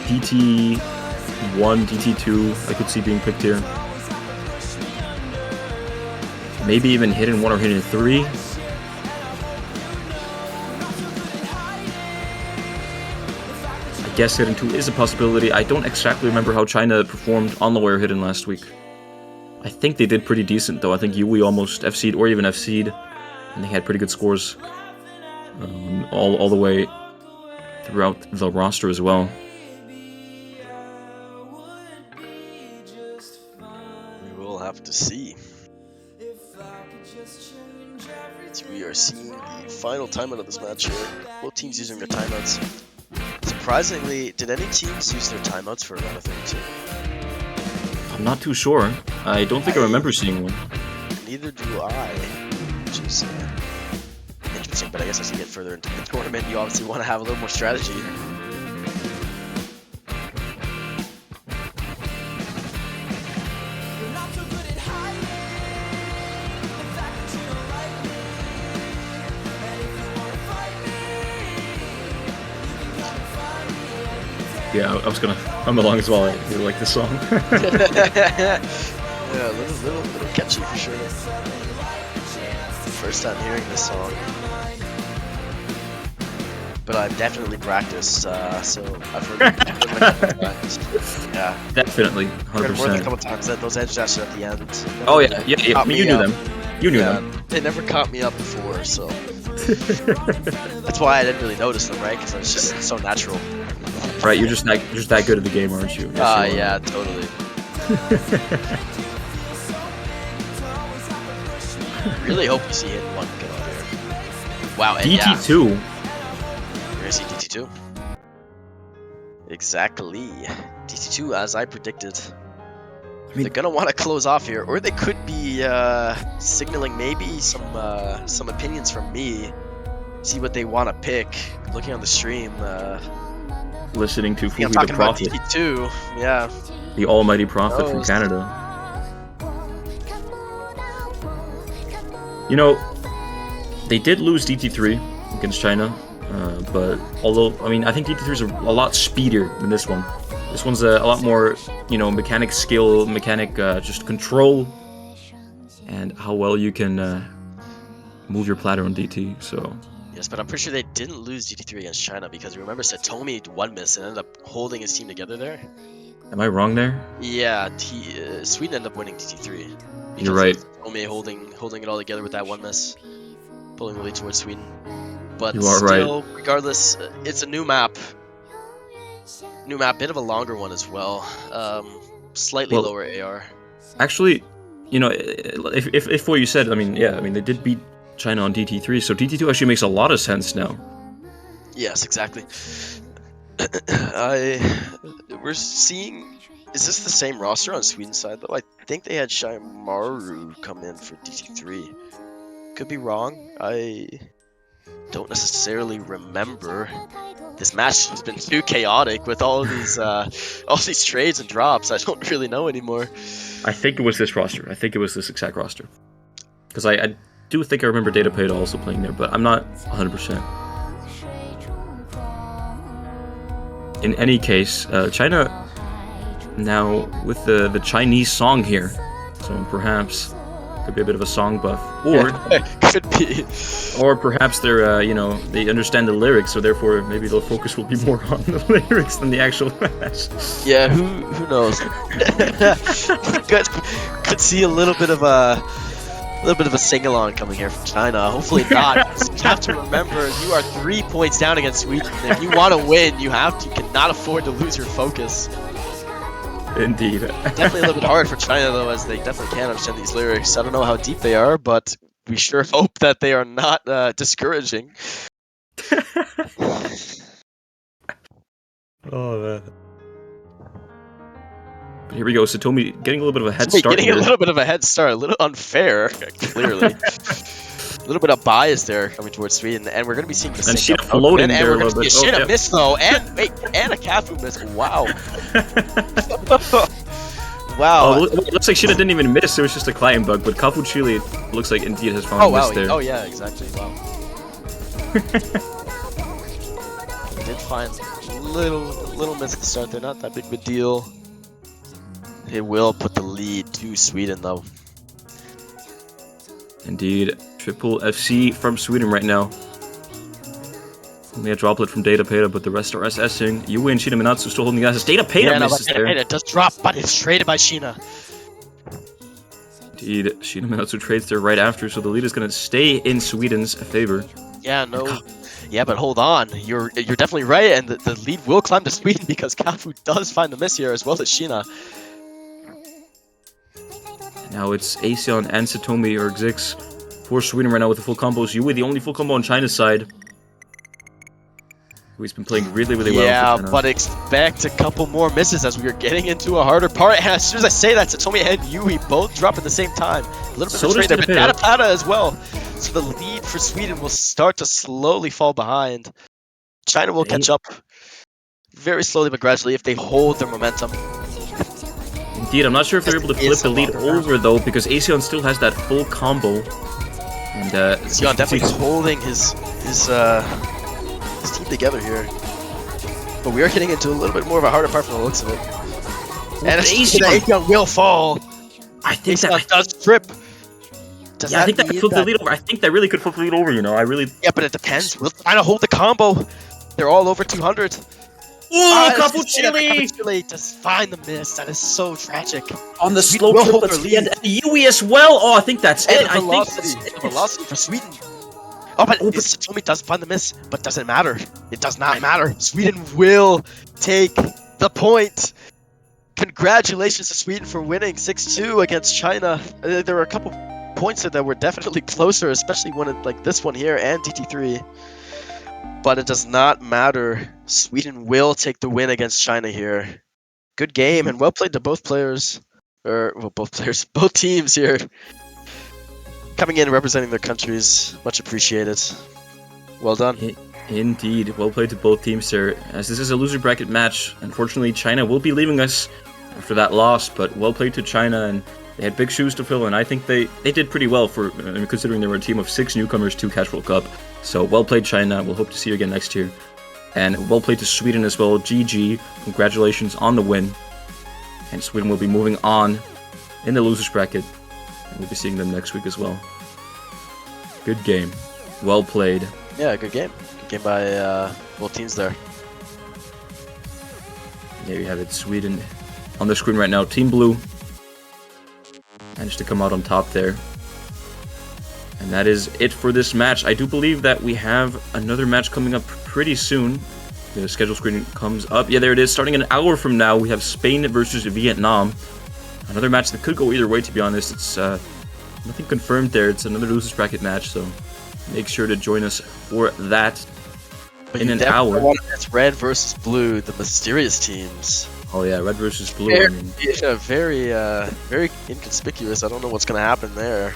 DT1, DT2, I could see being picked here. Maybe even Hidden 1 or Hidden 3. I guess Hidden 2 is a possibility. I don't exactly remember how China performed on the wire Hidden last week. I think they did pretty decent though. I think Yui almost FC'd or even FC'd, and they had pretty good scores all the way throughout the roster as well. We will have to see. So we are seeing the final timeout of this match here. Both teams using their timeouts. Surprisingly, did any teams use their timeouts for round of 32? I'm not too sure. I don't think I remember seeing one. Neither do I, which is interesting, but I guess as you get further into the tournament, you obviously want to have a little more strategy. Yeah, I was gonna hum along as well. I really like this song. Yeah, a little catchy for sure. First time hearing this song. But I've definitely practiced, so I've heard it a couple times. Yeah. Definitely, I've heard it more than a 100%. couple times that those edge dashes at the end. Oh yeah, yeah. I mean, you knew them. You knew them. They never caught me up before, so that's why I didn't really notice them, right? Because it's just so natural. Right, you're just that good at the game, aren't you? Yes, you are. Yeah, totally. Really hope you see hit one go out here. Wow, and DT2. Yeah, you're gonna see DT2. Exactly. DT2, as I predicted. mean- They're gonna want to close off here, or they could be signaling maybe some opinions from me. See what they want to pick. Looking on the stream. Listening to I'm Fufi the talking about Prophet, DT2. Yeah. the almighty prophet from Knows. Canada. You know, they did lose DT3 against China, but although, I mean, I think DT3 is a lot speedier than this one. This one's a lot more, you know, mechanic skill, just control, and how well you can move your platter on DT, so... Yes, but I'm pretty sure they didn't lose DT3 against China because remember Satomi one miss and ended up holding his team together there. Am I wrong there? Yeah, Sweden ended up winning DT3. You're right. Satomi holding it all together with that one miss, pulling the lead towards Sweden. But You are still, regardless, it's a new map. New map, bit of a longer one as well. Slightly Well- lower AR. Actually, you know, if what you said, I mean, yeah, I mean, they did beat China on DT3, so DT2 actually makes a lot of sense now. Yes, exactly. We're seeing. Is this the same roster on Sweden's side though? I think they had Shimaru come in for DT3. Could be wrong. I don't necessarily remember. This match has been too chaotic with all these trades and drops. I don't really know anymore. I think it was this roster. I think it was this exact roster. Because I do think I remember DataPay also playing there, but I'm not 100%. In any case, China now with the Chinese song here, so perhaps could be a bit of a song buff, or Could be. or perhaps they're you know, they understand the lyrics, so therefore maybe their focus will be more on the lyrics than the actual match. Yeah, who knows? could see a little bit of a sing-along coming here from China. Hopefully not. You have to remember, you are 3 points down against Sweden. If you want to win, you cannot afford to lose your focus. Indeed. Definitely a little bit hard for China though, as they definitely can't understand these lyrics. I don't know how deep they are, but we sure hope that they are not discouraging. Oh man. But here we go. Satomi getting a little bit of a head Wait, start getting here. a little bit of a head start, a little unfair, clearly. A little bit of bias there coming towards Sweden, and we're going to be seeing the And sync Sheena up floating and there a we're little going to see bit. a Oh, Sheena yeah. miss though, and wait, and a Cafu miss. Wow. Wow. Oh, it looks like Sheena didn't even miss. It was just a client bug. But Kafu Chile looks like indeed has found Oh a miss wow. there. Oh yeah, exactly. Wow. Did find a little miss at the start there, not that big of a deal. It will put the lead to Sweden though. Indeed. Triple FC from Sweden right now. Only a droplet from Data Peta, but the rest are SSing. Yui and Sheena Minatsu still holding the assets. Data Peta Yeah, no, misses but there. it does drop, but it's traded by Sheena. Indeed. Sheena Minatsu trades there right after, so the lead is going to stay in Sweden's favor. Yeah, no. Yeah, but hold on. You're definitely right, and the lead will climb to Sweden because Cafu does find the miss here as well as Sheena. Now it's Asean and Satomi or Xix for Sweden right now with the full combos. Yui, the only full combo on China's side. Yui's been playing really well Yeah, for China. but expect a couple more misses as we are getting into a harder part. And as soon as I say that, Satomi and Yui both drop at the same time. A little bit So of trade does there, but Data Data Pata as well. So the lead for Sweden will start to slowly fall behind. China will catch up very slowly but gradually if they hold their momentum. Indeed, I'm not sure if they're able to flip It's the a lead longer round. over though, because Asean still has that full combo. And Sion definitely holding his team together here. But we are getting into a little bit more of a harder part from the looks of it. And Asean will fall. I think Asean that does trip. Does I think that could mean flip the lead over. I think that really could flip the lead over, you know. I really Yeah, but it depends. We'll try to hold the combo. They're all over 200. Oh, Cafu Cafu Chile Chile just find the miss. That is so tragic. on the Sweden slow will hold triplets their lead. and Yui as well. Oh, I think that's And it. the I think velocity, that's the velocity for Sweden. Oh, but Satomi does find the miss, but doesn't matter. It does not matter. Sweden will take the point. Congratulations to Sweden for winning 6-2 against China. There were a couple points there that were definitely closer, especially one like this one here and DT3. But it does not matter. Sweden will take the win against China here. Good game and well played to both players. Both teams here. Coming in and representing their countries. Much appreciated. Well done. Indeed. Well played to both teams there. As this is a loser bracket match, unfortunately China will be leaving us after that loss, but well played to China, and they had big shoes to fill, and I think they did pretty well for considering they were a team of 6 newcomers to Catch World Cup. So well played China. We'll hope to see you again next year. And well played to Sweden as well. GG. Congratulations on the win. And Sweden will be moving on in the losers bracket. And we'll be seeing them next week as well. Good game. Well played. Yeah, good game. Good game by both teams there. There you have it. Sweden on the screen right now. Team Blue managed to come out on top there. And that is it for this match. I do believe that we have another match coming up pretty soon. The schedule screen comes up. Yeah, there it is. Starting an hour from now, we have Spain versus Vietnam. Another match that could go either way, to be honest. It's nothing confirmed there. It's another losers bracket match, so make sure to join us for that in an hour. It's red versus blue, the mysterious teams. Oh yeah, red versus blue. I mean, Very inconspicuous. I don't know what's gonna happen there.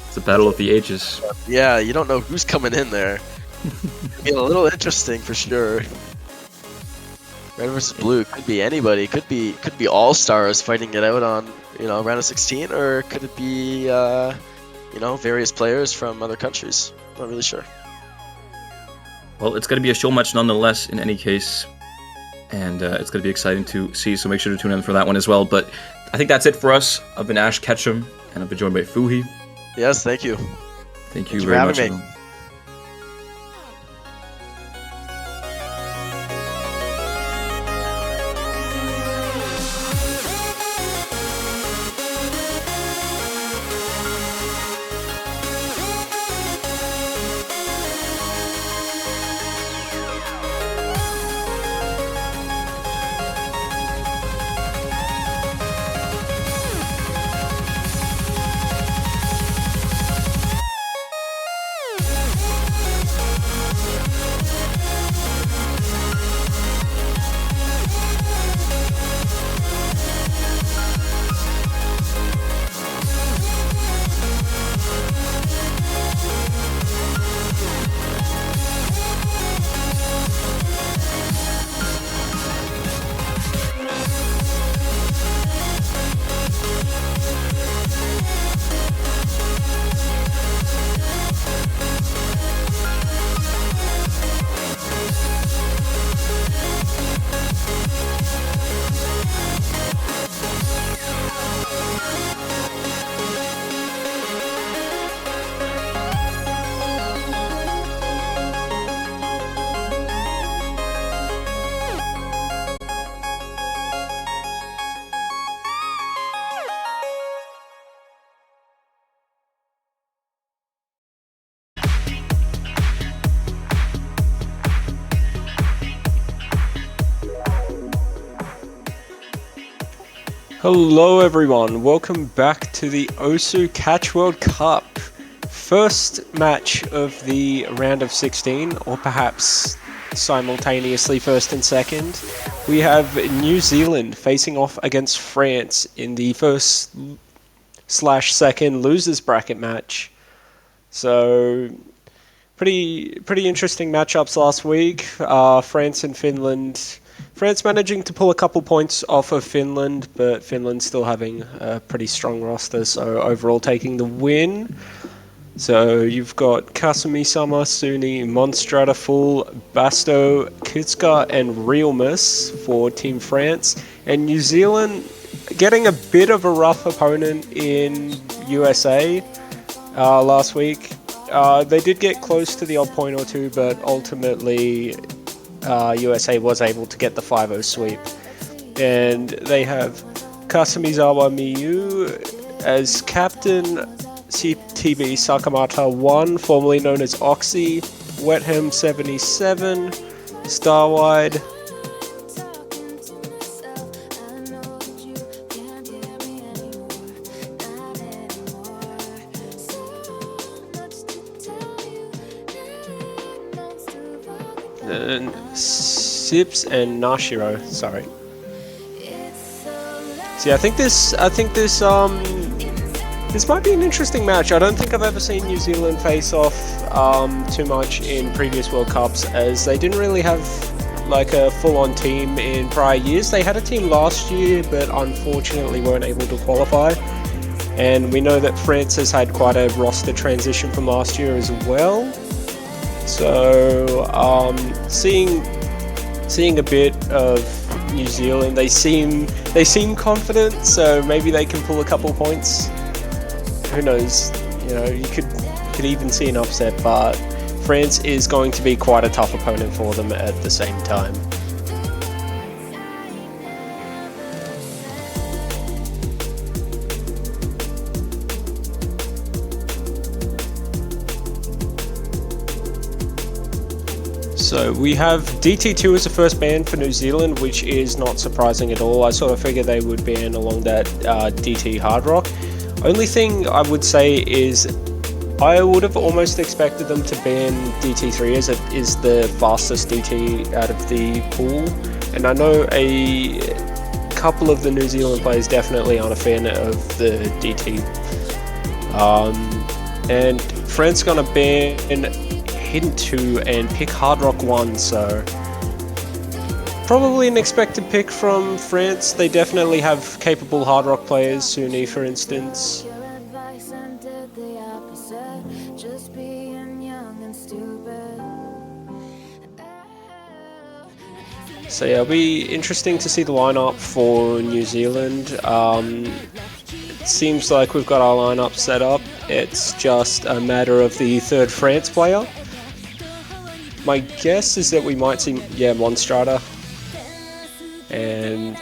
it's a battle of the ages. Yeah, you don't know who's coming in there. It'll be a little interesting for sure. Red versus blue could be anybody. Could be all stars fighting it out on round of 16, or could it be various players from other countries? Not really sure. Well, it's going to be a show match nonetheless in any case, and it's going to be exciting to see, so make sure to tune in for that one as well. But I think that's it for us. I've been Ash Ketchum, and I've been joined by Fuhi. Yes, thank you. Thank you for very having much. me. everyone. Hello everyone, welcome back to the Osu Catch World Cup. First match of the round of 16, or perhaps simultaneously first and second. We have New Zealand facing off against France in the first/second losers bracket match. So pretty interesting matchups last week. France and Finland. France managing to pull a couple points off of Finland, but Finland still having a pretty strong roster, so overall taking the win. So you've got Kasumi, Sama, Suni, Monstrata, Full, Basto, Kitska, and Realmus for Team France. And New Zealand getting a bit of a rough opponent in USA last week. They did get close to the odd point or two, but ultimately USA was able to get the 5-0 sweep. And they have Kasumizawa Miyu as captain, CTB Sakamata 1, formerly known as Oxy, Wetham 77, Starwide, and Sips and Nashiro. Sorry. See, I think this might be an interesting match. I don't think I've ever seen New Zealand face off too much in previous World Cups, as they didn't really have like a full-on team in prior years. They had a team last year, but unfortunately weren't able to qualify. And we know that France has had quite a roster transition from last year as well. So seeing a bit of New Zealand, they seem confident. So maybe they can pull a couple points. Who knows? You know, you could even see an upset, but France is going to be quite a tough opponent for them at the same time. So we have DT2 as the first ban for New Zealand, which is not surprising at all. I sort of figured they would ban along that DT Hard Rock. Only thing I would say is I would have almost expected them to ban DT3, as it is the fastest DT out of the pool. And I know a couple of the New Zealand players definitely aren't a fan of the DT. And France gonna ban Hidden 2 and pick Hard Rock 1, so probably an expected pick from France. They definitely have capable Hard Rock players, Suni for instance. So yeah, it'll be interesting to see the lineup for New Zealand. It seems like we've got our lineup set up. It's just a matter of the third France player. My guess is that we might see, Monstrata. And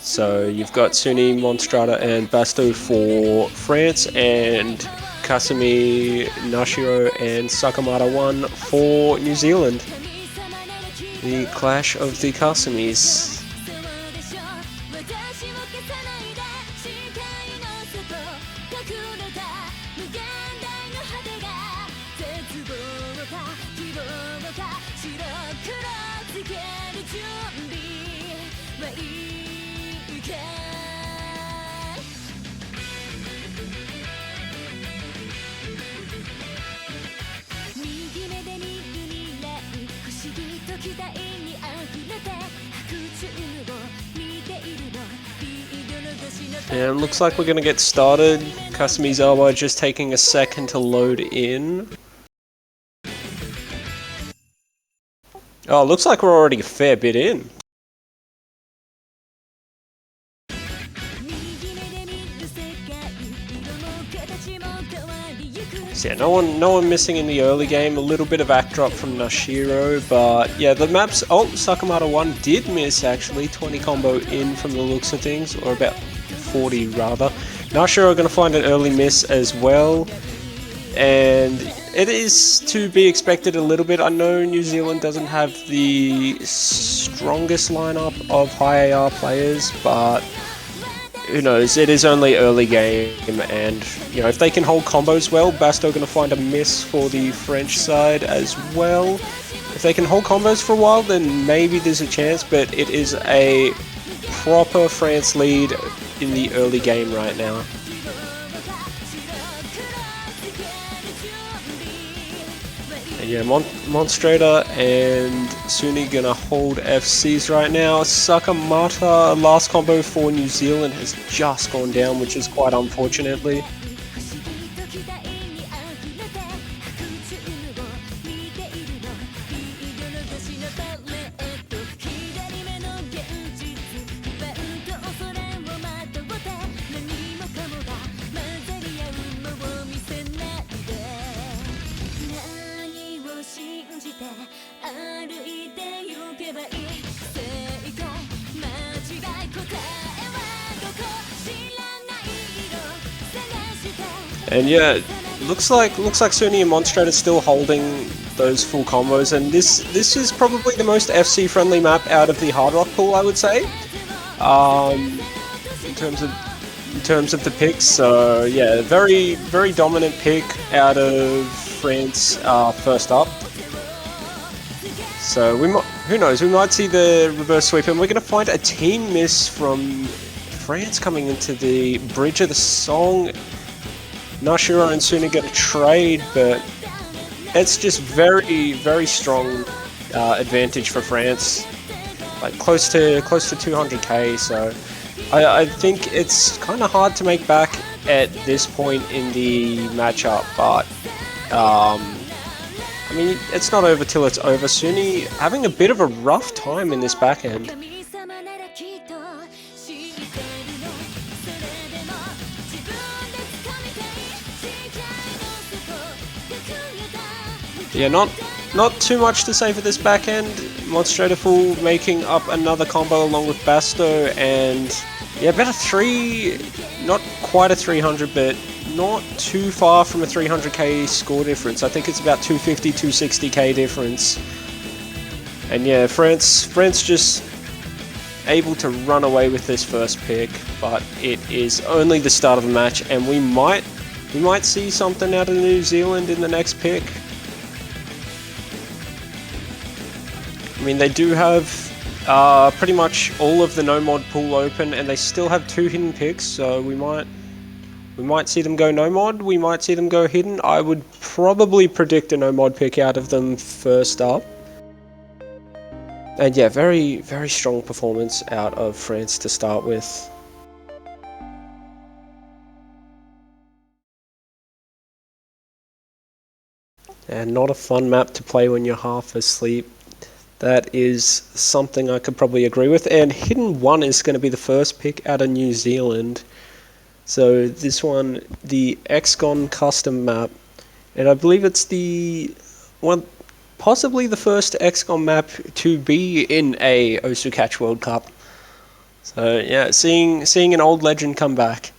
so you've got Suni, Monstrata, and Basto for France, and Kasumi, Nashiro, and Sakamata 1 for New Zealand. The clash of the Kasumis. And it looks like we're going to get started. Kasumizawa just taking a second to load in. Oh, looks like we're already a fair bit in. So yeah, no one missing in the early game. A little bit of act drop from Nashiro, but yeah, the maps. Oh, Sakamata 1 did miss actually. 20 combo in from the looks of things, or about 40 rather. Nashiro are going to find an early miss as well, and it is to be expected a little bit. I know New Zealand doesn't have the strongest lineup of high AR players, but who knows? It is only early game, and if they can hold combos well, Basto going to find a miss for the French side as well. If they can hold combos for a while, then maybe there's a chance, but it is a proper France lead in the early game right now. And yeah, Monstrator and Suni gonna hold FCs right now. Sakamata, last combo for New Zealand, has just gone down, which is quite unfortunately. And yeah, looks like Suni and Monstrator still holding those full combos, and this is probably the most FC friendly map out of the Hard Rock pool, I would say. In terms of the picks, so yeah, very dominant pick out of France first up. So who knows? We might see the reverse sweep, and we're gonna find a team miss from France coming into the bridge of the song. Nashiro and Suna get a trade, but it's just very strong advantage for France, like close to 200k. So I think it's kind of hard to make back at this point in the matchup, but I mean, it's not over till it's over. Suni having a bit of a rough time in this back end. Yeah, not too much to say for this back end. Monstrator full making up another combo along with Basto, and yeah, about a 3, not quite a 300, but not too far from a 300k score difference. I think it's about 250, 260k difference. And yeah, France just able to run away with this first pick, but it is only the start of the match, and we might see something out of New Zealand in the next pick. I mean, they do have pretty much all of the no mod pool open, and they still have 2 hidden picks, so we might see them go no mod, we might see them go hidden. I would probably predict a no mod pick out of them first up. And yeah, very strong performance out of France to start with. And not a fun map to play when you're half asleep. That is something I could probably agree with. And Hidden 1 is going to be the first pick out of New Zealand. So this one, the XCON custom map. And I believe it's the one, possibly the first XCON map to be in a Osukatch World Cup. So yeah, seeing an old legend come back.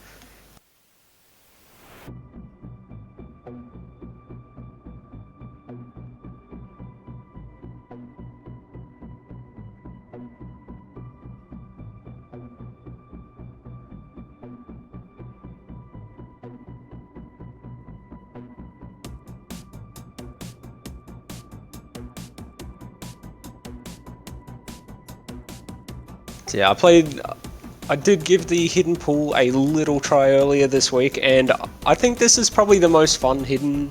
Yeah, I did give the hidden pool a little try earlier this week, and I think this is probably the most fun hidden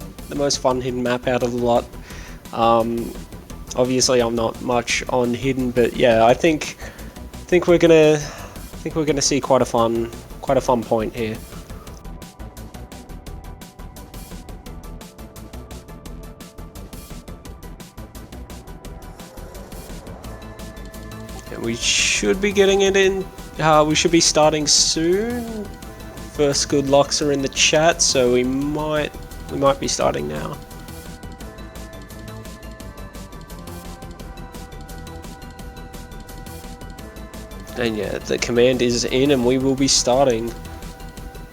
map out of the lot. Obviously, I'm not much on hidden, but yeah, I think we're gonna see quite a fun point here. We should be getting it in. We should be starting soon. First good locks are in the chat, so we might be starting now. And yeah, the command is in, and we will be starting.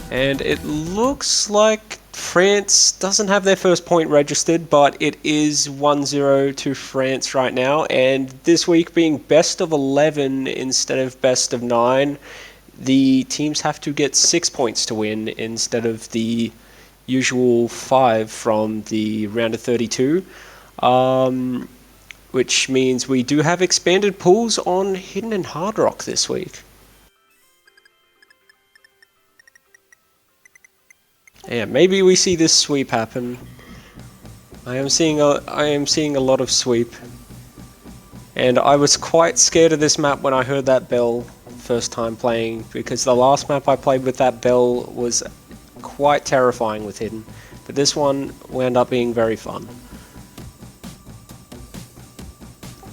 And it looks like France doesn't have their first point registered, but it is 1-0 to France right now, and this week being best of 11 instead of best of 9, the teams have to get 6 points to win instead of the usual 5 from the round of 32. Which means we do have expanded pools on Hidden and Hard Rock this week. Yeah, maybe we see this sweep happen. I am seeing a lot of sweep. And I was quite scared of this map when I heard that bell first time playing, because the last map I played with that bell was quite terrifying with Hidden. But this one wound up being very fun.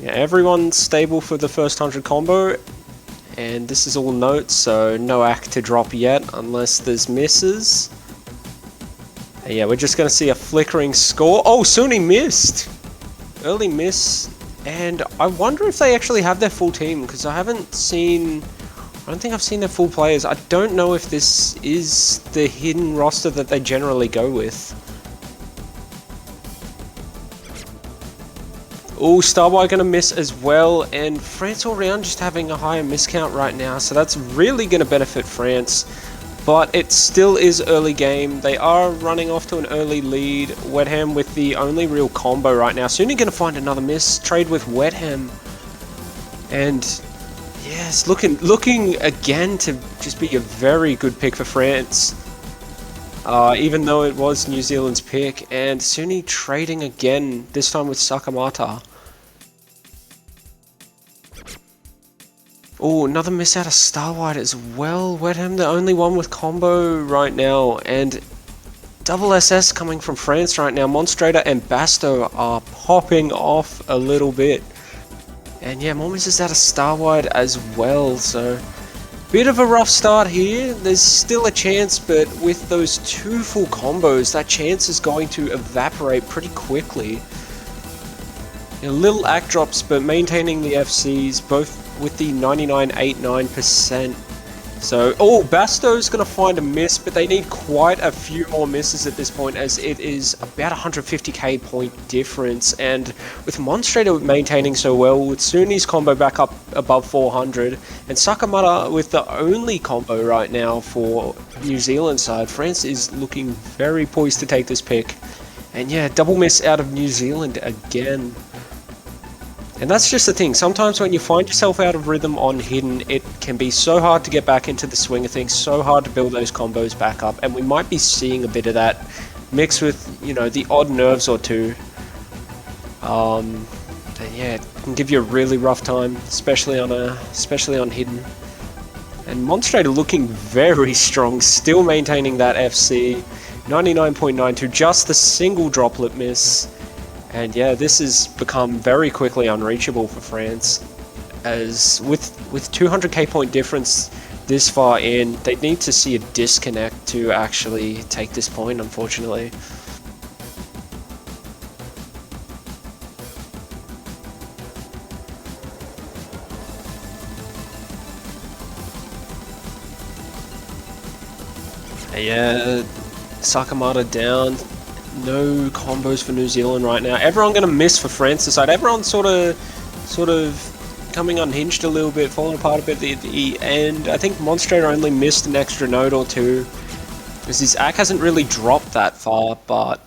Yeah, everyone's stable for the first 100 combo, and this is all notes, so no act to drop yet unless there's misses. And yeah, we're just going to see a flickering score. Oh, Suni missed! Early miss, and I wonder if they actually have their full team, because I don't think I've seen their full players. I don't know if this is the Hidden roster that they generally go with. Oh, Starboy gonna miss as well, and France all round just having a higher miss count right now, so that's really gonna benefit France. But it still is early game. They are running off to an early lead. Wetham with the only real combo right now. Soon gonna find another miss. Trade with Wetham. And yes, looking again to just be a very good pick for France. Even though it was New Zealand's pick, and Suni trading again, this time with Sakamata. Oh, another miss out of Starwhite as well. Wetham, the only one with combo right now, and double SS coming from France right now. Monstrator and Basto are popping off a little bit. And yeah, more misses out of Starwhite as well, so bit of a rough start here. There's still a chance, but with those 2 full combos, that chance is going to evaporate pretty quickly. Little act drops, but maintaining the FCs, both with the 99.89%. So, oh, Basto's going to find a miss, but they need quite a few more misses at this point, as it is about 150k point difference. And with Monstrator maintaining so well, with Suni's combo back up above 400, and Sakamata with the only combo right now for New Zealand side, France is looking very poised to take this pick. And yeah, double miss out of New Zealand again. And that's just the thing, sometimes when you find yourself out of rhythm on Hidden, it can be so hard to get back into the swing of things, so hard to build those combos back up, and we might be seeing a bit of that mixed with, you know, the odd nerves or two. And yeah, it can give you a really rough time, especially on Hidden. And Monstrator looking very strong, still maintaining that FC, 99.92, just the single droplet miss. And yeah, this has become very quickly unreachable for France, as with 200k point difference this far in, they need to see a disconnect to actually take this point, unfortunately. Yeah, Sakamata down. No combos for New Zealand right now. Everyone going to miss for France's side. Everyone's sort of coming unhinged a little bit, falling apart a bit at the end. I think Monstrator only missed an extra note or two, because his AC hasn't really dropped that far. But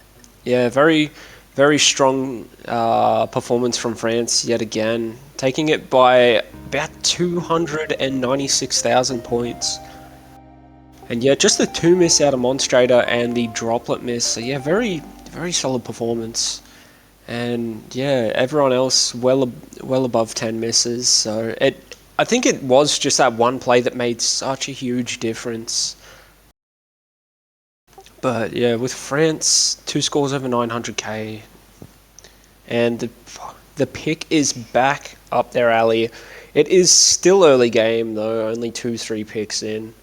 yeah, very, very strong performance from France yet again, taking it by about 296,000 points. And yeah, just the 2 miss out of Monstrator and the droplet miss. So yeah, very, very solid performance. And yeah, everyone else well above 10 misses. So I think it was just that one play that made such a huge difference. But yeah, with France, 2 scores over 900k. And the pick is back up their alley. It is still early game though, only 2-3 picks in.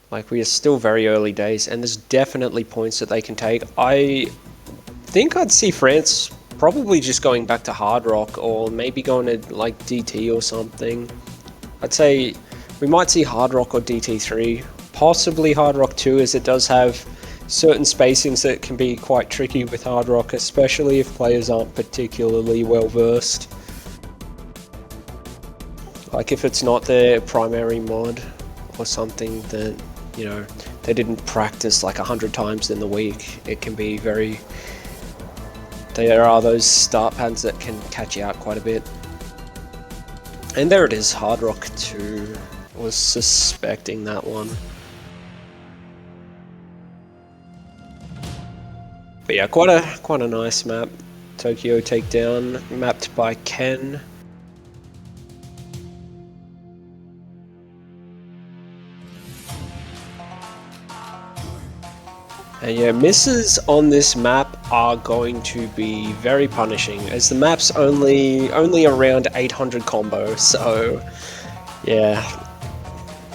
Like, we are still very early days, and there's definitely points that they can take. I think I'd see France probably just going back to Hard Rock, or maybe going to, like, DT or something. I'd say we might see Hard Rock or DT3, possibly Hard Rock 2, as it does have certain spacings that can be quite tricky with Hard Rock, especially if players aren't particularly well versed. Like if it's not their primary mod or something that, you know, they didn't practice like 100 times in the week, it can be very... There are those start patterns that can catch you out quite a bit. And there it is, Hard Rock 2. I was suspecting that one. But yeah, quite a nice map. Tokyo Takedown, mapped by Ken. And yeah, misses on this map are going to be very punishing, as the map's only around 800 combo, so yeah.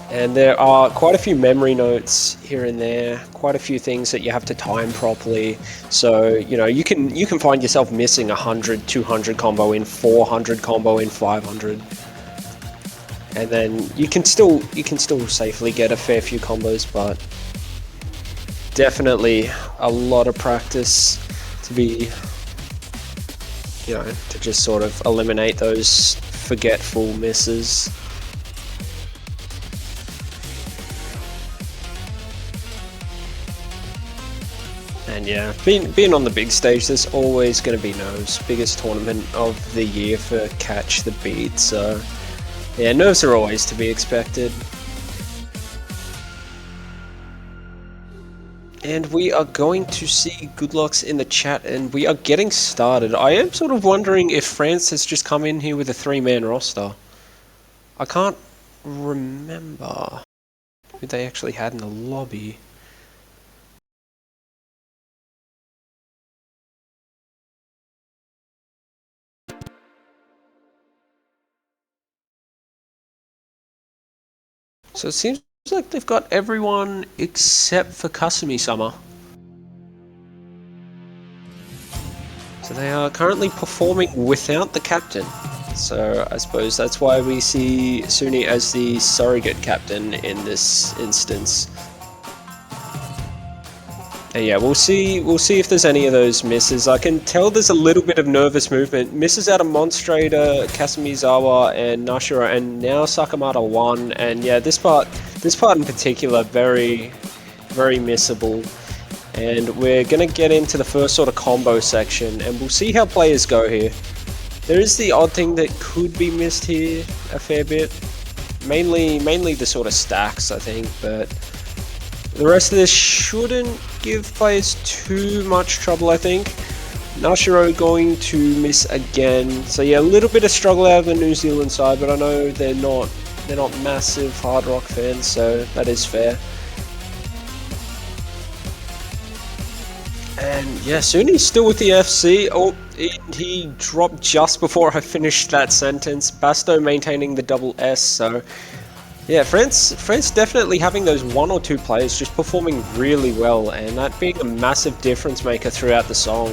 And there are quite a few memory notes here and there, quite a few things that you have to time properly. So, you know, you can find yourself missing 100, 200 combo in, 400 combo in, 500. And then you can still safely get a fair few combos, but definitely a lot of practice to be, you know, to just sort of eliminate those forgetful misses. And yeah, being on the big stage, there's always going to be nerves. Biggest tournament of the year for Catch the Beat, so yeah, nerves are always to be expected. And we are going to see good lucks in the chat, and we are getting started. I am sort of wondering if France has just come in here with a 3-man roster. I can't remember who they actually had in the lobby. So it seems like they've got everyone except for Kasumi-sama. So they are currently performing without the captain. So I suppose that's why we see Suni as the surrogate captain in this instance. And yeah, we'll see if there's any of those misses. I can tell there's a little bit of nervous movement. Misses out of Monstrator, Kasumizawa, and Nashiro, and now Sakamata 1. And yeah, this part in particular, very, very missable. And we're gonna get into the first sort of combo section, and we'll see how players go here. There is the odd thing that could be missed here a fair bit. Mainly the sort of stacks, I think, but the rest of this shouldn't give players too much trouble, I think. Nashiro going to miss again. So yeah, a little bit of struggle out of the New Zealand side, but I know they're not massive Hard Rock fans, so that is fair. And yeah, Suni's still with the FC. Oh, he dropped just before I finished that sentence. Basto maintaining the double S, so yeah, France definitely having those 1 or 2 players just performing really well, and that being a massive difference maker throughout the song.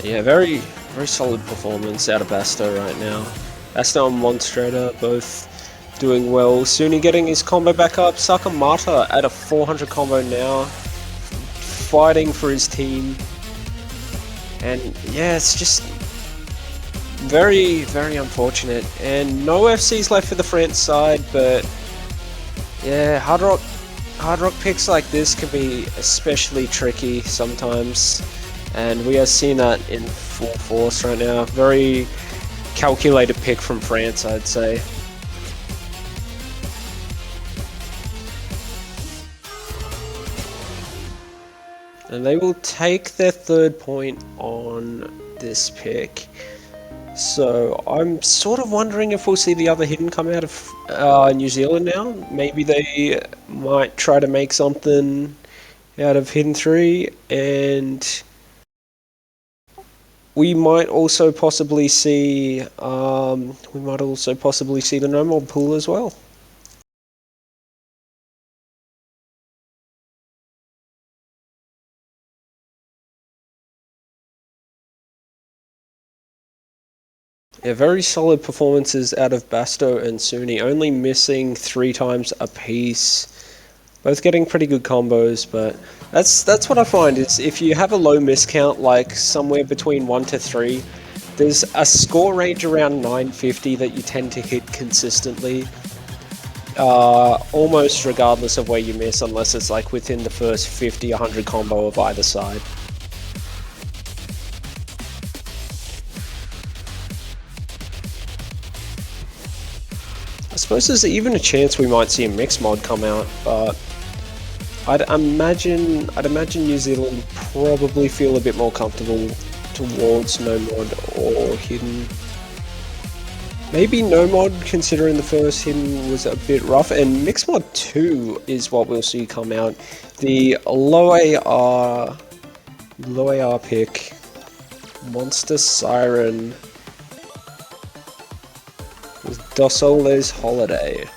Yeah, very solid performance out of Basto right now. Basto and Monstrator both doing well. Suni getting his combo back up. Sakamata at a 400 combo now, fighting for his team. And yeah, it's just very, very unfortunate. And no FCs left for the France side, but yeah, Hard Rock picks like this can be especially tricky sometimes. And we are seeing that in full force right now. Very calculated pick from France, I'd say. And they will take their 3rd point on this pick. So I'm sort of wondering if we'll see the other hidden come out of New Zealand now. Maybe they might try to make something out of hidden 3, and we might also possibly see the no mod pool as well. Yeah, very solid performances out of Basto and Suni, only missing 3 times apiece. Both getting pretty good combos, but that's what I find is if you have a low miscount, like somewhere between 1 to 3, there's a score range around 950 that you tend to hit consistently, almost regardless of where you miss, unless it's like within the first 50, 100 combo of either side. I suppose there's even a chance we might see a mixed mod come out, but I'd imagine New Zealand probably feel a bit more comfortable towards no mod or hidden. Maybe no mod, considering the first hidden was a bit rough, and mixed mod 2 is what we'll see come out. The low AR pick, Monster Siren with Dosole's Holiday,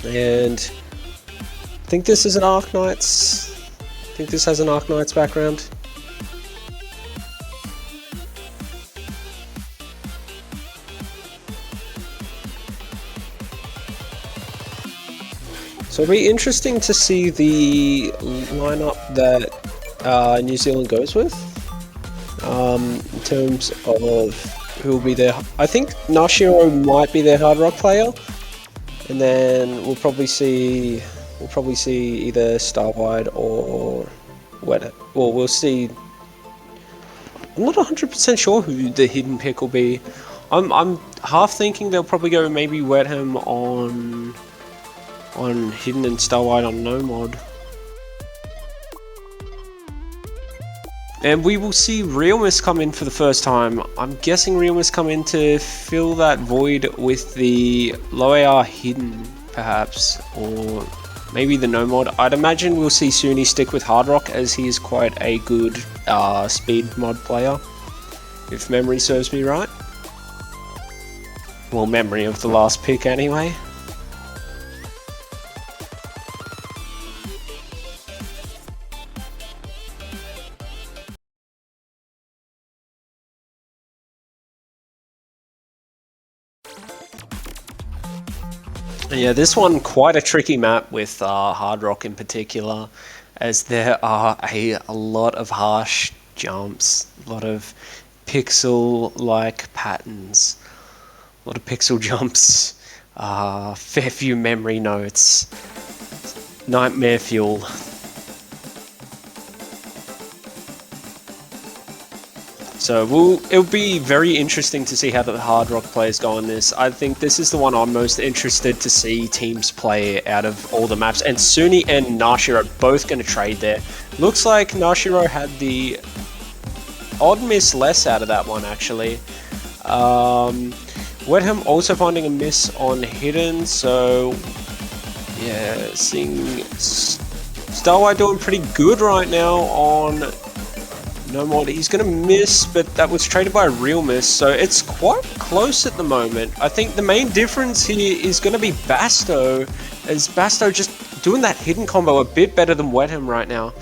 and I think this is an Arknights. I think this has an Arknights background. So it'll be interesting to see the lineup that New Zealand goes with in terms of who will be there. I think Nashiro might be their hard rock player, and then we'll probably see either Starwide or Wet. Well, we'll see. I'm not 100% sure who the hidden pick will be. I'm half thinking they'll probably go maybe Wetham on hidden and Starwide on no mod. And we will see Realmus come in for the first time. I'm guessing Realmus come in to fill that void with the low AR hidden, perhaps, or maybe the no mod. I'd imagine we'll see Suni stick with Hard Rock, as he is quite a good speed mod player, if memory serves me right. Well, memory of the last pick anyway. Yeah, this one quite a tricky map with Hard Rock in particular, as there are a lot of harsh jumps, a lot of pixel-like patterns, a lot of pixel jumps, fair few memory notes, nightmare fuel. So it'll be very interesting to see how the Hard Rock players go on this. I think this is the one I'm most interested to see teams play out of all the maps. And Suni and Nashiro are both going to trade there. Looks like Nashiro had the odd miss less out of that one, actually. Wetham also finding a miss on hidden, so yeah, seeing Starwide doing pretty good right now on no mod. He's going to miss, but that was traded by a real miss, so it's quite close at the moment. I think the main difference here is going to be Basto, as Basto just doing that hidden combo a bit better than Wetham right now,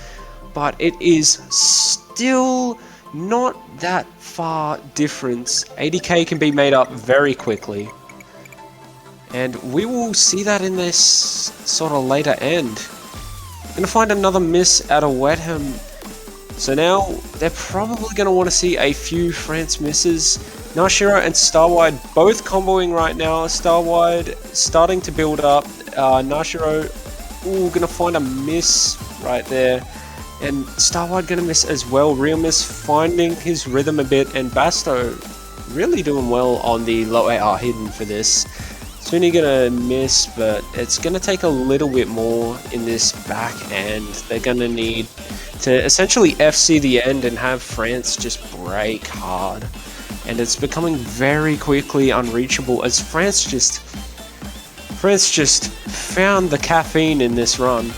but it is still not that far difference. 80k can be made up very quickly, and we will see that in this sort of later end. Gonna find another miss out of Wetham. So now they're probably going to want to see a few France misses. Nashiro and Starwide both comboing right now. Starwide starting to build up. Nashiro, going to find a miss right there. And Starwide going to miss as well. Realmus finding his rhythm a bit. And Basto really doing well on the low AR hidden for this. Suni going to miss, but it's going to take a little bit more in this back end. They're going to need to essentially FC the end and have France just break hard. And it's becoming very quickly unreachable, as France just found the caffeine in this run.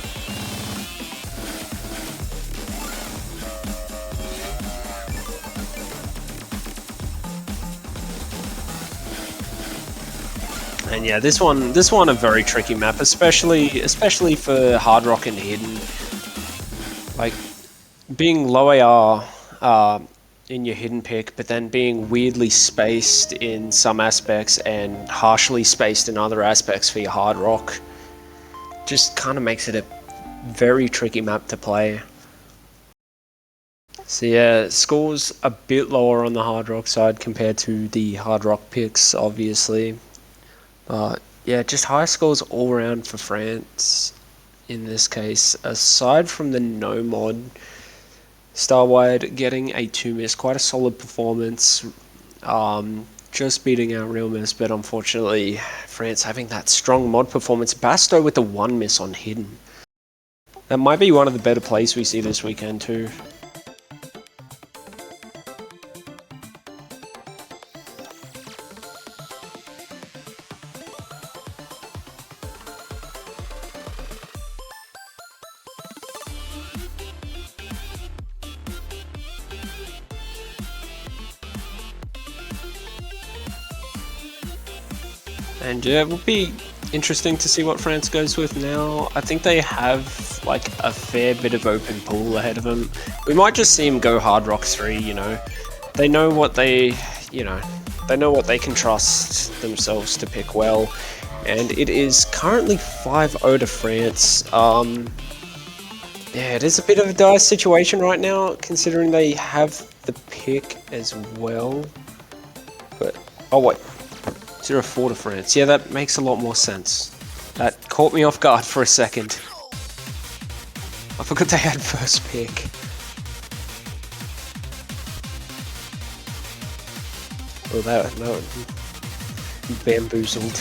And yeah, this one a very tricky map, especially for Hard Rock and hidden. Like, being low AR in your hidden pick, but then being weirdly spaced in some aspects and harshly spaced in other aspects for your Hard Rock. just kind of makes it a very tricky map to play. So yeah, scores a bit lower on the Hard Rock side compared to the Hard Rock picks, obviously. But yeah, just high scores all around for France in this case. Aside from the no mod, Starwide getting a 2 miss, quite a solid performance. Just beating out Real Miss, but unfortunately France having that strong mod performance. Basto with the 1 miss on Hidden. That might be one of the better plays we see this weekend too. And yeah, it will be interesting to see what France goes with now. I think they have like a fair bit of open pool ahead of them. We might just see them go Hard Rock 3, you know. They know what they know what they can trust themselves to pick well. And it is currently 5-0 to France. Yeah, it is a bit of a dire situation right now, considering they have the pick as well. But, oh wait. 0-4 to France. Yeah, that makes a lot more sense. That caught me off guard for a second. I forgot they had first pick. Oh, that bamboozled.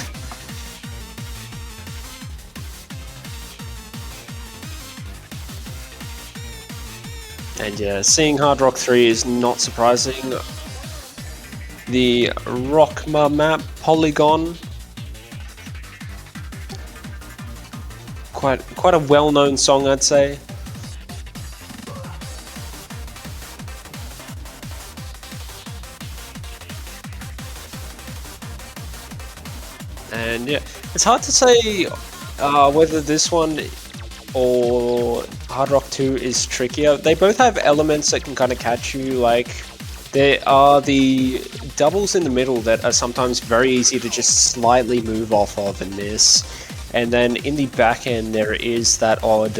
And yeah, seeing Hard Rock 3 is not surprising. The Rockma map, Polygon. Quite a well-known song, I'd say. And yeah, it's hard to say whether this one or Hard Rock 2 is trickier. They both have elements that can kind of catch you, like there are the doubles in the middle that are sometimes very easy to just slightly move off of and miss. And then in the back end there is that odd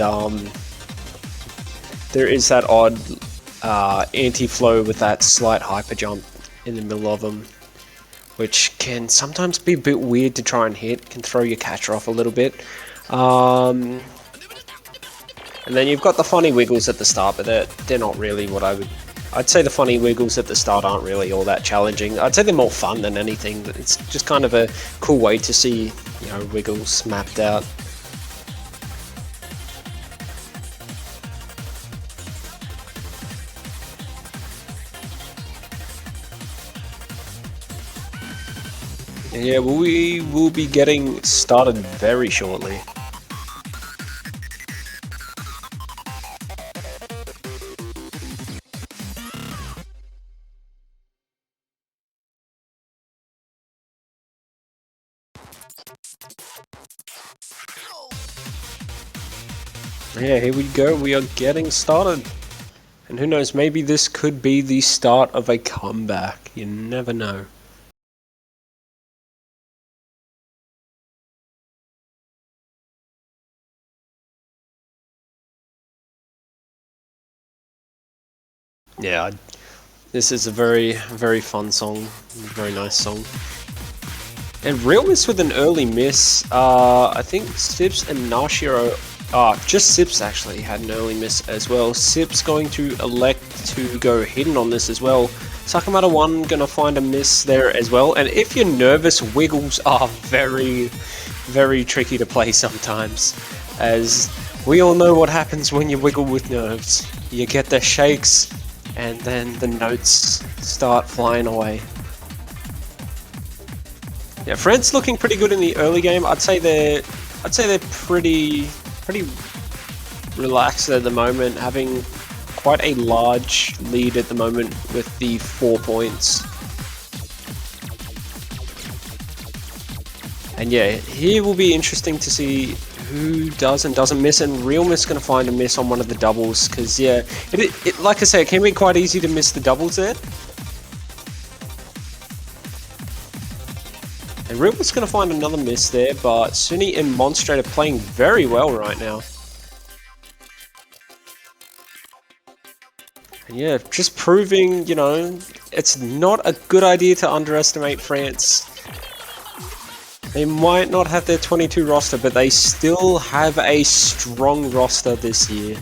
anti-flow with that slight hyper jump in the middle of them, which can sometimes be a bit weird to try and hit, can throw your catcher off a little bit. And then you've got the funny wiggles at the start, but they're not really what I'd say the funny wiggles at the start aren't really all that challenging. I'd say they're more fun than anything. It's just kind of a cool way to see, you know, wiggles mapped out. And yeah, we will be getting started very shortly. Yeah, here we go, we are getting started. And who knows, maybe this could be the start of a comeback. You never know. Yeah, this is a very, very fun song. Very nice song. And Real Miss with an early miss. I think Sips and Nashiro. Just Sips actually had an early miss as well. Sips going to elect to go hidden on this as well. Sakamata 1 gonna find a miss there as well. And if you're nervous, wiggles are very, very tricky to play sometimes. As we all know what happens when you wiggle with nerves. You get the shakes and then the notes start flying away. Yeah, France looking pretty good in the early game. I'd say they're pretty relaxed at the moment, having quite a large lead at the moment with the 4 points. And yeah, here will be interesting to see who does and doesn't miss, and Real Miss going to find a miss on one of the doubles, because yeah, it like I say, it can be quite easy to miss the doubles there. And Real's going to find another miss there, but Suni and Monstrate are playing very well right now. And yeah, just proving, you know, it's not a good idea to underestimate France. They might not have their 22 roster, but they still have a strong roster this year.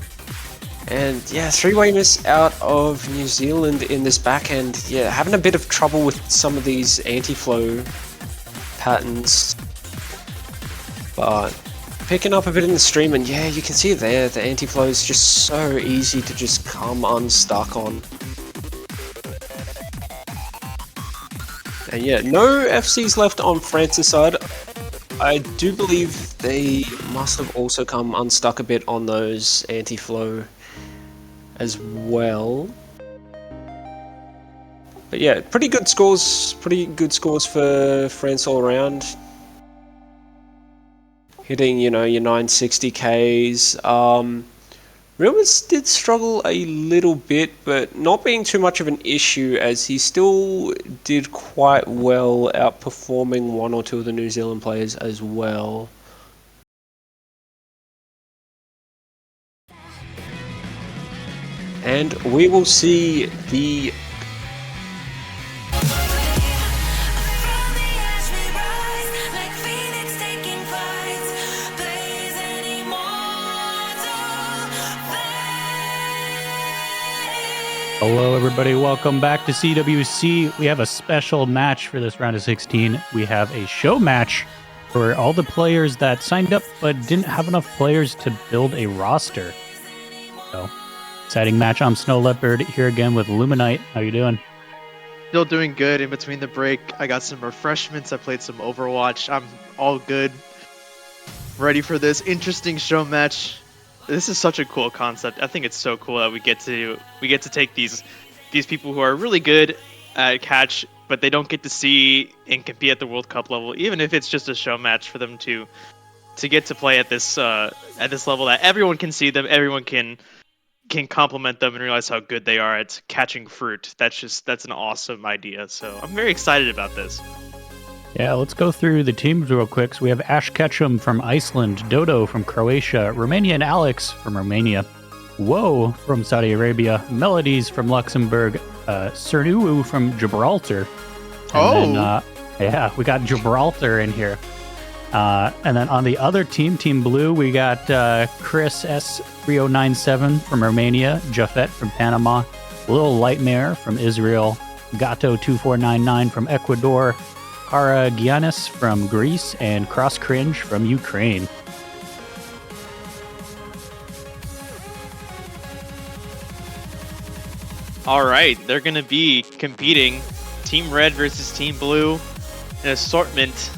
And yeah, three-way miss out of New Zealand in this backhand. Yeah, having a bit of trouble with some of these anti-flow patterns. But picking up a bit in the stream, and yeah, you can see there, the anti-flow is just so easy to just come unstuck on. And yeah, no FCs left on France's side. I do believe they must have also come unstuck a bit on those anti-flow as well. But yeah, pretty good scores for France all around. Hitting, you know, your 960Ks. Realmus did struggle a little bit, but not being too much of an issue as he still did quite well, outperforming one or two of the New Zealand players as well. And we will see the Hello, everybody. Welcome back to CWC. We have a special match for this round of 16. We have a show match for all the players that signed up but didn't have enough players to build a roster. So, exciting match. I'm Snow Leopard here again with Luminite. How you doing? Still doing good in between the break. I got some refreshments. I played some Overwatch. I'm all good. Ready for this interesting show match. This is such a cool concept. I think it's so cool that we get to take these people who are really good at catch, but they don't get to see and compete at the World Cup level, even if it's just a show match for them to get to play at this level that everyone can see them, everyone can compliment them and realize how good they are at catching fruit. That's an awesome idea. So I'm very excited about this. Yeah, let's go through the teams real quick. So we have Ash Ketchum from Iceland, Dodo from Croatia, Romania and Alex from Romania, Woe from Saudi Arabia, Melodies from Luxembourg, Cernuwu from Gibraltar. And then, we got Gibraltar in here. And then on the other team, Team Blue, we got Chris S3097 from Romania, Jafet from Panama, Lil Lightmare from Israel, Gato2499 from Ecuador, Kara Giannis from Greece, and Cross Cringe from Ukraine. All right, they're going to be competing Team Red versus Team Blue, an assortment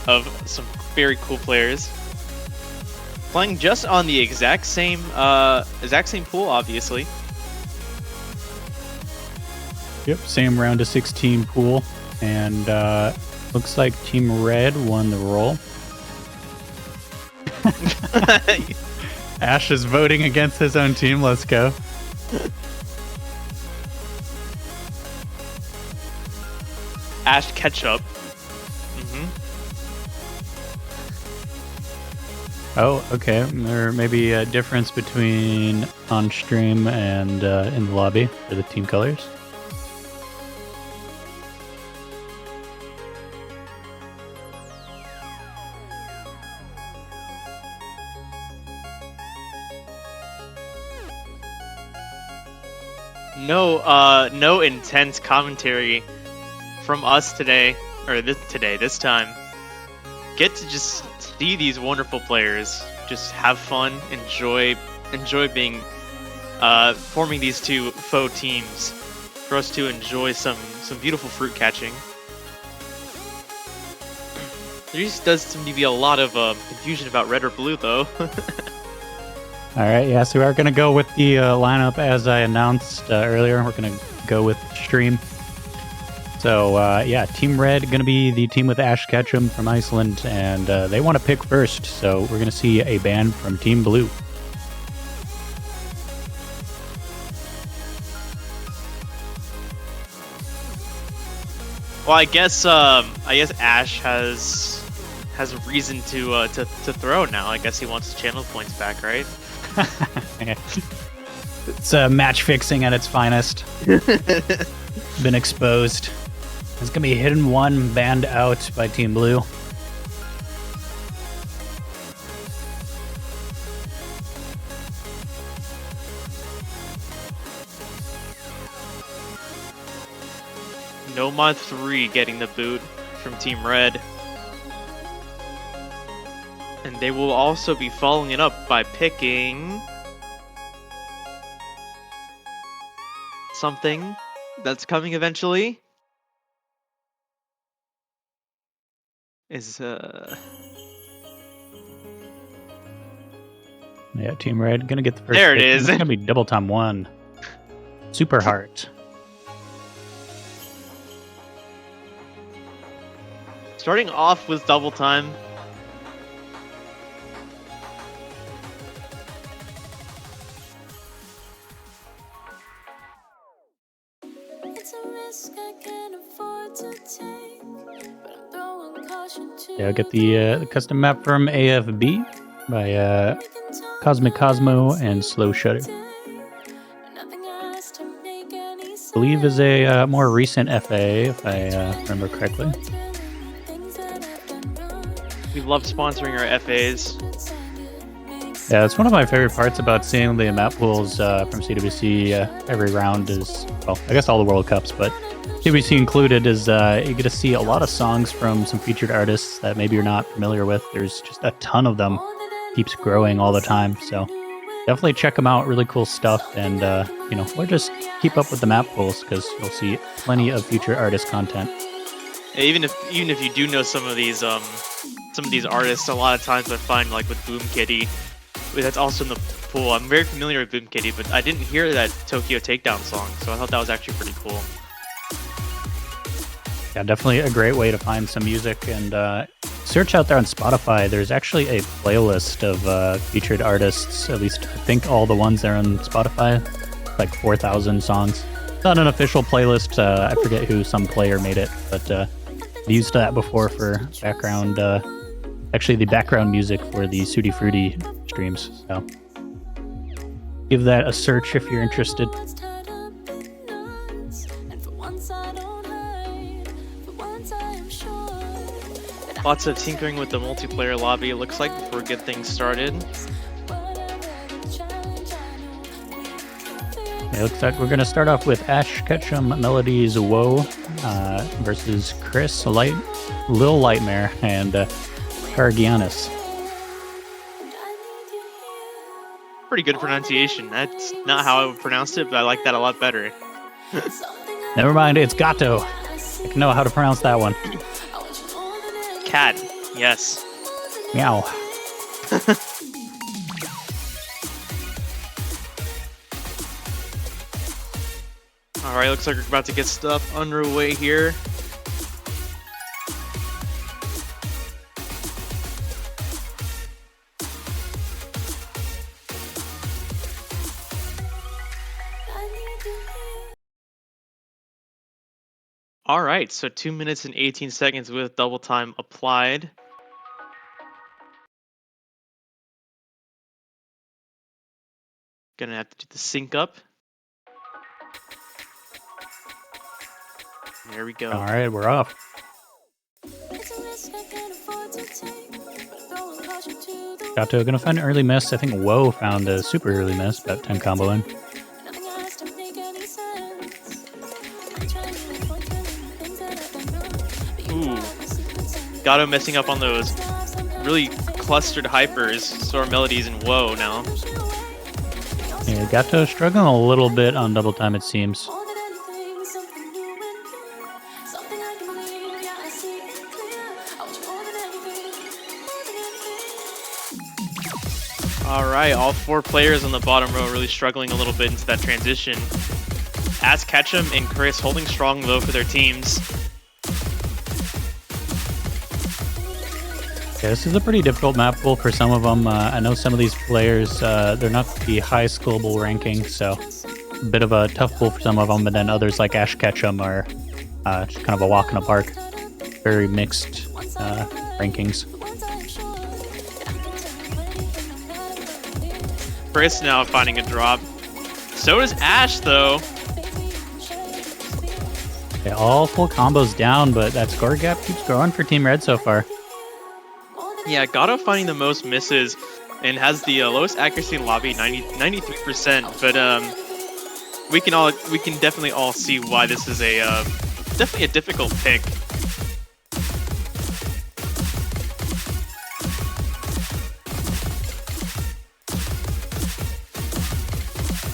of some very cool players. Playing just on the exact same pool, obviously. Yep, same round of 16 pool. And looks like Team Red won the roll. Ash is voting against his own team. Let's go. Ash Ketchup. Oh, okay. There may be a difference between on stream and in the lobby for the team colors. No intense commentary from us today, or this time. Get to just see these wonderful players, just have fun, enjoy being forming these two faux teams for us to enjoy some beautiful fruit catching. There just does seem to be a lot of confusion about red or blue, though. All right, yeah, so we are going to go with the lineup as I announced earlier. We're going to go with stream. So, yeah, Team Red going to be the team with Ash Ketchum from Iceland, and they want to pick first, so we're going to see a ban from Team Blue. Well, I guess Ash has a reason to throw now. I guess he wants his channel points back, right? It's match fixing at its finest. Been exposed. It's gonna be Hidden One banned out by Team Blue. Nomad 3 getting the boot from Team Red. And they will also be following it up by picking something that's coming eventually. Yeah, Team Red gonna get the first. There it pick. is. It's gonna be Double Time 1. Super Heart. Starting off with double time. Yeah, I'll get the custom map from AFB by Cosmic Cosmo and Slow Shutter. I believe is a more recent FA, if I remember correctly. We love sponsoring our FAs. Yeah, it's one of my favorite parts about seeing the map pools from CWC every round is, well, I guess all the World Cups, but CWC included is you get to see a lot of songs from some featured artists that maybe you're not familiar with. There's just a ton of them. Keeps growing all the time, so definitely check them out. Really cool stuff, and you know, or just keep up with the map pools because you'll see plenty of future artist content. Even if you do know some of these artists, a lot of times I find like with Boom Kitty, that's also in the pool. I'm very familiar with Boom Kitty, but I didn't hear that Tokyo Takedown song, so I thought that was actually pretty cool. Yeah, definitely a great way to find some music, and search out there on Spotify. There's actually a playlist of featured artists, at least I think all the ones that are on Spotify, like 4,000 songs. It's not an official playlist. I forget who, some player made it, but I've used that before for background, actually the background music for the Sooty Fruity streams. So give that a search if you're interested. Lots of tinkering with the multiplayer lobby, it looks like, before we get things started. It looks like we're going to start off with Ash Ketchum Melodies Woe versus Chris Lil Lightmare and Cargiannis. Pretty good pronunciation. That's not how I would pronounce it, but I like that a lot better. Never mind, it's Gato. I know how to pronounce that one. Cat, yes. Meow. Alright, looks like we're about to get stuff underway here. Alright, so 2 minutes and 18 seconds with double time applied. Gonna have to do the sync up. There we go. All right, we're off. Gato gonna find an early miss. I think Woe found a super early miss, about 10 combo in. Ooh. Gato messing up on those really clustered hypers, Storm Melodies, and Woe now. Yeah, Gato struggling a little bit on double time, it seems. Alright, all four players on the bottom row really struggling a little bit into that transition. As Ketchum and Chris holding strong though for their teams. Yeah, this is a pretty difficult map pool for some of them. I know some of these players, they're not the highest global ranking, so a bit of a tough pool for some of them, but then others like Ash Ketchum are Just kind of a walk in the park. Very mixed rankings. Chris now finding a drop. So does Ash, though. Okay, all full combos down, but that score gap keeps growing for Team Red so far. Yeah, Gato finding the most misses and has the lowest accuracy in lobby, 93%. But we can definitely all see why this is a definitely a difficult pick.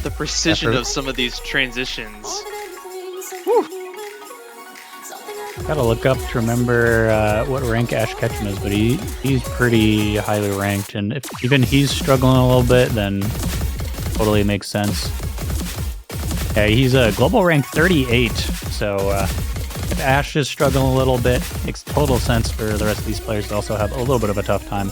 The precision of some of these transitions. Gotta look up to remember what rank Ash Ketchum is, but he's pretty highly ranked, and if even he's struggling a little bit, then totally makes sense. Yeah, he's a global rank 38, so if Ash is struggling a little bit, makes total sense for the rest of these players to also have a little bit of a tough time.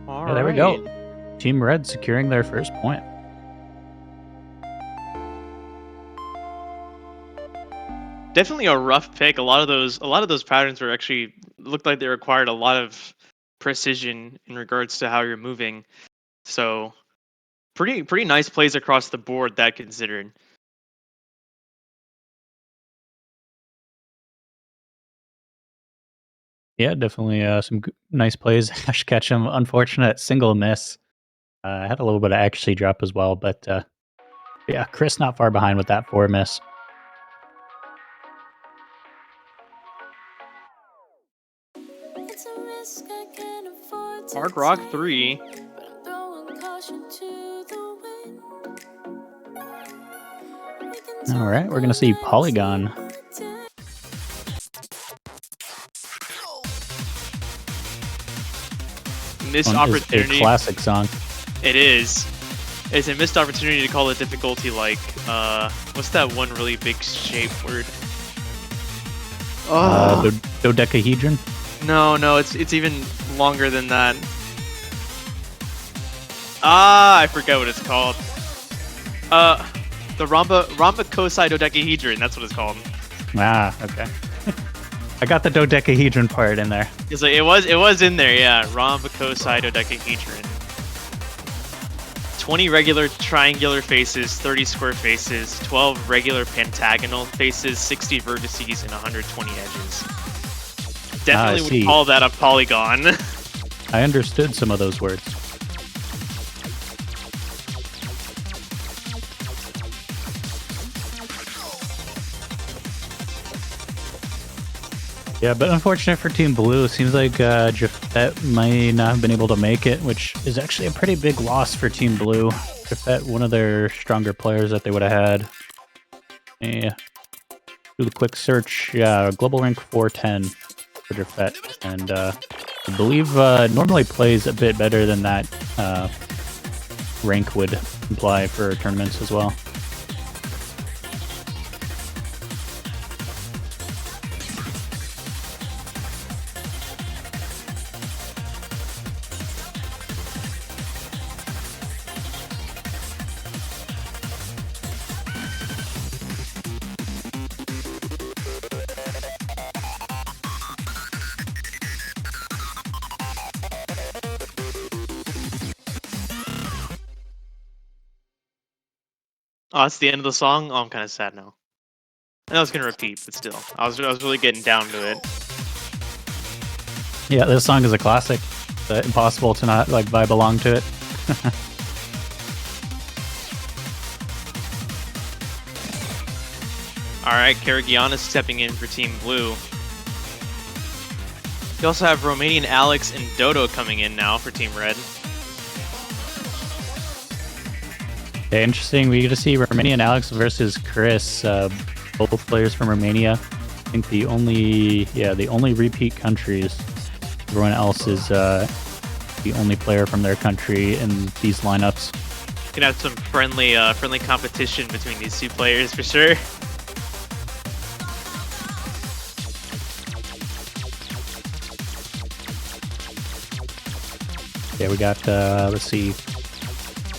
All Yeah, there we go. Team Red securing their first point. Definitely a rough pick. A lot of those patterns were actually looked like they required a lot of precision in regards to how you're moving. So pretty nice plays across the board, that considered. Yeah, definitely some nice plays. Ash Ketchum, unfortunate single miss. Had a little bit of accuracy drop as well, but yeah, Chris not far behind with that 4 miss. Arc Rock 3. All right, we're gonna see Polygon. Missed One is opportunity. a classic song. It is. It's a missed opportunity to call the difficulty like what's that one really big shape word? Dodecahedron. No, it's even longer than that. Ah, I forget what it's called. The rhombicoside dodecahedron. That's what it's called. Ah, okay. I got the dodecahedron part in there. It's like it was in there, yeah. Rhombicoside dodecahedron. 20 regular triangular faces, 30 square faces, 12 regular pentagonal faces, 60 vertices, and 120 edges. Definitely would call that a polygon. I understood some of those words. Yeah, but unfortunate for Team Blue. Seems like Jafet might not have been able to make it, which is actually a pretty big loss for Team Blue. Jafet, one of their stronger players that they would have had. Yeah. Do the quick search. Yeah, global rank 410 for Jafet. And I believe normally plays a bit better than that rank would imply for tournaments as well. Oh, that's the end of the song? Oh, I'm kind of sad now. I know it's going to repeat, but still. I was really getting down to it. Yeah, this song is a classic. Impossible to not like vibe along to it. Alright, Karagiana stepping in for Team Blue. You also have Romanian Alex and Dodo coming in now for Team Red. Yeah, interesting. We get to see Romanian Alex versus Chris, both players from Romania. I think the only repeat countries. Everyone else is the only player from their country in these lineups. Gonna have some friendly competition between these two players for sure. Yeah, we got, let's see,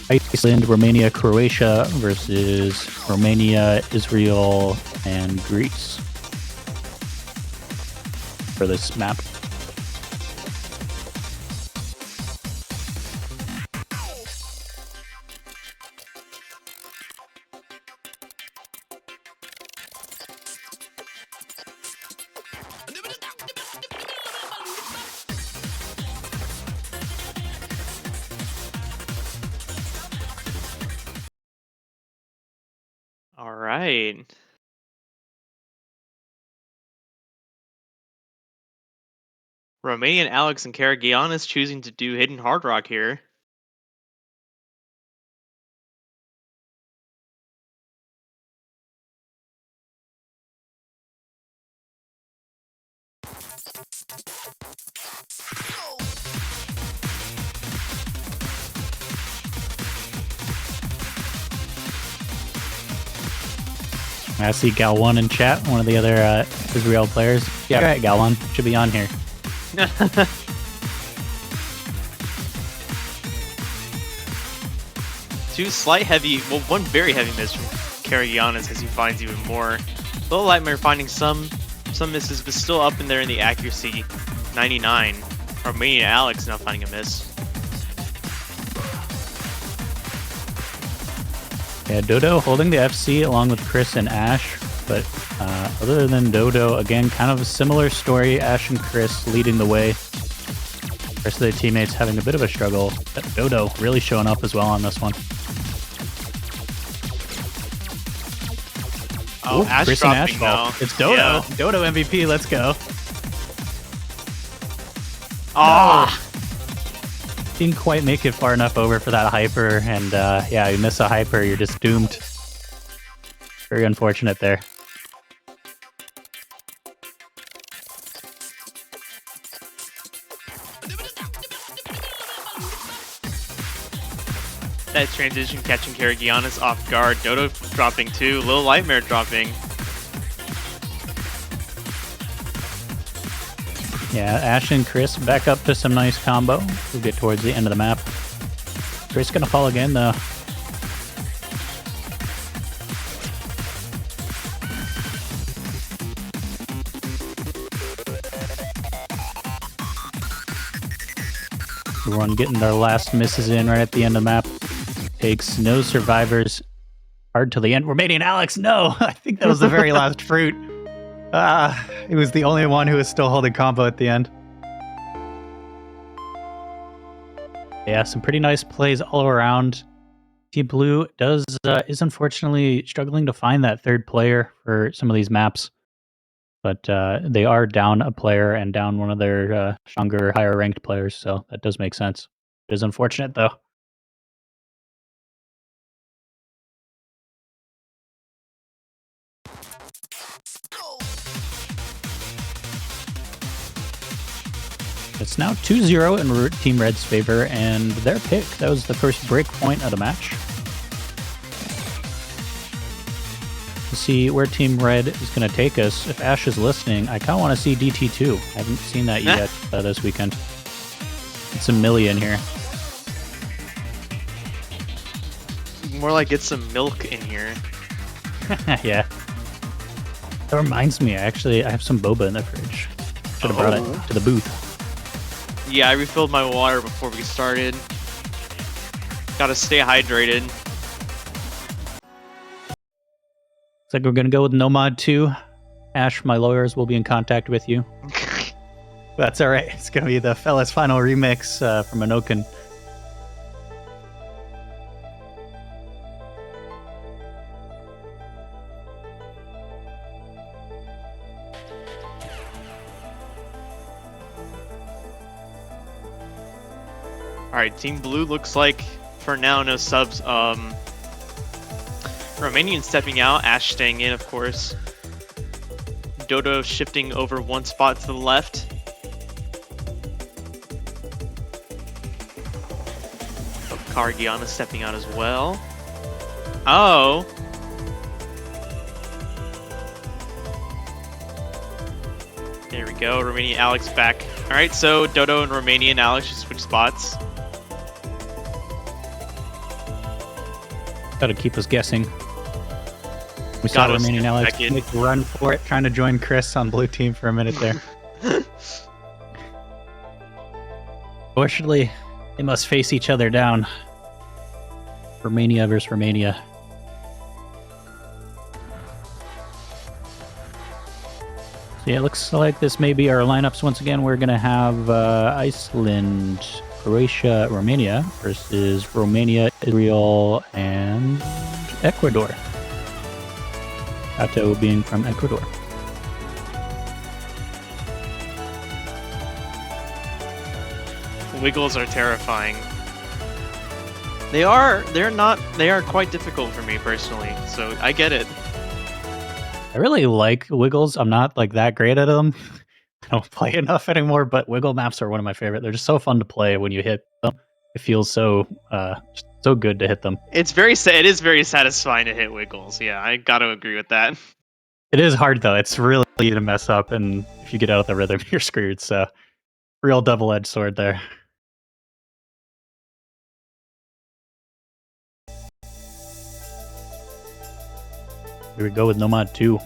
Iceland, Romania, Croatia versus Romania, Israel, and Greece for this map. All right. Romanian Alex and Karagianis choosing to do Hidden Hard Rock here. I see Gal1 in chat, one of the other Israel players. Yeah, right, Gal1 should be on here. Two slight heavy, well, one very heavy miss from Karagianis as he finds even more. Little Lightmare finding some misses, but still up in there in the accuracy. 99. Romanian Alex now finding a miss. Yeah, Dodo holding the FC along with Chris and Ash, but other than Dodo, again, kind of a similar story. Ash and Chris leading the way. The rest of their teammates having a bit of a struggle, but Dodo really showing up as well on this one. Oh, Ooh, Ash Chris and dropping Ashfall. now. It's Dodo. Yeah. Dodo MVP, let's go. Ah! Didn't quite make it far enough over for that hyper, and yeah, you miss a hyper, you're just doomed. Very unfortunate there. That transition catching Karagianis off guard. Dodo dropping too. Little Lightmare dropping. Yeah, Ash and Chris back up to some nice combo. We'll get towards the end of the map. Chris gonna fall again though. Everyone getting their last misses in right at the end of the map. Takes no survivors. Hard till the end. Romanian Alex, no! I think that was the very last fruit. He was the only one who was still holding combo at the end. Yeah, some pretty nice plays all around. Team Blue is unfortunately struggling to find that third player for some of these maps. But they are down a player and down one of their stronger, higher ranked players, so that does make sense. It is unfortunate though. It's now 2-0 in Team Red's favor, and their pick, that was the first break point of the match. To see where Team Red is going to take us. If Ash is listening, I kind of want to see DT2. I haven't seen that yet this weekend. It's a million here. More like get some milk in here. Yeah. That reminds me, I have some boba in the fridge. Should have brought it to the booth. Yeah, I refilled my water before we started. Gotta stay hydrated. Looks like we're going to go with Nomad 2. Ash, my lawyers will be in contact with you. That's all right. It's going to be the Fellas Final remix from Anoken. Alright, Team Blue looks like, for now, no subs. Romanian stepping out, Ash staying in, of course. Dodo shifting over one spot to the left. Karagianis stepping out as well. Oh! There we go, Romanian Alex back. Alright, so Dodo and Romanian Alex just switch spots. try to keep us guessing. We saw Gado's Romanian Alex back in. make a run for it, trying to join Chris on blue team for a minute there. Fortunately, they must face each other down. Romania versus Romania. So yeah, it looks like this may be our lineups once again. We're going to have Iceland, Croatia, Romania versus Romania, Israel, and Ecuador. Kato being from Ecuador. Wiggles are terrifying. They are quite difficult for me personally, so I get it. I really like Wiggles. I'm not like that great at them. I don't play enough anymore, but Wiggle maps are one of my favorite. They're just so fun to play when you hit them. It feels so so good to hit them. It is very satisfying to hit Wiggles. Yeah, I gotta agree with that. It is hard though. It's really easy to mess up, and if you get out of the rhythm, you're screwed. So, real double-edged sword there. Here we go with Nomad 2.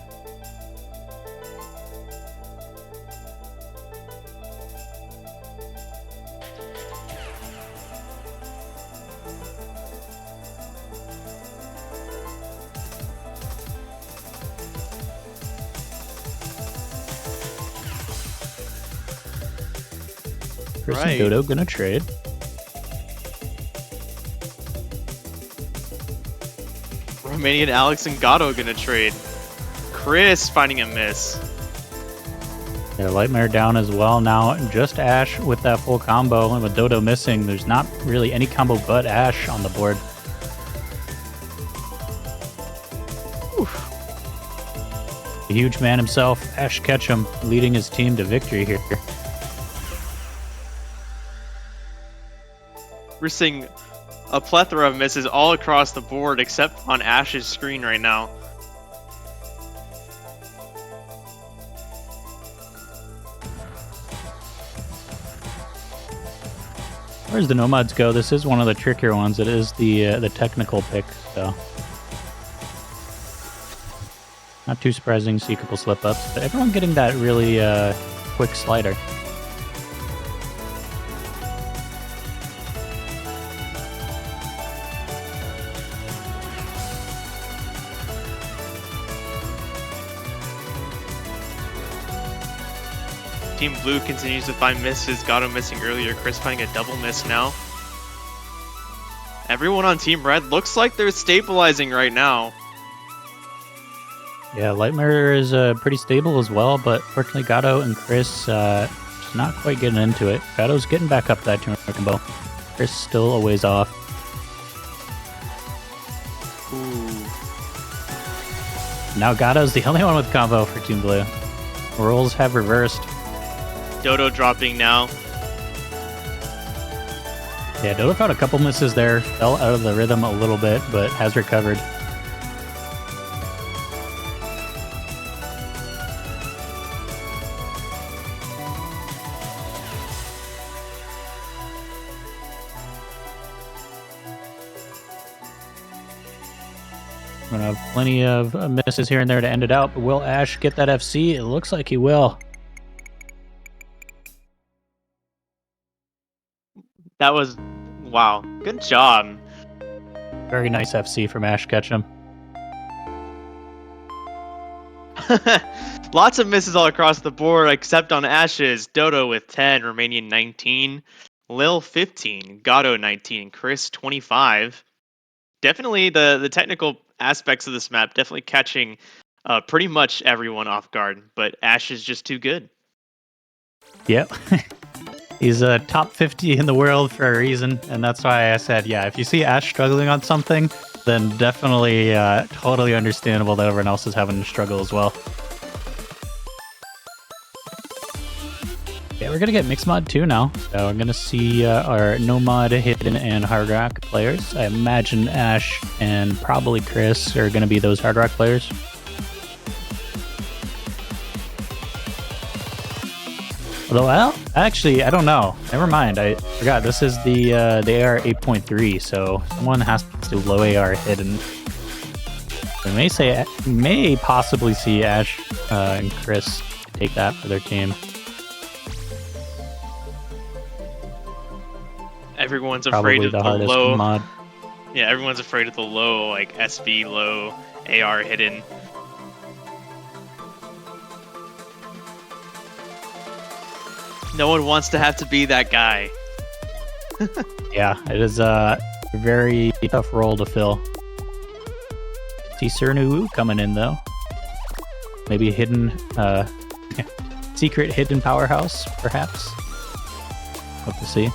Chris and Right. Dodo gonna trade. Romanian Alex and Gato gonna trade. Chris finding a miss. Yeah, Lightmare down as well now. Just Ash with that full combo, and with Dodo missing, there's not really any combo but Ash on the board. The huge man himself, Ash Ketchum, leading his team to victory here. We're seeing a plethora of misses all across the board except on Ash's screen right now. Where's the Nomads go? This is one of the trickier ones. It is the technical pick, so not too surprising to see a couple slip-ups, but everyone getting that really quick slider. Team Blue continues to find misses. Gato missing earlier. Chris finding a double miss now. Everyone on Team Red looks like they're stabilizing right now. Yeah, Lightmare is pretty stable as well, but fortunately Gato and Chris just not quite getting into it. Gato's getting back up that 200 combo. Chris still a ways off. Ooh. Now Gato's the only one with combo for Team Blue. Roles have reversed. Dodo dropping now. Yeah, Dodo found a couple misses there, fell out of the rhythm a little bit, but has recovered. We're gonna have plenty of misses here and there to end it out, but will Ash get that FC? It looks like he will. That was... wow. Good job. Very nice FC from Ash Ketchum. Lots of misses all across the board, except on Ashes. Dodo with 10, Romanian 19, Lil 15, Gato 19, Chris 25. Definitely the technical aspects of this map definitely catching pretty much everyone off guard, but Ash is just too good. Yep. He's a top 50 in the world for a reason, and that's why I said, yeah, if you see Ash struggling on something, then definitely totally understandable that everyone else is having to struggle as well. Yeah, we're going to get Mixed Mod 2 now, so we're going to see our Nomad, Hidden, and Hard Rock players. I imagine Ash and probably Chris are going to be those Hard Rock players. Although, well, actually, I don't know. Never mind. I forgot. This is the AR 8.3, so someone has to do low AR hidden. We may possibly see Ash and Chris take that for their team. Everyone's Probably afraid of the the hardest low. mod. Yeah, everyone's afraid of the low, like SV low AR hidden. No one wants to have to be that guy. Yeah, it is a very tough role to fill. See Cernu coming in though. Maybe a hidden, secret hidden powerhouse, perhaps. Hope to see.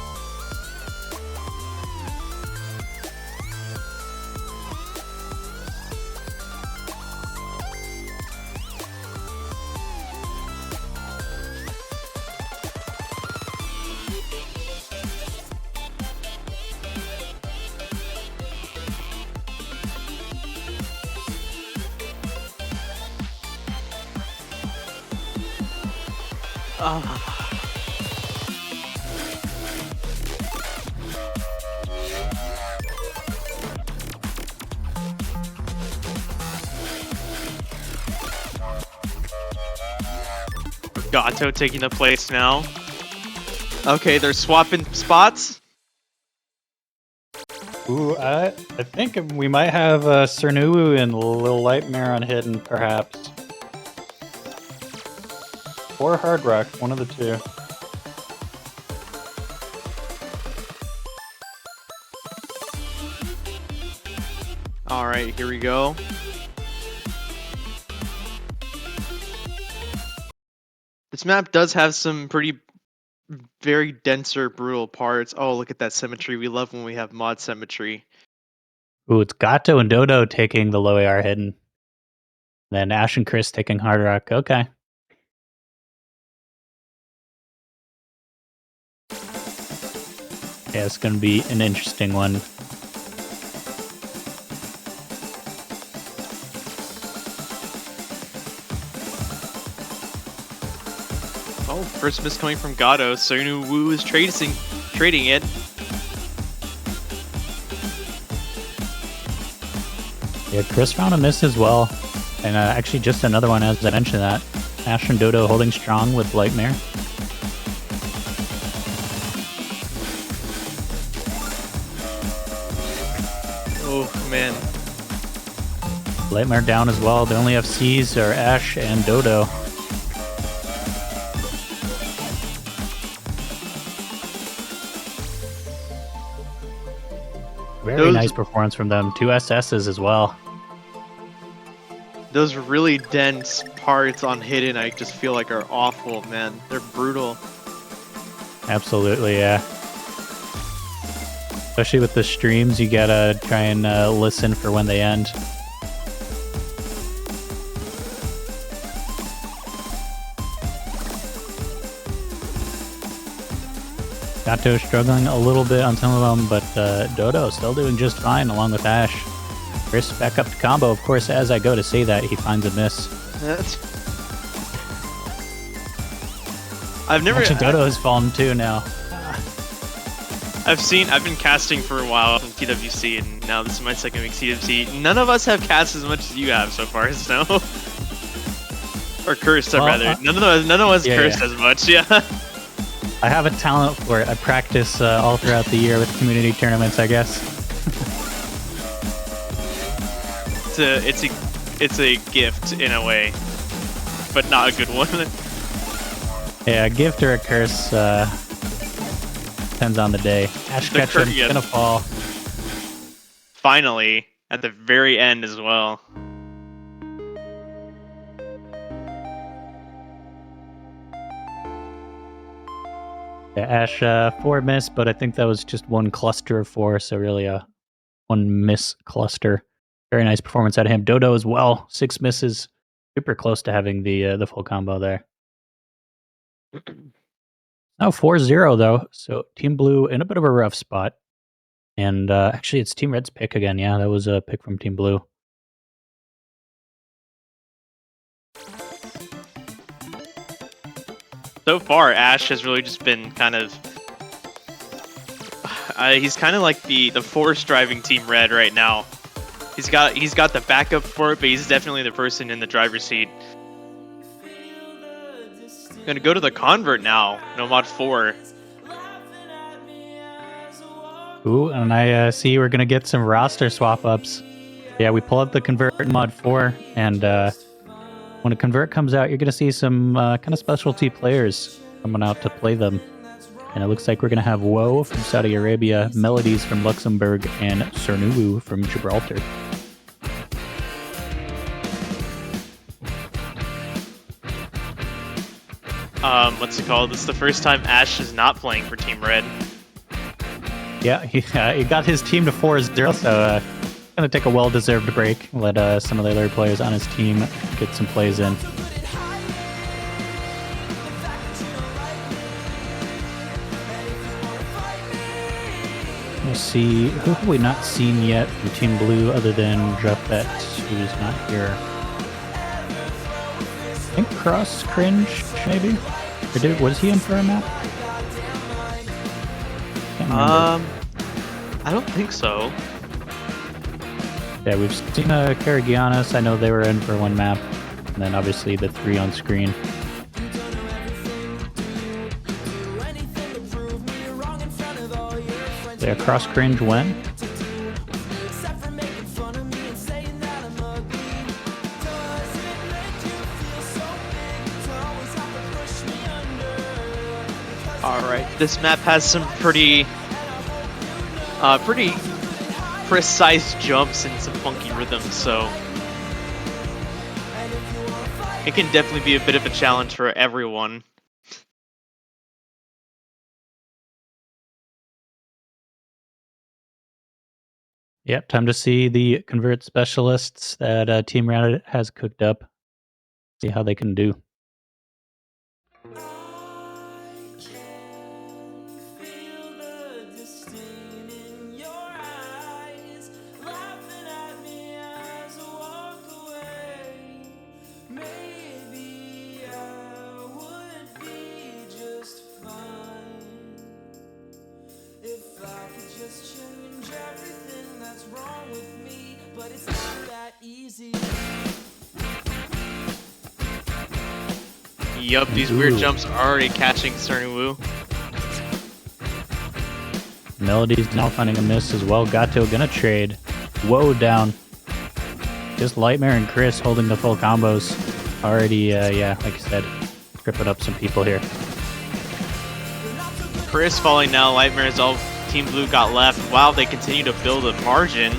Gato taking the place now. Okay, they're swapping spots. Ooh, I think we might have Cernu and Lil Lightmare on hidden, perhaps. Or Hard Rock, one of the two. Alright, here we go. This map does have some very denser, brutal parts. Oh, look at that symmetry. We love when we have mod symmetry. Ooh, it's Gato and Dodo taking the low AR hidden. Then Ash and Chris taking Hard Rock. Okay. Yeah, it's going to be an interesting one. Oh, first miss coming from Gato. Cernu Wu is trading it. Yeah, Chris found a miss as well. And actually just another one as I mentioned that. Ash and Dodo holding strong with Lightmare. Oh, man. Lightmare down as well. The only FCs are Ash and Dodo. Very nice performance from them. 2 SSs as well. Those really dense parts on hidden, I just feel like are awful, man. They're brutal. Absolutely, yeah. Especially with the streams, you gotta try and listen for when they end. Gato struggling a little bit on some of them, but Dodo still doing just fine along with Ash. Chris back up to combo. Of course, as I go to say that, he finds a miss. Actually, Dodo has fallen too now. I've been casting for a while from TWC, and now this is my second week TWC. None of us have cast as much as you have so far, Snow. Or cursed, rather. None of us cursed as much, yeah. I have a talent for it. I practice all throughout the year with community tournaments, I guess. It's a gift in a way, but not a good one. Yeah, a gift or a curse depends on the day. Ash Ketchum's gonna fall. Finally, at the very end as well. Yeah, Ash 4 miss, but I think that was just one cluster of 4, so really a 1 miss cluster. Very nice performance out of him. Dodo as well, 6 misses, super close to having the full combo there. Now 4-0 though, so Team Blue in a bit of a rough spot. And actually it's Team Red's pick again. Yeah, that was a pick from Team Blue. So far, Ash has really just been kind of. He's kind of like the force driving Team Red right now. He's got the backup for it, but he's definitely the person in the driver's seat. Gonna go to the convert now. Nomad 4. Ooh, and I see we're gonna get some roster swap ups. Yeah, we pull up the convert in mod 4, and when a convert comes out, you're gonna see some kind of specialty players coming out to play them. And it looks like we're gonna have Woe from Saudi Arabia, Melodies from Luxembourg, and Cernuwu from Gibraltar. What's it called? This is the first time Ash is not playing for Team Red. Yeah, he got his team to 4-0, so gonna take a well-deserved break. Let some of the other players on his team get some plays in. Let's see, who have we not seen yet from Team Blue other than Jaffet, who's not here? I think Cross Cringe, maybe? Or was he in for a map? Can't remember. I don't think so. Yeah, we've seen Karagianis. I know they were in for one map. And then obviously the 3 on screen. Yeah, Cross Cringe when? Alright, this map has some pretty precise jumps and some funky rhythms, so it can definitely be a bit of a challenge for everyone. Yep, time to see the convert specialists that Team Red has cooked up. See how they can do. Yup, these weird jumps are already catching Cernuwu. Melody's now finding a miss as well. Gato gonna trade. Whoa, down. Just Lightmare and Chris holding the full combos. Already, yeah, like I said, tripping up some people here. Chris falling now. Lightmare is all Team Blue got left. Wow, they continue to build a margin.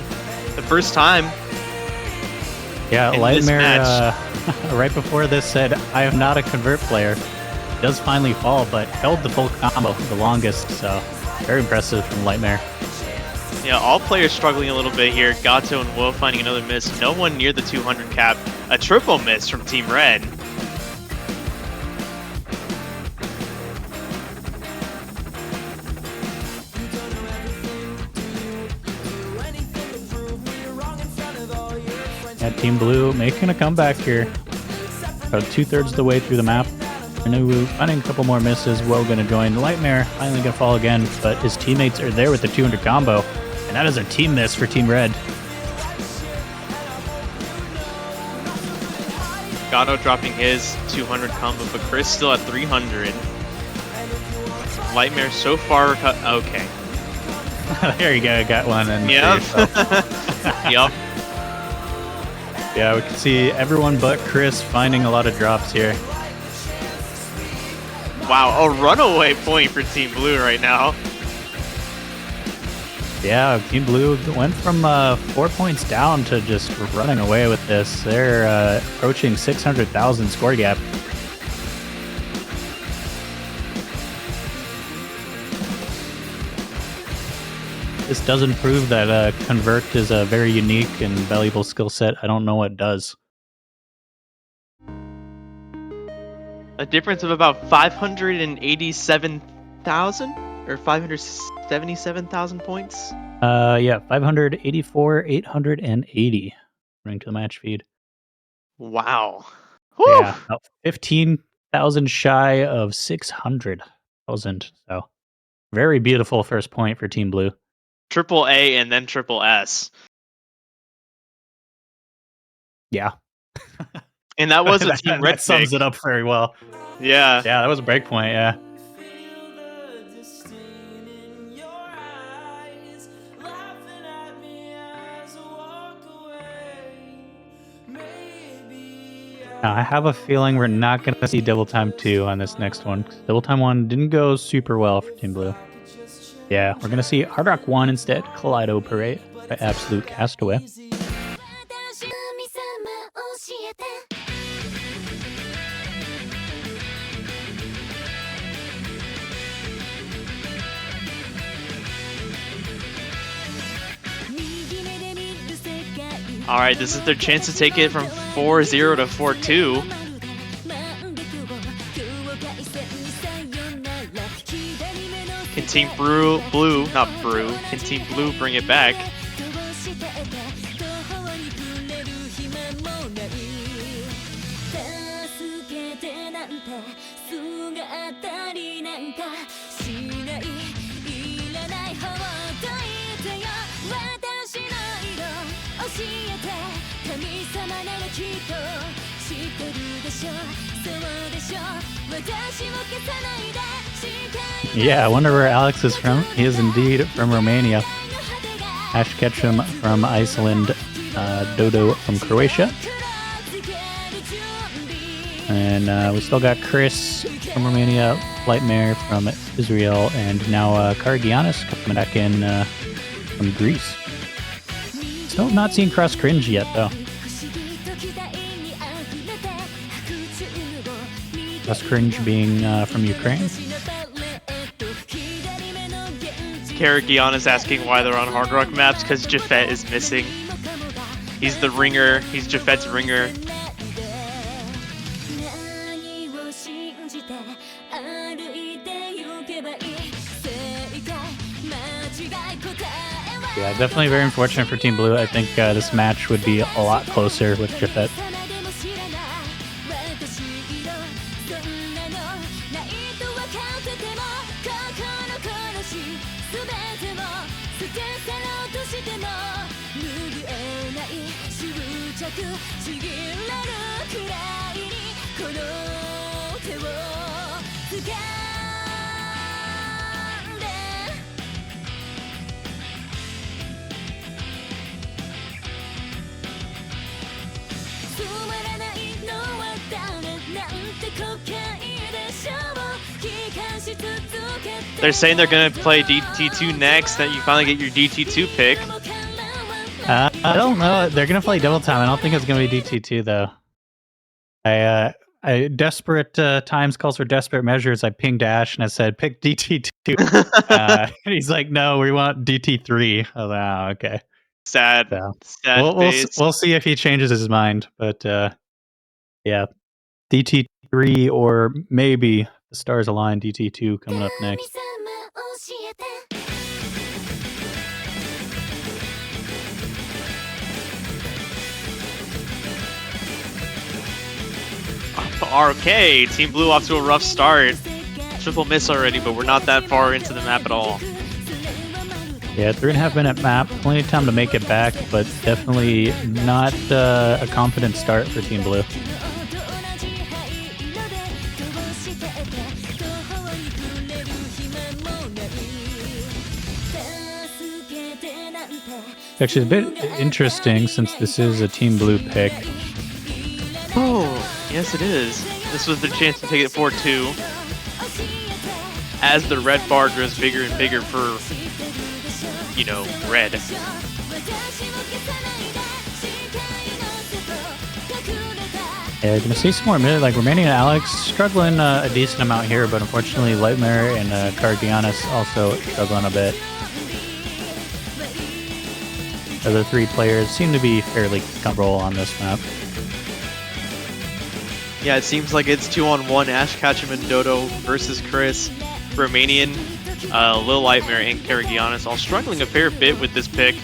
The first time. Yeah, Lightmare, right before this said, I am not a convert player. Does finally fall, but held the full combo for the longest, so very impressive from Lightmare. Yeah, all players struggling a little bit here. Gato and Will finding another miss. No one near the 200 cap. A triple miss from Team Red. Yeah, Team Blue making a comeback here. About 2/3 of the way through the map. Cernuwu finding a couple more misses. Woe gonna join. Lightmare finally gonna fall again, but his teammates are there with the 200 combo. And that is a team miss for Team Red. Gato dropping his 200 combo, but Chris still at 300. Lightmare so far okay. There you go, got one. And Yep. Yup. Yeah, we can see everyone but Chris finding a lot of drops here. Wow, a runaway point for Team Blue right now. Yeah, Team Blue went from 4 points down to just running away with this. They're approaching 600,000 score gap. This doesn't prove that Convert is a very unique and valuable skill set. I don't know what does. A difference of about 587,000 or 577,000 points. Yeah, 584,880 according to the match feed. Wow. Yeah, about 15 1,000 shy of 600,000. So very beautiful first point for Team Blue. Triple A and then triple S. Yeah. And that was a Team Red that sums pick. it up very well. Yeah. Yeah, that was a break point, yeah. Now, I have a feeling we're not going to see Double Time 2 on this next one. Double Time 1 didn't go super well for Team Blue. Yeah, we're going to see Hard Rock 1 instead, Kaleido Parade by Absolute Castaway. All right, this is their chance to take it from 4-0 to 4-2. Can Team Blue, not Brew, can Team Blue bring it back? Yeah, I wonder where Alex is from. He is indeed from Romania. Ash Ketchum from Iceland, Dodo from Croatia. And we still got Chris from Romania, Lightmare from Israel, and now Karagianis coming back in from Greece. Still not seeing Cross Cringe yet, though. Cross Cringe being from Ukraine. Karagian is asking why they're on Hard Rock maps, because Jafet is missing. He's the ringer. He's Jafet's ringer. Yeah, definitely very unfortunate for Team Blue. I think this match would be a lot closer with Jafet. They're saying they're gonna play DT2 next, that you finally get your DT2 pick. I don't know. They're gonna play Double Time. I don't think it's gonna be DT2 though. I desperate times calls for desperate measures. I pinged Ash and I said pick DT2. And he's like, no, we want DT3. I was like, oh, okay. Sad. So, Sad we'll see if he changes his mind. But yeah, DT3 or maybe the stars align. DT2 coming up next. RK, Team Blue off to a rough start. Triple miss already, but we're not that far into the map at all. Yeah, 3.5 minute map, plenty of time to make it back, but definitely not a confident start for Team Blue. Actually, it's a bit interesting since this is a Team Blue pick. Oh, yes it is. This was their chance to take it 4-2. As the red bar grows bigger and bigger for, you know, red. Yeah, you're gonna see some more mid, like Romania and Alex struggling a decent amount here, but unfortunately Lightmare and Karagianis also struggling a bit. The other three players seem to be fairly comfortable on this map. Yeah, it seems like it's 2-on-1, Ash Ketchum and Dodo versus Chris. Romanian, Lil Lightmare, and Karagianis all struggling a fair bit with this pick.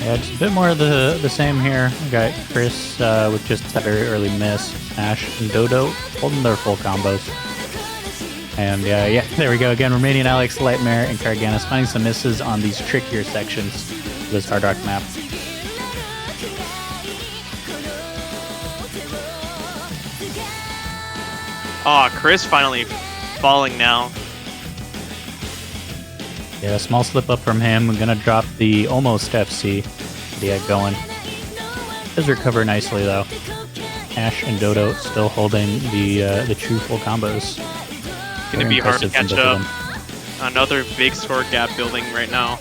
Yeah, it's a bit more of the same here. We got Chris with just a very early miss. Ash and Dodo holding their full combos. And yeah, there we go again. Romanian Alex, Lightmare, and Karganis finding some misses on these trickier sections of this Hard Rock map. Oh, Chris finally falling now. Yeah, small slip up from him. We're gonna drop the almost FC that he had going. Does recover nicely though. Ash and Dodo still holding the true full combos. Gonna be hard to impressive from catch both of up. them. Another big score gap building right now.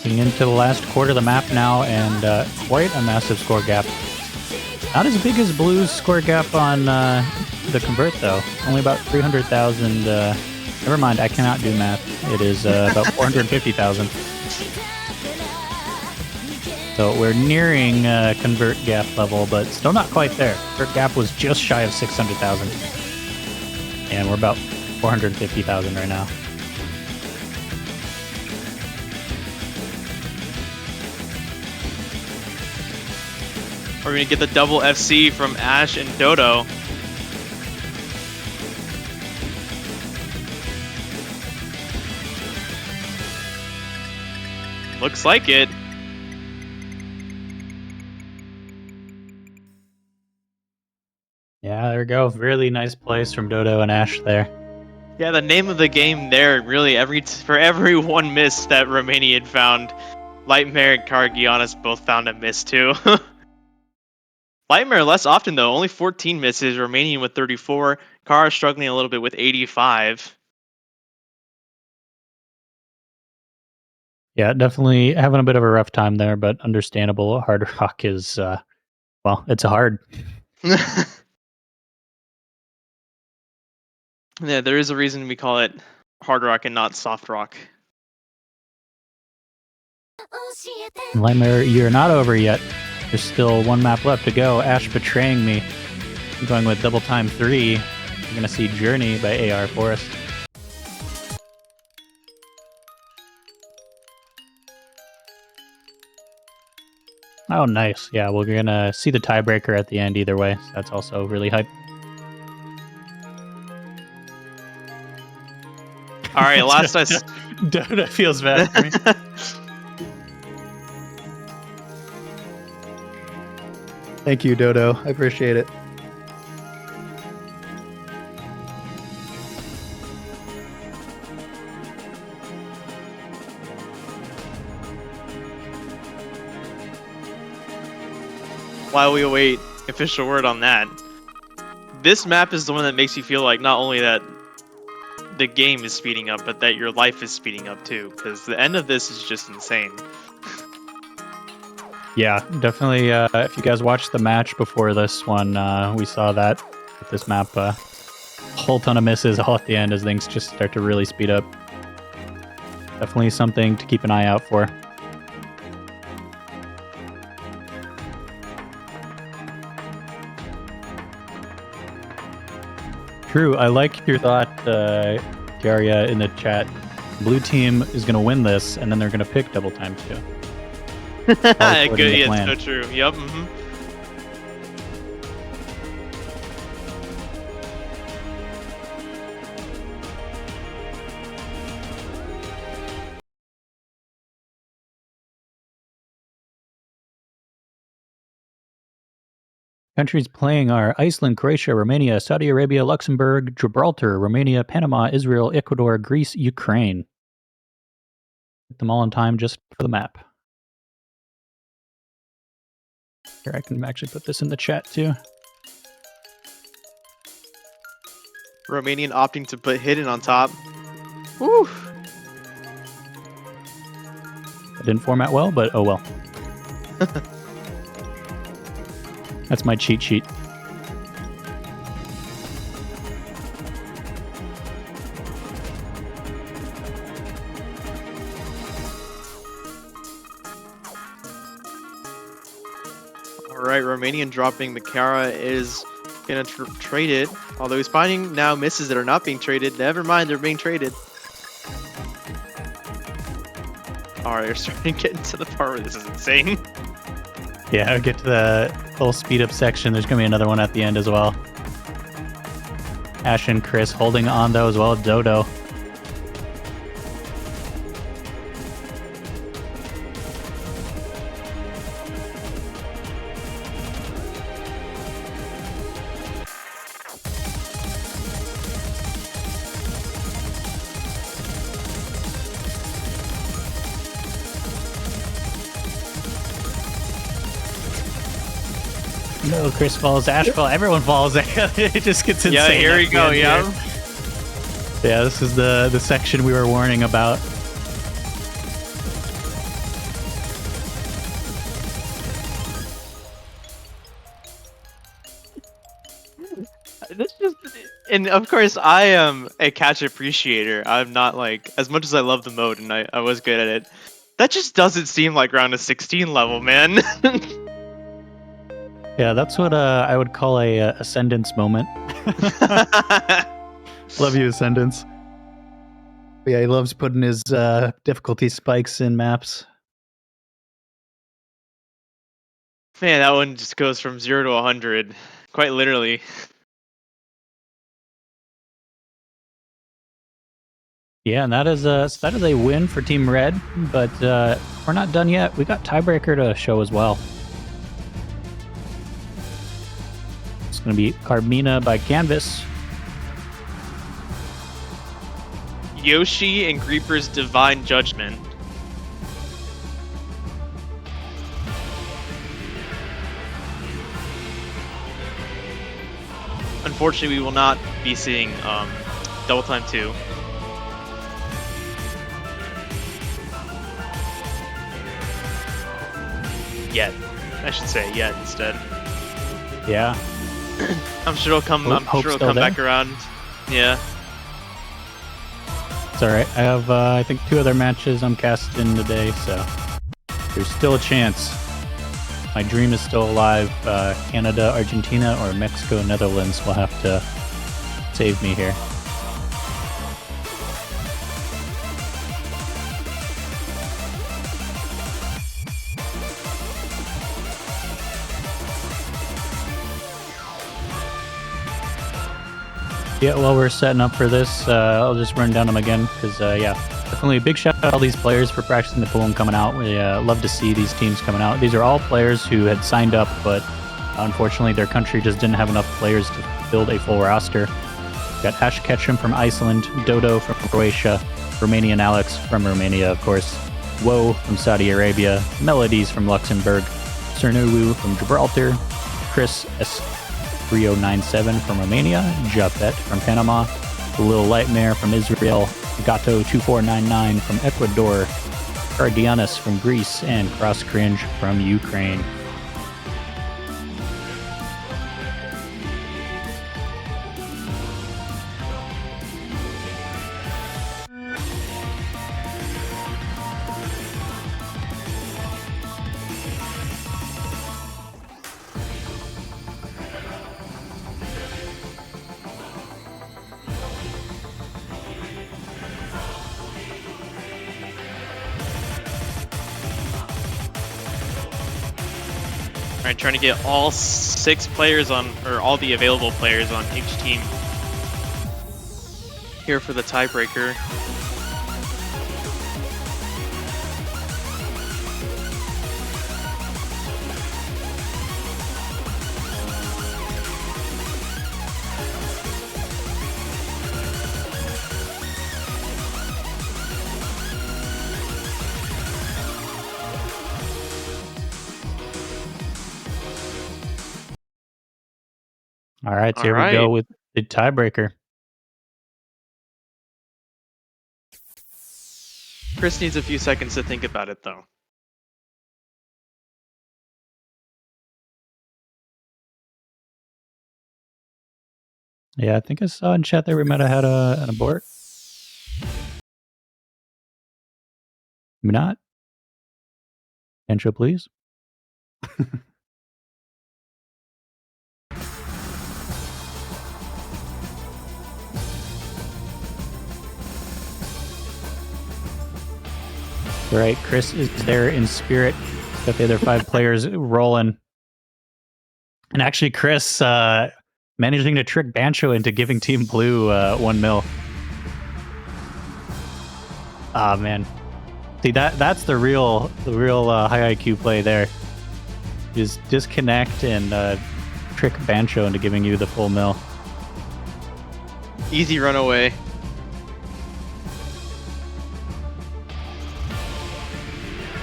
Getting into the last quarter of the map now, and quite a massive score gap. Not as big as Blue's score gap on the Convert, though. Only about 300,000. Never mind, I cannot do math. It is about 450,000. So we're nearing Convert gap level, but still not quite there. Convert gap was just shy of 600,000. And we're about 450,000 right now. We're gonna get the double FC from Ash and Dodo. Looks like it. Yeah, there we go. Really nice plays from Dodo and Ash there. Yeah, the name of the game there, really, for every one miss that Romanian found, Lightmare and Kargianis both found a miss too. Lightmare less often though, only 14 misses, Romanian with 34, Kara struggling a little bit with 85. Yeah, definitely having a bit of a rough time there, but understandable. Hard Rock is, well, it's hard. Yeah, there is a reason we call it hard rock and not soft rock. Lightmare, you're not over yet. There's still one map left to go. Ash betraying me. I'm going with Double Time 3. You're going to see Journey by AR Forest. Oh, nice. Yeah, we're going to see the tiebreaker at the end either way. So that's also really hype. All right, last I... Dodo feels bad for me. Thank you, Dodo. I appreciate it. While we await official word on that, this map is the one that makes you feel like not only that the game is speeding up, but that your life is speeding up too, because the end of this is just insane. Yeah, definitely. If you guys watched the match before this one, we saw that with this map, a whole ton of misses all at the end as things just start to really speed up. Definitely something to keep an eye out for. True, I like your thought, Jaria, in the chat. Blue team is going to win this, and then they're going to pick Double Time 2. Good, yeah, it's so true. Yep. Countries playing are Iceland, Croatia, Romania, Saudi Arabia, Luxembourg, Gibraltar, Romania, Panama, Israel, Ecuador, Greece, Ukraine. Get them all in time just for the map. Here, I can actually put this in the chat too. Romanian opting to put Hidden on top. Woo! It didn't format well, but oh well. That's my cheat sheet. Alright, Romanian dropping Makara is gonna trade it. Although he's finding now misses that are not being traded. Never mind, they're being traded. Alright, we're starting to get into the part where this is insane. Yeah, I'll get to the whole speed up section. There's going to be another one at the end as well. Ash and Chris holding on though as well. Dodo. No, Chris falls, Ash falls, everyone falls. It just gets insane. Yeah, here at we the go, end yeah. here. Yeah, this is the section we were warning about. This just, and of course, I am a catch appreciator. I'm not like, as much as I love the mode and I was good at it, that just doesn't seem like round of 16 level, man. Yeah, that's what I would call a Ascendance moment. Love you, Ascendance. But yeah, he loves putting his difficulty spikes in maps. Man, that one just goes from 0 to 100, quite literally. Yeah, and that is a win for Team Red, but we're not done yet. We got Tiebreaker to show as well. It's going to be Carmina by Canvas. Yoshi and Creeper's Divine Judgment. Unfortunately, we will not be seeing Double Time 2. Yet. I should say yet instead. Yeah. I'm sure it'll come. I'm Hope's sure it'll still come there? back around. Yeah. It's alright. I have, I think, 2 other matches I'm casting today, so there's still a chance. My dream is still alive. Canada, Argentina, or Mexico, Netherlands will have to save me here. Yeah, while we're setting up for this, I'll just run down them again, because, yeah, definitely a big shout out to all these players for practicing the pool and coming out. We love to see these teams coming out. These are all players who had signed up, but unfortunately their country just didn't have enough players to build a full roster. We got Ash Ketchum from Iceland, Dodo from Croatia, Romanian Alex from Romania, of course, Woe from Saudi Arabia, Melodies from Luxembourg, Cernuwu from Gibraltar, Chris S3097 from Romania, Japet from Panama, Lil Lightmare from Israel, Gato2499 from Ecuador, Cardianus from Greece, and Cross Cringe from Ukraine. Alright, trying to get all 6 players on, or all the available players on each team here for the tiebreaker. All right, so here we go with the tiebreaker. Chris needs a few seconds to think about it, though. Yeah, I think I saw in chat there we might have had an abort. Maybe not. Intro, please. All right, Chris is there in spirit. Got the other 5 players rolling. And actually, Chris managing to trick Bancho into giving Team Blue 1 mil. Ah, man. See, that's the real high IQ play there. Just disconnect and trick Bancho into giving you the full mil. Easy runaway.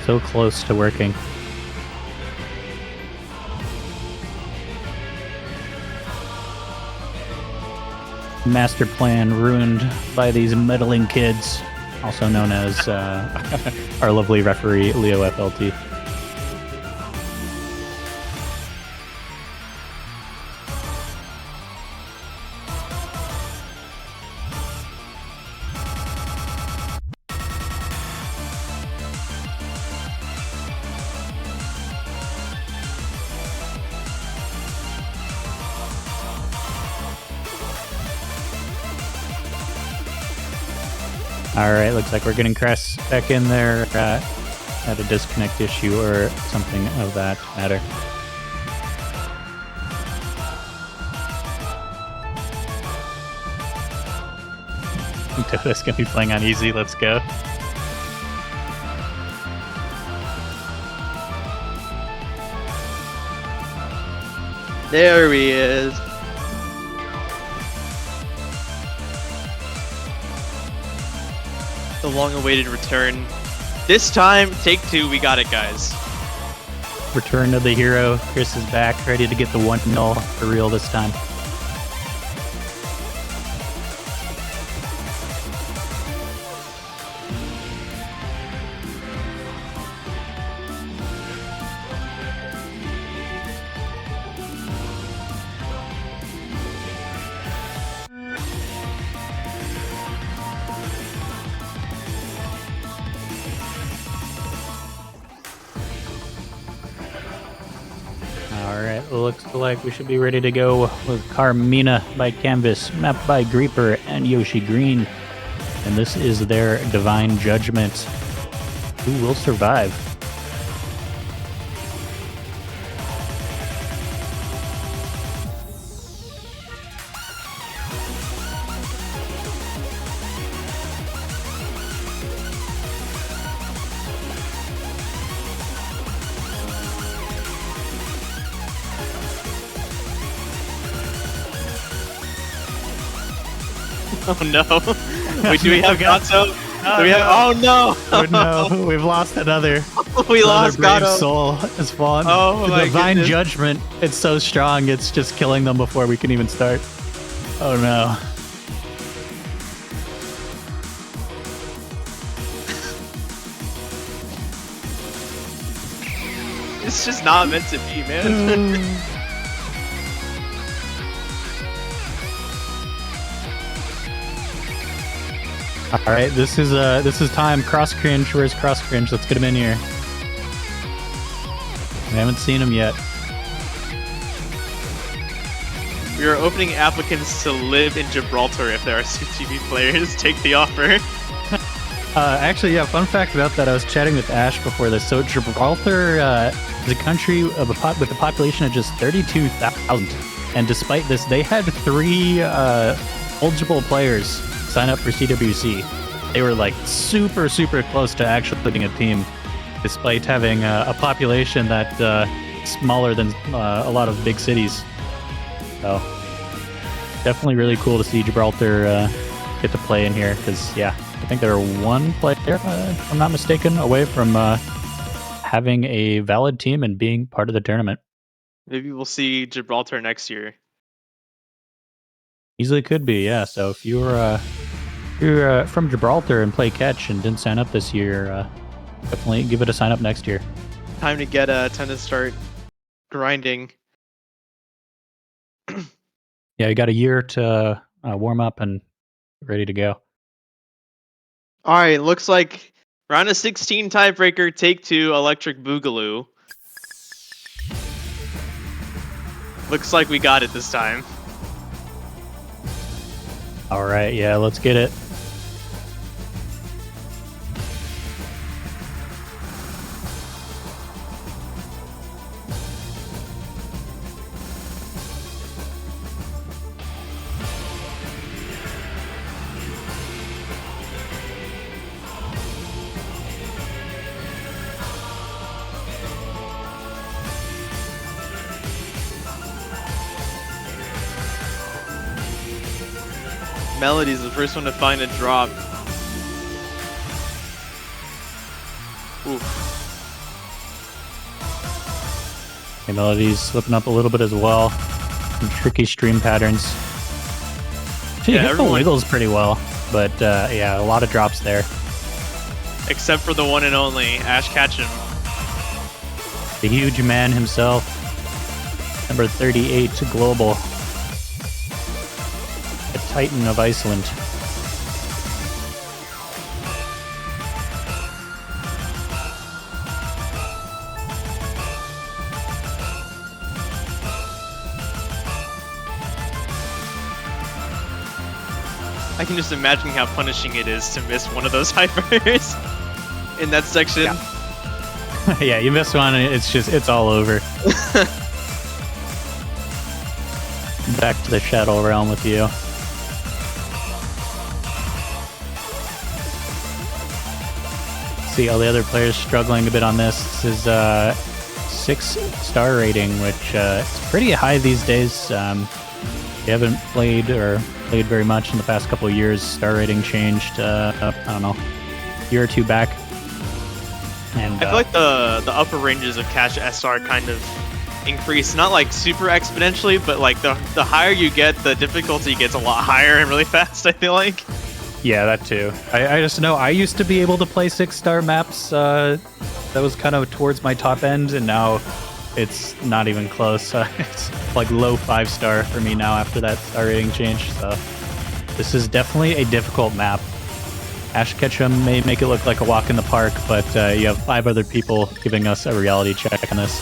So close to working. Master plan ruined by these meddling kids, also known as our lovely referee, Leo FLT. Alright, looks like we're getting Cress back in there. Had a disconnect issue or something of that matter. Dota's gonna be playing on easy, let's go. There he is. The long-awaited return. This time, take 2, we got it, guys. Return of the hero. Chris is back, ready to get the 1-0 for real this time. Alright, looks like we should be ready to go with Carmina by Canvas, mapped by Greeper and Yoshi Green. And this is their Divine Judgment. Who will survive? Oh no. Wait, do we have Gato? Do we have? Oh no! Oh no, we've lost another. We lost brave Gato. soul has fallen. Oh the my Divine goodness. Judgment, it's so strong, it's just killing them before we can even start. Oh no. It's just not meant to be, man. All right, this is time. Cross Cringe, where's Cross Cringe? Let's get him in here. We haven't seen him yet. We are opening applicants to live in Gibraltar if there are CTV players. Take the offer. Actually, yeah, fun fact about that, I was chatting with Ash before this. So Gibraltar is a country with a population of just 32,000. And despite this, they had 3 eligible players sign up for CWC. They were like super, super close to actually putting a team, despite having a population that smaller than a lot of big cities. So definitely really cool to see Gibraltar get to play in here, because yeah, I think they're 1 player, if I'm not mistaken, away from having a valid team and being part of the tournament. Maybe we'll see Gibraltar next year. Easily could be, yeah. So if you're from Gibraltar and play catch and didn't sign up this year, definitely give it a sign up next year. Time to start grinding. Yeah, you got a year to warm up and ready to go. All right, looks like round of 16 tiebreaker, take 2, Electric Boogaloo. Looks like we got it this time. All right, yeah, let's get it. Melodies, the first one to find a drop. Ooh. Okay, Melody's slipping up a little bit as well. Some tricky stream patterns. She hit the wiggles pretty well, but yeah, a lot of drops there. Except for the one and only Ash Ketchum. The huge man himself. Number 38 global. The Titan of Iceland. I can just imagine how punishing it is to miss one of those hypers in that section. Yeah, yeah, you miss one, it's all over. Back to the Shadow Realm with you. See all the other players struggling a bit on this. This is 6-star rating, which is pretty high these days. You haven't played very much in the past couple of years. Star rating changed, I don't know, a year or two back. And I feel like the upper ranges of Cash SR kind of increase, not like super exponentially, but like the higher you get, the difficulty gets a lot higher and really fast, I feel like. yeah, that too. I just know I used to be able to play 6-star maps. That was kind of towards my top end, and now it's not even close. It's like low 5-star for me now after that star rating change. So this is definitely a difficult map. Ash Ketchum may make it look like a walk in the park, but you have 5 other people giving us a reality check on this.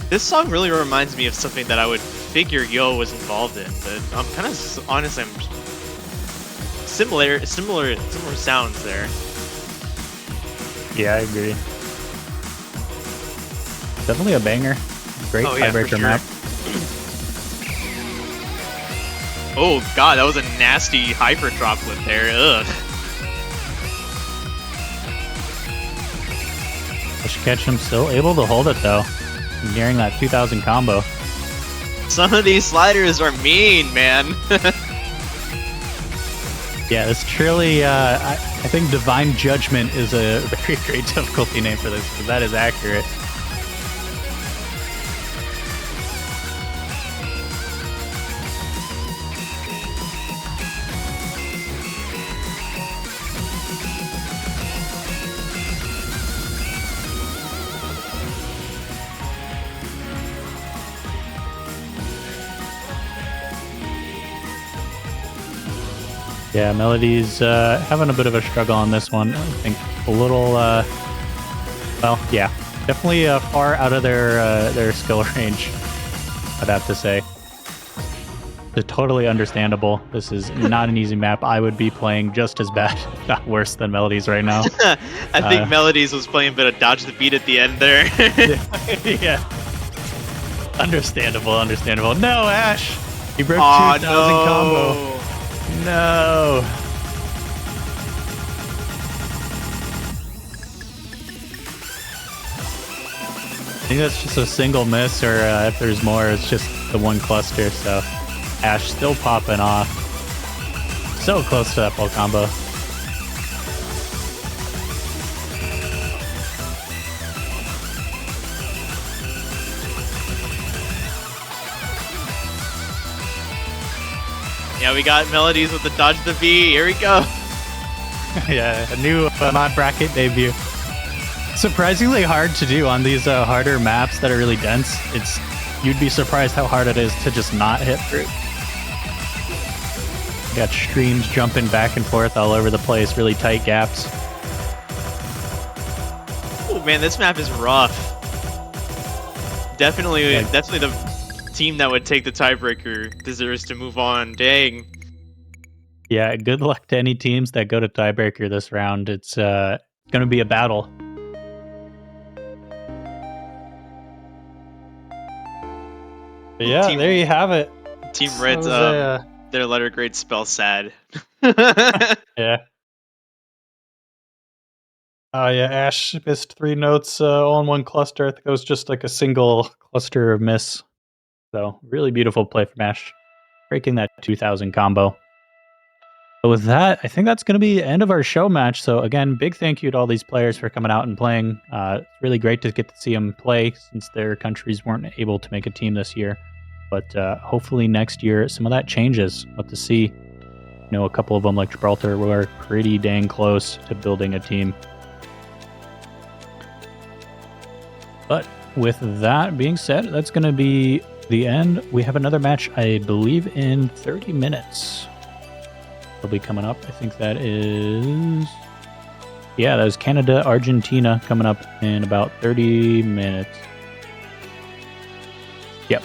This song really reminds me of something that I would figure Yo was involved in, but I'm kind of honestly, I'm similar sounds there. Yeah, I agree. Definitely a banger. Great tiebreaker map. Oh god, that was a nasty hyper droplet there. Ugh. Ash Ketchum still able to hold it though. Nearing that 2000 combo. Some of these sliders are mean, man. Yeah, this truly, I think Divine Judgment is a very great difficulty name for this, because that is accurate. Yeah, Melody's having a bit of a struggle on this one. I think a little, well, yeah, definitely far out of their skill range, I'd have to say. It's totally understandable. This is not an easy map. I would be playing just as bad, if not worse, than Melody's right now. I think Melodies was playing a bit of dodge the beat at the end there. Yeah. Understandable. No, Ash! He broke 2000 combo. No. I think that's just a single miss, or if there's more, it's just the one cluster. So Ash still popping off. So close to that full combo. Yeah, we got Melodies with the dodge the V. Here we go. Yeah, a new mod bracket debut. Surprisingly hard to do on these harder maps that are really dense. You'd be surprised how hard it is to just not hit through. Got streams jumping back and forth all over the place, really tight gaps. Oh man, this map is rough. Definitely the team that would take the tiebreaker deserves to move on. Dang. Yeah, good luck to any teams that go to tiebreaker this round. It's going to be a battle. But yeah, Team- there you have it. Team That Red's was their letter grade spells sad. yeah. Yeah, Ash missed 3 notes all in one cluster. I think it was just like a single cluster of miss. So really beautiful play from Ash, breaking that 2000 combo. But with that, I think that's going to be the end of our show match. So again, big thank you to all these players for coming out and playing. It's really great to get to see them play since their countries weren't able to make a team this year. But hopefully next year, some of that changes. What to see. You know, a couple of them like Gibraltar were pretty dang close to building a team. But with that being said, that's going to be the end. We have another match, I believe, in 30 minutes. It'll be coming up. I think that is... Yeah, that is Canada-Argentina coming up in about 30 minutes. Yep.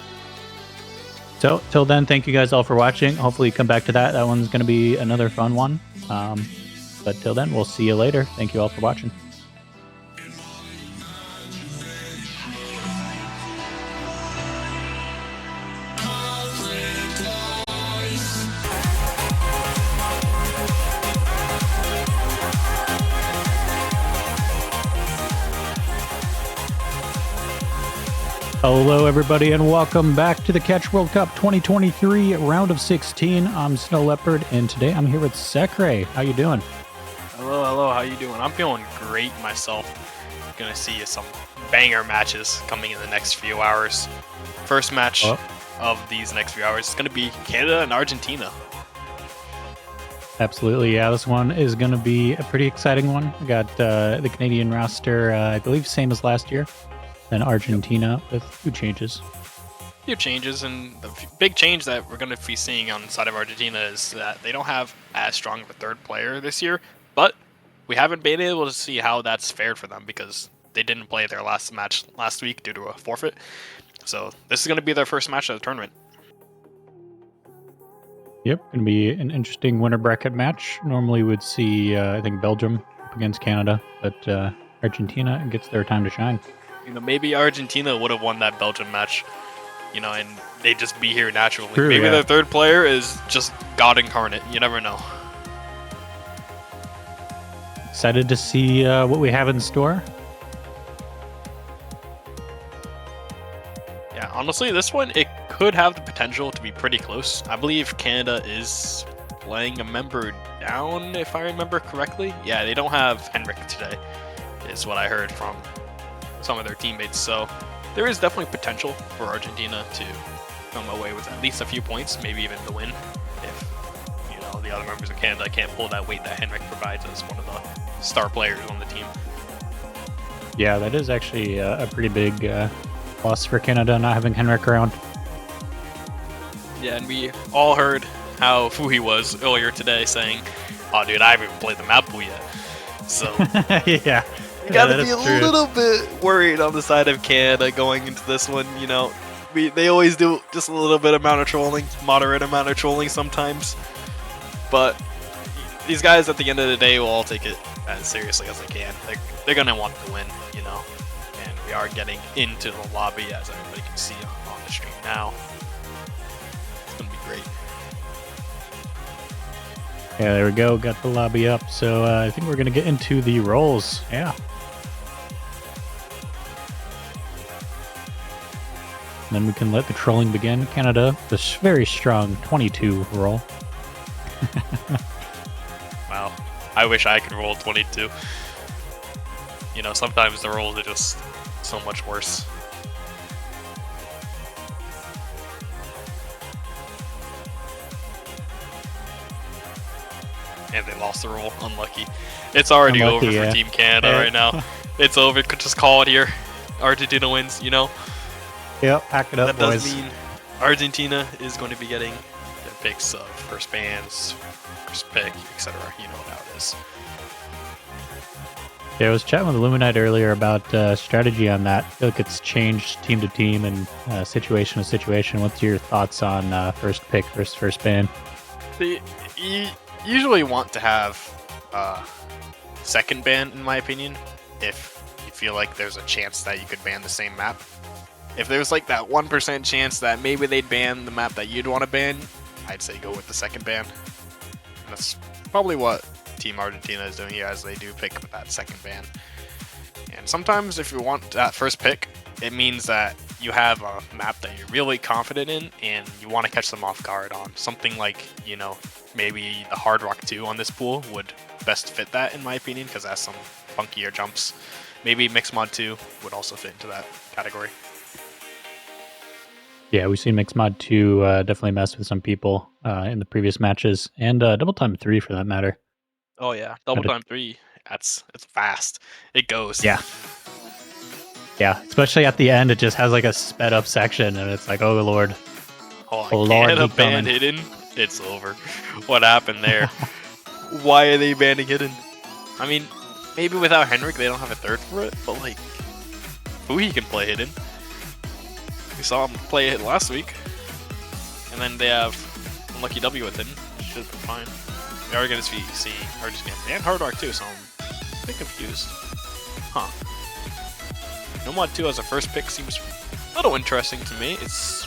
So, till then, thank you guys all for watching. Hopefully come back to that. That one's going to be another fun one. But till then, we'll see you later. Thank you all for watching. Hello, everybody, and welcome back to the Catch World Cup 2023 round of 16. I'm Snow Leopard, and today I'm here with Sekre. How you doing? Hello, how you doing? I'm feeling great myself. Gonna see some banger matches coming in the next few hours. First match of these next few hours is gonna be Canada and Argentina. Absolutely, yeah. This one is going to be a pretty exciting one. We got the Canadian roster, I believe, same as last year. Then Argentina with a few changes. Few changes, and the big change that we're going to be seeing on the side of Argentina is that they don't have as strong of a third player this year, but we haven't been able to see how that's fared for them because they didn't play their last match last week due to a forfeit. So this is going to be their first match of the tournament. Yep, going to be an interesting winner bracket match. Normally we'd see, I think, Belgium up against Canada, but Argentina gets their time to shine. You know, maybe Argentina would have won that Belgium match, you know, and they'd just be here naturally. True, maybe yeah. their third player is just God incarnate. You never know. Excited to see what we have in store. Yeah, honestly, this one, it could have the potential to be pretty close. I believe Canada is playing a member down, if I remember correctly. Yeah, they don't have Henrik today, is what I heard from some of their teammates. So there is definitely potential for Argentina to come away with at least a few points, maybe even the win, if, you know, the other members of Canada can't pull that weight that Henrik provides as one of the star players on the team. Yeah, that is actually a pretty big loss for Canada not having Henrik around. Yeah, and we all heard how Fuhi was earlier today saying, "Oh, dude, I haven't even played the map pool yet." So Yeah. you gotta that be a is true. little bit worried on the side of Canada going into this one. You know, they always do just a little bit amount of trolling, moderate amount of trolling sometimes. But these guys, at the end of the day, will all take it as seriously as they can. They're gonna want to win, you know. And we are getting into the lobby, as everybody can see on the stream now. It's gonna be great. Yeah, there we go. Got the lobby up. So I think we're going to get into the rolls. Yeah. And then we can let the trolling begin. Canada, this very strong 22 roll. Wow. I wish I could roll 22. You know, sometimes the rolls are just so much worse. And they lost the roll. Unlucky. It's already Unlucky, over yeah. for Team Canada Yeah. right now. It's over. Could just call it here. Argentina wins, you know? Yep, pack it up, That boys. does mean Argentina is going to be getting their picks of first bans, first pick, etc. You know how it is. Yeah, I was chatting with Illuminite earlier about strategy on that. I feel like it's changed team to team and situation to situation. What's your thoughts on first pick versus first ban? You usually want to have second ban, in my opinion, if you feel like there's a chance that you could ban the same map. if there's like that 1% chance that maybe they'd ban the map that you'd want to ban, I'd say go with the second ban. And that's probably what Team Argentina is doing here, as they do pick that second ban. And sometimes if you want that first pick, it means that you have a map that you're really confident in and you want to catch them off guard on. Something like, you know, maybe the Hard Rock 2 on this pool would best fit that, in my opinion, because it has some funkier jumps. Maybe Mixmod 2 would also fit into that category. Yeah, we've seen Mixmod 2 definitely mess with some people in the previous matches, and Double Time 3 for that matter. Oh yeah, Double Time 3. It's fast. It goes. Yeah. Yeah, especially at the end, it just has like a sped up section, and it's like, oh lord. Oh Lord, Canada keep banned coming. Hidden. It's over. What happened there? Why are they banning Hidden? I mean, maybe without Henrik they don't have a third for it, but like, Fuhi can play Hidden. We saw him play it last week. And then they have Unlucky W with Hidden. Should be fine. We are going to see are just going to ban Hard Rock too, so I'm a bit confused. Huh. Nomad 2 as a first pick seems a little interesting to me. It's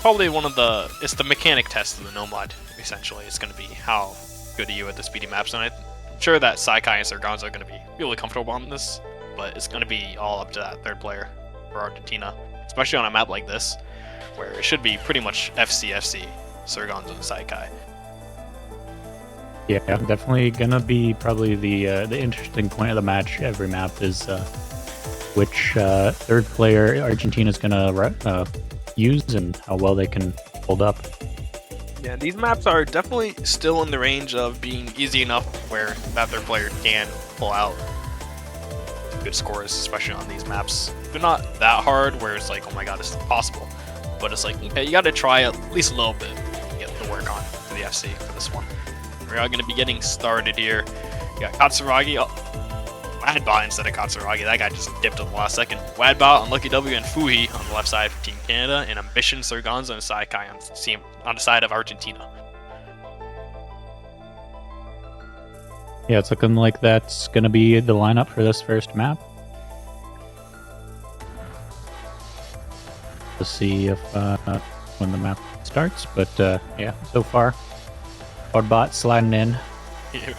probably it's the mechanic test of the Nomad, essentially. It's going to be how good are you at the speedy maps, and I'm sure that Saikai and Sargonza are going to be really comfortable on this, but it's going to be all up to that third player for Argentina, especially on a map like this, where it should be pretty much FC, Sargonza and Saikai. Yeah, definitely gonna be probably the interesting point of the match. Every map is which third player Argentina's gonna use and how well they can hold up. Yeah, these maps are definitely still in the range of being easy enough where that third player can pull out good scores, especially on these maps. They're not that hard where it's like, oh my god, it's impossible. But it's like, okay, you gotta try at least a little bit to get the work on for the FC for this one. We are going to be getting started here. We got Katsuragi, Wadbot instead of Katsuragi. That guy just dipped at the last second. Wadbot, Unlucky W, and Fuhi on the left side for Team Canada, and Ambition, Sargonza, and Saikai on the side of Argentina. Yeah, it's looking like that's going to be the lineup for this first map. We'll see if when the map starts, but yeah, so far, Wadbot sliding in.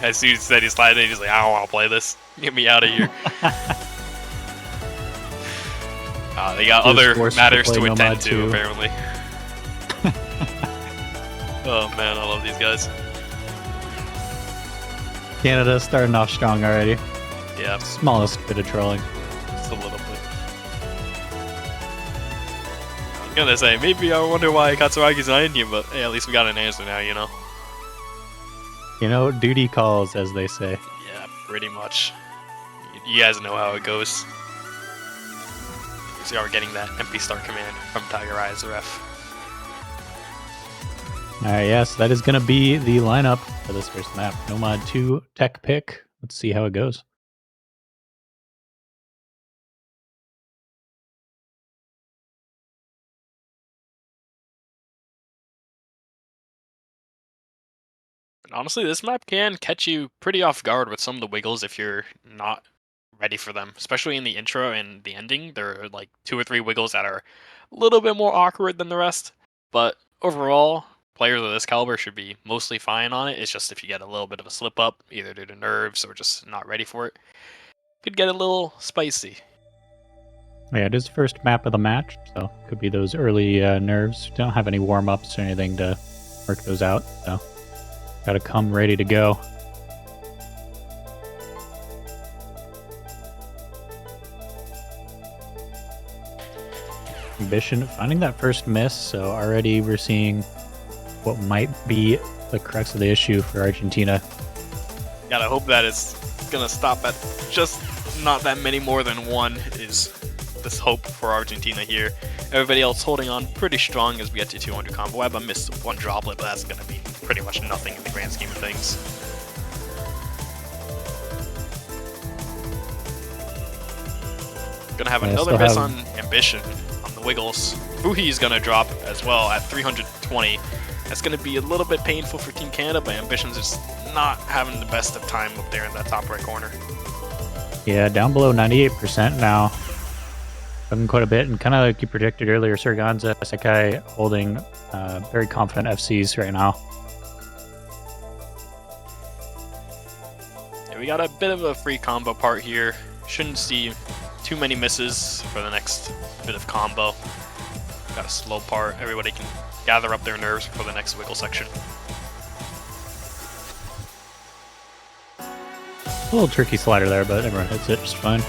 As soon as he said he's sliding in, he's like, I don't want to play this. Get me out of here. They got other matters to attend to, apparently. Oh man, I love these guys. Canada starting off strong already. Yeah, Smallest bit of trolling. just a little bit. I was gonna say, maybe I wonder why Katsuragi's not in here, but hey, at least we got an answer now, you know? You know, duty calls, as they say. Yeah, pretty much. You guys know how it goes. So we're getting that MP Star command from Tiger Eye as the ref. Alright, yes, that is going to be the lineup for this first map. Nomad 2 tech pick. Let's see how it goes. And honestly, this map can catch you pretty off guard with some of the wiggles if you're not ready for them. Especially in the intro and the ending, there are like 2 or 3 wiggles that are a little bit more awkward than the rest. But overall, players of this caliber should be mostly fine on it. It's just if you get a little bit of a slip up, either due to nerves or just not ready for it, could get a little spicy. Yeah, it is the first map of the match, so could be those early nerves. Don't have any warm-ups or anything to work those out, so gotta come ready to go. Ambition finding that first miss, so already we're seeing what might be the crux of the issue for Argentina. Gotta hope that it's gonna stop at just not that many more than 1 is this hope for Argentina here. Everybody else holding on pretty strong as we get to 200 combo web. I missed 1 droplet, but that's gonna be pretty much nothing in the grand scheme of things. Gonna have another miss on Ambition on the wiggles. Fuhi's gonna drop as well at 320. That's gonna be a little bit painful for Team Canada, but Ambition's just not having the best of time up there in that top right corner. Yeah, down below 98% now. Done quite a bit, and kind of like you predicted earlier, Surganza, Sakai holding very confident FCs right now. Yeah, we got a bit of a free combo part here. Shouldn't see too many misses for the next bit of combo. Got a slow part. Everybody can gather up their nerves for the next wiggle section. A little tricky slider there, but everyone hits it just fine.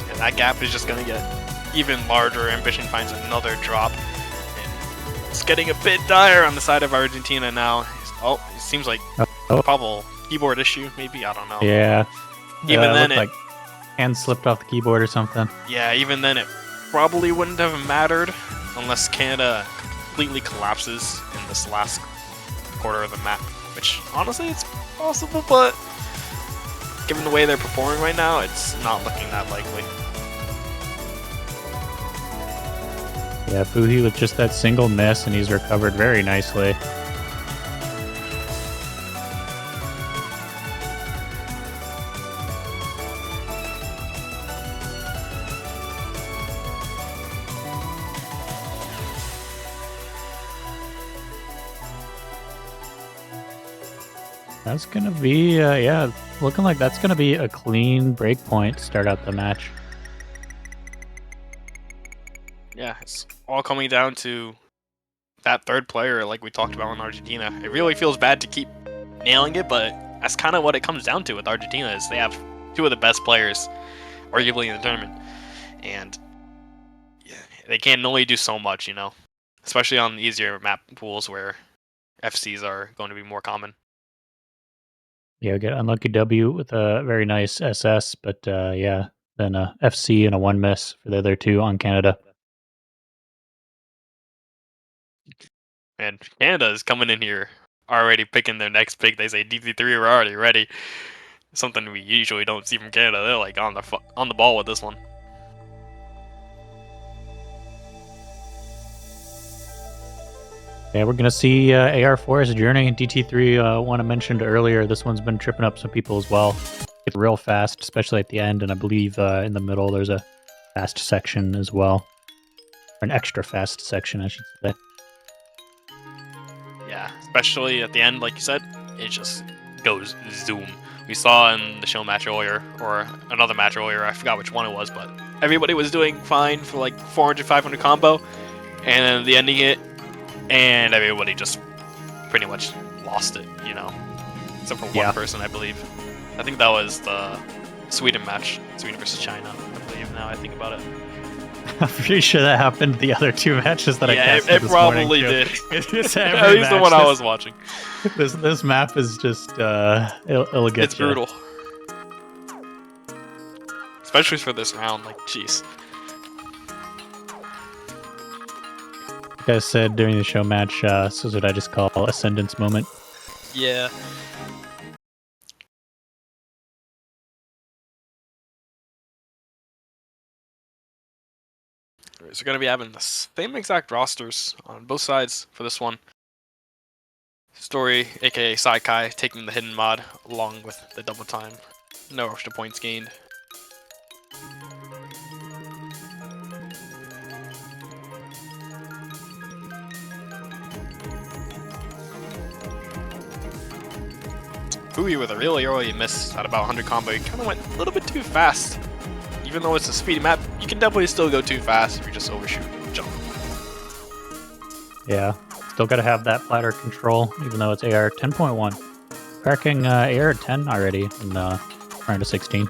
And that gap is just going to get even larger. Ambition finds another drop. And it's getting a bit dire on the side of Argentina now. Oh, it seems like Oh. probable keyboard issue, maybe? I don't know. Yeah. Even then, looked like hand slipped off the keyboard or something. Yeah, even then it probably wouldn't have mattered unless Canada completely collapses in this last quarter of the map, which honestly it's possible, but given the way they're performing right now, it's not looking that likely. Yeah, Fuhi with just that single miss, and he's recovered very nicely. That's gonna be, yeah, looking like that's gonna be a clean breakpoint to start out the match. Yeah, it's all coming down to that third player like we talked about in Argentina. It really feels bad to keep nailing it, but that's kind of what it comes down to with Argentina is they have two of the best players arguably in the tournament. And yeah, they can only do so much, you know, especially on easier map pools where FCs are going to be more common. Yeah, we get unlucky W with a very nice SS, but yeah, then a FC and a 1 miss for the other two on Canada. And Canada is coming in here already picking their next pick. They say DT3 we're already ready. Something we usually don't see from Canada. They're like on the ball with this one. Yeah, we're going to see AR4 as a journey. DT3, one I mentioned earlier, this one's been tripping up some people as well. It's real fast, especially at the end, and I believe in the middle there's a fast section as well. Or an extra fast section, I should say. Yeah, especially at the end, like you said, it just goes zoom. We saw in the show match earlier, or another match earlier, I forgot which one it was, but everybody was doing fine for like 400, 500 combo, and then the ending hit, and everybody just pretty much lost it, you know? Except for one person, I believe. I think that was the Sweden match, Sweden versus China, I believe, now I think about it. I'm pretty sure that happened the other two matches that I casted it this probably morning, too. did. It's At least the one I was watching. This map is just it'll get It's you. brutal. Especially for this round, like, jeez. Like I said during the show match, this is what I just call ascendance moment. Yeah. So we're going to be having the same exact rosters on both sides for this one. Story, aka Saikai, taking the hidden mod along with the double time. No extra points gained. Fui with a really early miss at about 100 combo. He kind of went a little bit too fast. Even though it's a speedy map, you can definitely still go too fast if you just overshoot and jump. Yeah, still got to have that platter control, even though it's AR 10.1. Cracking AR 10 already in round of 16.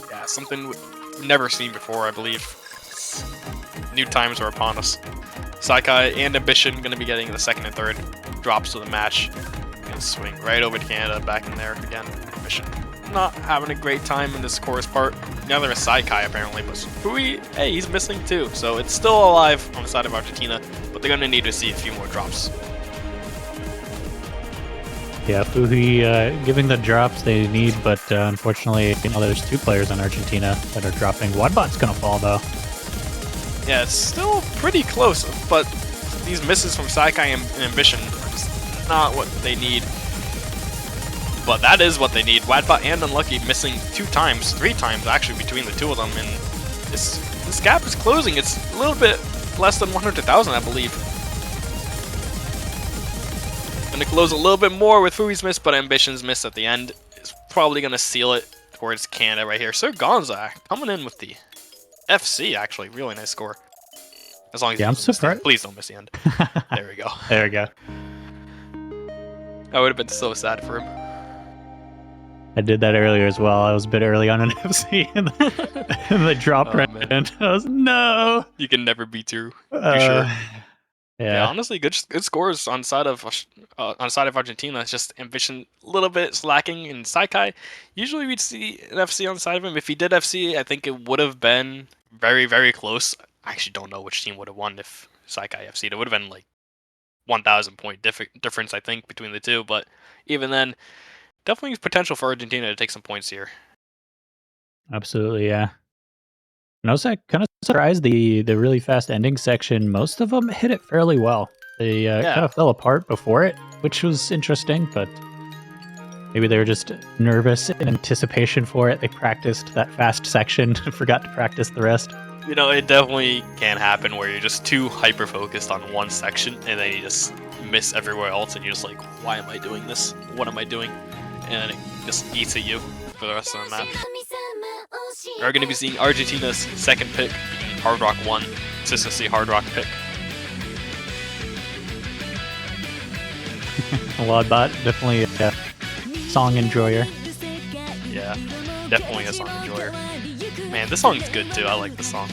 Yeah, something we've never seen before, I believe. New times are upon us. Saikai and Ambition going to be getting the second and third drops of the match. Gonna swing right over to Canada, back in there again. Ambition not having a great time in this chorus part. Neither is Saikai apparently, but Fui, hey, he's missing too. So it's still alive on the side of Argentina, but they're going to need to see a few more drops. Yeah, Fuhi giving the drops they need, but unfortunately, there's two players on Argentina that are dropping. Wadbot's gonna fall though. Yeah, it's still pretty close, but these misses from Saikai and Ambition are just not what they need. But that is what they need. Wadbot and Unlucky missing 2 times, 3 times actually between the two of them, and this gap is closing. It's a little bit less than 100,000, I believe. Gonna close a little bit more with Fui's miss, but Ambition's miss at the end is probably gonna seal it towards Canada right here. Sir Gonza coming in with the FC, actually. Really nice score. As long as I'm surprised. Please don't miss the end. There we go. There we go. That would have been so sad for him. I did that earlier as well. I was a bit early on an FC in the drop Oh, right, man. and I was no. You can never be too sure. Yeah. Yeah, honestly, good scores on side of Argentina. It's just Ambition a little bit slacking in Saikai. Usually we'd see an FC on the side of him. If he did FC, I think it would have been very, very close. I actually don't know which team would have won if Saikai FC'd. It would have been like 1,000 point difference, I think, between the two. But even then, definitely potential for Argentina to take some points here. Absolutely, yeah. And I was kind of surprised the really fast ending section. Most of them hit it fairly well. They kind of fell apart before it, which was interesting, but maybe they were just nervous in anticipation for it. They practiced that fast section and forgot to practice the rest. You know, it definitely can happen where you're just too hyper focused on one section and then you just miss everywhere else and you're just like, why am I doing this? What am I doing? And it just eats at you for the rest of the map. We're going to be seeing Argentina's second pick being Hard Rock 1, consistency Hard Rock pick. Wadbot, definitely a song enjoyer. Yeah, definitely a song enjoyer. Man, this song's good too. I like this song.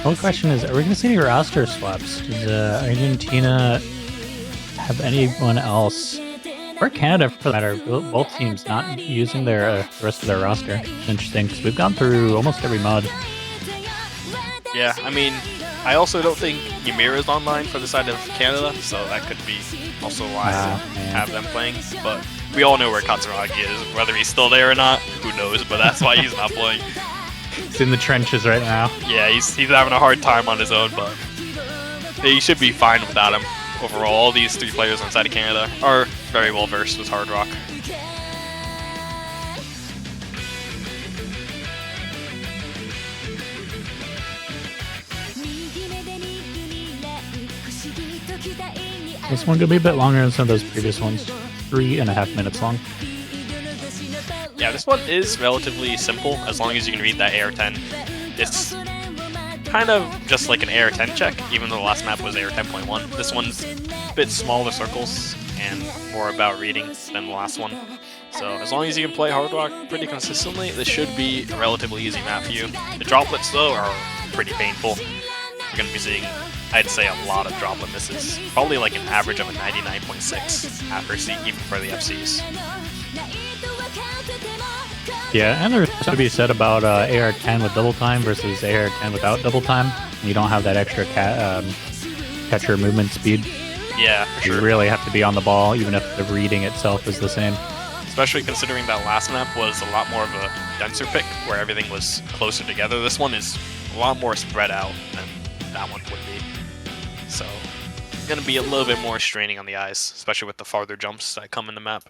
One question is, are we going to see any roster swaps? Does Argentina have anyone else, or Canada for that matter, both teams not using their the rest of their roster? It's interesting, because we've gone through almost every mod. Yeah, I mean, I also don't think Ymir is online for the side of Canada, so that could be also why I have them playing. But we all know where Katsuragi is. Whether he's still there or not, who knows, but that's why he's not playing. He's in the trenches right now. Yeah, he's having a hard time on his own, but he should be fine without him. Overall, all these 3 players on the side of Canada are very well versed with Hard Rock. This one could be a bit longer than some of those previous ones. 3.5 minutes long. Yeah, this one is relatively simple as long as you can read that AR10. It's kind of just like an AR10 check, even though the last map was AR 10.1. This one's a bit smaller circles and more about reading than the last one. So as long as you can play Hard Rock pretty consistently, this should be a relatively easy map for you. The droplets, though, are pretty painful. You're going to be seeing, I'd say, a lot of droplet misses. Probably like an average of a 99.6 accuracy, even for the FCs. Yeah, and there's something to be said about AR-10 with double time versus AR-10 without double time. You don't have that extra catcher movement speed. Yeah, for sure. You really have to be on the ball, even if the reading itself is the same. Especially considering that last map was a lot more of a denser pick, where everything was closer together. This one is a lot more spread out than that one would be. So, it's going to be a little bit more straining on the eyes, especially with the farther jumps that come in the map.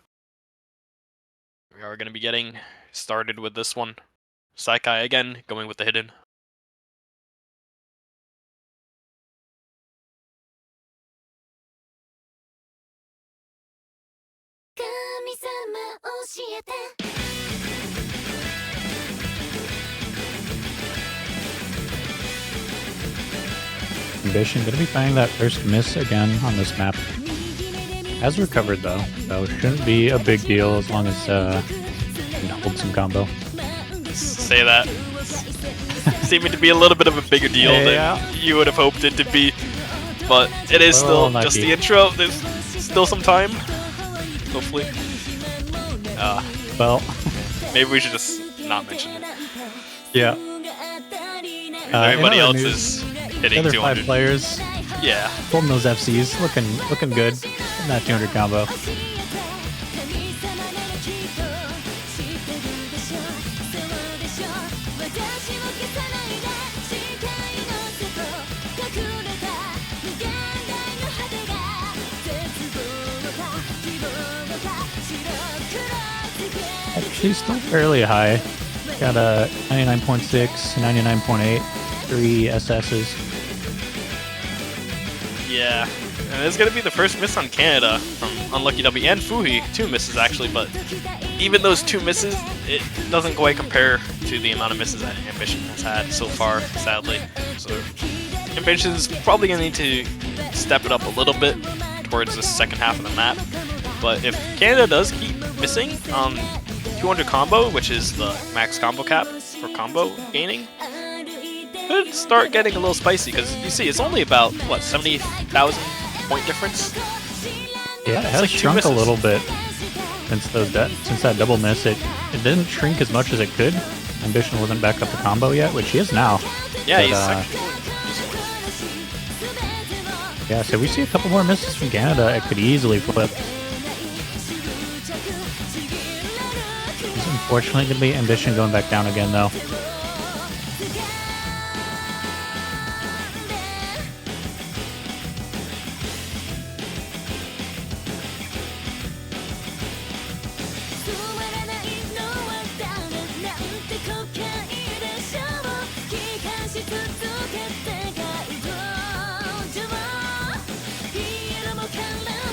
We are going to be getting started with this one. Saikai again, going with the hidden. Ambition going to be finding that first miss again on this map. Has recovered though, so it shouldn't be a big deal as long as can hold some combo. Say that. Seeming to be a little bit of a bigger deal Yeah. than you would have hoped it to be. But it is still just the intro. There's still some time. Hopefully. Well, maybe we should just not mention it. yeah. Everybody in else other is news, hitting the other 200. 5 players Yeah. holding those FCs, looking good in that 200 combo. actually still fairly high. Got a 99.6, 99.8, 3 SS's. Yeah, and it's gonna be the first miss on Canada from Unlucky W and Fuhi. 2 misses actually, but even those 2 misses, it doesn't quite compare to the amount of misses that Ambition has had so far, sadly. So Ambition's probably gonna need to step it up a little bit towards the second half of the map. But if Canada does keep missing on 200 combo, which is the max combo cap for combo gaining, could start getting a little spicy, because you see it's only about, what, 70,000 point difference? Yeah, it has like 2 shrunk a misses. little bit since that double miss. It didn't shrink as much as it could. Ambition wasn't back up to combo yet, which he is now. Yeah, But, he's uh, actually Yeah, so we see a couple more misses from Canada. It could easily flip. It's unfortunately going to be Ambition going back down again, though.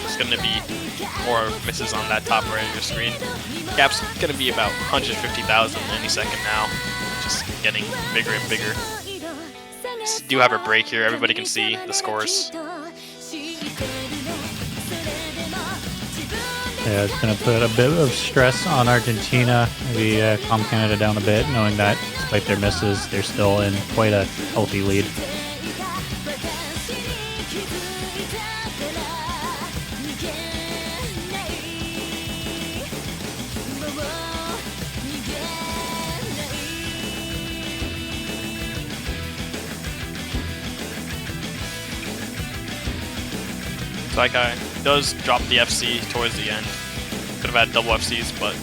It's going to be more misses on that top right of your screen. Gap's going to be about 150,000 any second now, just getting bigger and bigger. Just do have a break here. Everybody can see the scores. Yeah, it's going to put a bit of stress on Argentina. Maybe calm Canada down a bit, knowing that despite their misses, they're still in quite a healthy lead. Saikai does drop the FC towards the end. Could have had double FCs, but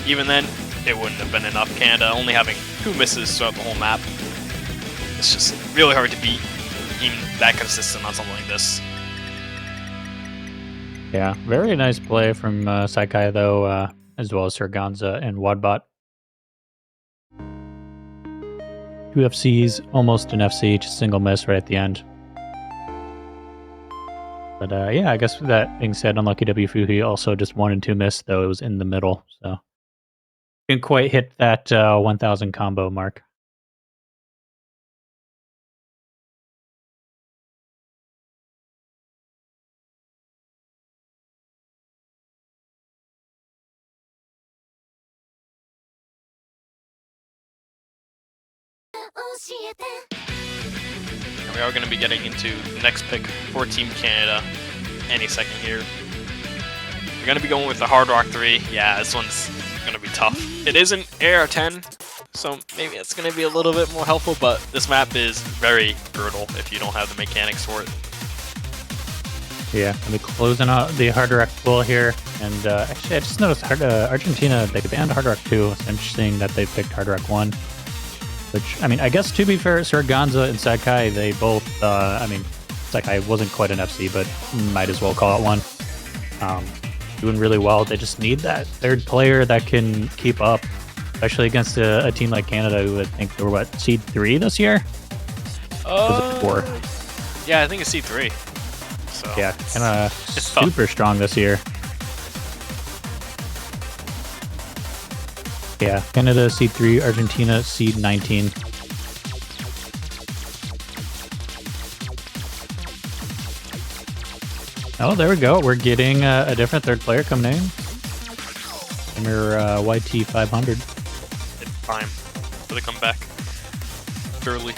even then, it wouldn't have been enough. Canada only having 2 misses throughout the whole map. It's just really hard to beat even that consistent on something like this. Yeah, very nice play from Saikai, though, as well as Serganza and Wadbot. 2 FCs, almost an FC, just single miss right at the end. But yeah, I guess with that being said, Unlucky W Fuhi also just 1 and 2 missed, though it was in the middle, so didn't quite hit that 1,000 combo mark. And we are going to be getting into the next pick for Team Canada any second here. We're going to be going with the Hard Rock 3. Yeah, this one's going to be tough. It is an AR-10, so maybe it's going to be a little bit more helpful, but this map is very brutal if you don't have the mechanics for it. Yeah, I'll be closing out the Hard Rock pool here. And actually, I just noticed Argentina, they banned Hard Rock 2. It's interesting that they picked Hard Rock 1. Which, I mean, I guess to be fair, Serganza and Saikai, they both, I mean, Saikai wasn't quite an FC, but might as well call it one. Doing really well. They just need that third player that can keep up, especially against a team like Canada, who I think they were, what, seed 3 this year? Was it 4? Yeah, I think it's C3. So Yeah, kind of it's tough. super strong this year. Yeah, Canada seed 3, Argentina seed 19. Oh, there we go. We're getting a different third player coming in. Gamer YT 500. It's time for the comeback. Early.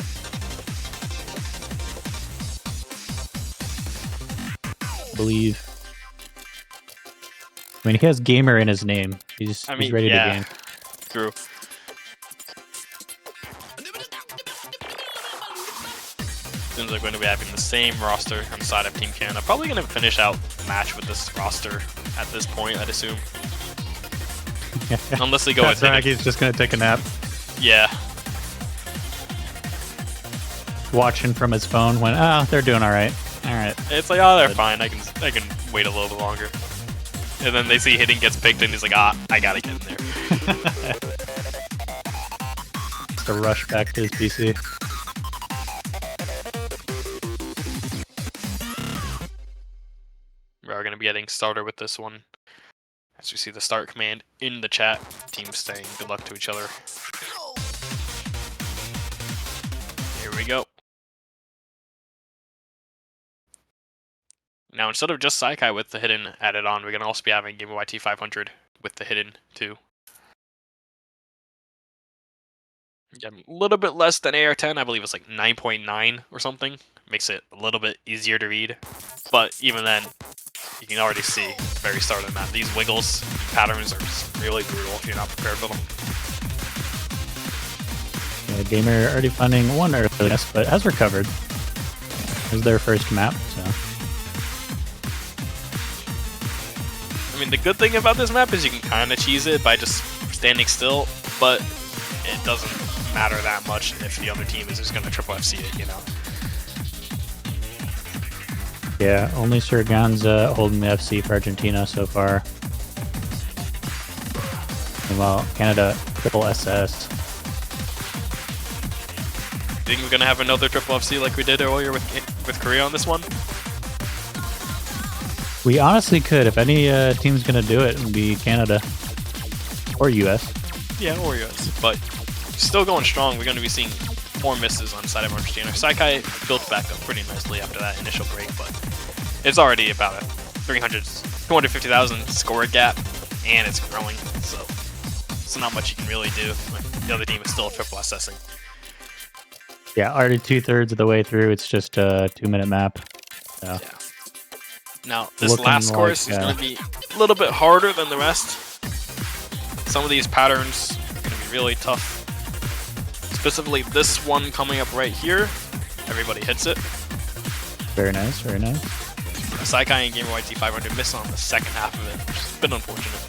I believe. I mean, he has gamer in his name. He's ready to game. True. Seems like we're going to be having the same roster on the side of Team Canada. Probably going to finish out the match with this roster at this point, I'd assume. Unless they go with He's just going to take a nap. Yeah. Watching from his phone when, they're doing all right. All right. It's like, oh, they're fine. I can wait a little bit longer. and then they see Hidden gets picked, and he's like, I gotta get in there. Just a rush back to his PC. We are gonna be getting started with this one. As you see the start command in the chat, teams saying good luck to each other. Here we go. Now, instead of just Saikai with the Hidden added on, we're going to also be having Game of YT 500 with the Hidden too. Again, a little bit less than AR10. I believe it's like 9.9 or something. Makes it a little bit easier to read. But even then, you can already see very start of the map. These wiggles patterns are just really brutal if you're not prepared for them. Yeah, Gamer already finding one early miss, but has recovered. This is their first map, so. I mean, the good thing about this map is you can kind of cheese it by just standing still, but it doesn't matter that much if the other team is just going to triple FC it, you know? Yeah, only Surganza holding the FC for Argentina so far. Meanwhile, Canada triple SS. Think we're going to have another triple FC like we did earlier with Korea on this one? We honestly could. If any team's going to do it, it would be Canada. Or US. Yeah, or US. But still going strong. We're going to be seeing 4 misses on the side of Argentina. Saikai built back up pretty nicely after that initial break, but it's already about a 250,000 score gap, and it's growing, so it's not much you can really do. The other team is still triple assessing. Yeah, already 2/3 of the way through. It's just a 2-minute map. So. Yeah. Now, this Looking last like, course is going to be a little bit harder than the rest. Some of these patterns are going to be really tough. Specifically, this one coming up right here. Everybody hits it. Very nice, very nice. Saikai and Gamer YT 500 miss on the second half of it, which has been unfortunate.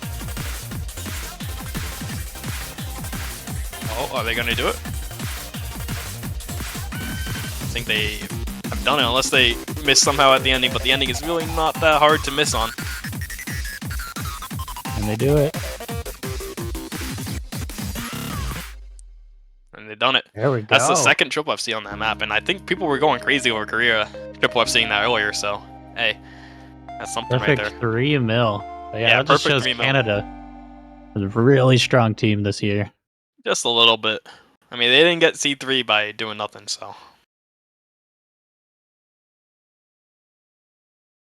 Oh, are they going to do it? I think they have done it, unless they miss somehow at the ending, but the ending is really not that hard to miss on. And they do it. And they've done it. There we go. That's the second triple FC on that map, and I think people were going crazy over Korea triple FCing that earlier, so hey, that's something Perfect right there. 3 mil. But yeah, that just perfect shows 3 mil. Canada is a really strong team this year. Just a little bit. I mean, they didn't get C3 by doing nothing, so.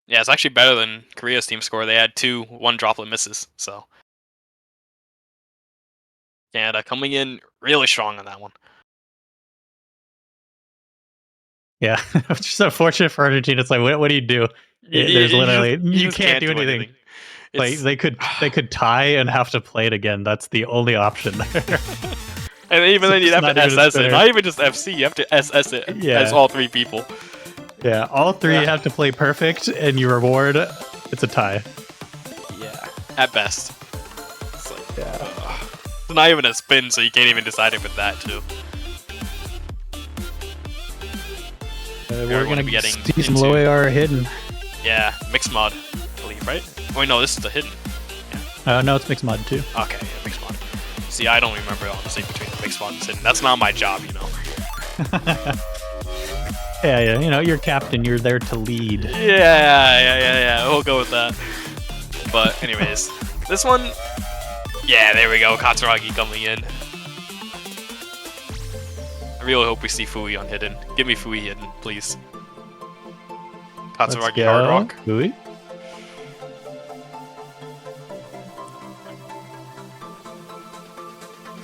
Yeah, it's actually better than Korea's team score. They had 2 1-droplet misses, so. Canada coming in really strong on that one. Yeah, it's just unfortunate for Argentina. It's like, what do you do? There's literally you just can't do anything. Like It's- they could tie and have to play it again. That's the only option there. And even then, you'd It's have not to even SS it. fair. Not even just FC, you have to SS it Yeah. as all 3 people. Yeah, all 3 Yeah. have to play perfect, and you reward it's a tie. Yeah, at best. It's like, Yeah. it's not even a spin, so you can't even decide if it's that too. We're gonna be getting see some into- low AR hidden. Yeah, mixed mod, I believe, right? Oh wait, no, this is the hidden. No, it's mixed mod too. Okay, yeah, mixed mod. See, I don't remember honestly between the mixed mod and hidden. That's not my job, you know. Yeah, you know, you're captain. You're there to lead. Yeah. We'll go with that. But anyways, this one, yeah, there we go. Katsuragi coming in. I really hope we see Fui on hidden. Give me Fui hidden, please. Let's Katsuragi go. Hard Rock. Louis?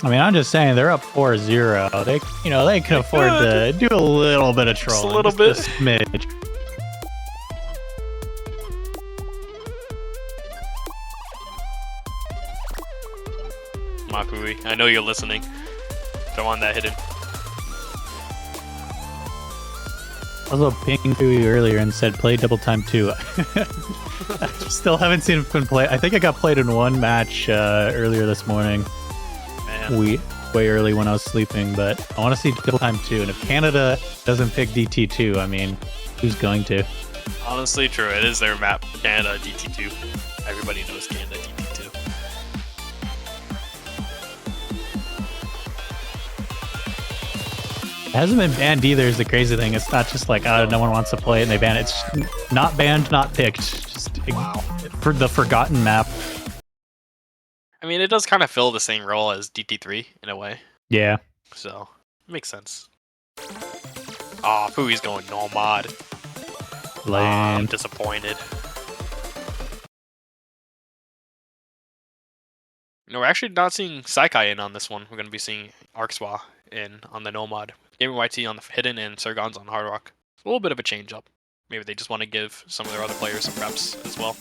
I mean, I'm just saying they're up 4-0. They, they can afford to do a little bit of trolling. a little bit. A smidge. Makui, I know you're listening. Go on that hidden. I was pinging Fui earlier and said play double time 2. I still haven't seen him play. I think I got played in one match earlier this morning. Man. Way early when I was sleeping, but I want to see double time 2. And if Canada doesn't pick DT2, I mean, who's going to? Honestly, true. It is their map. Canada DT2. everybody knows Canada DT2. It hasn't been banned either is the crazy thing. It's not just like, oh, no one wants to play it and they ban it. It's not banned, not picked. Just for the forgotten map. I mean, it does kind of fill the same role as DT3 in a way, Yeah. so it makes sense. Aw, Fui's going Nomad. I'm Lame. disappointed. No, we're actually not seeing Saikai in on this one. We're going to be seeing Arkswa in on the Nomad. Gamer YT on the Hidden and Surgons on Hard Rock. It's a little bit of a change up. Maybe they just want to give some of their other players some reps as well.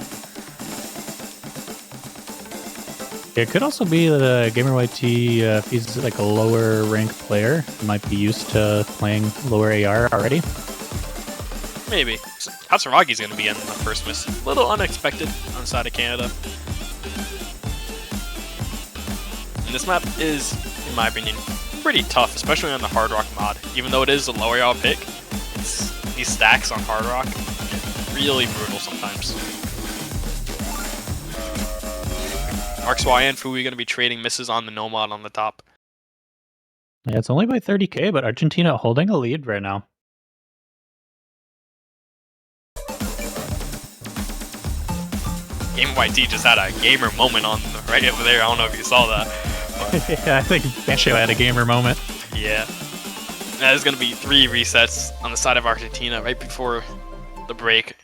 It could also be that Gamer YT, if he's like a lower ranked player, he might be used to playing lower AR already. Maybe. Hatsuragi's going to be in the first miss. A little unexpected on the side of Canada. And this map is, in my opinion, pretty tough, especially on the Hard Rock mod. Even though it is a lower AR pick, these stacks on Hard Rock get really brutal sometimes. Arksy and Fui going to be trading misses on the Nomad on the top. Yeah, it's only by 30k, but Argentina holding a lead right now. Game YT just had a gamer moment on right over there. I don't know if you saw that. Yeah, I think Bancho had a gamer moment. Yeah. That is going to be 3 resets on the side of Argentina right before the break.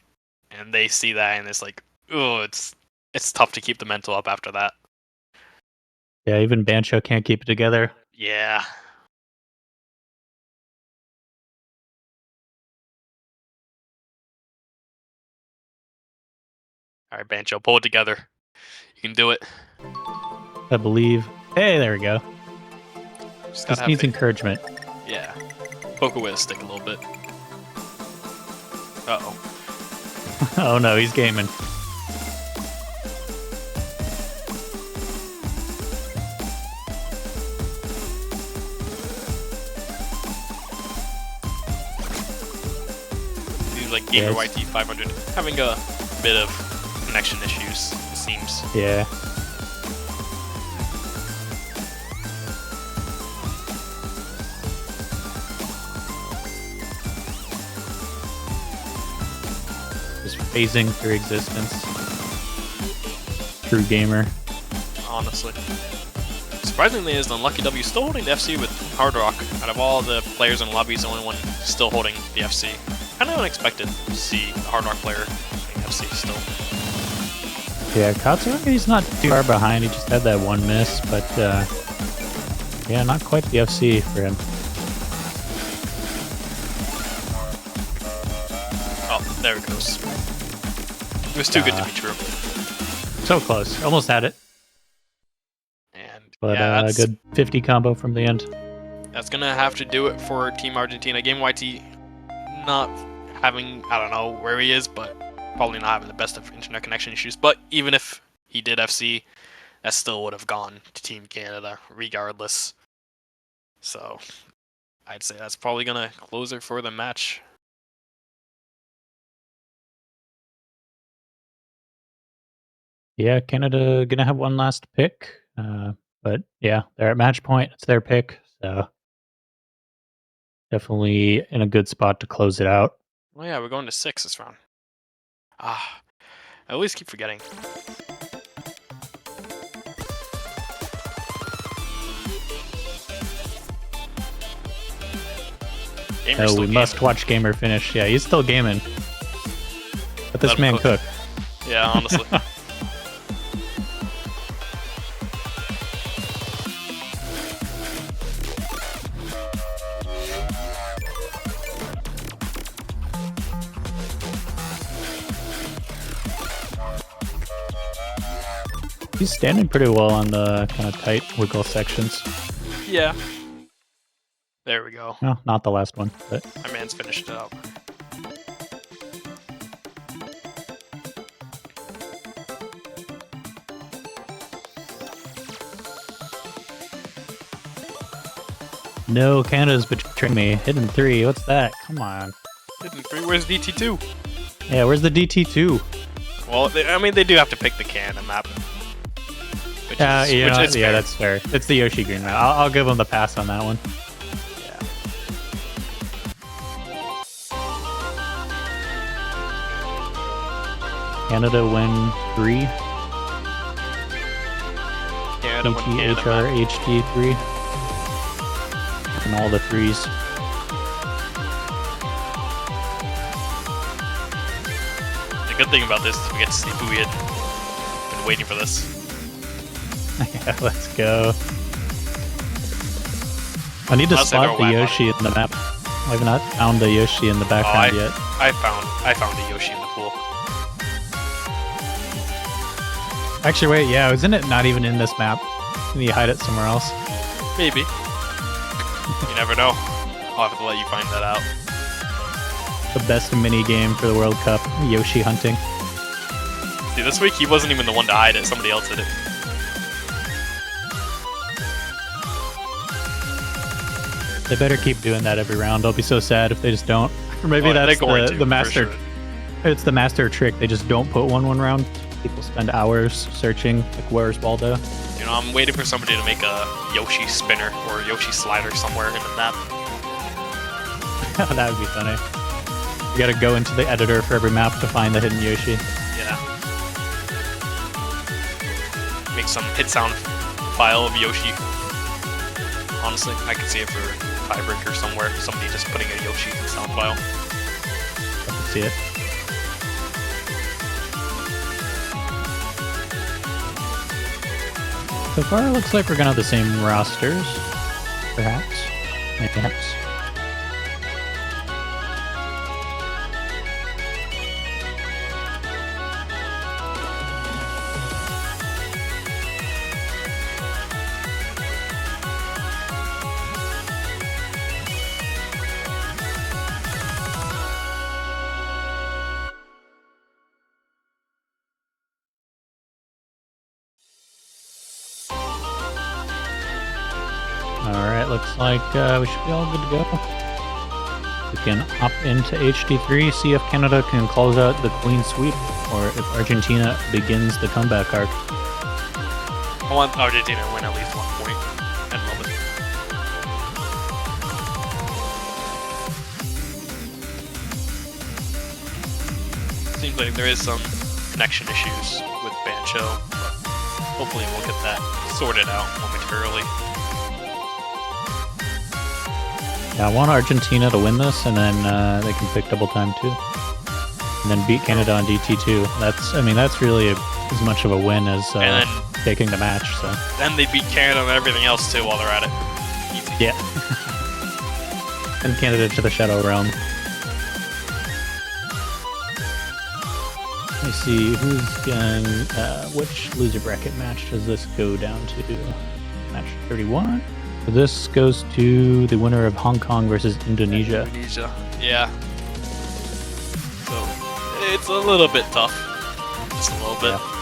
And they see that and it's like, oh, it's tough to keep the mental up after that. Yeah, even Bancho can't keep it together. Yeah. Alright, Bancho, pull it together. You can do it. I believe. Hey, there we go. Just This gotta needs have faith. encouragement. Yeah. Poke it with a stick a little bit. Uh-oh. Oh no, he's gaming. Seems like Gamer Yeah, YT 500 having a bit of connection issues, it seems. Yeah. Just phasing through existence. True gamer. Honestly. Surprisingly, is the Unlucky W still holding the FC with Hard Rock. Out of all the players in the lobby, he's the only one still holding the FC. Kind of unexpected to see a Hard Rock player holding FC still. Yeah, Katsuraga's not too far behind. He just had that one miss, but yeah, not quite the FC for him. Oh, there it goes. It was too good to be true. So close. Almost had it. And But yeah, a that's, good 50 combo from the end. that's gonna have to do it for Team Argentina. Game YT not having, I don't know where he is, but probably not having the best of internet connection issues. But even if he did FC, that still would have gone to Team Canada regardless. So I'd say that's probably gonna close it for the match. Yeah, Canada gonna have one last pick. But yeah, they're at match point. It's their pick. So definitely in a good spot to close it out. Oh yeah, we're going to 6 this round. Ah, I always keep forgetting. Gamer's Oh, still we must gaming. watch Gamer finish. Yeah, he's still gaming. Let this Let him man cook. cook. Yeah, honestly. He's standing pretty well on the kind of tight wiggle sections. Yeah. There we go. No, not the last one, but My man's finished it up. no, Canada's betraying me. Hidden 3, what's that? Come on. Hidden 3, where's DT2? Yeah, where's the DT2? Well, I mean, they do have to pick the Canada map. Which is yeah, fair. that's fair. It's the Yoshi Green map. I'll give them the pass on that one. Canada win 3. Canada win PT, Canada HR, map. HD 3. And all the 3s. The good thing about this is we get to see Booyah. Been waiting for this. Yeah, let's go. I need to Unless they throw spot the Whack on Yoshi in the map. I've not found the Yoshi in the background yet. I found a Yoshi in the pool. Actually, wait, yeah, isn't it not even in this map? Can you hide it somewhere else? Maybe. You never know. I'll have to let you find that out. The best mini game for the World Cup, Yoshi hunting. See, this week he wasn't even the one to hide it. Somebody else did it. They better keep doing that every round. I'll be so sad if they just don't. Or maybe Oh, they're that's going to, the for master. sure. It's the master trick. They just don't put one round. People spend hours searching, like, where's Waldo? You know, I'm waiting for somebody to make a Yoshi spinner or a Yoshi slider somewhere in the map. That would be funny. You gotta go into the editor for every map to find the hidden Yoshi. Yeah. Make some hit sound file of Yoshi. Honestly, I could see it for Tiebreaker somewhere. Somebody just putting a Yoshi sound file. I can see it. So far, it looks like we're gonna have the same rosters. Perhaps. Perhaps. Alright, looks like we should be all good to go. We can hop into HD3, see if Canada can close out the clean sweep, or if Argentina begins the comeback arc. I want Argentina to win at least 1 point at the moment. Seems like there is some connection issues with Bancho, but hopefully we'll get that sorted out momentarily. Yeah, I want Argentina to win this, and then they can pick double time too. And then beat Canada on DT2. That's really as much of a win as And then- taking the match, so. Then they beat Canada and everything else too while they're at it. Easy. Yeah. And Canada to the Shadow Realm. Let me see who's going. Which loser bracket match does this go down to? Match 31. So this goes to the winner of Hong Kong versus Indonesia. Indonesia. Yeah. So it's a little bit tough. Just a little bit. Yeah.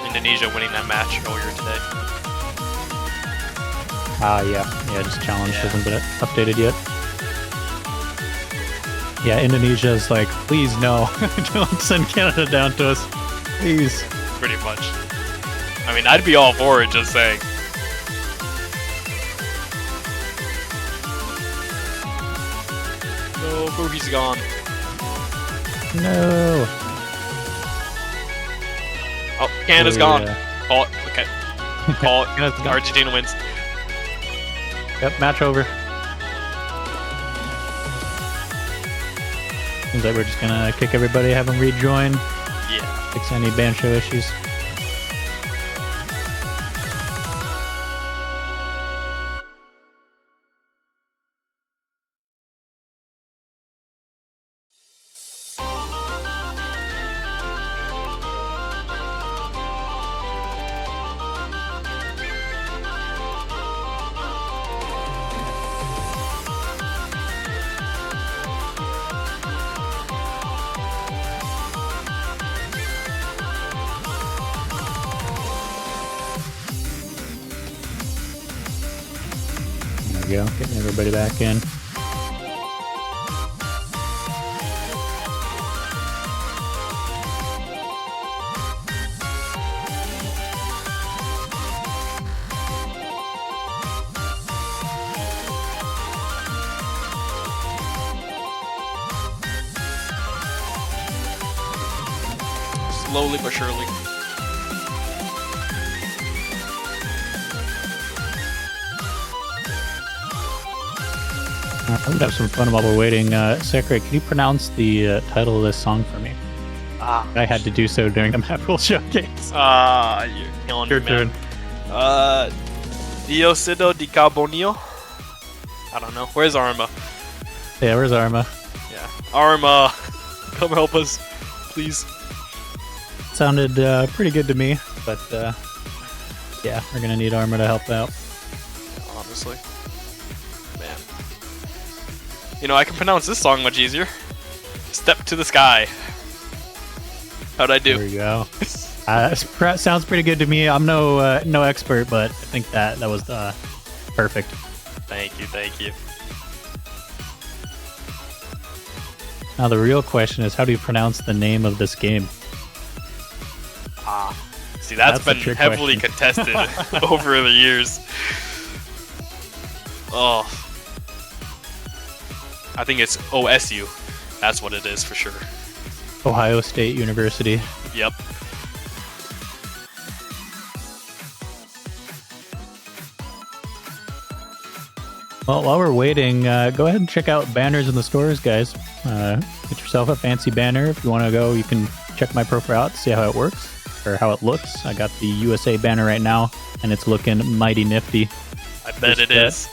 Indonesia winning that match earlier today. Yeah, just challenge Yeah. hasn't been updated yet. Yeah, Indonesia's like, please no, don't send Canada down to us, please. Pretty much. I mean, I'd be all for it, just saying. No, Boohie's gone. No. Oh, Canada's Oh, gone. yeah. Call it. Okay. Call it. Canada's gone. Argentina wins. Yep, match over. Seems like we're just gonna kick everybody, have them rejoin, Yeah. fix any Bancho issues. There we go, getting everybody back in. slowly but surely. I'm gonna have some fun while we're waiting. Sakura, can you pronounce the title of this song for me? I had to do so during the Map Rule Showcase. You're killing Your me, man. turn. Diocido di Carbonio? I don't know. Where's Arma? Yeah, where's Arma? Yeah. Arma, come help us, please. Sounded pretty good to me, but yeah, we're gonna need Arma to help out. Honestly. Man. You know, I can pronounce this song much easier. Step to the Sky. How'd I do? There we go. Sounds pretty good to me. I'm no expert, but I think that was perfect. Thank you. Now the real question is, how do you pronounce the name of this game? See, that's the been trick heavily question. contested over the years. Oh. I think it's OSU. That's what it is for sure. Ohio State University. Yep. Well, while we're waiting, go ahead and check out banners in the stores, guys. Get yourself a fancy banner. If you want to go, you can check my profile out to see how it works, or how it looks. I got the USA banner right now, and it's looking mighty nifty. I bet it is.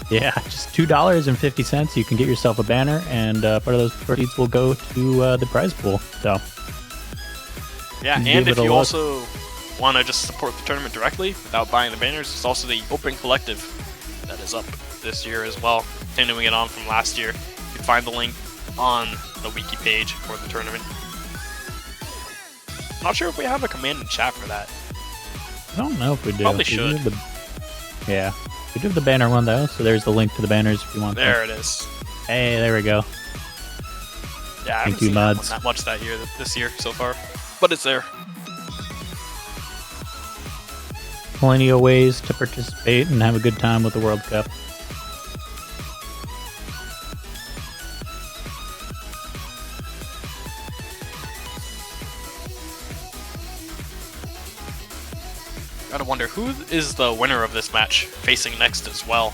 Yeah, just $2.50. You can get yourself a banner, and part of those proceeds will go to the prize pool. So, Yeah, give and it if a you look. also want to just support the tournament directly without buying the banners, it's also the Open Collective that is up this year as well, continuing it on from last year. You can find the link on the wiki page for the tournament. Not sure if we have a command in chat for that. I don't know if we do. Probably We do should. have yeah, we do have the banner one though. So there's the link to the banners if you want. There it is. Hey, there we go. Yeah, I Thank haven't you, seen that one mods. that much this year so far, but it's there. Plenty of ways to participate and have a good time with the World Cup. Gotta wonder who is the winner of this match facing next as well.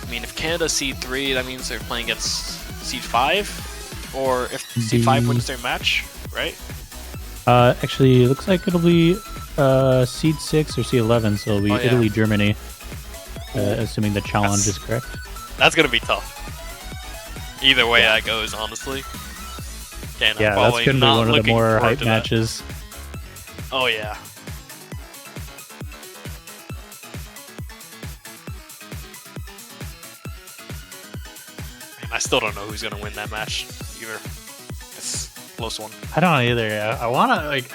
I mean, if Canada seed 3, that means they're playing against seed 5, or if seed 5 wins their match, right? Actually, it looks like it'll be seed 6 or seed 11, so it'll be Oh, yeah. Italy, Germany, assuming the challenge That's- is correct. That's gonna be tough. Either way that goes, honestly. Canada Yeah, that's probably gonna be not one of the looking more forward hype to that. matches. Oh yeah. Man, I still don't know who's gonna win that match either. It's a close one. I don't either. I want to like.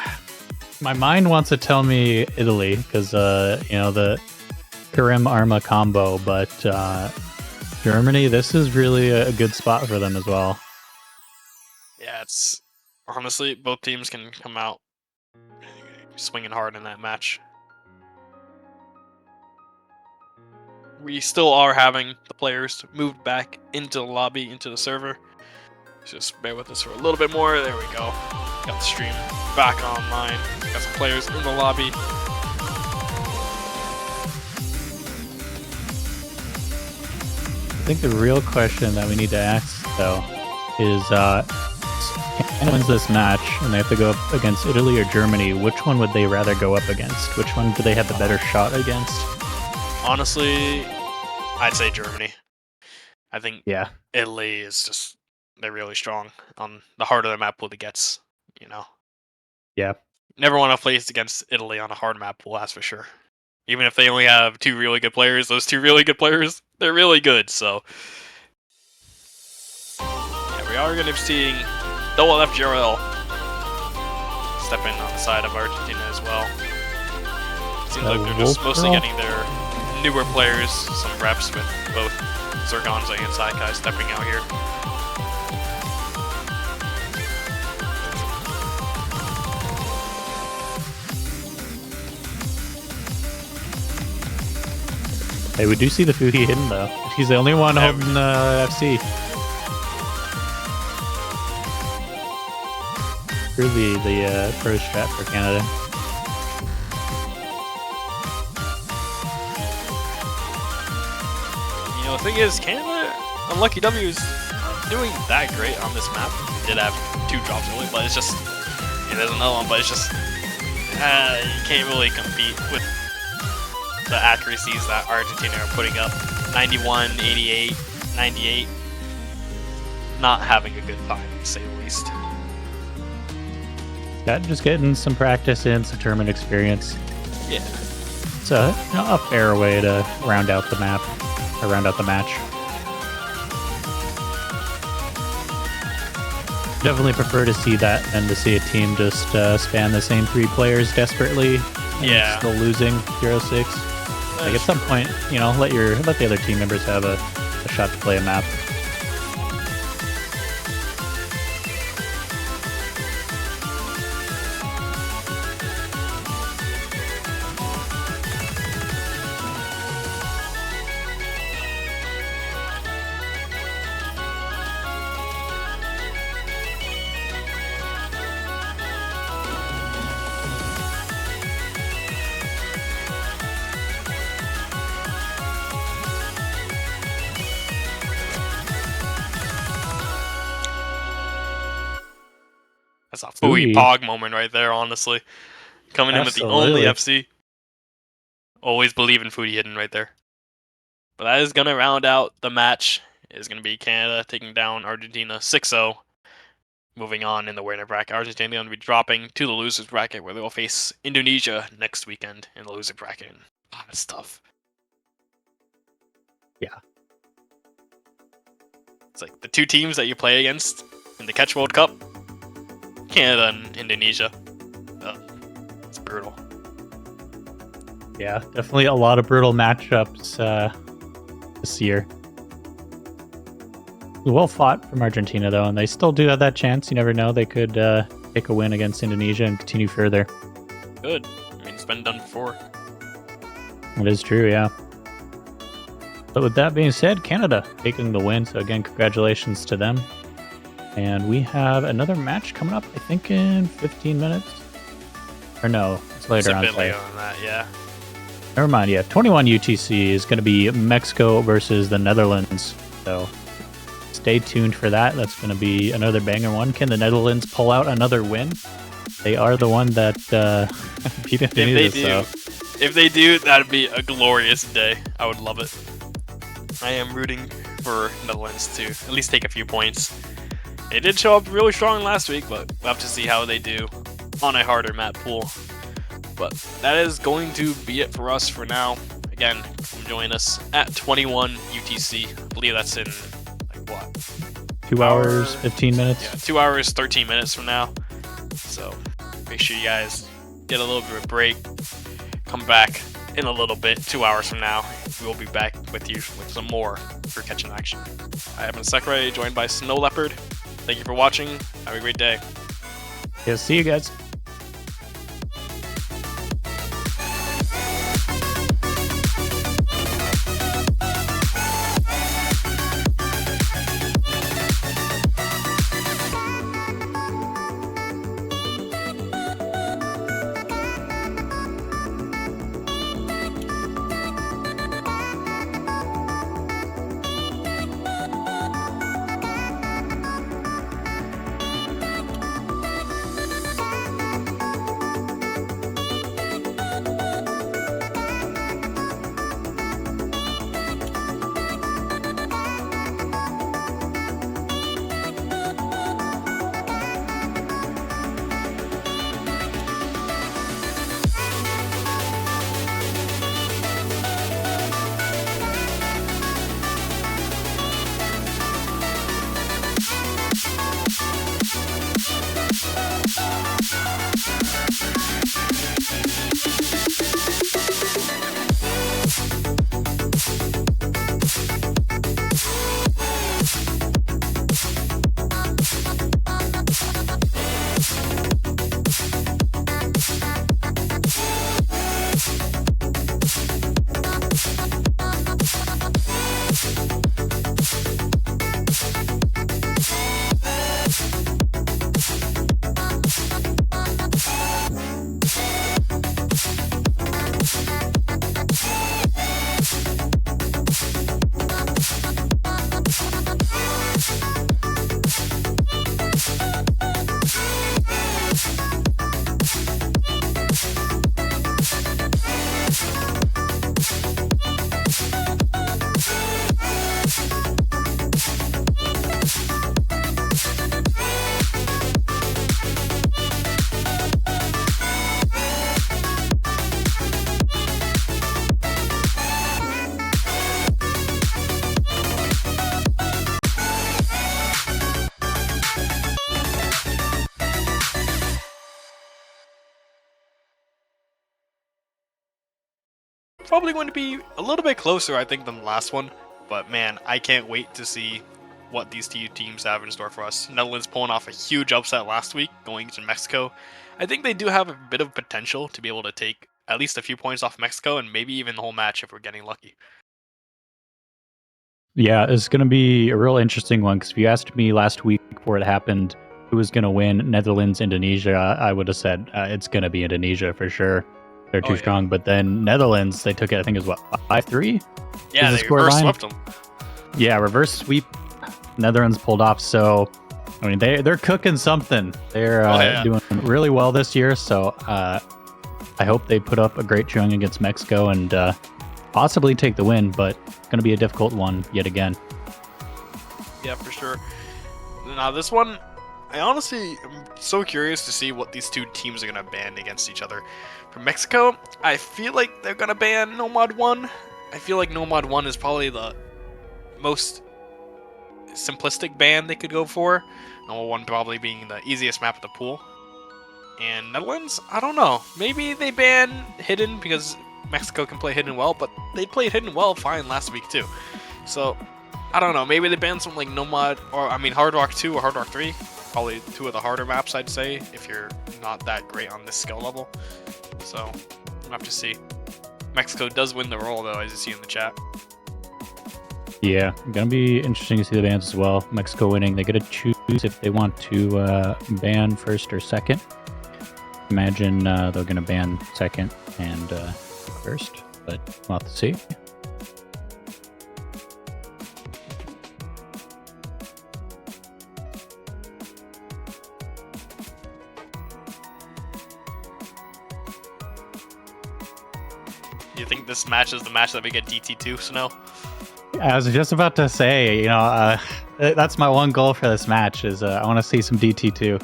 My mind wants to tell me Italy because you know the Karim Arma combo, but Germany. This is really a good spot for them as well. Yeah, it's honestly both teams can come out swinging hard in that match. We still are having the players moved back into the lobby, into the server. Just bear with us for a little bit more. There we go. Got the stream back online. Got some players in the lobby. I think the real question that we need to ask though is Canada wins this match and they have to go up against Italy or Germany. Which one would they rather go up against? Which one do they have the better shot against? Honestly, I'd say Germany. I think Yeah. Italy is just, they're really strong on the harder the map pool it gets, you know. Yeah. Never want to place against Italy on a hard map pool, that's for sure. Even if they only have 2 really good players, those 2 really good players, they're really good, so. Yeah, we are going to be seeing double FGRL step in on the side of Argentina as well. Seems like they're just mostly Wolf getting their newer players some reps with both Zergonza and Saikai stepping out here. Hey, we do see the Fuhi hidden though. He's the only one Yeah. holding FC. truly the pro strat for Canada. You know, the thing is, Canada, Unlucky W is doing that great on this map. Did have 2 drops early, but it's just, there's another one, but it's just, you can't really compete with the accuracies that Argentina are putting up. 91, 88, 98. Not having a good time, to say the least. Just getting some practice in, some tournament experience. Yeah. It's a fair way to round out the map, or round out the match. Definitely prefer to see that than to see a team just span the same 3 players desperately. And Yeah. Still losing 0-6. Like at some point, let the other team members have a shot to play a map. That's a Fui Pog moment right there, honestly. Coming in with the only FC. Always believe in Fui Hidden right there. But that is going to round out the match. It is going to be Canada taking down Argentina 6-0. Moving on in the winner bracket. Argentina going to be dropping to the losers bracket where they will face Indonesia next weekend in the loser bracket. That's tough. Yeah. It's like the 2 teams that you play against in the Catch World Cup. Canada and Indonesia. It's brutal. Yeah, definitely a lot of brutal matchups this year. Well fought from Argentina, though, and they still do have that chance. You never know. They could take a win against Indonesia and continue further. Good. I mean, it's been done before. It is true, yeah. But with that being said, Canada taking the win. So again, congratulations to them. And we have another match coming up, I think, in 15 minutes. Or no, it's later on. It's a bit later than that, yeah. Never mind, yeah. 21 UTC is going to be Mexico versus the Netherlands. So stay tuned for that. That's going to be another banger one. Can the Netherlands pull out another win? They are the one that beat Indonesia. If they do, that'd be a glorious day. I would love it. I am rooting for Netherlands to at least take a few points. They did show up really strong last week, but we'll have to see how they do on a harder map pool. But that is going to be it for us for now. Again, come join us at 21 UTC. I believe that's in, like, what? 2 hours, 15 minutes? Yeah, 2 hours, 13 minutes from now. So make sure you guys get a little bit of a break. Come back in a little bit, 2 hours from now. We'll be back with you with some more for catching action. I have been Sakurai, joined by Snow Leopard. Thank you for watching. Have a great day. Yeah, see you guys. probably going to be a little bit closer, I think, than the last one. But man, I can't wait to see what these two teams have in store for us. Netherlands pulling off a huge upset last week, going to Mexico. I think they do have a bit of potential to be able to take at least a few points off Mexico, and maybe even the whole match if we're getting lucky. Yeah, it's going to be a real interesting one because if you asked me last week before it happened who was going to win, Netherlands, Indonesia, I would have said it's going to be Indonesia for sure. They're too strong. But then Netherlands, they took it, I think it was what, 5-3? Yeah, they reverse swept them. Yeah, reverse sweep. Netherlands pulled off. So, I mean, they're cooking something. They're doing really well this year. So, I hope they put up a great showing against Mexico and possibly take the win, but it's going to be a difficult one yet again. Yeah, for sure. Now, this one, I honestly am so curious to see what these two teams are going to ban against each other. For Mexico, I feel like they're going to ban Nomad 1. I feel like Nomad 1 is probably the most simplistic ban they could go for. Nomad 1 probably being the easiest map of the pool. And Netherlands, I don't know. Maybe they ban Hidden because Mexico can play Hidden well, but they played Hidden well fine last week too. So, I don't know. Maybe they ban something like Nomad, or I mean Hard Rock 2 or Hard Rock 3. Probably two of the harder maps, I'd say, if you're not that great on this skill level. So, we'll have to see. Mexico does win the roll, though, as you see in the chat. Yeah, gonna be interesting to see the bans as well. Mexico winning, they get to choose if they want to ban first or second. Imagine they're gonna ban second and first, but we'll have to see. Do you think this match is the match that we get DT2, Snow? I was just about to say, that's my one goal for this match is I want to see some DT2.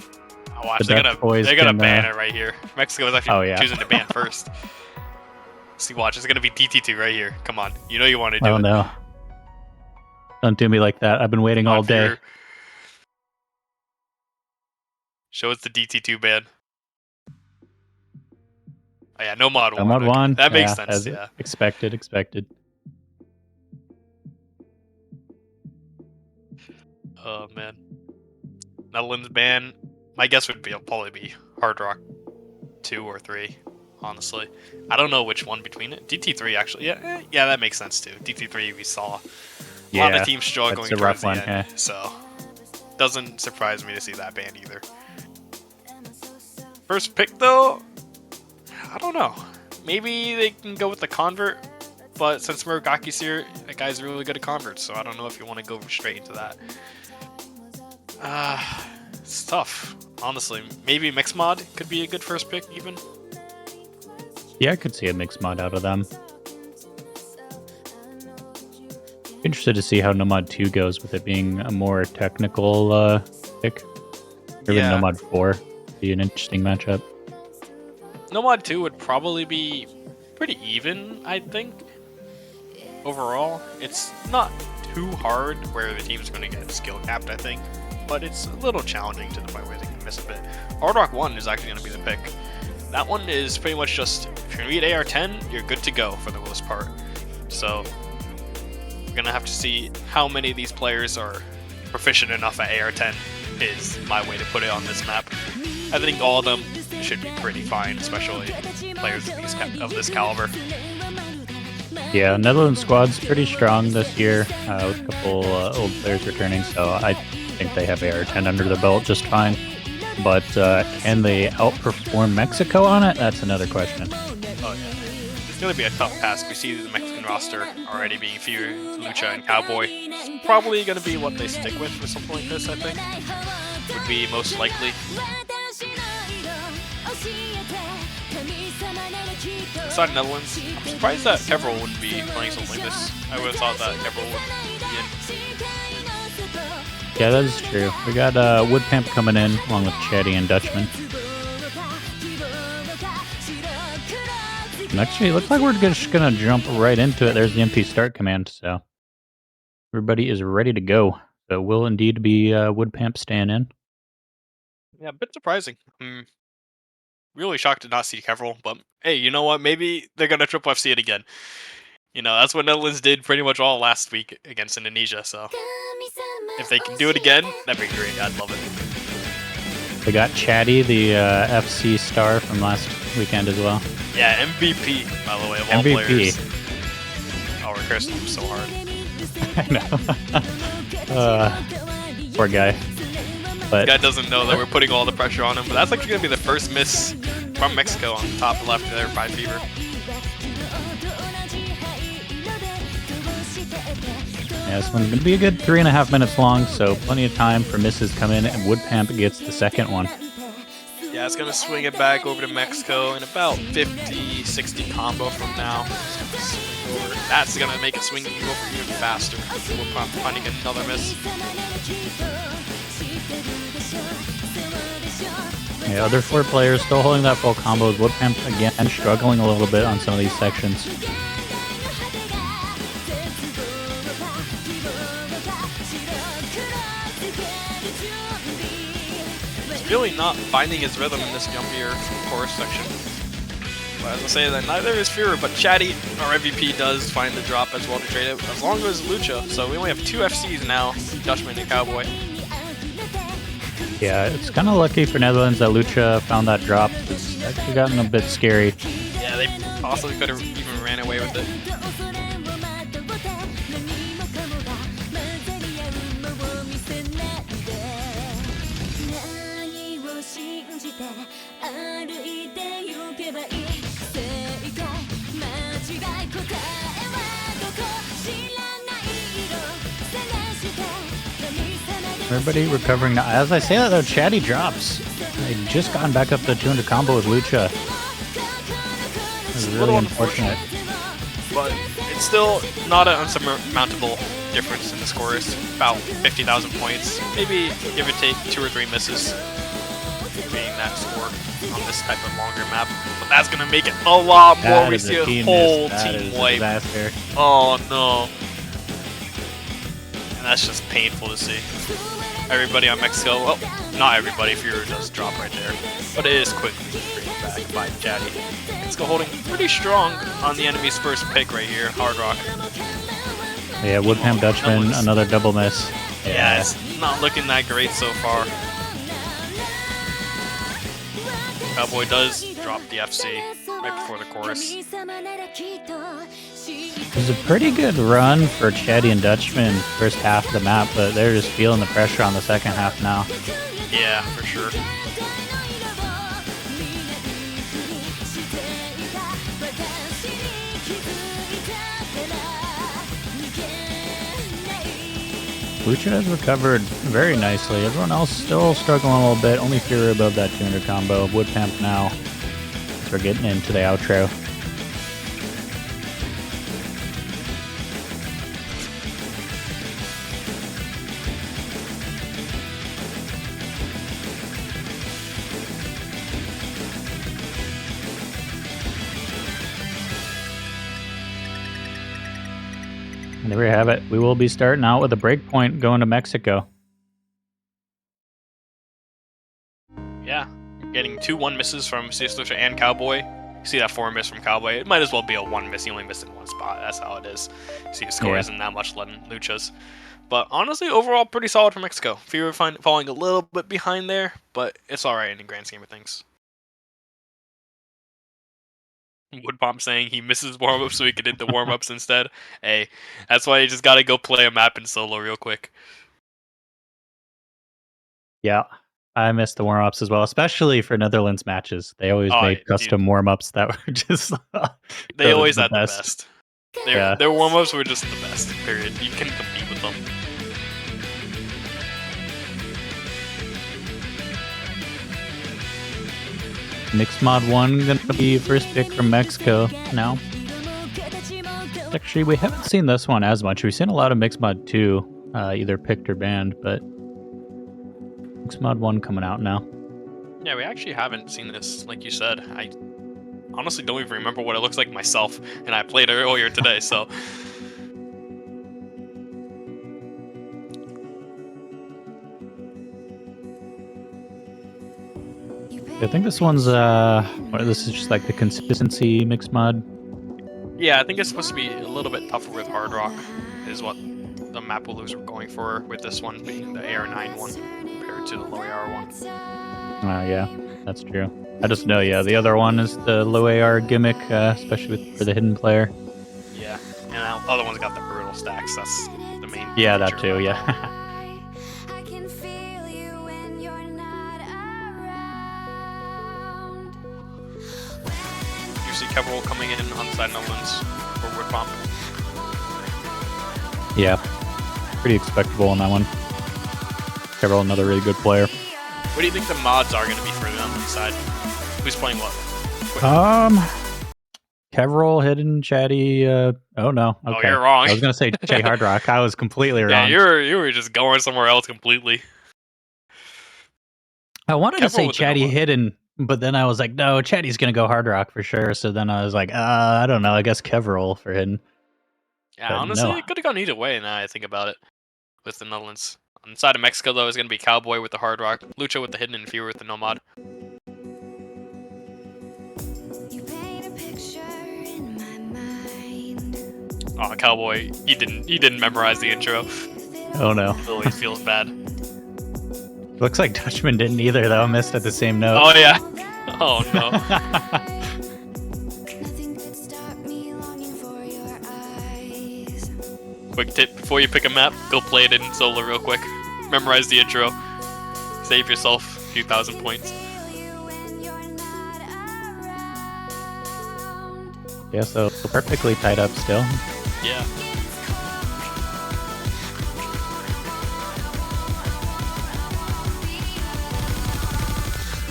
Oh, watch, they're gonna ban it right here. Mexico is actually choosing to ban first. See, watch, it's gonna be DT2 right here. Come on, you know you want to do it. Oh no! Don't do me like that. I've been waiting all day. Show us the DT2 ban. Oh yeah, no mod 1. No mod 1. That makes sense. Yeah. Expected. Oh man. Netherlands ban. My guess would probably be Hard Rock 2 or 3. Honestly, I don't know which one between it. DT3 actually. Yeah, that makes sense too. DT3 we saw a lot of teams struggling towards the end, so doesn't surprise me to see that ban either. First pick though, I don't know. Maybe they can go with the convert, but since Muragaki's here, that guy's really good at converts, so I don't know if you want to go straight into that. It's tough, honestly. Maybe Mixed Mod could be a good first pick, even. Yeah, I could see a Mixed Mod out of them. Interested to see how Nomad 2 goes with it being a more technical pick. Maybe Nomad 4 be an interesting matchup. Nomad 2 would probably be pretty even, I think. Overall, it's not too hard where the team's going to get skill capped, I think, but it's a little challenging to the point where they can miss a bit. Hard Rock 1 is actually going to be the pick. That one is pretty much just, if you read AR10, you're good to go for the most part. So, we're going to have to see how many of these players are proficient enough at AR10 is my way to put it on this map. I think all of them should be pretty fine, especially players of this caliber. Yeah, Netherlands squad's pretty strong this year, with a couple old players returning, so I think they have AR10 under their belt just fine. But can they outperform Mexico on it? That's another question. Oh yeah, it's going to be a tough task. We see the Mexican roster already being fewer, Lucha and Cowboy. It's probably going to be what they stick with for something like this, I think. Would be most likely. Aside Netherlands, I'm surprised that Kevrel wouldn't be playing something like this. I would have thought that Kevrel would be in. Yeah, that is true. We got Woodpamp coming in, along with Chatty and Dutchman. And actually, it looks like we're just going to jump right into it. There's the MP start command, so everybody is ready to go. So it will indeed be Woodpamp staying in. Yeah, a bit surprising. really shocked to not see Kevrel, but hey, you know what? Maybe they're gonna triple FC it again. You know, that's what Netherlands did pretty much all last week against Indonesia. So if they can do it again, that'd be great. I'd love it. They got Chatty, the FC star from last weekend as well. Yeah, MVP by the way of all MVP. players. Oh, we're cursing him so hard. I know. Poor guy. But Guy doesn't know that we're putting all the pressure on him, but that's actually gonna be the first miss from Mexico on the top left there by Fever. yeah, this one's going to be a good 3.5 minutes long, so plenty of time for misses come in, and Woodpamp gets the second one. Yeah, it's gonna swing it back over to Mexico in about 50-60 combo from now. It's gonna swing over. That's gonna make it swing over even faster. We're finding another miss. The other 4 players still holding that full combos. Woodpamp again struggling a little bit on some of these sections. He's really not finding his rhythm in this jumpier chorus section. But as I say, that neither is Fear, but Chatty, our MVP, does find the drop as well to trade it, as long as Lucha. So we only have 2 FCs now, Dutchman and Cowboy. Yeah, it's kind of lucky for Netherlands that Lucha found that drop. It's actually gotten a bit scary. Yeah, they possibly could have even ran away with it. Everybody recovering now. As I say that though, Chatty drops. They just gotten back up to 200 combo with Lucha. It's really unfortunate. But it's still not an unsurmountable difference in the scores. About 50,000 points. Maybe give or take 2 or 3 misses being that score on this type of longer map. But that's going to make it a lot more. That We is see a a team whole miss. That team is a wipe. disaster. Oh no. And that's just painful to see. Everybody on Mexico, well, not everybody, Fear does drop right there. But it is quickly bring back by Chatty. Mexico holding pretty strong on the enemy's first pick right here, Hard Rock. Yeah, Woodpamp Dutchman, Netherlands. another double miss. Yeah, it's not looking that great so far. Cowboy does drop the FC right before the chorus. It was a pretty good run for Chatty and Dutchman first half of the map, but they're just feeling the pressure on the second half now. Yeah, for sure. Lucha has recovered very nicely. Everyone else still struggling a little bit. Only Fury above that 200 combo. Woodpamp now. So we're getting into the outro. And there we have it. We will be starting out with a breakpoint going to Mexico. Yeah, getting 2 1 misses from Lucha and Cowboy. You see that 4 miss from Cowboy. It might as well be a 1 miss. He only missed in 1 spot. That's how it is. See, the score Yeah. isn't that much than Lucha's. But honestly, overall, pretty solid for Mexico. Fear falling a little bit behind there, but it's alright in the grand scheme of things. Woodpomp saying he misses warm-ups so he can hit the warm-ups instead. Hey, that's why you just gotta go play a map in solo real quick. Yeah, I missed the warm-ups as well, especially for Netherlands matches. They always Oh, made dude. custom warm-ups that were just... They the always had the best. best. Yeah. Their warm-ups were just the best, period. You couldn't compete with them. Mixed Mod 1 gonna be first pick from Mexico now. Actually, we haven't seen this one as much. We've seen a lot of Mixed Mod 2, either picked or banned, but Mixed Mod 1 coming out now. Yeah, we actually haven't seen this, like you said. I honestly don't even remember what it looks like myself, and I played it earlier today, so... I think this one's this is just like the consistency mixed mod. Yeah, I think it's supposed to be a little bit tougher with Hard Rock, is what the map rulers were going for, with this one being the AR9 one compared to the low AR one. Yeah, that's true. I just know, yeah, the other one is the low AR gimmick, especially for the hidden player. Yeah, and the other one's got the brutal stacks. That's the main. Yeah, that feature too. about Yeah. You see Kevrel coming in on the side Netherlands for Wood Bomb. Yeah, pretty expectable on that one. Kevrel, another really good player. What do you think the mods are going to be for them on the side? Who's playing what? Kevrel, Hidden, Chatty. Oh no. Okay. Oh, you're wrong. I was gonna say Jay Hardrock. I was completely wrong. Yeah, you were just going somewhere else completely. I wanted to Kevrel say with the Chatty Nomad. Hidden, but then I was like, no, Chatty's gonna go Hardrock for sure. So then I was like, I don't know. I guess Kevrel for Hidden. Yeah, But honestly, no. it could have gone either way now I think about it with the Netherlands. On the side of Mexico, though, is going to be Cowboy with the Hard Rock, Lucha with the Hidden, and Fear with the Nomad. Oh, Cowboy, he didn't memorize the intro. Oh no. Lily feels bad. Looks like Dutchman didn't either though. Missed at the same note. Oh yeah. Oh no. Quick tip before you pick a map, go play it in solo real quick. Memorize the intro. Save yourself a few thousand points. Yeah, so perfectly tied up still. Yeah.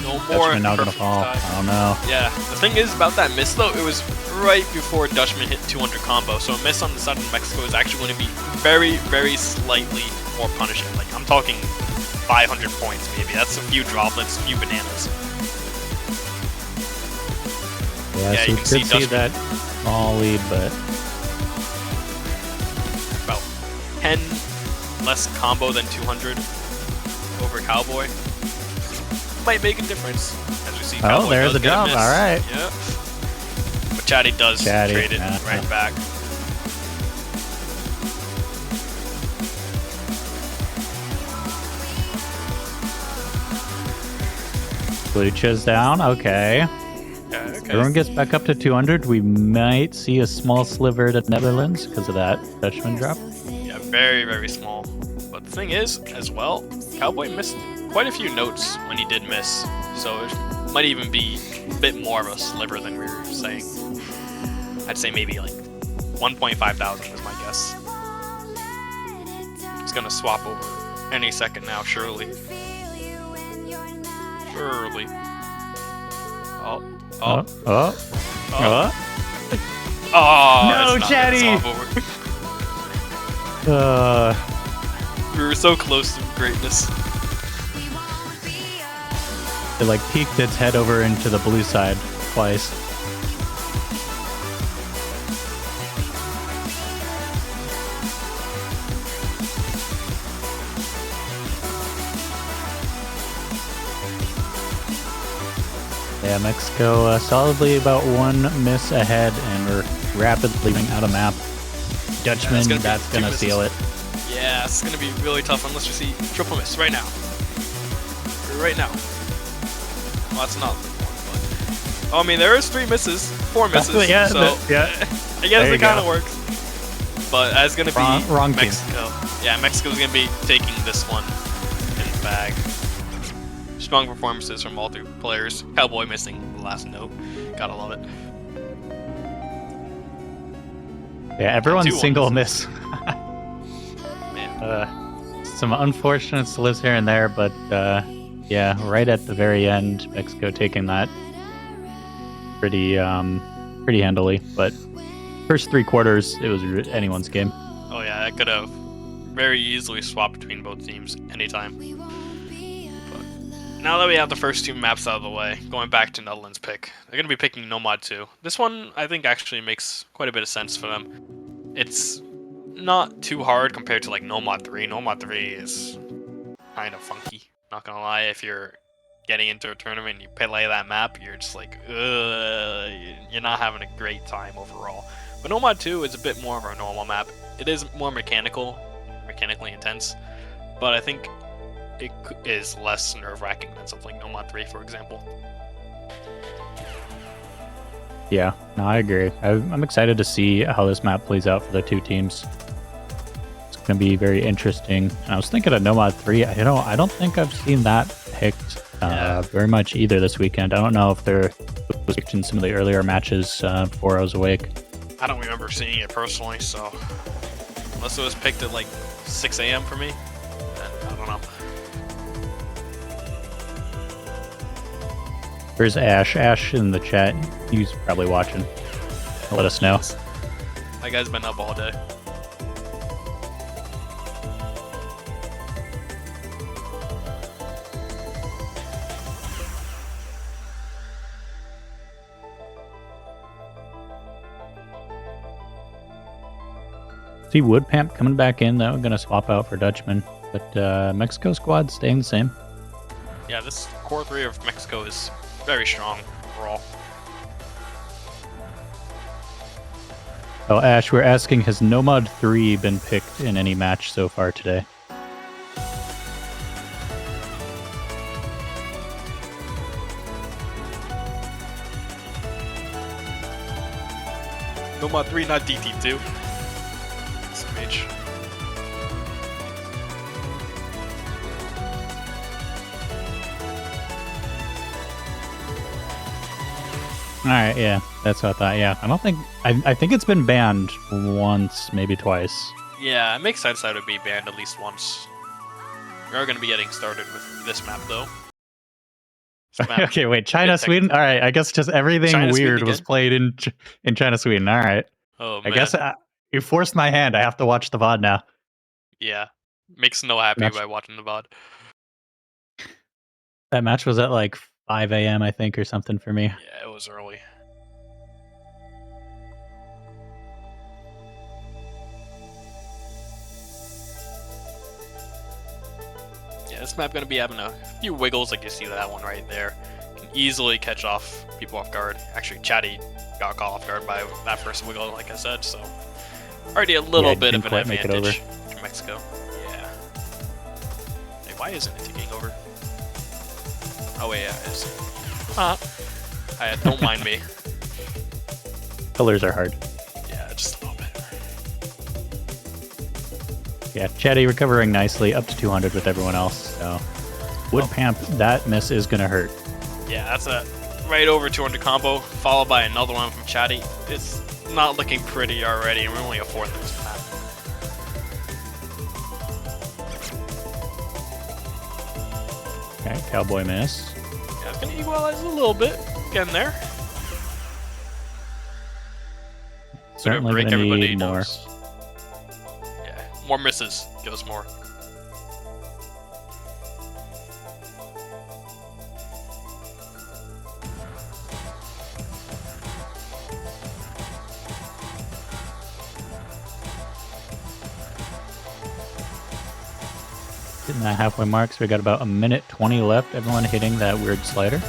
No more. Dutchman not gonna perfect fall. tie. Oh no. Yeah, the thing is about that miss though, it was right before Dutchman hit 200 combo, so a miss on the side of Mexico is actually going to be very, very slightly more punishing. Like, I'm talking 500 points maybe. That's a few droplets, a few bananas. Yeah, Yeah, so you you can could see see Dutchman. that small lead, but About 10 less combo than 200 over Cowboy. Might make a difference, as we see. Oh, Cowboy there's does the get a jump. miss. All right. Yeah. But Chatty does Chatty, trade it yeah. right back. Lucha's down. Okay. Okay, okay. Everyone gets back up to 200. We might see a small sliver to Netherlands because of that Dutchman drop. Yeah, very, very small. But the thing is, as well, Cowboy missed quite a few notes when he did miss. So it might even be a bit more of a sliver than we were saying. I'd say maybe like 1.5 thousand is my guess. He's gonna swap over any second now, surely. Surely. Oh. Oh. Oh. Oh. Oh. Oh, No, it's not gonna Chatty! swap over. We were so close to greatness. It like peeked its head over into the blue side twice. Yeah, Mexico solidly about one miss ahead, and we're rapidly running out of map. Dutchman, gonna be that's two gonna seal it. Yeah, it's gonna be really tough unless you see triple miss right now. Right now. Well, that's not the one, but... Oh, I mean, there is 4 misses, Yeah, so... yeah. I guess There you it kind of go. works. But that's gonna be Wrong team. Mexico. Yeah, Mexico's gonna be taking this one in the bag. Strong performances from all 3 players. Cowboy missing the last note. Gotta love it. Yeah, everyone's 2-1 single misses. miss. Man. Some unfortunate slips here and there, but yeah, right at the very end, Mexico taking that pretty handily. But first 3 quarters, it was anyone's game. Oh yeah, I could have very easily swapped between both teams anytime. But now that we have the first 2 maps out of the way, going back to Netherlands pick, they're going to be picking Nomad 2. This one, I think, actually makes quite a bit of sense for them. It's not too hard compared to like Nomad 3. Nomad 3 is kind of funky, not gonna lie. If you're getting into a tournament and you play that map, you're just like, ugh, you're not having a great time overall. But Nomad 2 is a bit more of a normal map. It is more mechanically intense, but I think it is less nerve-wracking than something like Nomad 3, for example. Yeah, no, I agree. I'm excited to see how this map plays out for the two teams. It's going to be very interesting. And I was thinking of Nomad 3. I don't think I've seen that picked very much either this weekend. I don't know if there was picked in some of the earlier matches before I was awake. I don't remember seeing it personally, so unless it was picked at like 6 a.m. for me, then I don't know. Where's Ash? Ash in the chat. He's probably watching. Let us know. That guy's been up all day. See Woodpamp coming back in though. Going to swap out for Dutchman, but Mexico squad staying the same. Yeah, this core 3 of Mexico is very strong overall. Oh, Ash, we're asking, has Nomad 3 been picked in any match so far today? Nomad 3, not DT2. SMH. Alright, yeah, that's what I thought. Yeah, I think it's been banned once, maybe twice. Yeah, it makes sense that it would be banned at least once. We are going to be getting started with this map, though. This map- Okay, wait, China, Sweden? Alright, I guess just everything China, weird Sweden was again? played in China, Sweden. Alright. Oh, I man. guess you forced my hand. I have to watch the VOD now. Yeah. Makes no happy Match- by watching the VOD. That match was at like 5 a.m., I think, or something for me. Yeah, it was early. Yeah, this map gonna be having a few wiggles, like you see that one right there. Can easily catch off people off guard. Actually, Chatty got caught off guard by that first wiggle, like I said, so already a little Yeah, bit of didn't an quite make it over. advantage to Mexico. Yeah. Hey, why isn't it taking over? Oh wait, yeah, it is. Don't mind me. Colors are hard. Yeah, just a little bit. Yeah, Chatty recovering nicely, up to 200 with everyone else. So, Woodpamp, that miss is gonna hurt. Yeah, that's a right over 200 combo, followed by another one from Chatty. It's not looking pretty already, and we're only a fourth of this map. Okay, Cowboy miss. Yeah, it's gonna equalize a little bit. Getting there. Certainly break gonna everybody need more. knows. Yeah, more misses. Give us more. Hitting that halfway mark, so we got about a minute 20 left. Everyone hitting that weird slider.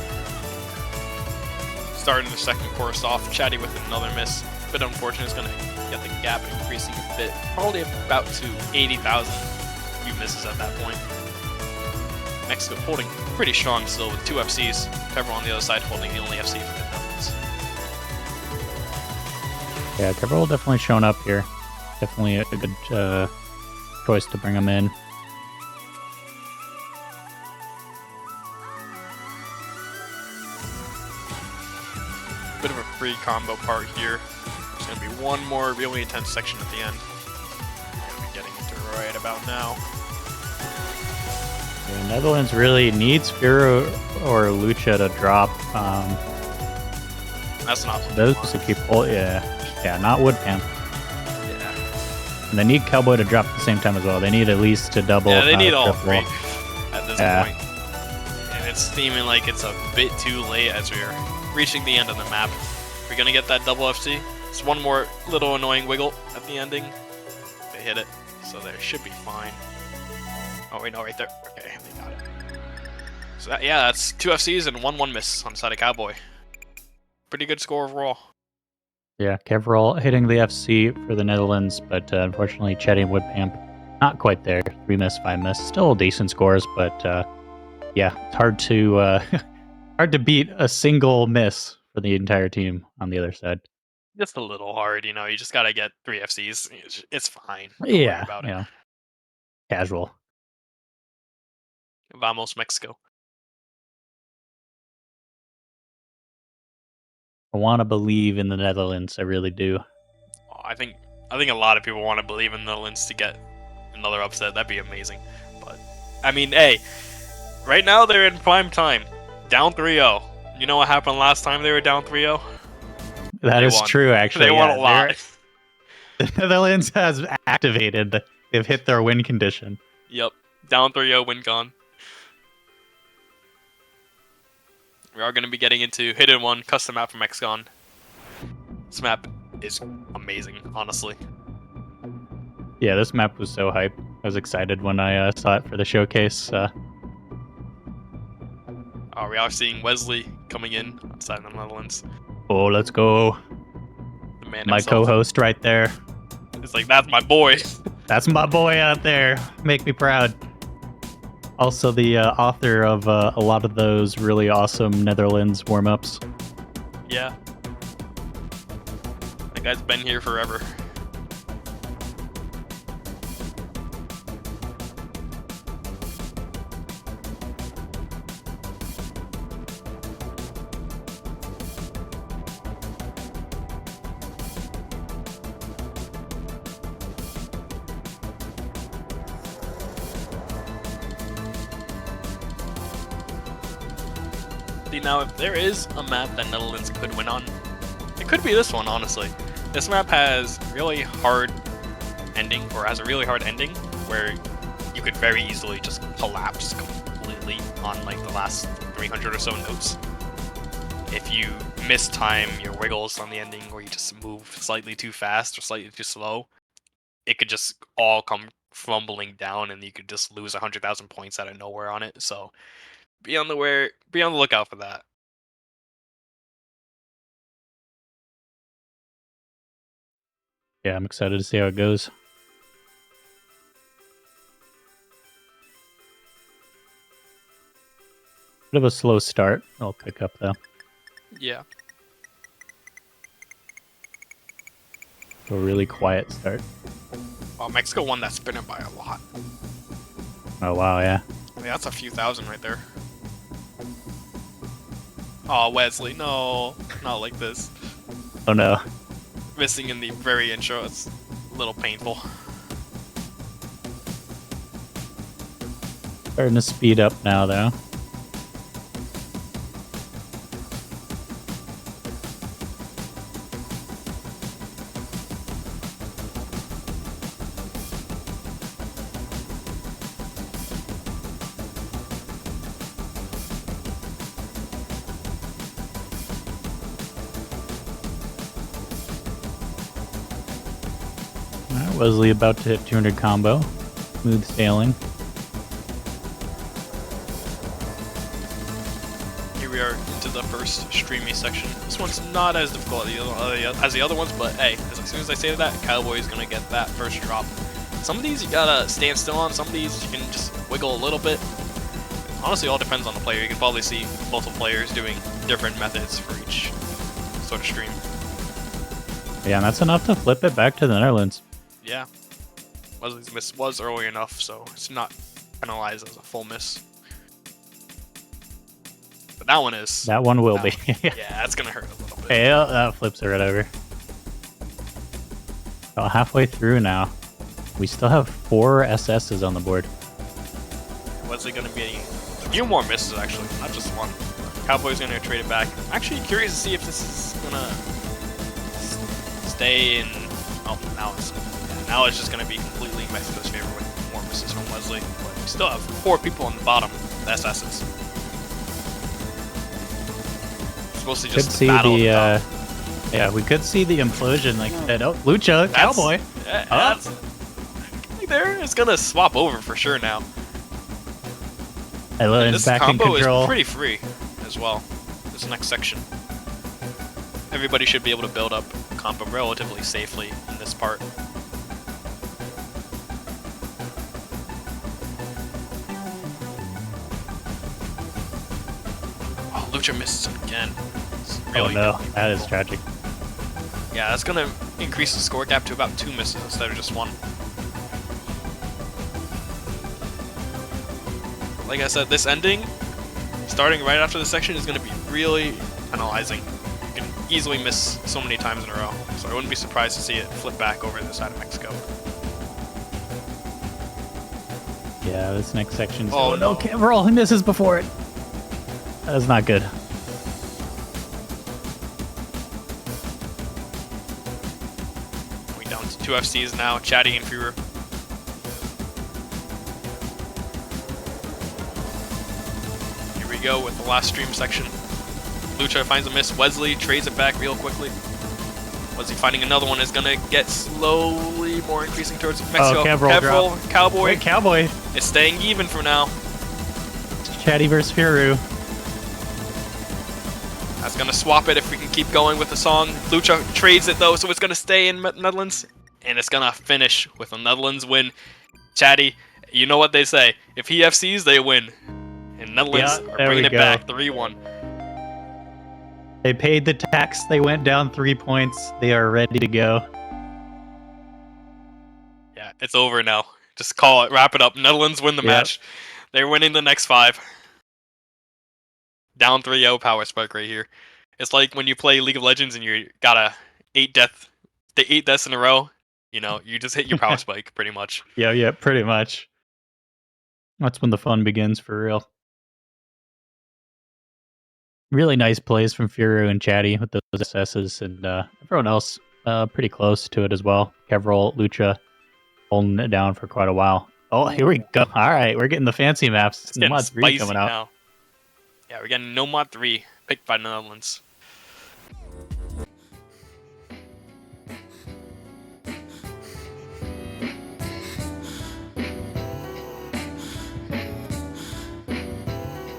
Starting the second course off, Chatty with another miss. Bit unfortunate, it's going to get the gap increasing a bit. Probably about to 80,000. Few misses at that point. Mexico holding pretty strong still with 2 FCs. Trevor on the other side holding the only FC for the Netherlands. Yeah, Cabral definitely shown up here. Definitely a good choice to bring him in. Bit of a free combo part here. There's going to be one more really intense section at the end. We're going to be getting into it right about now. The Netherlands really needs Spiro or Lucha to drop. That's an option. Those to keep hold. Yeah, not Woodpamp. Yeah. And they need Cowboy to drop at the same time as well. They need at least to double. Yeah, they need all triple. three at this Yeah. point. And it's seeming like it's a bit too late as we're reaching the end of the map. We're gonna get that double FC. It's one more little annoying wiggle at the ending. They hit it, so they should be fine. Oh wait, no, right there. Okay, they got it. So yeah, that's 2 FCs and 1 miss on the side of Cowboy. Pretty good score overall. Yeah, Kevral hitting the FC for the Netherlands, but unfortunately Chetty and Woodpamp not quite there. 3 miss, 5 miss. Still decent scores, but yeah, it's hard to hard to beat a single miss for the entire team on the other side. Just a little hard, you know. You just gotta get 3 FCs. It's fine. Don't worry Yeah, about you it. know, casual. Vamos Mexico. I want to believe in the Netherlands. I really do. Oh, I think a lot of people want to believe in the Netherlands to get another upset. That'd be amazing. But I mean, hey, right now they're in prime time, down 3-0. You know what happened last time they were down 3-0? That They is won. true, actually. They won a lot. The Netherlands has activated. They've hit their win condition. Yep, down 3-0, win con. We are going to be getting into Hidden One, custom map from XCon. This map is amazing, honestly. Yeah, this map was so hype. I was excited when I saw it for the showcase. We are seeing Wesley coming in outside the Netherlands. Oh, let's go. The man My himself. co-host right there. It's like, that's my boy. That's my boy out there. Make me proud. Also the author of a lot of those really awesome Netherlands warm-ups. Yeah. That guy's been here forever. See, now if there is a map that Netherlands could win on, it could be this one, honestly. This map has really hard ending, or has a really hard ending, where you could very easily just collapse completely on like the last 300 or so notes. If you mistime your wiggles on the ending, or you just move slightly too fast or slightly too slow, it could just all come fumbling down, and you could just lose 100,000 points out of nowhere on it. So be on the lookout for that. Yeah, I'm excited to see how it goes. Bit of a slow start. I'll pick up though. Yeah. A really quiet start. Well, Mexico won that spinner by a lot. Oh wow, yeah. I mean, that's a few thousand right there. Oh, Wesley, no, not like this. Oh no. Missing in the very intro, it's a little painful. Starting to speed up now though. Wesley about to hit 200 combo. Smooth sailing. Here we are into the first streamy section. This one's not as difficult as the other ones, but hey, as soon as I say that, Cowboy's gonna get that first drop. Some of these you gotta stand still on, some of these you can just wiggle a little bit. Honestly, it all depends on the player. You can probably see multiple players doing different methods for each sort of stream. Yeah, and that's enough to flip it back to the Netherlands. Yeah. Wesley's miss was early enough, so it's not penalized as a full miss. But that one is. That one will be. Yeah, that's gonna hurt a little bit. Yeah, that flips it right over. About halfway through now. We still have 4 SSs on the board. Wesley gonna be a few more misses actually, not just one. Cowboy's gonna trade it back. I'm actually curious to see if this is gonna stay in. Oh, now it's just gonna be completely Mexico's favor with more misses from Wesley. But we still have 4 people on the bottom, the SSs. It's mostly just Could the see battle the of the top. yeah, we could see the implosion like that. Oh, Lucha, Cowboy. That's there. It's gonna swap over for sure now. Netherlands This back in combo control. is pretty free as well. This next section. Everybody should be able to build up combo relatively safely in this part. Oh, Lucha misses again. It's Oh really no, gonna be that is painful. tragic. Yeah, that's gonna increase the score gap to about 2 misses instead of just 1. Like I said, this ending, starting right after this section, is gonna be really penalizing. You can easily miss so many times in a row, so I wouldn't be surprised to see it flip back over to the side of Mexico. Yeah, this next section's... Oh, no, no. Cameron, he misses before it. That is not good. We down to 2 FCs now, Chatty and Führer. Here we go with the last stream section. Lucha finds a miss. Wesley trades it back real quickly. Wesley finding another one is gonna get slowly more increasing towards Mexico. Cavrol Cavrol, Cowboy. Wait, Cowboy. It's staying even for now. Chatty versus Firu. That's gonna swap it if we can keep going with the song. Lucha trades it though, so it's gonna stay in Netherlands, and it's gonna finish with a Netherlands win. Chatty, you know what they say: if he FCs, they win, and Netherlands Yeah, are there bringing we it go. back 3-1. They paid the tax. They went down 3 points. They are ready to go. Yeah, it's over now. Just call it, wrap it up. Netherlands win the Yep. match. They're winning the next 5. Down 3-0 power spike right here. It's like when you play League of Legends and you got a 8 deaths in a row. You know, you just hit your power spike pretty much. Yeah, pretty much. That's when the fun begins for real. Really nice plays from Furu and Chatty with those assesses, and everyone else pretty close to it as well. Cavrol, Lucha holding it down for quite a while. Oh, here we go. All right, we're getting the fancy maps. It's getting Nomad 3 spicy coming out. now. Yeah, we're getting Nomad 3 picked by the Netherlands.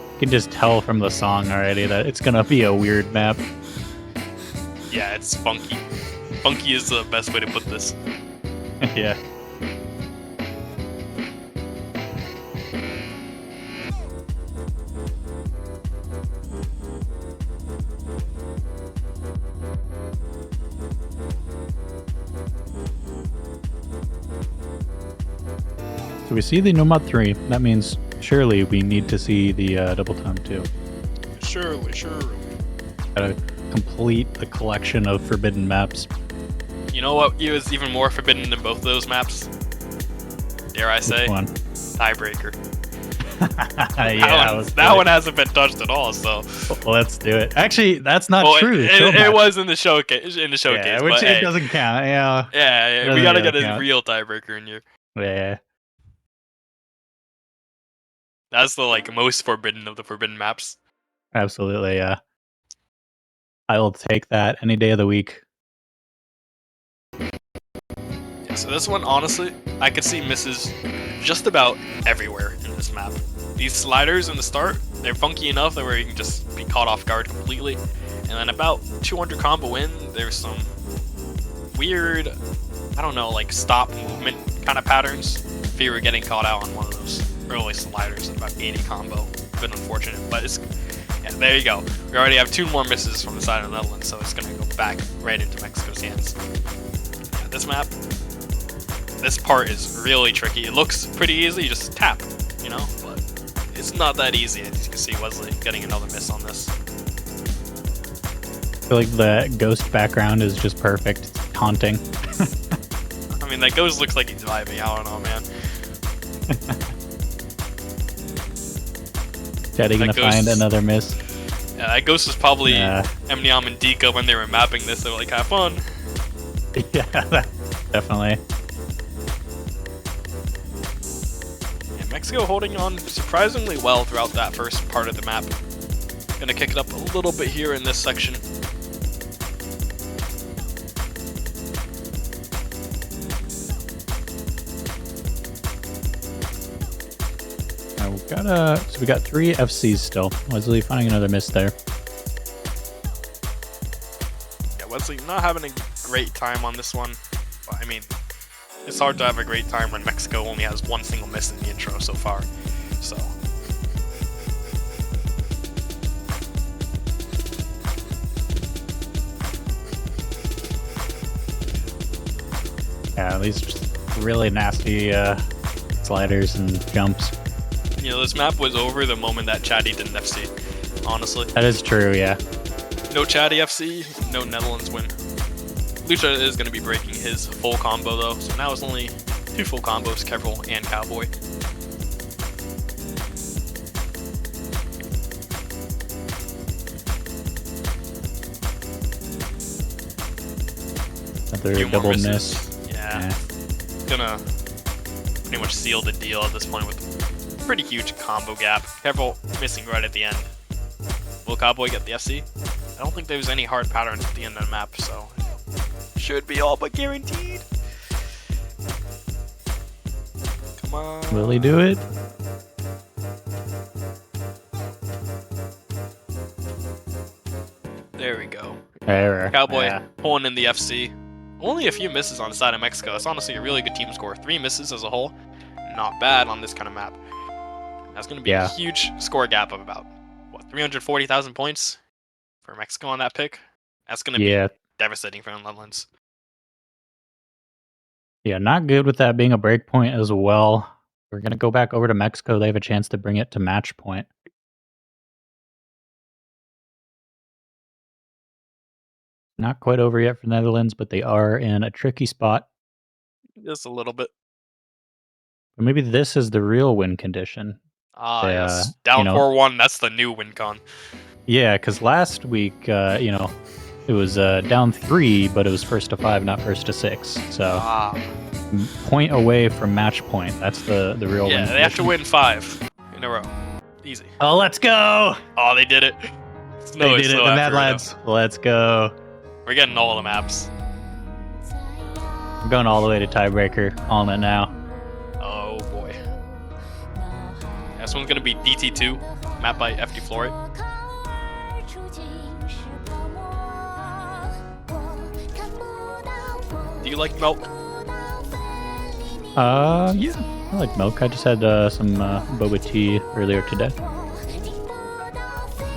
You can just tell from the song already that it's gonna be a weird map. Yeah, it's funky. Funky is the best way to put this. Yeah. So we see the Nomad 3. That means surely we need to see the Double Time 2. Surely. Gotta complete the collection of forbidden maps. You know what was even more forbidden than both of those maps? Dare I say? Which one? Tiebreaker. Yeah, that one hasn't been touched at all, so... Well, let's do it. Actually, that's not Well, true. It was in the showcase, Yeah, which but it hey, doesn't count. Yeah. yeah, we doesn't gotta really get a count. real tiebreaker in here. Yeah. That's the most forbidden of the forbidden maps. Absolutely, yeah. I will take that any day of the week. Yeah, so this one, honestly, I could see misses just about everywhere in this map. These sliders in the start, they're funky enough that where you can just be caught off guard completely. And then about 200 combo in, there's some weird, I don't know, stop movement kind of patterns. If you were getting caught out on one of those early sliders at about 80 combo. A bit unfortunate, but yeah, there you go. We already have 2 more misses from the side of the Netherlands, so it's going to go back right into Mexico's hands. Yeah, this map, this part is really tricky. It looks pretty easy, you just tap, but it's not that easy. As you can see, Wesley getting another miss on this. I feel like the ghost background is just perfect. It's haunting. I mean, that ghost looks like he's vibing. I don't know, man. Teddy gonna That ghost- find another miss. Yeah, that ghost was probably Yeah. Emniam and Dika when they were mapping this. They were like, have fun. Yeah, definitely. Yeah, Mexico holding on surprisingly well throughout that first part of the map. Gonna kick it up a little bit here in this section. So we got 3 FCs still. Wesley finding another miss there. Yeah, Wesley not having a great time on this one. But, I mean, it's hard to have a great time when Mexico only has 1 single miss in the intro so far. So. Yeah, these are just really nasty sliders and jumps. You know, this map was over the moment that Chatty did an FC, honestly. That is true, yeah. No Chatty FC, no Netherlands win. Lucha is going to be breaking his full combo though, so now it's only 2 full combos, Kevril and Cowboy. Another Few more double misses. miss. Yeah. Gonna pretty much seal the deal at this point with a pretty huge combo gap. Kevril missing right at the end. Will Cowboy get the FC? I don't think there's any hard patterns at the end of the map, so should be all but guaranteed. Come on. Will he do it? There we go. Error. Cowboy Yeah. pulling in the FC. Only a few misses on the side of Mexico. It's honestly a really good team score. 3 misses as a whole. Not bad on this kind of map. That's going to be a huge score gap of about, what, 340,000 points for Mexico on that pick? That's going to be devastating for the Netherlands. Yeah, not good with that being a break point as well. We're going to go back over to Mexico. They have a chance to bring it to match point. Not quite over yet for Netherlands, but they are in a tricky spot. Just a little bit. But maybe this is the real win condition. Yes. Down 4-1, that's the new win con. Yeah, because last week, it was down 3, but it was first to 5, not first to 6. So point away from match point. That's the real win. Yeah, they have to win 5 in a row. Easy. Oh, let's go! Oh, they did it. They did it, the Mad Lads. Let's go. We're getting all the maps. I'm going all the way to tiebreaker. On it now. Oh boy. This one's gonna be DT2, map by FD Florit. Do you like milk? Yeah, I like milk. I just had some boba tea earlier today.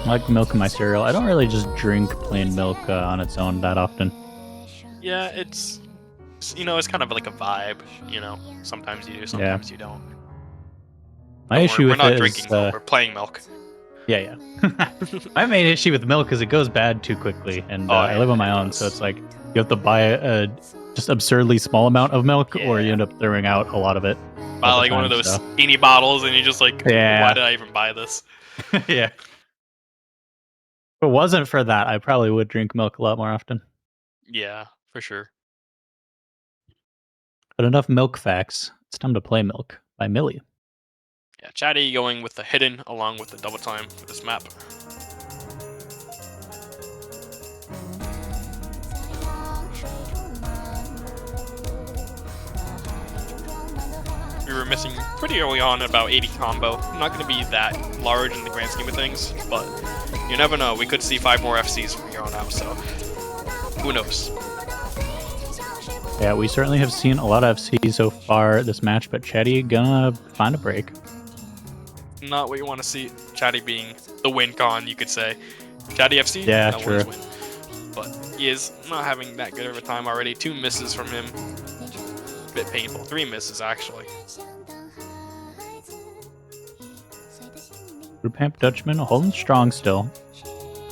I like milk in my cereal. I don't really just drink plain milk on its own that often. Yeah, it's kind of like a vibe, Sometimes you do, sometimes you don't. My issue with we're not it drinking is, milk, we're playing milk. Yeah. My main issue with milk is it goes bad too quickly, and I live on my own, so it's like you have to buy a just absurdly small amount of milk, or you end up throwing out a lot of it. Buy like one of those skinny bottles, and you're just like, why did I even buy this? Yeah. If it wasn't for that, I probably would drink milk a lot more often. Yeah, for sure. But enough milk facts. It's time to play Milk by Millie. Yeah, Chatty going with the hidden along with the double time for this map. We were missing pretty early on about 80 combo. Not going to be that large in the grand scheme of things, but you never know. We could see 5 more FCs from here on out, so who knows? Yeah, we certainly have seen a lot of FCs so far this match, but Chatty gonna find a break. Not what you want to see. Chatty being the win con, you could say. Chatty FC? Yeah, true. Win. But he is not having that good of a time already. 2 misses from him. Bit painful. 3 misses, actually. Group Hamp Dutchman holding strong still,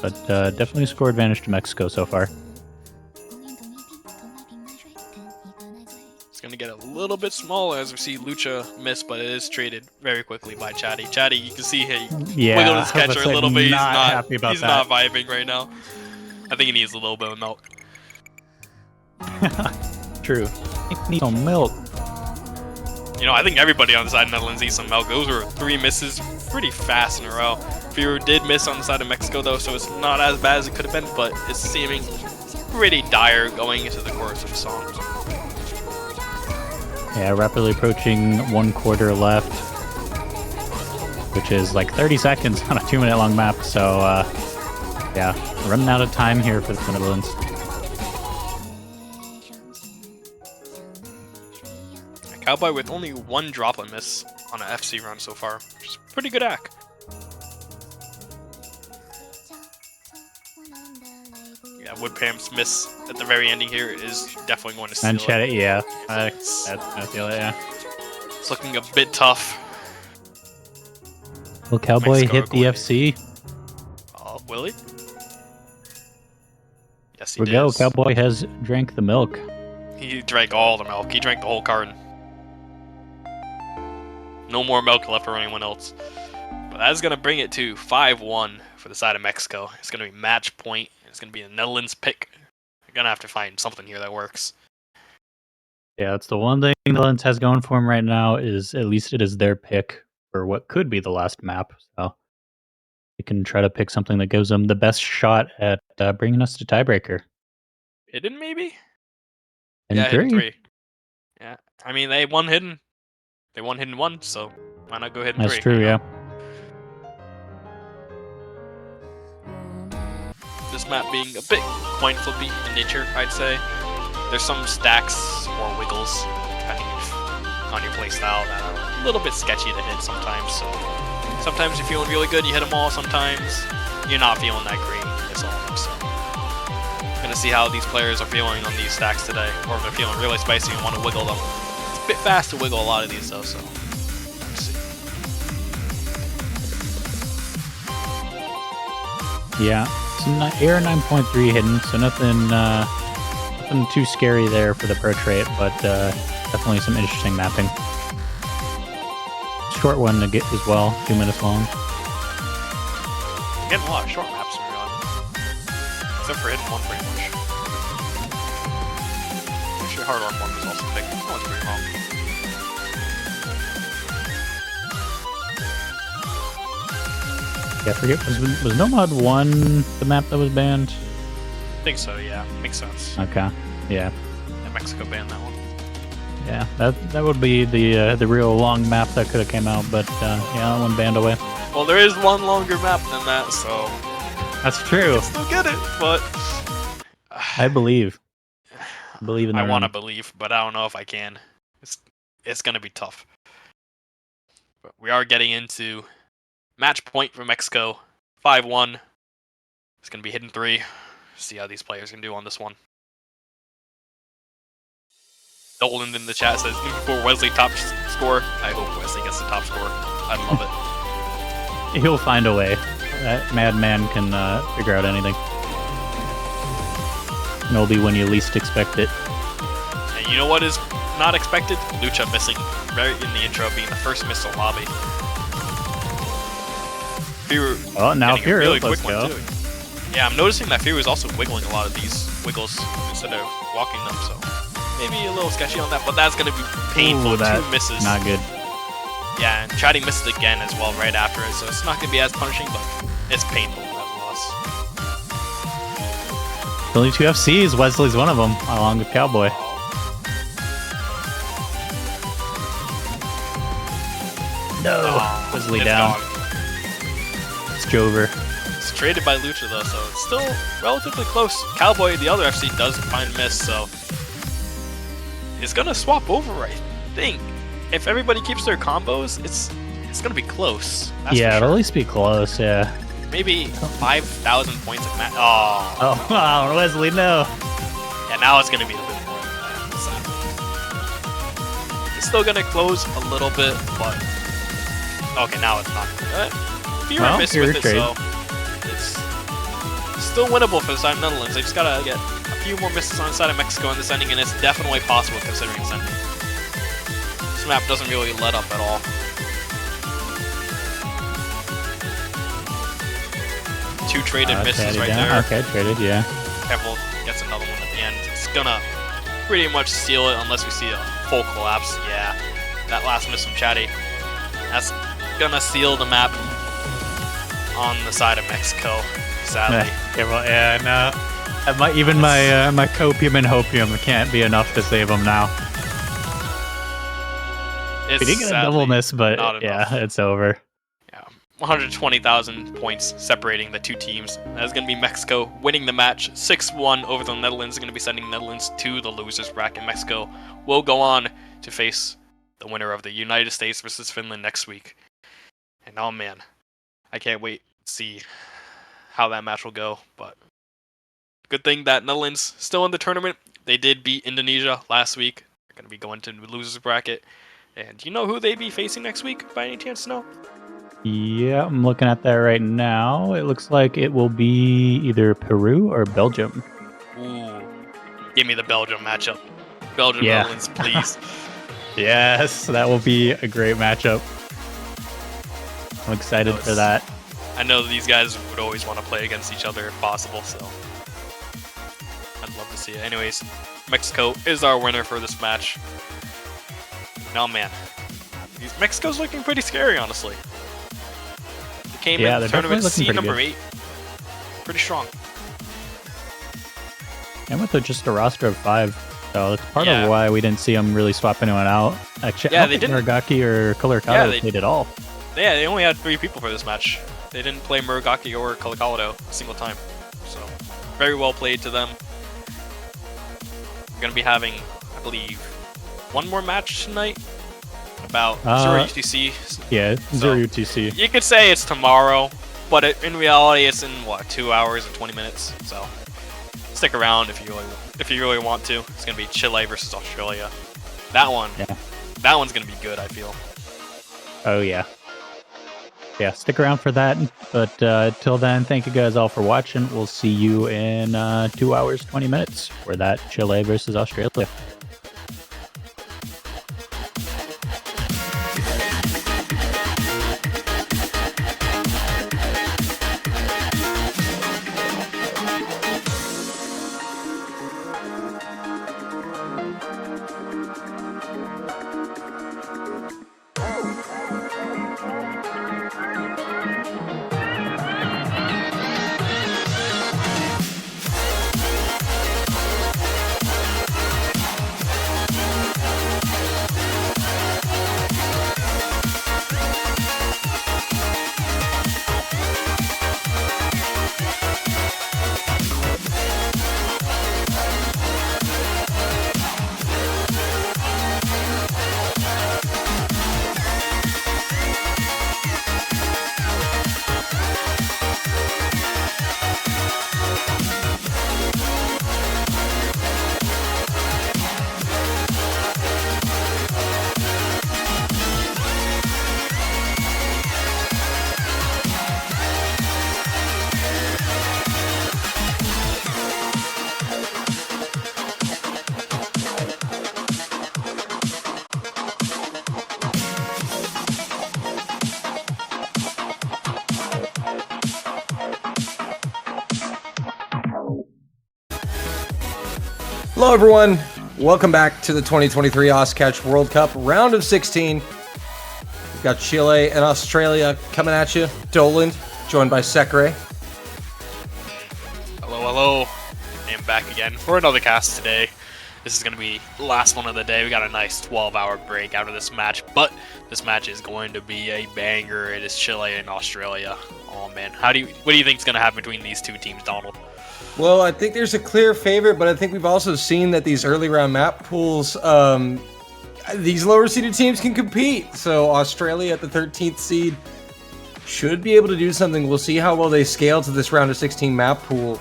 but definitely score advantage to Mexico so far. It's going to get a little bit smaller as we see Lucha miss, but it is traded very quickly by Chatty. Chatty, you can see he wiggled his catcher a little bit. He's not vibing right now. I think he needs a little bit of milk. True. I need some milk. I think everybody on the side of Netherlands needs some milk. Those were 3 misses pretty fast in a row. Fear did miss on the side of Mexico, though, so it's not as bad as it could have been, but it's seeming pretty dire going into the chorus of the song. Yeah, rapidly approaching 1/4 left. which is like 30 seconds on a 2-minute long map. So, yeah, running out of time here for the Netherlands. Cowboy with only 1 droplet miss on an FC run so far, which is pretty good act. Yeah, Woodpam's miss at the very ending here is definitely going to steal And Chet, it. yeah. That's gonna steal it, yeah. It's looking a bit tough. Will Cowboy Mexico hit are the going FC? Will he? Yes, he Here we go. does. Cowboy has drank the milk. He drank all the milk. He drank the whole carton. No more milk left for anyone else. But that's going to bring it to 5-1 for the side of Mexico. It's going to be match point. It's going to be a Netherlands pick. You're going to have to find something here that works. Yeah, that's the one thing the Netherlands has going for him right now is at least it is their pick for what could be the last map. So they can try to pick something that gives them the best shot at bringing us to tiebreaker. Hidden, maybe? And yeah, three. hidden 3. Yeah, I mean, they won hidden. They won hidden 1, so why not go hidden 3? That's true, you know? yeah. This map being a bit coin flippy in nature, I'd say. There's some stacks or wiggles, depending on your playstyle, that are a little bit sketchy to hit sometimes. So sometimes you're feeling really good, you hit them all. Sometimes you're not feeling that great, it's all of them. So gonna see how these players are feeling on these stacks today, or if they're feeling really spicy and want to wiggle them. It's a bit fast to wiggle a lot of these though, so let's see. Yeah. It's Air 9.3 hidden, so nothing too scary there for the pro trait, but definitely some interesting mapping. Short one to get as well, 2 minutes long. Getting a lot of short maps in real life. Except for hidden 1 pretty much. Actually, hard arc 1 was also thick. That one's pretty long. Yeah, I forget, was Nomad 1 the map that was banned? I think so, yeah. Makes sense. Okay, yeah. And Mexico banned that one. Yeah, that would be the real long map that could have came out, but yeah, that one banned away. Well, there is one longer map than that, so That's true. still get it, but I believe. I believe in the I want to run. believe, but I don't know if I can. It's gonna be tough. But we are getting into match point for Mexico, 5-1. It's gonna be hidden 3. See how these players can do on this one. Dolan in the chat says, looking for Wesley top score. I hope Wesley gets the top score. I'd love it. He'll find a way. That madman can figure out anything. And it'll be when you least expect it. And you know what is not expected? Lucha missing right in the intro, being the first miss to lobby. Firu Oh, now getting a really Firu, let's quick one go. too. Yeah, I'm noticing that Firu is also wiggling a lot of these wiggles instead of walking them, so maybe a little sketchy on that, but that's going to be painful. Ooh, that 2 misses. Not good. Yeah, and Chatty misses again as well right after it, so it's not going to be as punishing, but it's painful, that loss. Only 2 FCs. Wesley's one of them, along with Cowboy. No. Oh, Wesley it's down. gone. It's Jover. It's traded by Lucha though, so it's still relatively close. Cowboy, the other FC, does find miss, so it's gonna swap over, I think. If everybody keeps their combos, it's gonna be close. That's Yeah, for it'll sure. at least be close, yeah. Maybe 5,000 points of match. Oh, Oh, wow, Wesley, no. yeah, now it's gonna be a bit more than that. So, it's still gonna close a little bit, but okay, now it's not. Fewer Well, miss you're with it, trade. so it's still winnable for the side of Netherlands. They just gotta get a few more misses on the side of Mexico in this ending, and it's definitely possible considering it's ending. This map doesn't really let up at all. 2 traded misses Chatty right down. there. Okay, traded, yeah. Pebble gets another one at the end. It's gonna pretty much seal it unless we see a full collapse. Yeah, that last miss from Chatty. That's gonna seal the map on the side of Mexico, sadly. Okay, well, yeah, no. Even my copium and hopium can't be enough to save him now. It's We did get a sadly double miss, but not enough. yeah, it's over. Yeah, 120,000 points separating the two teams. That's going to be Mexico winning the match 6-1 over the Netherlands. They're going to be sending the Netherlands to the losers bracket. Mexico will go on to face the winner of the United States versus Finland next week. And oh man, I can't wait to see how that match will go. But good thing that Netherlands still in the tournament. They did beat Indonesia last week. They're going to be going to the losers bracket. And do you know who they be facing next week by any chance to know? Yeah, I'm looking at that right now. It looks like it will be either Peru or Belgium. Ooh, give me the Belgium matchup. Belgium, Yeah. Netherlands, please. Yes, that will be a great matchup. I'm excited for that. I know these guys would always want to play against each other if possible, so I'd love to see it. Anyways, Mexico is our winner for this match. Oh man, Mexico's looking pretty scary, honestly. They came in the they're tournament definitely seed looking number pretty 8. Pretty strong. And with just a roster of 5, so that's part Yeah. of why we didn't see them really swap anyone out. Actually, Yeah, I they don't think Muragaki or Colorado Yeah, they- played at all. Yeah, they only had 3 people for this match. They didn't play Muragaki or Colorado a single time. So, very well played to them. We're going to be having, I believe, one more match tonight about Zero UTC. Yeah, So- 0 UTC. You could say it's tomorrow, but in reality, it's in, 2 hours and 20 minutes. So, stick around if you really want to. It's going to be Chile versus Australia. That one's going to be good, I feel. Oh, yeah. Yeah, stick around for that. But till then, thank you guys all for watching. We'll see you in 2 hours, 20 minutes for that Chile versus Australia. Hello everyone, welcome back to the 2023 OzCatch World Cup round of 16. We've got Chile and Australia coming at you. Doland, joined by Sekre. Hello. I am back again for another cast today. This is going to be the last one of the day. We got a nice 12-hour break out of this match, but this match is going to be a banger. It is Chile and Australia. Oh man, what do you think is going to happen between these two teams, Donald? Well, I think there's a clear favorite, but I think we've also seen that these early round map pools, these lower seeded teams can compete. So Australia at the 13th seed should be able to do something. We'll see how well they scale to this round of 16 map pool.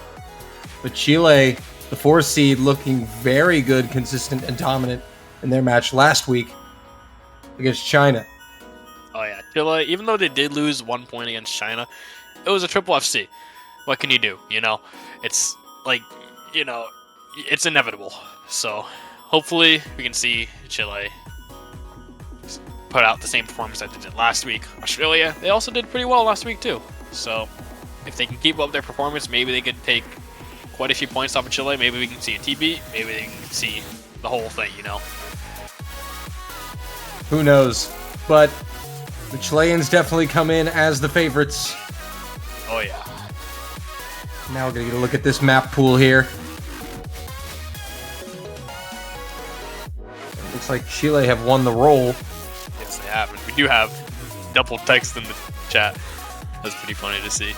But Chile, the 4th seed, looking very good, consistent, and dominant in their match last week against China. Oh yeah, Chile, even though they did lose 1 point against China, it was a triple FC. What can you do, It's like, it's inevitable. So, hopefully we can see Chile put out the same performance that they did last week. Australia, they also did pretty well last week too. So, if they can keep up their performance, maybe they could take quite a few points off of Chile. Maybe we can see a TB. Maybe they can see the whole thing, Who knows? But the Chileans definitely come in as the favorites. Oh yeah. Now we're going to get a look at this map pool here. Looks like Chile have won the roll. Yes, they have. And we do have double text in the chat. That's pretty funny to see.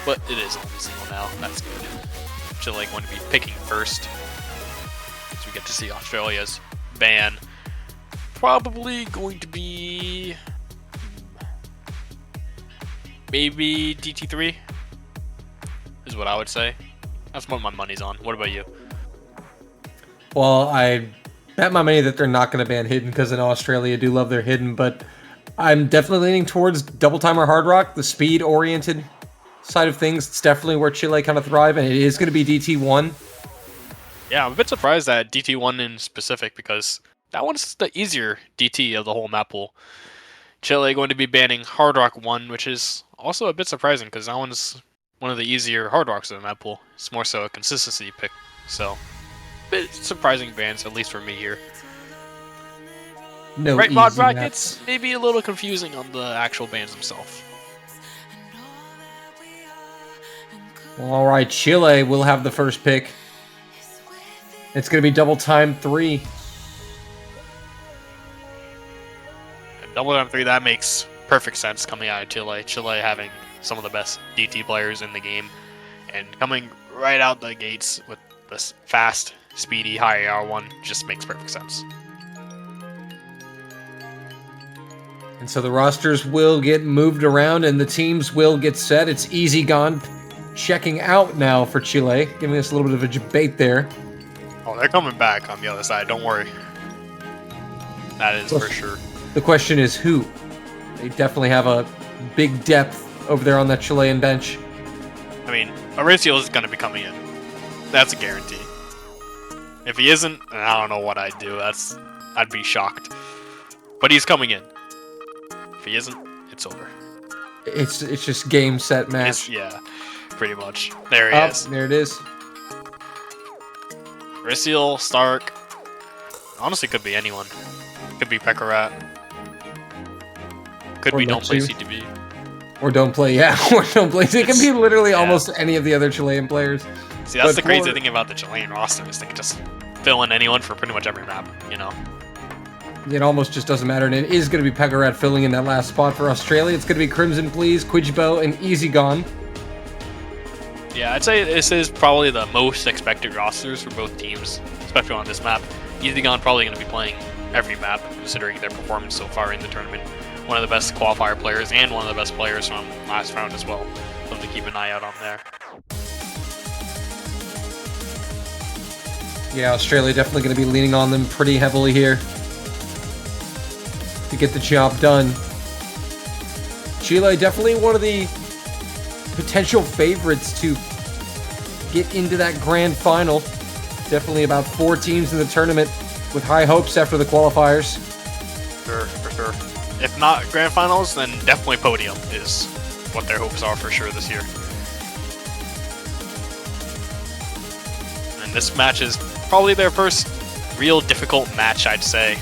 But it is only single now. That's good. Chile going to be picking first. So we get to see Australia's ban. Probably going to be maybe DT3 is what I would say. That's what my money's on. What about you? Well, I bet my money that they're not going to ban Hidden because I know Australia do love their Hidden, but I'm definitely leaning towards Double Time or Hard Rock, the speed-oriented side of things. It's definitely where Chile kind of thrive, and it is going to be DT1. Yeah, I'm a bit surprised at DT1 in specific because that one's the easier DT of the whole map pool. Chile going to be banning Hard Rock 1, which is also a bit surprising because that one's one of the easier Hard Rocks in the map pool. It's more so a consistency pick, so bit surprising bans, at least for me here. No Right, mod easy brackets, maps. maybe a little confusing on the actual bans themselves. All right, Chile will have the first pick. It's going to be Double Time 3. And Double Time 3, that makes perfect sense coming out of Chile. Chile having some of the best DT players in the game, and coming right out the gates with this fast, speedy, high AR one just makes perfect sense. And so the rosters will get moved around and the teams will get set. It's Easy Gone checking out now for Chile, giving us a little bit of a debate there. Oh, they're coming back on the other side, don't worry. That is for sure. The question is who? They definitely have a big depth over there on that Chilean bench. I mean, Mauricio is going to be coming in. That's a guarantee. If he isn't, then I don't know what I'd do. I'd be shocked. But he's coming in. If he isn't, it's over. It's just game, set, match. Yeah, pretty much. There he is. There it is. Mauricio, Stark. Honestly, could be anyone. Could be Pekarat. Could Or be Don't Play Metsu. CTB. Or don't play, yeah. Or don't play. It can be literally almost any of the other Chilean players. See, that's But the crazy for- thing about the Chilean roster is they can just fill in anyone for pretty much every map, you know? It almost just doesn't matter, and it is going to be Pekarat filling in that last spot for Australia. It's going to be Crimson Please, Quidjbo, and Easy Gone. Yeah, I'd say this is probably the most expected rosters for both teams, especially on this map. EasyGone probably going to be playing every map, considering their performance so far in the tournament. One of the best qualifier players and one of the best players from last round as well. Something to keep an eye out on there. Yeah, Australia definitely going to be leaning on them pretty heavily here to get the job done. Chile definitely one of the potential favorites to get into that grand final. Definitely about 4 teams in the tournament with high hopes after the qualifiers. For sure. If not grand finals, then definitely podium is what their hopes are for sure this year. And this match is probably their first real difficult match, I'd say.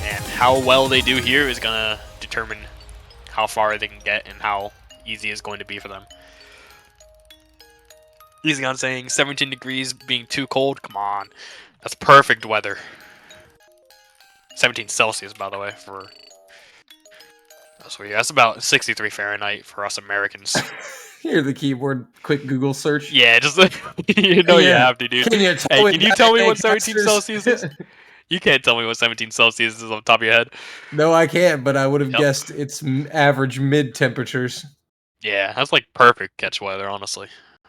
And how well they do here is gonna determine how far they can get and how easy it's going to be for them. EasyGone saying 17 degrees being too cold. Come on, that's perfect weather. 17 Celsius, by the way, for so yeah, that's about 63 Fahrenheit for us Americans. Here's the keyboard, quick Google search. Yeah, just you know you have to, dude. Can you tell, Hey, can you tell me what Hey, 17 Celsius is? You can't tell me what 17 Celsius is off the top of your head. No, I can't, but I would have Yep. guessed it's average mid temperatures. Yeah, that's like perfect catch weather, honestly.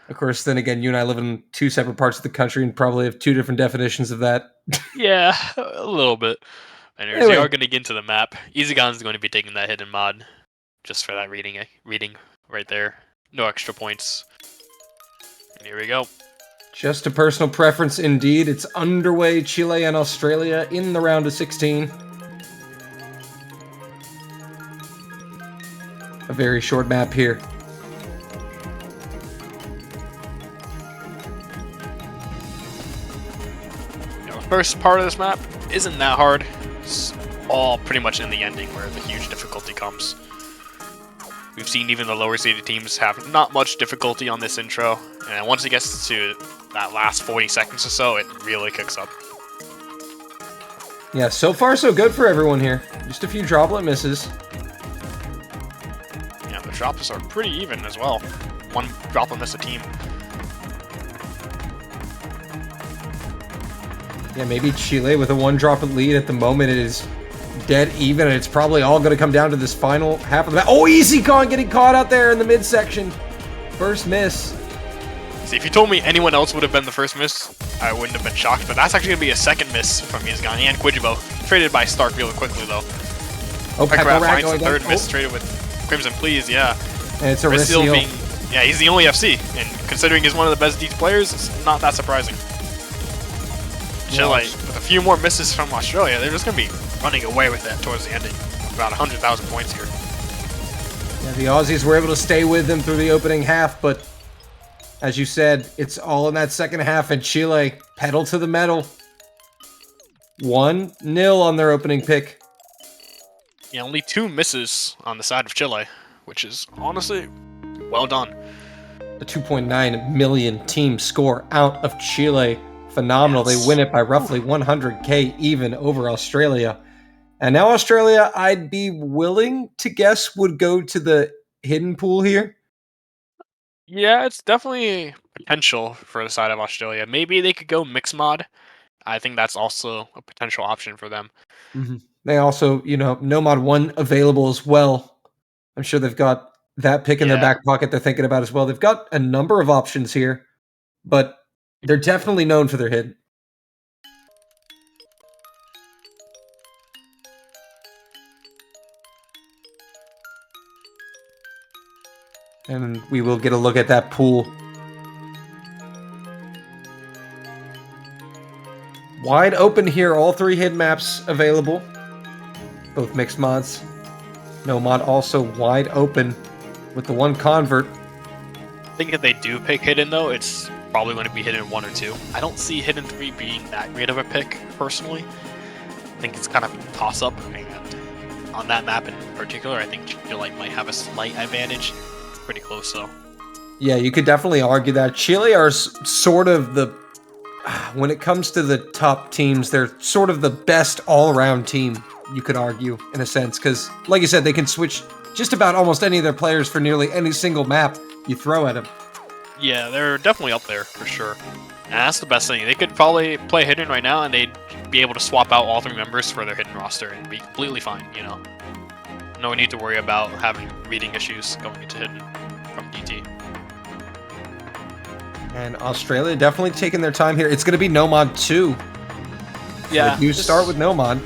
Of course, then again, you and I live in 2 separate parts of the country and probably have 2 different definitions of that. Yeah, a little bit. Anyways, Anyway. we are going to get into the map. EasyGone's going to be taking that hidden mod just for that reading right there. No extra points. And here we go. Just a personal preference indeed. It's underway, Chile and Australia in the round of 16. A very short map here. First part of this map isn't that hard. It's all pretty much in the ending where the huge difficulty comes. We've seen even the lower seeded teams have not much difficulty on this intro, and once it gets to that last 40 seconds or so, it really kicks up. Yeah, so far so good for everyone here. Just a few droplet misses. drops are pretty even as well. One drop will miss a team. Yeah, maybe Chile with a 1-drop lead at the moment is dead even, and it's probably all going to come down to this final half of the match. Oh, EasyCon getting caught out there in the midsection. First miss. See, if you told me anyone else would have been the first miss, I wouldn't have been shocked, but that's actually going to be a second miss from EasyCon and Quijibo. Traded by Stark really quickly, though. Oh, Pekka Pekka finds the third miss, traded with Crimson Please, yeah. And it's a Resil Resil. being, yeah, he's the only FC, and considering he's one of the best Deets players, it's not that surprising. Chile, with a few more misses from Australia, they're just going to be running away with that towards the ending. About 100,000 points here. Yeah, the Aussies were able to stay with them through the opening half, but as you said, it's all in that second half, and Chile pedal to the metal. 1-0 on their opening pick. Yeah, only 2 misses on the side of Chile, which is honestly well done. A 2.9 million team score out of Chile. Phenomenal. Yes. They win it by roughly 100k even over Australia. And now Australia, I'd be willing to guess, would go to the hidden pool here. Yeah, it's definitely potential for the side of Australia. Maybe they could go mix mod. I think that's also a potential option for them. They also, no mod 1 available as well. I'm sure they've got that pick in their back pocket they're thinking about as well. They've got a number of options here, but they're definitely known for their hidden. And we will get a look at that pool. Wide open here, all 3 hidden maps available. Both mixed mods. No mod also wide open with the 1 convert. I think if they do pick hidden though, it's probably going to be hidden 1 or 2. I don't see hidden 3 being that great of a pick personally. I think it's kind of a toss up, and on that map in particular, I think Chile might have a slight advantage. It's pretty close though. Yeah, you could definitely argue that. Chile are sort of the, when it comes to the top teams, they're sort of the best all-around team, you could argue, in a sense. Because, like you said, they can switch just about almost any of their players for nearly any single map you throw at them. Yeah, they're definitely up there for sure. And that's the best thing. They could probably play hidden right now and they'd be able to swap out all 3 members for their hidden roster and be completely fine, No need to worry about having reading issues going into hidden from DT. And Australia definitely taking their time here. It's going to be no mod 2. Yeah. You start with no mod.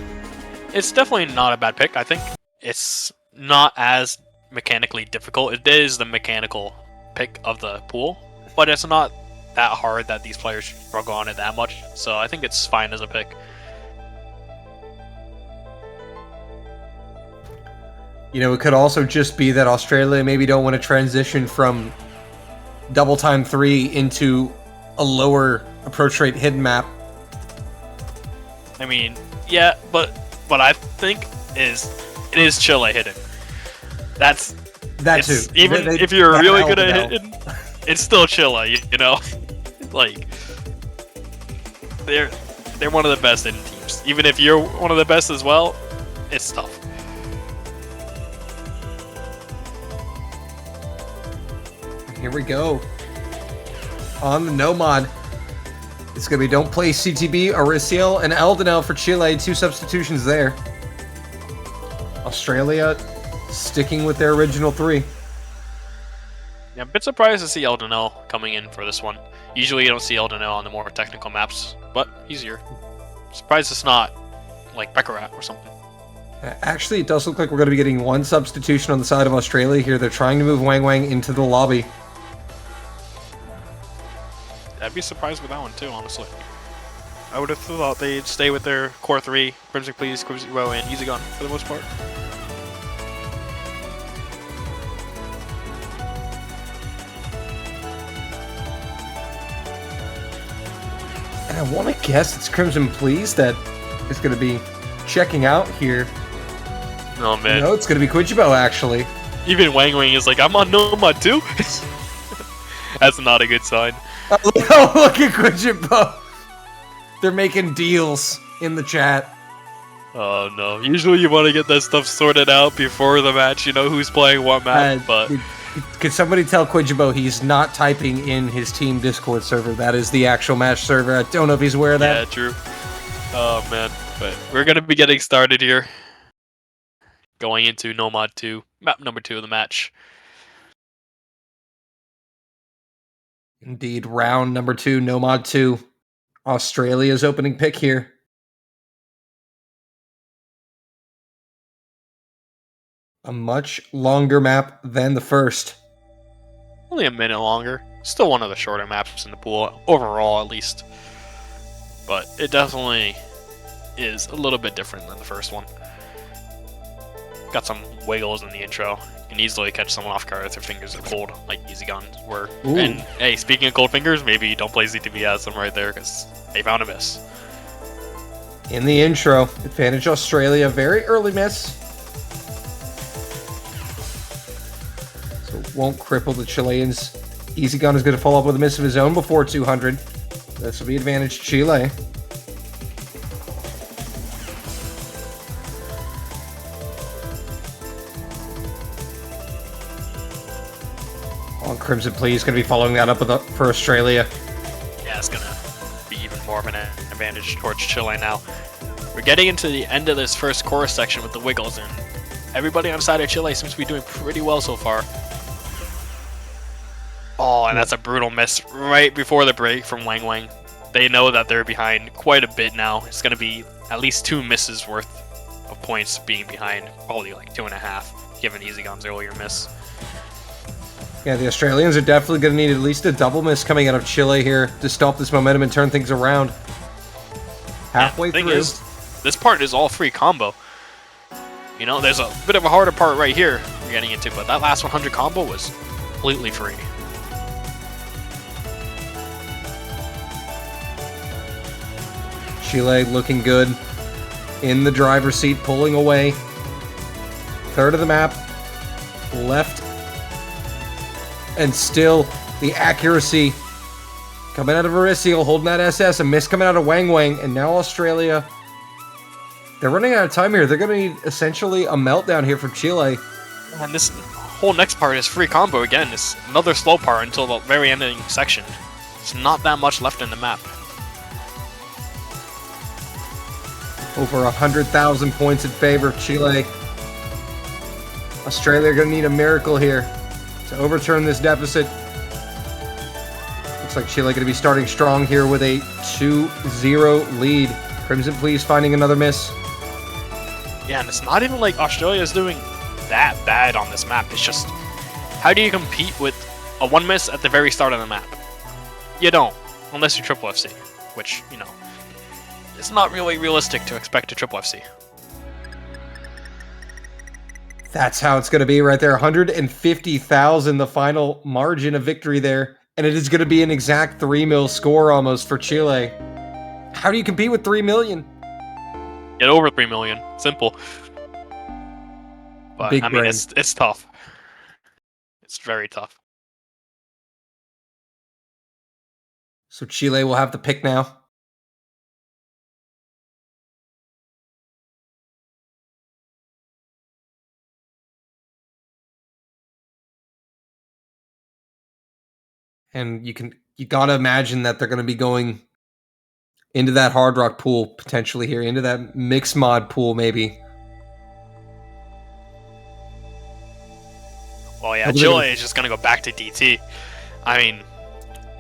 It's definitely not a bad pick. I think it's not as mechanically difficult. It is the mechanical pick of the pool, but it's not that hard that these players struggle on it that much. So I think it's fine as a pick. It could also just be that Australia maybe don't want to transition from double time 3 into a lower approach rate hidden map. I mean, yeah, but what I think is it is Chile hidden. That's that too. Even if you're really good at hidden, it's still Chile. Like they're one of the best hidden teams. Even if you're one of the best as well, it's tough. Here we go. On the no mod, it's going to be don't play CTB, Ariciel, and Eldenel for Chile. 2 substitutions there. Australia sticking with their original 3. Yeah, I'm a bit surprised to see Eldenel coming in for this one. Usually you don't see Eldenel on the more technical maps, but he's here. Surprised it's not like Bekarat or something. Actually, it does look like we're going to be getting 1 substitution on the side of Australia here. They're trying to move Wang Wang into the lobby. I'd be surprised with that one too, honestly. I would have thought they'd stay with their core 3, Crimson Please, Quijibo, and EasyCon for the most part. And I want to guess it's Crimson Please that is going to be checking out here. Oh man. No, it's going to be Quijibo, actually. Even Wang Wang is like, I'm on no mod too? That's not a good sign. Oh, look at Quijibo. They're making deals in the chat. Oh no. Usually you want to get that stuff sorted out before the match, you know who's playing what map, but Could somebody tell Quijibo he's not typing in his team Discord server? That is the actual match server. I don't know if he's aware of that. yeah, true. Oh man, but we're gonna be getting started here. Going into Nomad 2, map number 2 of the match. Indeed, round number 2, Nomad 2. Australia's opening pick here. A much longer map than the first. Only a minute longer. Still one of the shorter maps in the pool, overall at least. But it definitely is a little bit different than the first one. Got some wiggles in the intro. You can easily catch someone off guard if their fingers are cold, like Easy Guns were. Ooh. And hey, speaking of cold fingers, maybe don't play ZTV as them right there, because they found a miss. In the intro, advantage Australia, very early miss. So it won't cripple the Chileans. Easy Gun is going to follow up with a miss of his own before 200. This will be advantage Chile. On Crimson Please going to be following that up with for Australia. Yeah, it's gonna be even more of an advantage towards Chile now. We're getting into the end of this first chorus section with the wiggles, and everybody on the side of Chile seems to be doing pretty well so far. Oh, and that's a brutal miss right before the break from Wang Wang. They know that they're behind quite a bit now. It's going to be at least 2 misses worth of points being behind, probably like 2.5, given Easy Gun's earlier miss. Yeah, the Australians are definitely going to need at least a double miss coming out of Chile here to stop this momentum and turn things around. Halfway the thing through. is, this part is all free combo. You know, there's a bit of a harder part right here we're getting into, but that last 100 combo was completely free. Chile looking good. In the driver's seat, pulling away. Third of the map. Left. And still, the accuracy coming out of Aricio, holding that SS. A miss coming out of Wang Wang. And now Australia. They're running out of time here. They're going to need essentially a meltdown here from Chile. And this whole next part is free combo again. It's another slow part until the very ending section. There's not that much left in the map. Over 100,000 points in favor of Chile. Australia are going to need a miracle here to overturn this deficit. Looks like Chile going to be starting strong here with a 2-0 lead. Crimson Please finding another miss. Yeah, and it's not even like Australia's doing that bad on this map. It's just, how do you compete with a 1 miss at the very start of the map? You don't, unless you triple FC, which, you know, it's not really realistic to expect a triple FC. That's how it's going to be right there. 150,000, the final margin of victory there. And it is going to be an exact 3 mil score almost for Chile. How do you compete with 3 million? Get over 3 million. Simple. But, Big I mean, brain. it's tough. It's very tough. So Chile will have the pick now. And you gotta imagine that they're gonna be going into that Hard Rock pool potentially here, into that mixed mod pool maybe. Well, yeah, Chile is just gonna go back to DT. I mean,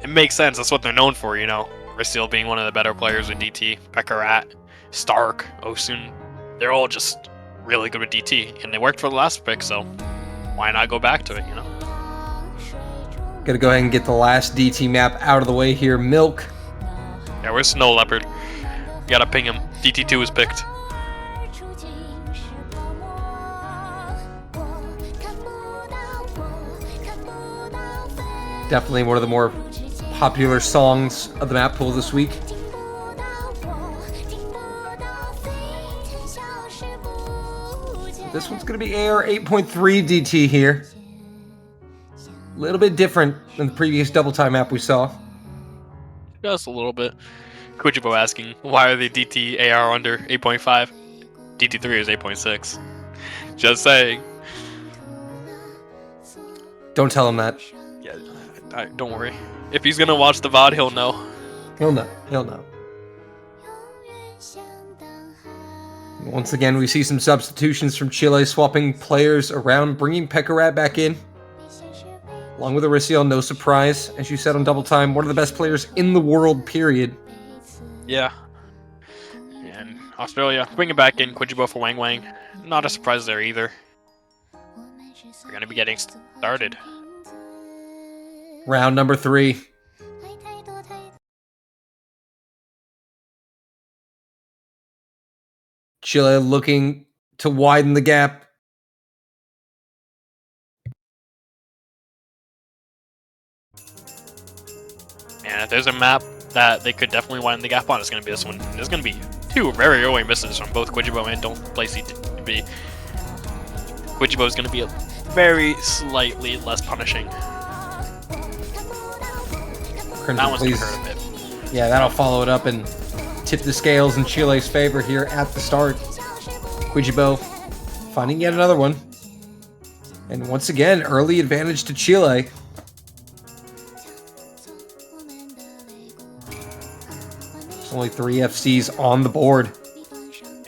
it makes sense. That's what they're known for, you know. Ristil being one of the better players with DT. Bekarat, Stark, Osun. They're all just really good with DT. And they worked for the last pick, so why not go back to it, you know? Gonna go ahead and get the last DT map out of the way here. Milk. Yeah, where's Snow Leopard? Gotta ping him. DT2 is picked. Definitely one of the more popular songs of the map pool this week. This one's going to be AR 8.3 DT here. A little bit different than the previous double time map we saw. Just a little bit. Kujibo asking, why are they DT AR under 8.5? DT3 is 8.6. Just saying. Don't tell him that. Yeah, don't worry. If he's gonna watch the VOD, he'll know. He'll know. He'll know. Once again, we see some substitutions from Chile, swapping players around, bringing Pekarat back in. Along with Aricio, no surprise. As you said on Double Time, one of the best players in the world, period. Yeah. And Australia, bringing back in Quijibo for Wang Wang. Not a surprise there either. We're gonna be getting started. Round number 3. Chile looking to widen the gap. And if there's a map that they could definitely widen the gap on, it's going to be this one. There's going to be 2 very early misses from both Quijibo and Don't Play CTB. Quijibo is going to be very slightly less punishing. Crimson, That one's going please. to hurt a bit. Yeah, that'll follow it up and tip the scales in Chile's favor here at the start. Quijibo finding yet another one. And once again, early advantage to Chile. There's only 3 FCs on the board.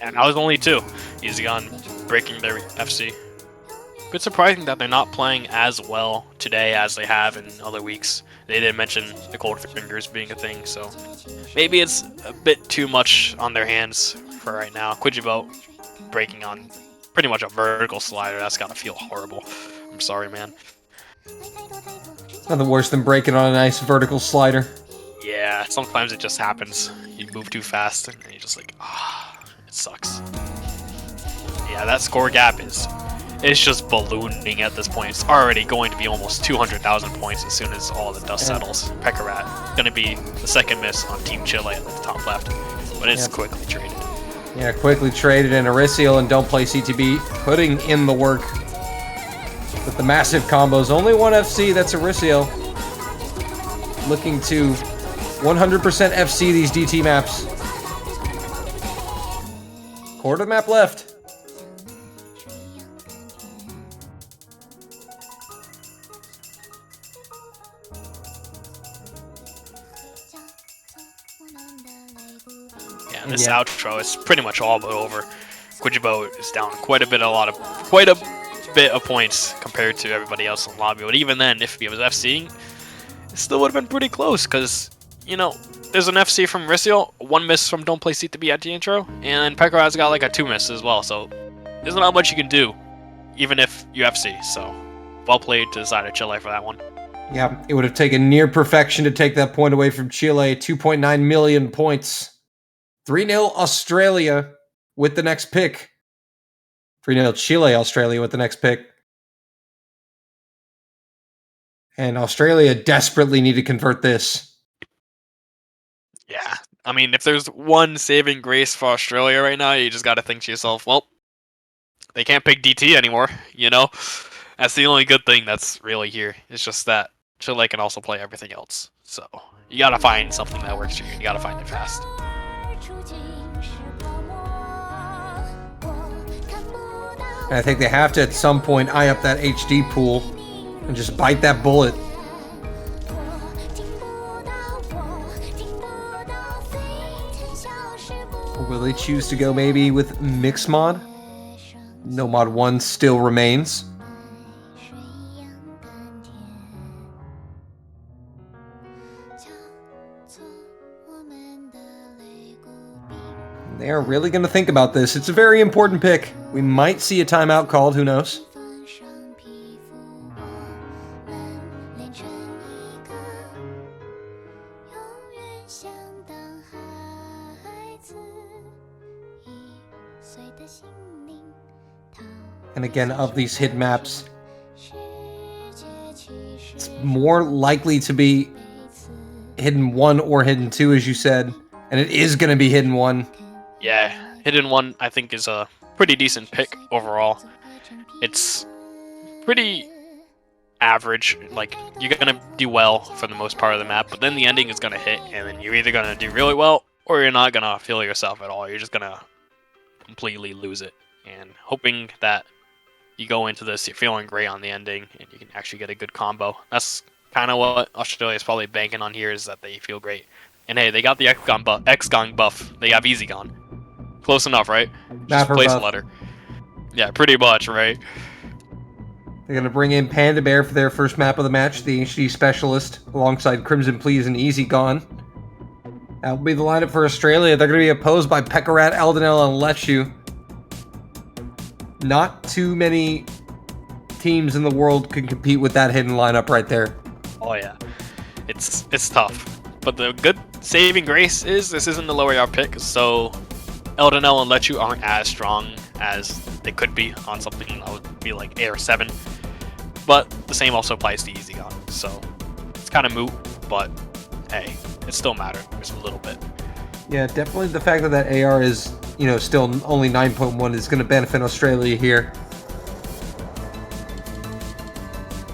And I was only 2. Easy on breaking their FC. Bit surprising that they're not playing as well today as they have in other weeks. They did mention the cold fingers being a thing, so maybe it's a bit too much on their hands for right now. Quijibo breaking on pretty much a vertical slider. That's gotta feel horrible. I'm sorry, man. Nothing worse than breaking on a nice vertical slider. Yeah, sometimes it just happens. You move too fast and you're just like, it sucks. Yeah, that score gap it's just ballooning at this point. It's already going to be almost 200,000 points as soon as all the dust settles. Pekarat going to be the second miss on Team Chile at the top left, but it's quickly traded. Yeah, quickly traded, and Aricio and Don't Play CTB putting in the work with the massive combos. Only one FC, that's Aricio. Looking to 100% FC these DT maps. Quarter map left. Yeah, this outro is pretty much all but over. Quijibo is down quite a bit of points compared to everybody else in the lobby. But even then, if he was FCing, it still would have been pretty close because, you know, there's an FC from Aricio, 1 miss from Don't Play CTB at the intro, and Pekarat's got like a 2 miss as well. So there's not much you can do, even if you FC. So well played to the side of Chile for that one. Yeah, it would have taken near perfection to take that point away from Chile. 2.9 million points. 3-0 Australia with the next pick. 3-0 Chile, Australia with the next pick. And Australia desperately need to convert this. Yeah, I mean, if there's one saving grace for Australia right now, you just got to think to yourself, well, they can't pick DT anymore, you know? That's the only good thing that's really here. It's just that Chile can also play everything else. So you got to find something that works for you. You got to find it fast. And I think they have to, at some point, eye up that HD pool and just bite that bullet. Or will they choose to go maybe with Mix Mod? No Mod 1 still remains. They are really going to think about this. It's a very important pick. We might see a timeout called, who knows? And again, of these hit maps, it's more likely to be Hidden 1 or Hidden 2, as you said. And it is going to be Hidden 1. Yeah, Hidden 1 I think is a pretty decent pick overall. It's pretty average. Like, you're going to do well for the most part of the map, but then the ending is going to hit, and then you're either going to do really well, or you're not going to feel yourself at all. You're just going to completely lose it. And hoping that you go into this, you're feeling great on the ending, and you can actually get a good combo. That's kind of what Australia is probably banking on here, is that they feel great. And hey, they got the X-Gong buff. They have Easy Gone. Close enough, right? Just Mapper place a buff. letter. Yeah, pretty much, right? They're going to bring in Panda Bear for their first map of the match, the HD Specialist, alongside Crimson Please and Easy Gone. That will be the lineup for Australia. They're going to be opposed by Pekarat, Eldenel, and Lechu. Not too many teams in the world can compete with that hidden lineup right there. Oh yeah, it's tough. But the good saving grace is this isn't the lower yard pick, so Eldenel and Lechu aren't as strong as they could be on something that would be like Air 7. But the same also applies to Easy Gone, so it's kind of moot, but hey, it still matters a little bit. Yeah, definitely the fact that that AR is, still only 9.1 is going to benefit Australia here.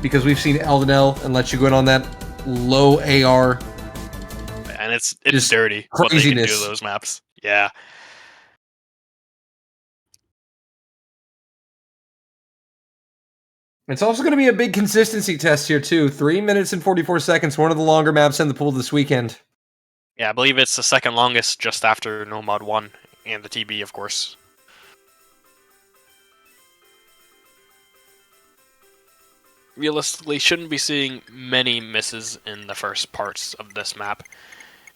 Because we've seen Eldenel and Lechu go in on that low AR. And it's Just dirty what they can do craziness. to those maps. Yeah. It's also going to be a big consistency test here, too. 3 minutes and 44 seconds, one of the longer maps in the pool this weekend. Yeah, I believe it's the second longest just after Nomad 1 and the TB, of course. Realistically, shouldn't be seeing many misses in the first parts of this map.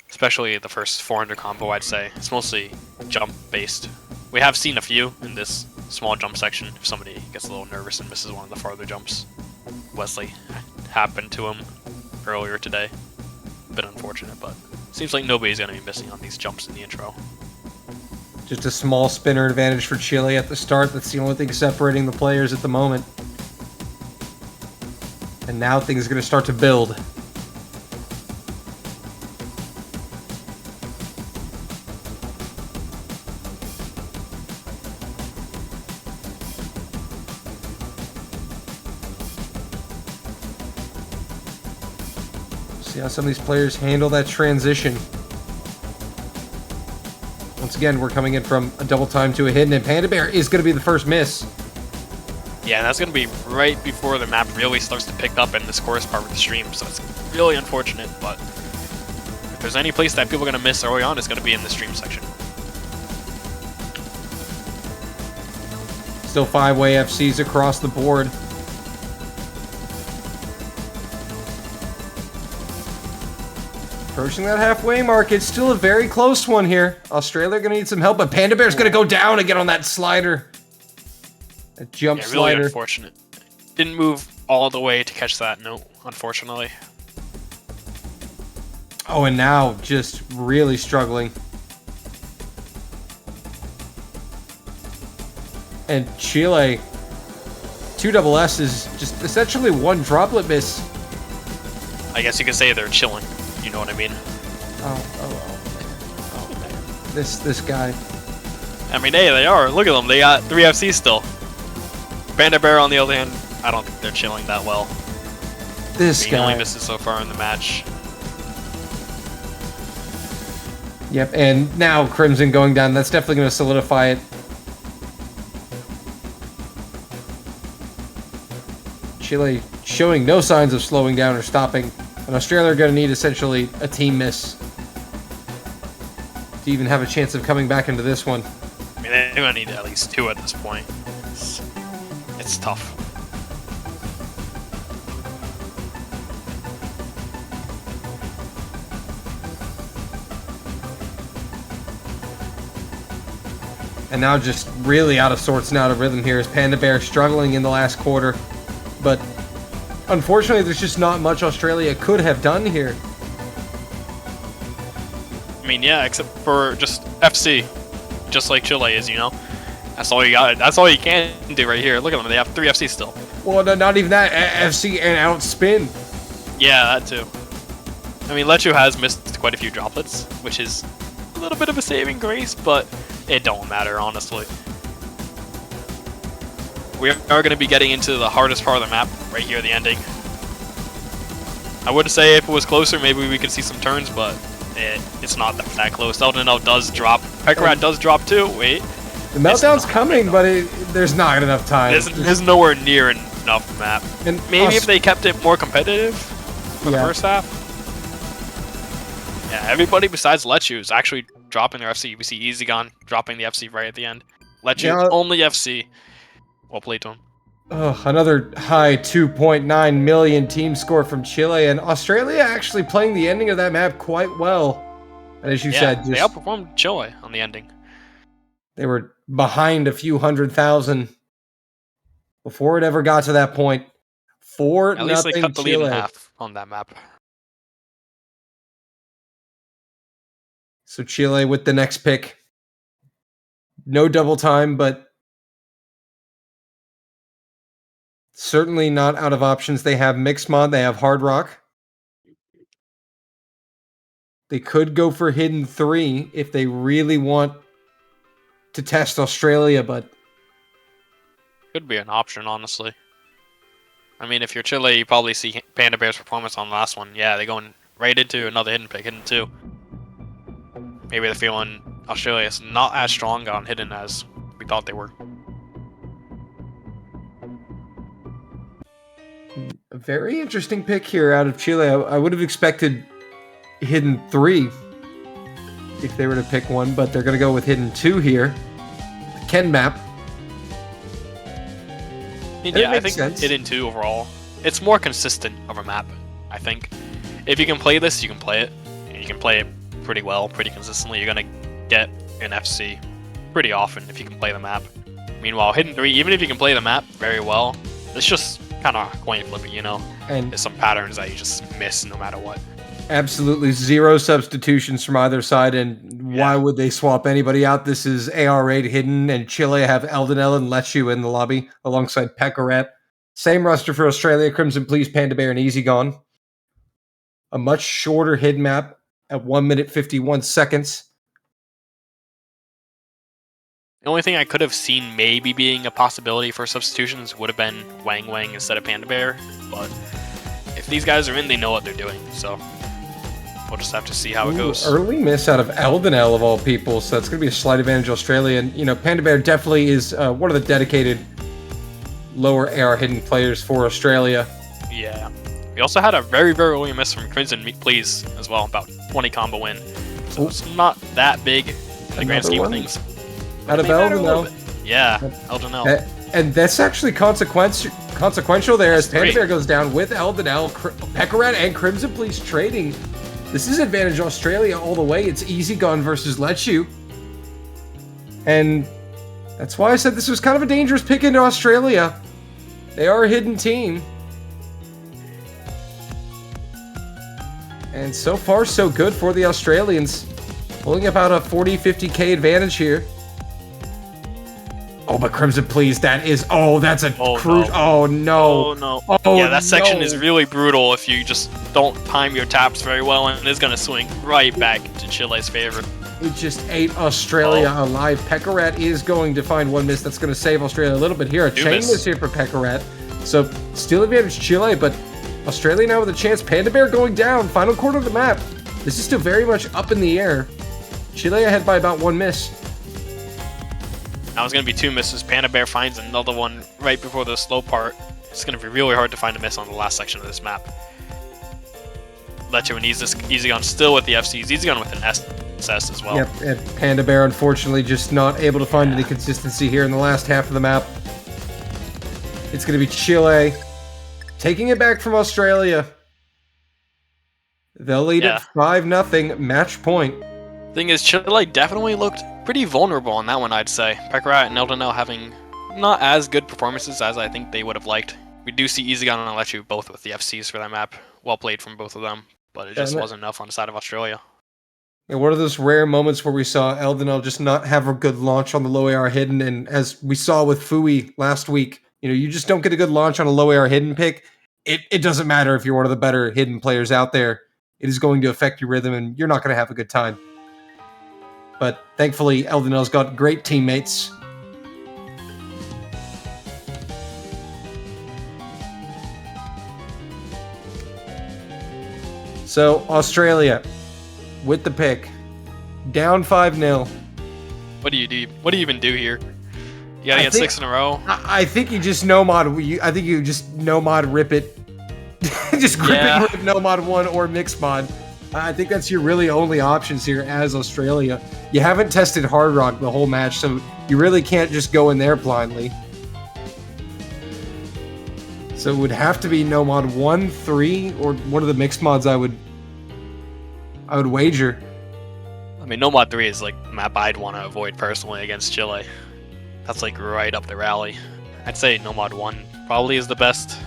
Especially the first 400 combo, I'd say. It's mostly jump-based. We have seen a few in this small jump section if somebody gets a little nervous and misses one of the farther jumps. Wesley happened to him earlier today. Bit unfortunate, but seems like nobody's going to be missing on these jumps in the intro. Just a small spinner advantage for Chile at the start. That's the only thing separating the players at the moment. And now things are going to start to build. See how some of these players handle that transition. Once again, we're coming in from a double time to a hidden, and Panda Bear is going to be the first miss. Yeah, and that's going to be right before the map really starts to pick up in this chorus part of the stream, so it's really unfortunate, but if there's any place that people are going to miss early on, it's going to be in the stream section. Still 5-way FCs across the board. Approaching that halfway mark, it's still a very close one here. Australia going to need some help, but Panda Bear's going to go down and get on that slider. A jump Yeah, really slider. unfortunate. Didn't move all the way to catch that note, unfortunately. Oh, and now just really struggling. And Chile, 2 double S's, just essentially 1 droplet miss. I guess you could say they're chilling, you know what I mean? Oh, man. This guy. I mean, hey, they are. Look at them. They got 3 FCs still. Panda Bear, on the other hand, I don't think they're chilling that well. This He only guy. misses so far in the match. Yep, and now Crimson going down. That's definitely going to solidify it. Chile showing no signs of slowing down or stopping. And Australia are going to need essentially a team miss to even have a chance of coming back into this one. I mean, they're going to need at least 2 at this point. It's tough. And now just really out of sorts and out of rhythm here is Panda Bear struggling in the last quarter. But unfortunately, there's just not much Australia could have done here. I mean, yeah, except for just FC. Just like Chile is, you know? That's all you got. That's all you can do right here. Look at them. They have 3 FC still. Well, no, not even that. FC and outspin. Yeah, that too. I mean, Lechu has missed quite a few droplets, which is a little bit of a saving grace, but it don't matter, honestly. We are going to be getting into the hardest part of the map right here, the ending. I would say if it was closer, maybe we could see some turns, but it's not that close. Eldenel does drop. Pekarat does drop too. Wait. The meltdown's not coming, but there's not enough time. There's nowhere near enough map. And Maybe if they kept it more competitive for the Yeah. first half. Yeah, everybody besides Lechu is actually dropping their FC. We see EasyGone dropping the FC right at the end. Lechu, Yeah. only FC. Well played to him. Another high 2.9 million team score from Chile, and Australia actually playing the ending of that map quite well. And as you Yeah, said, they just, outperformed Chile on the ending. they were behind a few 100,000 before it ever got to that point. 4-0 At least they cut the lead in Chile. half on that map. So Chile with the next pick. No double time, but certainly not out of options. They have Mixed Mod, they have Hard Rock. They could go for Hidden 3 if they really want to test Australia, but Could be an option, honestly. I mean, if you're Chile, you probably see Panda Bear's performance on the last one. Yeah, they're going right into another hidden pick, Hidden 2. Maybe they're feeling Australia's not as strong on Hidden as we thought they were. a very interesting pick here out of Chile. I would have expected Hidden 3 if they were to pick one, but they're going to go with Hidden 2 here. The Ken map. And It yeah, I makes think sense. Hidden 2 overall, it's more consistent of a map, I think. If you can play this, you can play it. And you can play it pretty well, pretty consistently. You're going to get an FC pretty often if you can play the map. Meanwhile, Hidden 3, even if you can play the map very well, it's just kind of coin flipping, you know? And There's some patterns that you just miss no matter what. absolutely zero substitutions from either side, and why would they swap anybody out? This is AR8 Hidden, and Chile have Eldenel and Lechu in the lobby alongside Pekaret. Same roster for Australia, Crimson Please, Panda Bear, and Easy Gone. A much shorter Hidden map at 1 minute 51 seconds. The only thing I could have seen maybe being a possibility for substitutions would have been Wang Wang instead of Panda Bear, but if these guys are in, they know what they're doing, so we'll just have to see how it goes. Early miss out of Eldenel of all people, so that's going to be a slight advantage Australia. And, you know, Panda Bear definitely is one of the dedicated lower AR Hidden players for Australia. Yeah. We also had a very, very early miss from Crimson Please as well, about 20 combo win. So it's not that big in the grand Another scheme of one? things. Out of They matter a little Eldenel. bit. Yeah, Eldenel. And that's actually consequential there as Panda great. Bear goes down with Eldenel, Pekaret, and Crimson Please trading. This is advantage Australia all the way. It's Easy Gone versus Lechu. And that's why I said this was kind of a dangerous pick into Australia. They are a hidden team. And so far, so good for the Australians. Pulling about a 40-50k advantage here. Oh, but Crimson Please, that's a Oh, cruise. no. Oh, no. Oh no. Oh, yeah, that section no. is really brutal if you just don't time your taps very well, and it's gonna swing right back to Chile's favor. It just ate Australia alive. Pekaret is going to find one miss that's going to save Australia a little bit here. A chain miss here for Pekaret. So, still advantage Chile, but Australia now with a chance. Panda Bear going down. Final quarter of the map. This is still very much up in the air. Chile ahead by about one miss. Now it's gonna be two misses. Panda Bear finds another one right before the slow part. It's gonna be really hard to find a miss on the last section of this map. Lechu and Easy Gone still with the FCs. Easy Gone with an SS as well. Yep, and Panda Bear unfortunately just not able to find any consistency here in the last half of the map. It's going to be Chile taking it back from Australia. They'll lead Yeah. it 5-0, match point. Thing is, Chile definitely looked pretty vulnerable on that one, I'd say. Pekaret and Eldenel having not as good performances as I think they would have liked. We do see Easy Gone and Lechu both with the FCs for that map. Well played from both of them, but it just wasn't enough on the side of Australia. And one of those rare moments where we saw Eldenel just not have a good launch on the low AR hidden, and as we saw with Fui last week, you know, you just don't get a good launch on a low AR hidden pick. It doesn't matter if you're one of the better hidden players out there. It is going to affect your rhythm, and you're not going to have a good time. But thankfully, Eldenel's got great teammates. So, Australia, with the pick, down 5-0. What do you do? What do you even do here? You gotta I get think- 6 in a row. I think you just no-mod. I think you just no-mod rip it. Just grip Yeah. it, rip no-mod 1 or mix mod. I think that's your really only options here as Australia. You haven't tested Hard Rock the whole match, so you really can't just go in there blindly. So it would have to be no mod 1, 3, or one of the mixed mods I would wager. I mean, Nomad 3 is like a map I'd want to avoid personally against Chile. That's like right up the rally. I'd say Nomad 1 probably is the best,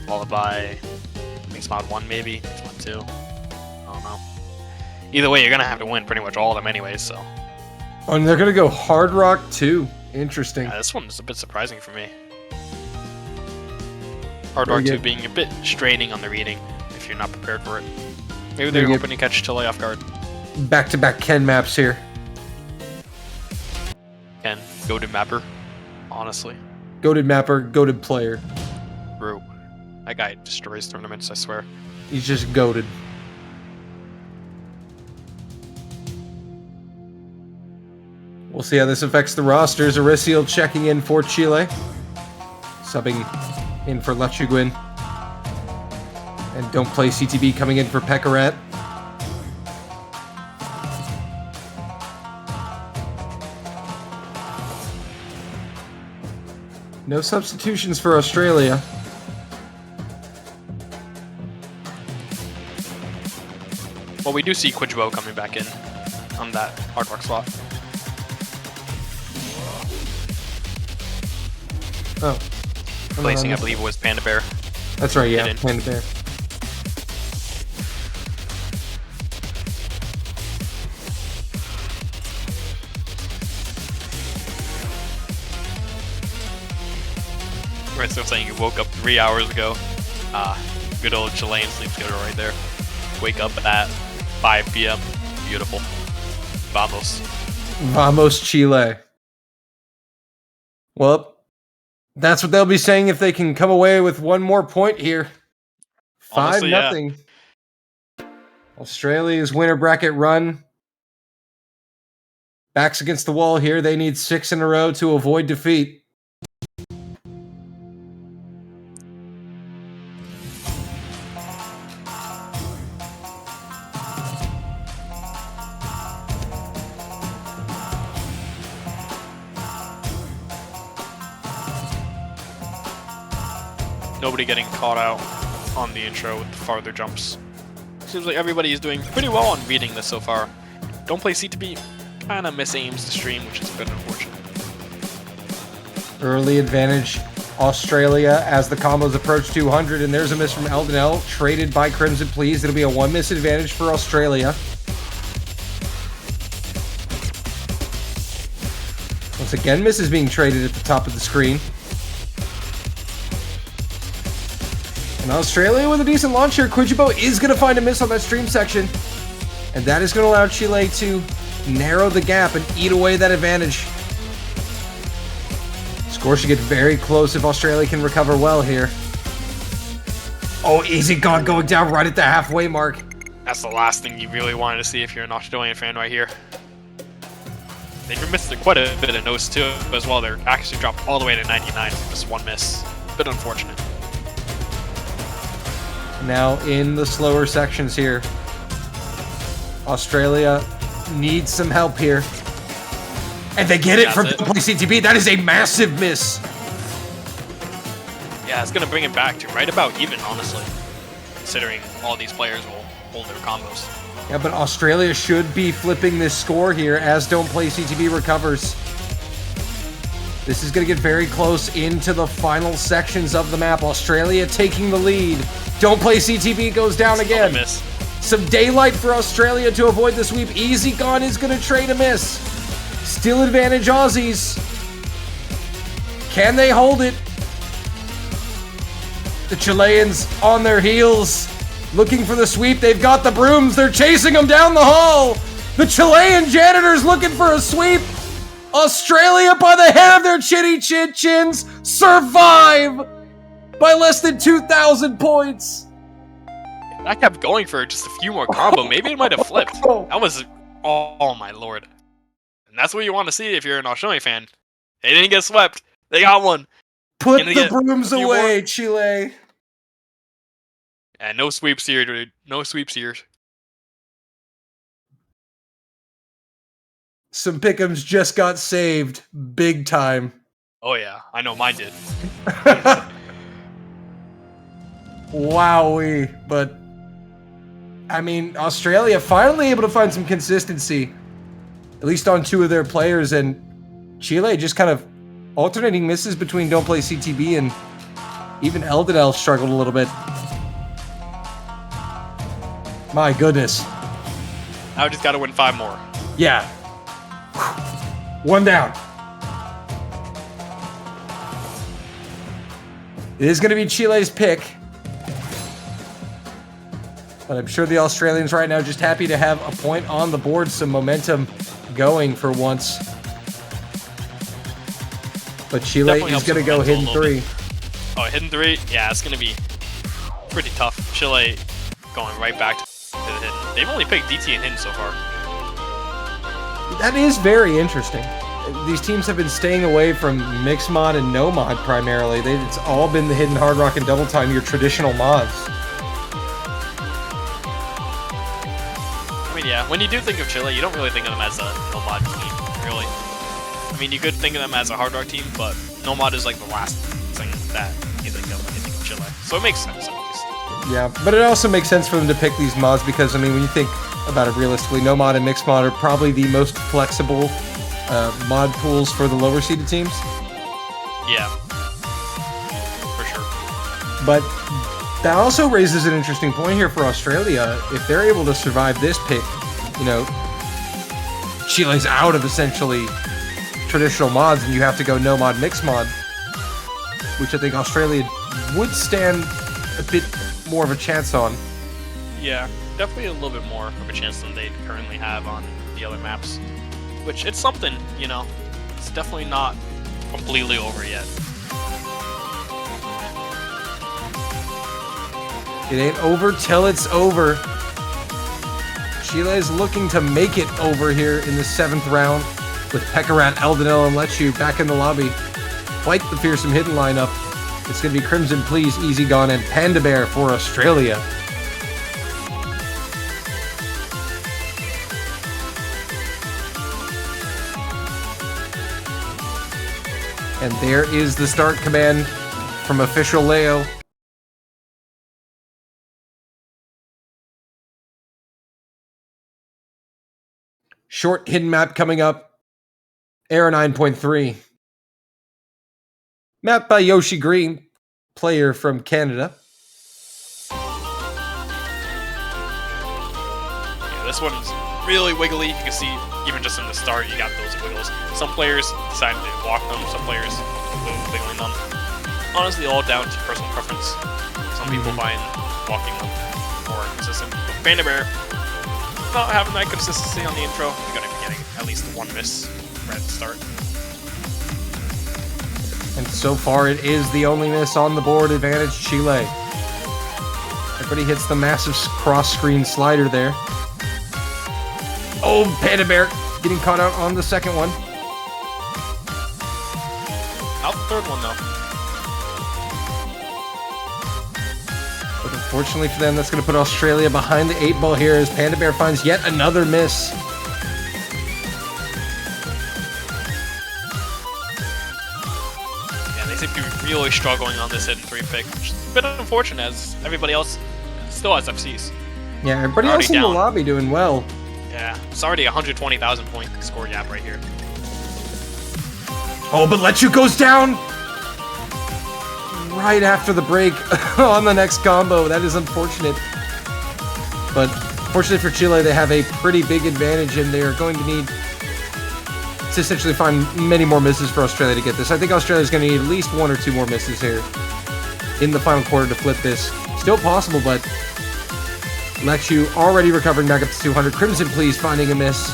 followed by Mixed Mod 1 maybe, Mixed Mod 2. I don't know. Either way, you're gonna have to win pretty much all of them anyways, so. Oh, and they're gonna go Hard Rock 2. Interesting. Yeah, this one's a bit surprising for me. Hard Very Rock 2 good. being a bit straining on the reading if you're not prepared for it. Maybe Very they're good. hoping to catch Chile off guard. Back-to-back Ken maps here. Can go to Mapper, honestly. Goated mapper, goated player. Brew. That guy destroys tournaments, I swear. He's just goated. We'll see how this affects the rosters. Aristiel checking in for Chile. Subbing in for Lechuguin. And Don't Play CTB coming in for Pekarat. No substitutions for Australia. Well, we do see Quidjo coming back in on that Hard Rock spot. Oh. Placing, I believe, was Panda Bear. That's right, yeah. Hidden. Panda Bear. Right, so saying you woke up 3 hours ago. Good old Chilean sleep schedule right there. Wake up at 5 p.m. Beautiful. Vamos. Vamos Chile. Well, that's what they'll be saying if they can come away with one more point here. 5-0. Honestly, yeah. Australia's winner bracket run. Backs against the wall here. They need 6 in a row to avoid defeat. Nobody getting caught out on the intro with the farther jumps. Seems like everybody is doing pretty well on reading this so far. Don't Play CTB kind of misaims the stream, which is a bit unfortunate. Early advantage Australia as the combos approach 200, and there's a miss from Eldenel, traded by Crimson Please. It'll be a 1 miss advantage for Australia. Once again, miss is being traded at the top of the screen. And Australia with a decent launch here. Quidjibo is going to find a miss on that stream section. And that is going to allow Chile to narrow the gap and eat away that advantage. Score should get very close if Australia can recover well here. Oh, Easy God going down right at the halfway mark. That's the last thing you really wanted to see if you're an Australian fan right here. They missed quite a bit of nose too as well. They're actually dropped all the way to 99 from just 1 miss. Bit unfortunate. Now in the slower sections here. Australia needs some help here. And they get it from That's it. Don't Play CTB. That is a massive miss. Yeah, it's gonna bring it back to right about even, honestly. Considering all these players will hold their combos. Yeah, but Australia should be flipping this score here as Don't Play CTB recovers. This is going to get very close into the final sections of the map. Australia taking the lead. Don't Play CTB goes down Another again. miss. Some daylight for Australia to avoid the sweep. Easy Gone is going to trade a miss. Still advantage Aussies. Can they hold it? The Chileans on their heels, looking for the sweep. They've got the brooms. They're chasing them down the hall. The Chilean janitors looking for a sweep. Australia, by the hair of their chinny chins, survive by less than 2,000 points. I kept going for just a few more combo. Maybe it might have flipped. That was, oh my lord. And that's what you want to see if you're an Australian fan. They didn't get swept. They got one. Put Gonna the get brooms a few away, Chile. And no sweeps here, dude. No sweeps here. Some pick'ems just got saved big time. Oh yeah, I know mine did. Wowee. But, I mean, Australia finally able to find some consistency, at least on 2 of their players, and Chile just kind of alternating misses between Don't Play CTB and even Eldenel struggled a little bit. My goodness. Now I just gotta win 5 more. Yeah. 1 down. It is going to be Chile's pick. But I'm sure the Australians right now just happy to have a point on the board, some momentum going for once. But Chile Definitely is helps going to the go momentum hidden a little 3. Oh, hidden 3? Yeah, it's gonna be pretty tough. Chile going right back to the hidden. They've only picked DT and hidden so far. That is very interesting. These teams have been staying away from mixed mod and no mod primarily. It's all been the hidden hard rock and double time, your traditional mods. I mean, yeah, when you do think of Chile, you don't really think of them as a no-mod team, really. I mean, you could think of them as a hard rock team, but no-mod is like the last thing that you think of when you think of Chile. So it makes sense, at least. Yeah, but it also makes sense for them to pick these mods because, I mean, when you think about it realistically, no mod and mixed mod are probably the most flexible mod pools for the lower seeded teams. Yeah. For sure. But that also raises an interesting point here for Australia. If they're able to survive this pick, you know, Chile's out of essentially traditional mods and you have to go no mod, mixed mod, which I think Australia would stand a bit more of a chance on. Yeah, definitely a little bit more of a chance than they currently have on the other maps. Which, it's something, you know. It's definitely not completely over yet. It ain't over till it's over. Chile is looking to make it over here in the 7th round with Pekarat, Eldenel, and Lechu back in the lobby. Quite the fearsome hidden lineup. It's going to be Crimson Please, Easy Gone, and Panda Bear for Australia. And there is the start command from official Leo. Short hidden map coming up. Air 9.3. Map by Yoshi Green, player from Canada. Yeah, this one's really wiggly. You can see, even just in the start, you got those wiggles. Some players decided to walk them, some players wiggling them. Honestly, all down to personal preference. Some people find walking them more consistent. But Panda Bear, not having that consistency on the intro, you're going to be getting at least 1 miss right at the start. And so far, it is the only miss on the board. Advantage Chile. Everybody hits the massive cross-screen slider there. Oh, Panda Bear getting caught out on the second one. Out the third one, though. But unfortunately for them, that's going to put Australia behind the 8 ball here as Panda Bear finds yet another miss. Yeah, they seem to be really struggling on this hidden 3 pick, which is a bit unfortunate as everybody else still has FCs. Yeah, everybody Already else in the down. lobby doing well. Yeah, it's already a 120,000 point score gap right here. Oh, but Lechu goes down right after the break on the next combo. That is unfortunate. But fortunately for Chile, they have a pretty big advantage, and they are going to need to essentially find many more misses for Australia to get this. I think Australia's going to need at least 1 or 2 more misses here in the final quarter to flip this. Still possible, but Lechu already recovering back up to 200. Crimson Please finding a miss.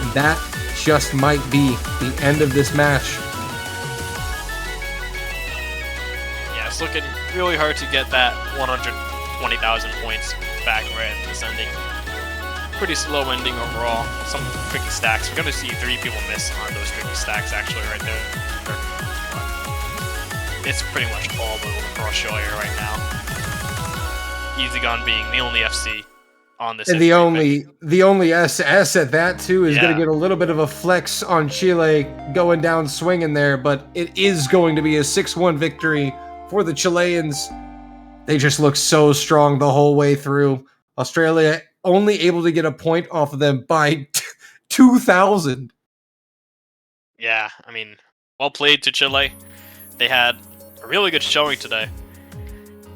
And that just might be the end of this match. Yeah, it's looking really hard to get that 120,000 points back right at this ending. pretty slow ending overall. Some tricky stacks. We're gonna see 3 people miss on those tricky stacks actually right there. It's pretty much all over for Australia right now. EasyGone being the only FC on this. And the only SS at that too is going to get a little bit of a flex on Chile going down swinging there, but it is going to be a 6-1 victory for the Chileans. They just look so strong the whole way through. Australia only able to get a point off of them by 2,000. Yeah, I mean, well played to Chile. They had a really good showing today.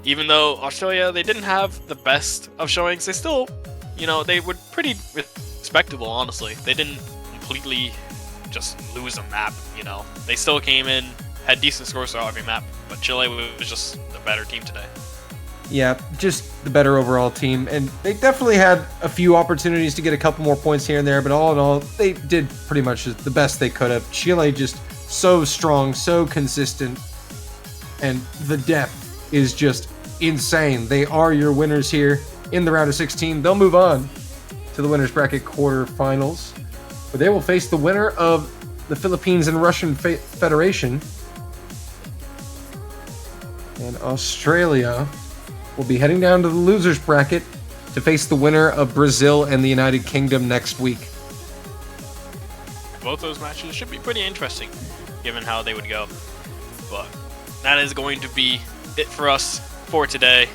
Even though Australia, they didn't have the best of showings, they still, they were pretty respectable, honestly. They didn't completely just lose a map, They still came in, had decent scores on every map, but Chile was just the better team today. Yeah, just the better overall team. And they definitely had a few opportunities to get a couple more points here and there, but all in all, they did pretty much the best they could have. Chile just so strong, so consistent, and the depth is just insane. They are your winners here in the round of 16. They'll move on to the winners bracket quarterfinals, where they will face the winner of the Philippines and Russian Federation. And Australia will be heading down to the losers bracket to face the winner of Brazil and the United Kingdom next week. Both those matches should be pretty interesting, given how they would go. But that is going to be it for us for today.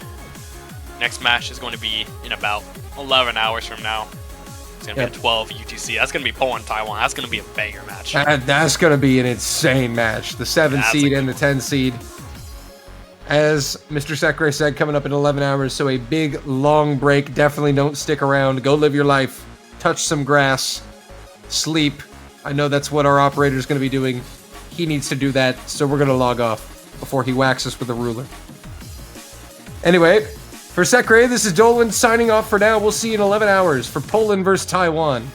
Next match is going to be in about 11 hours from now. It's going to be at 12 UTC. That's going to be Poland, Taiwan. That's going to be a banger match. That's going to be an insane match. The 7 seed and the 10 seed. As Mr. Sekre said, coming up in 11 hours, so a big, long break. Definitely don't stick around. Go live your life. Touch some grass. Sleep. I know that's what our operator is going to be doing. He needs to do that, so we're going to log off before he whacks us with a ruler. Anyway, for Sekre, this is Dolan signing off for now. We'll see you in 11 hours for Poland versus Taiwan.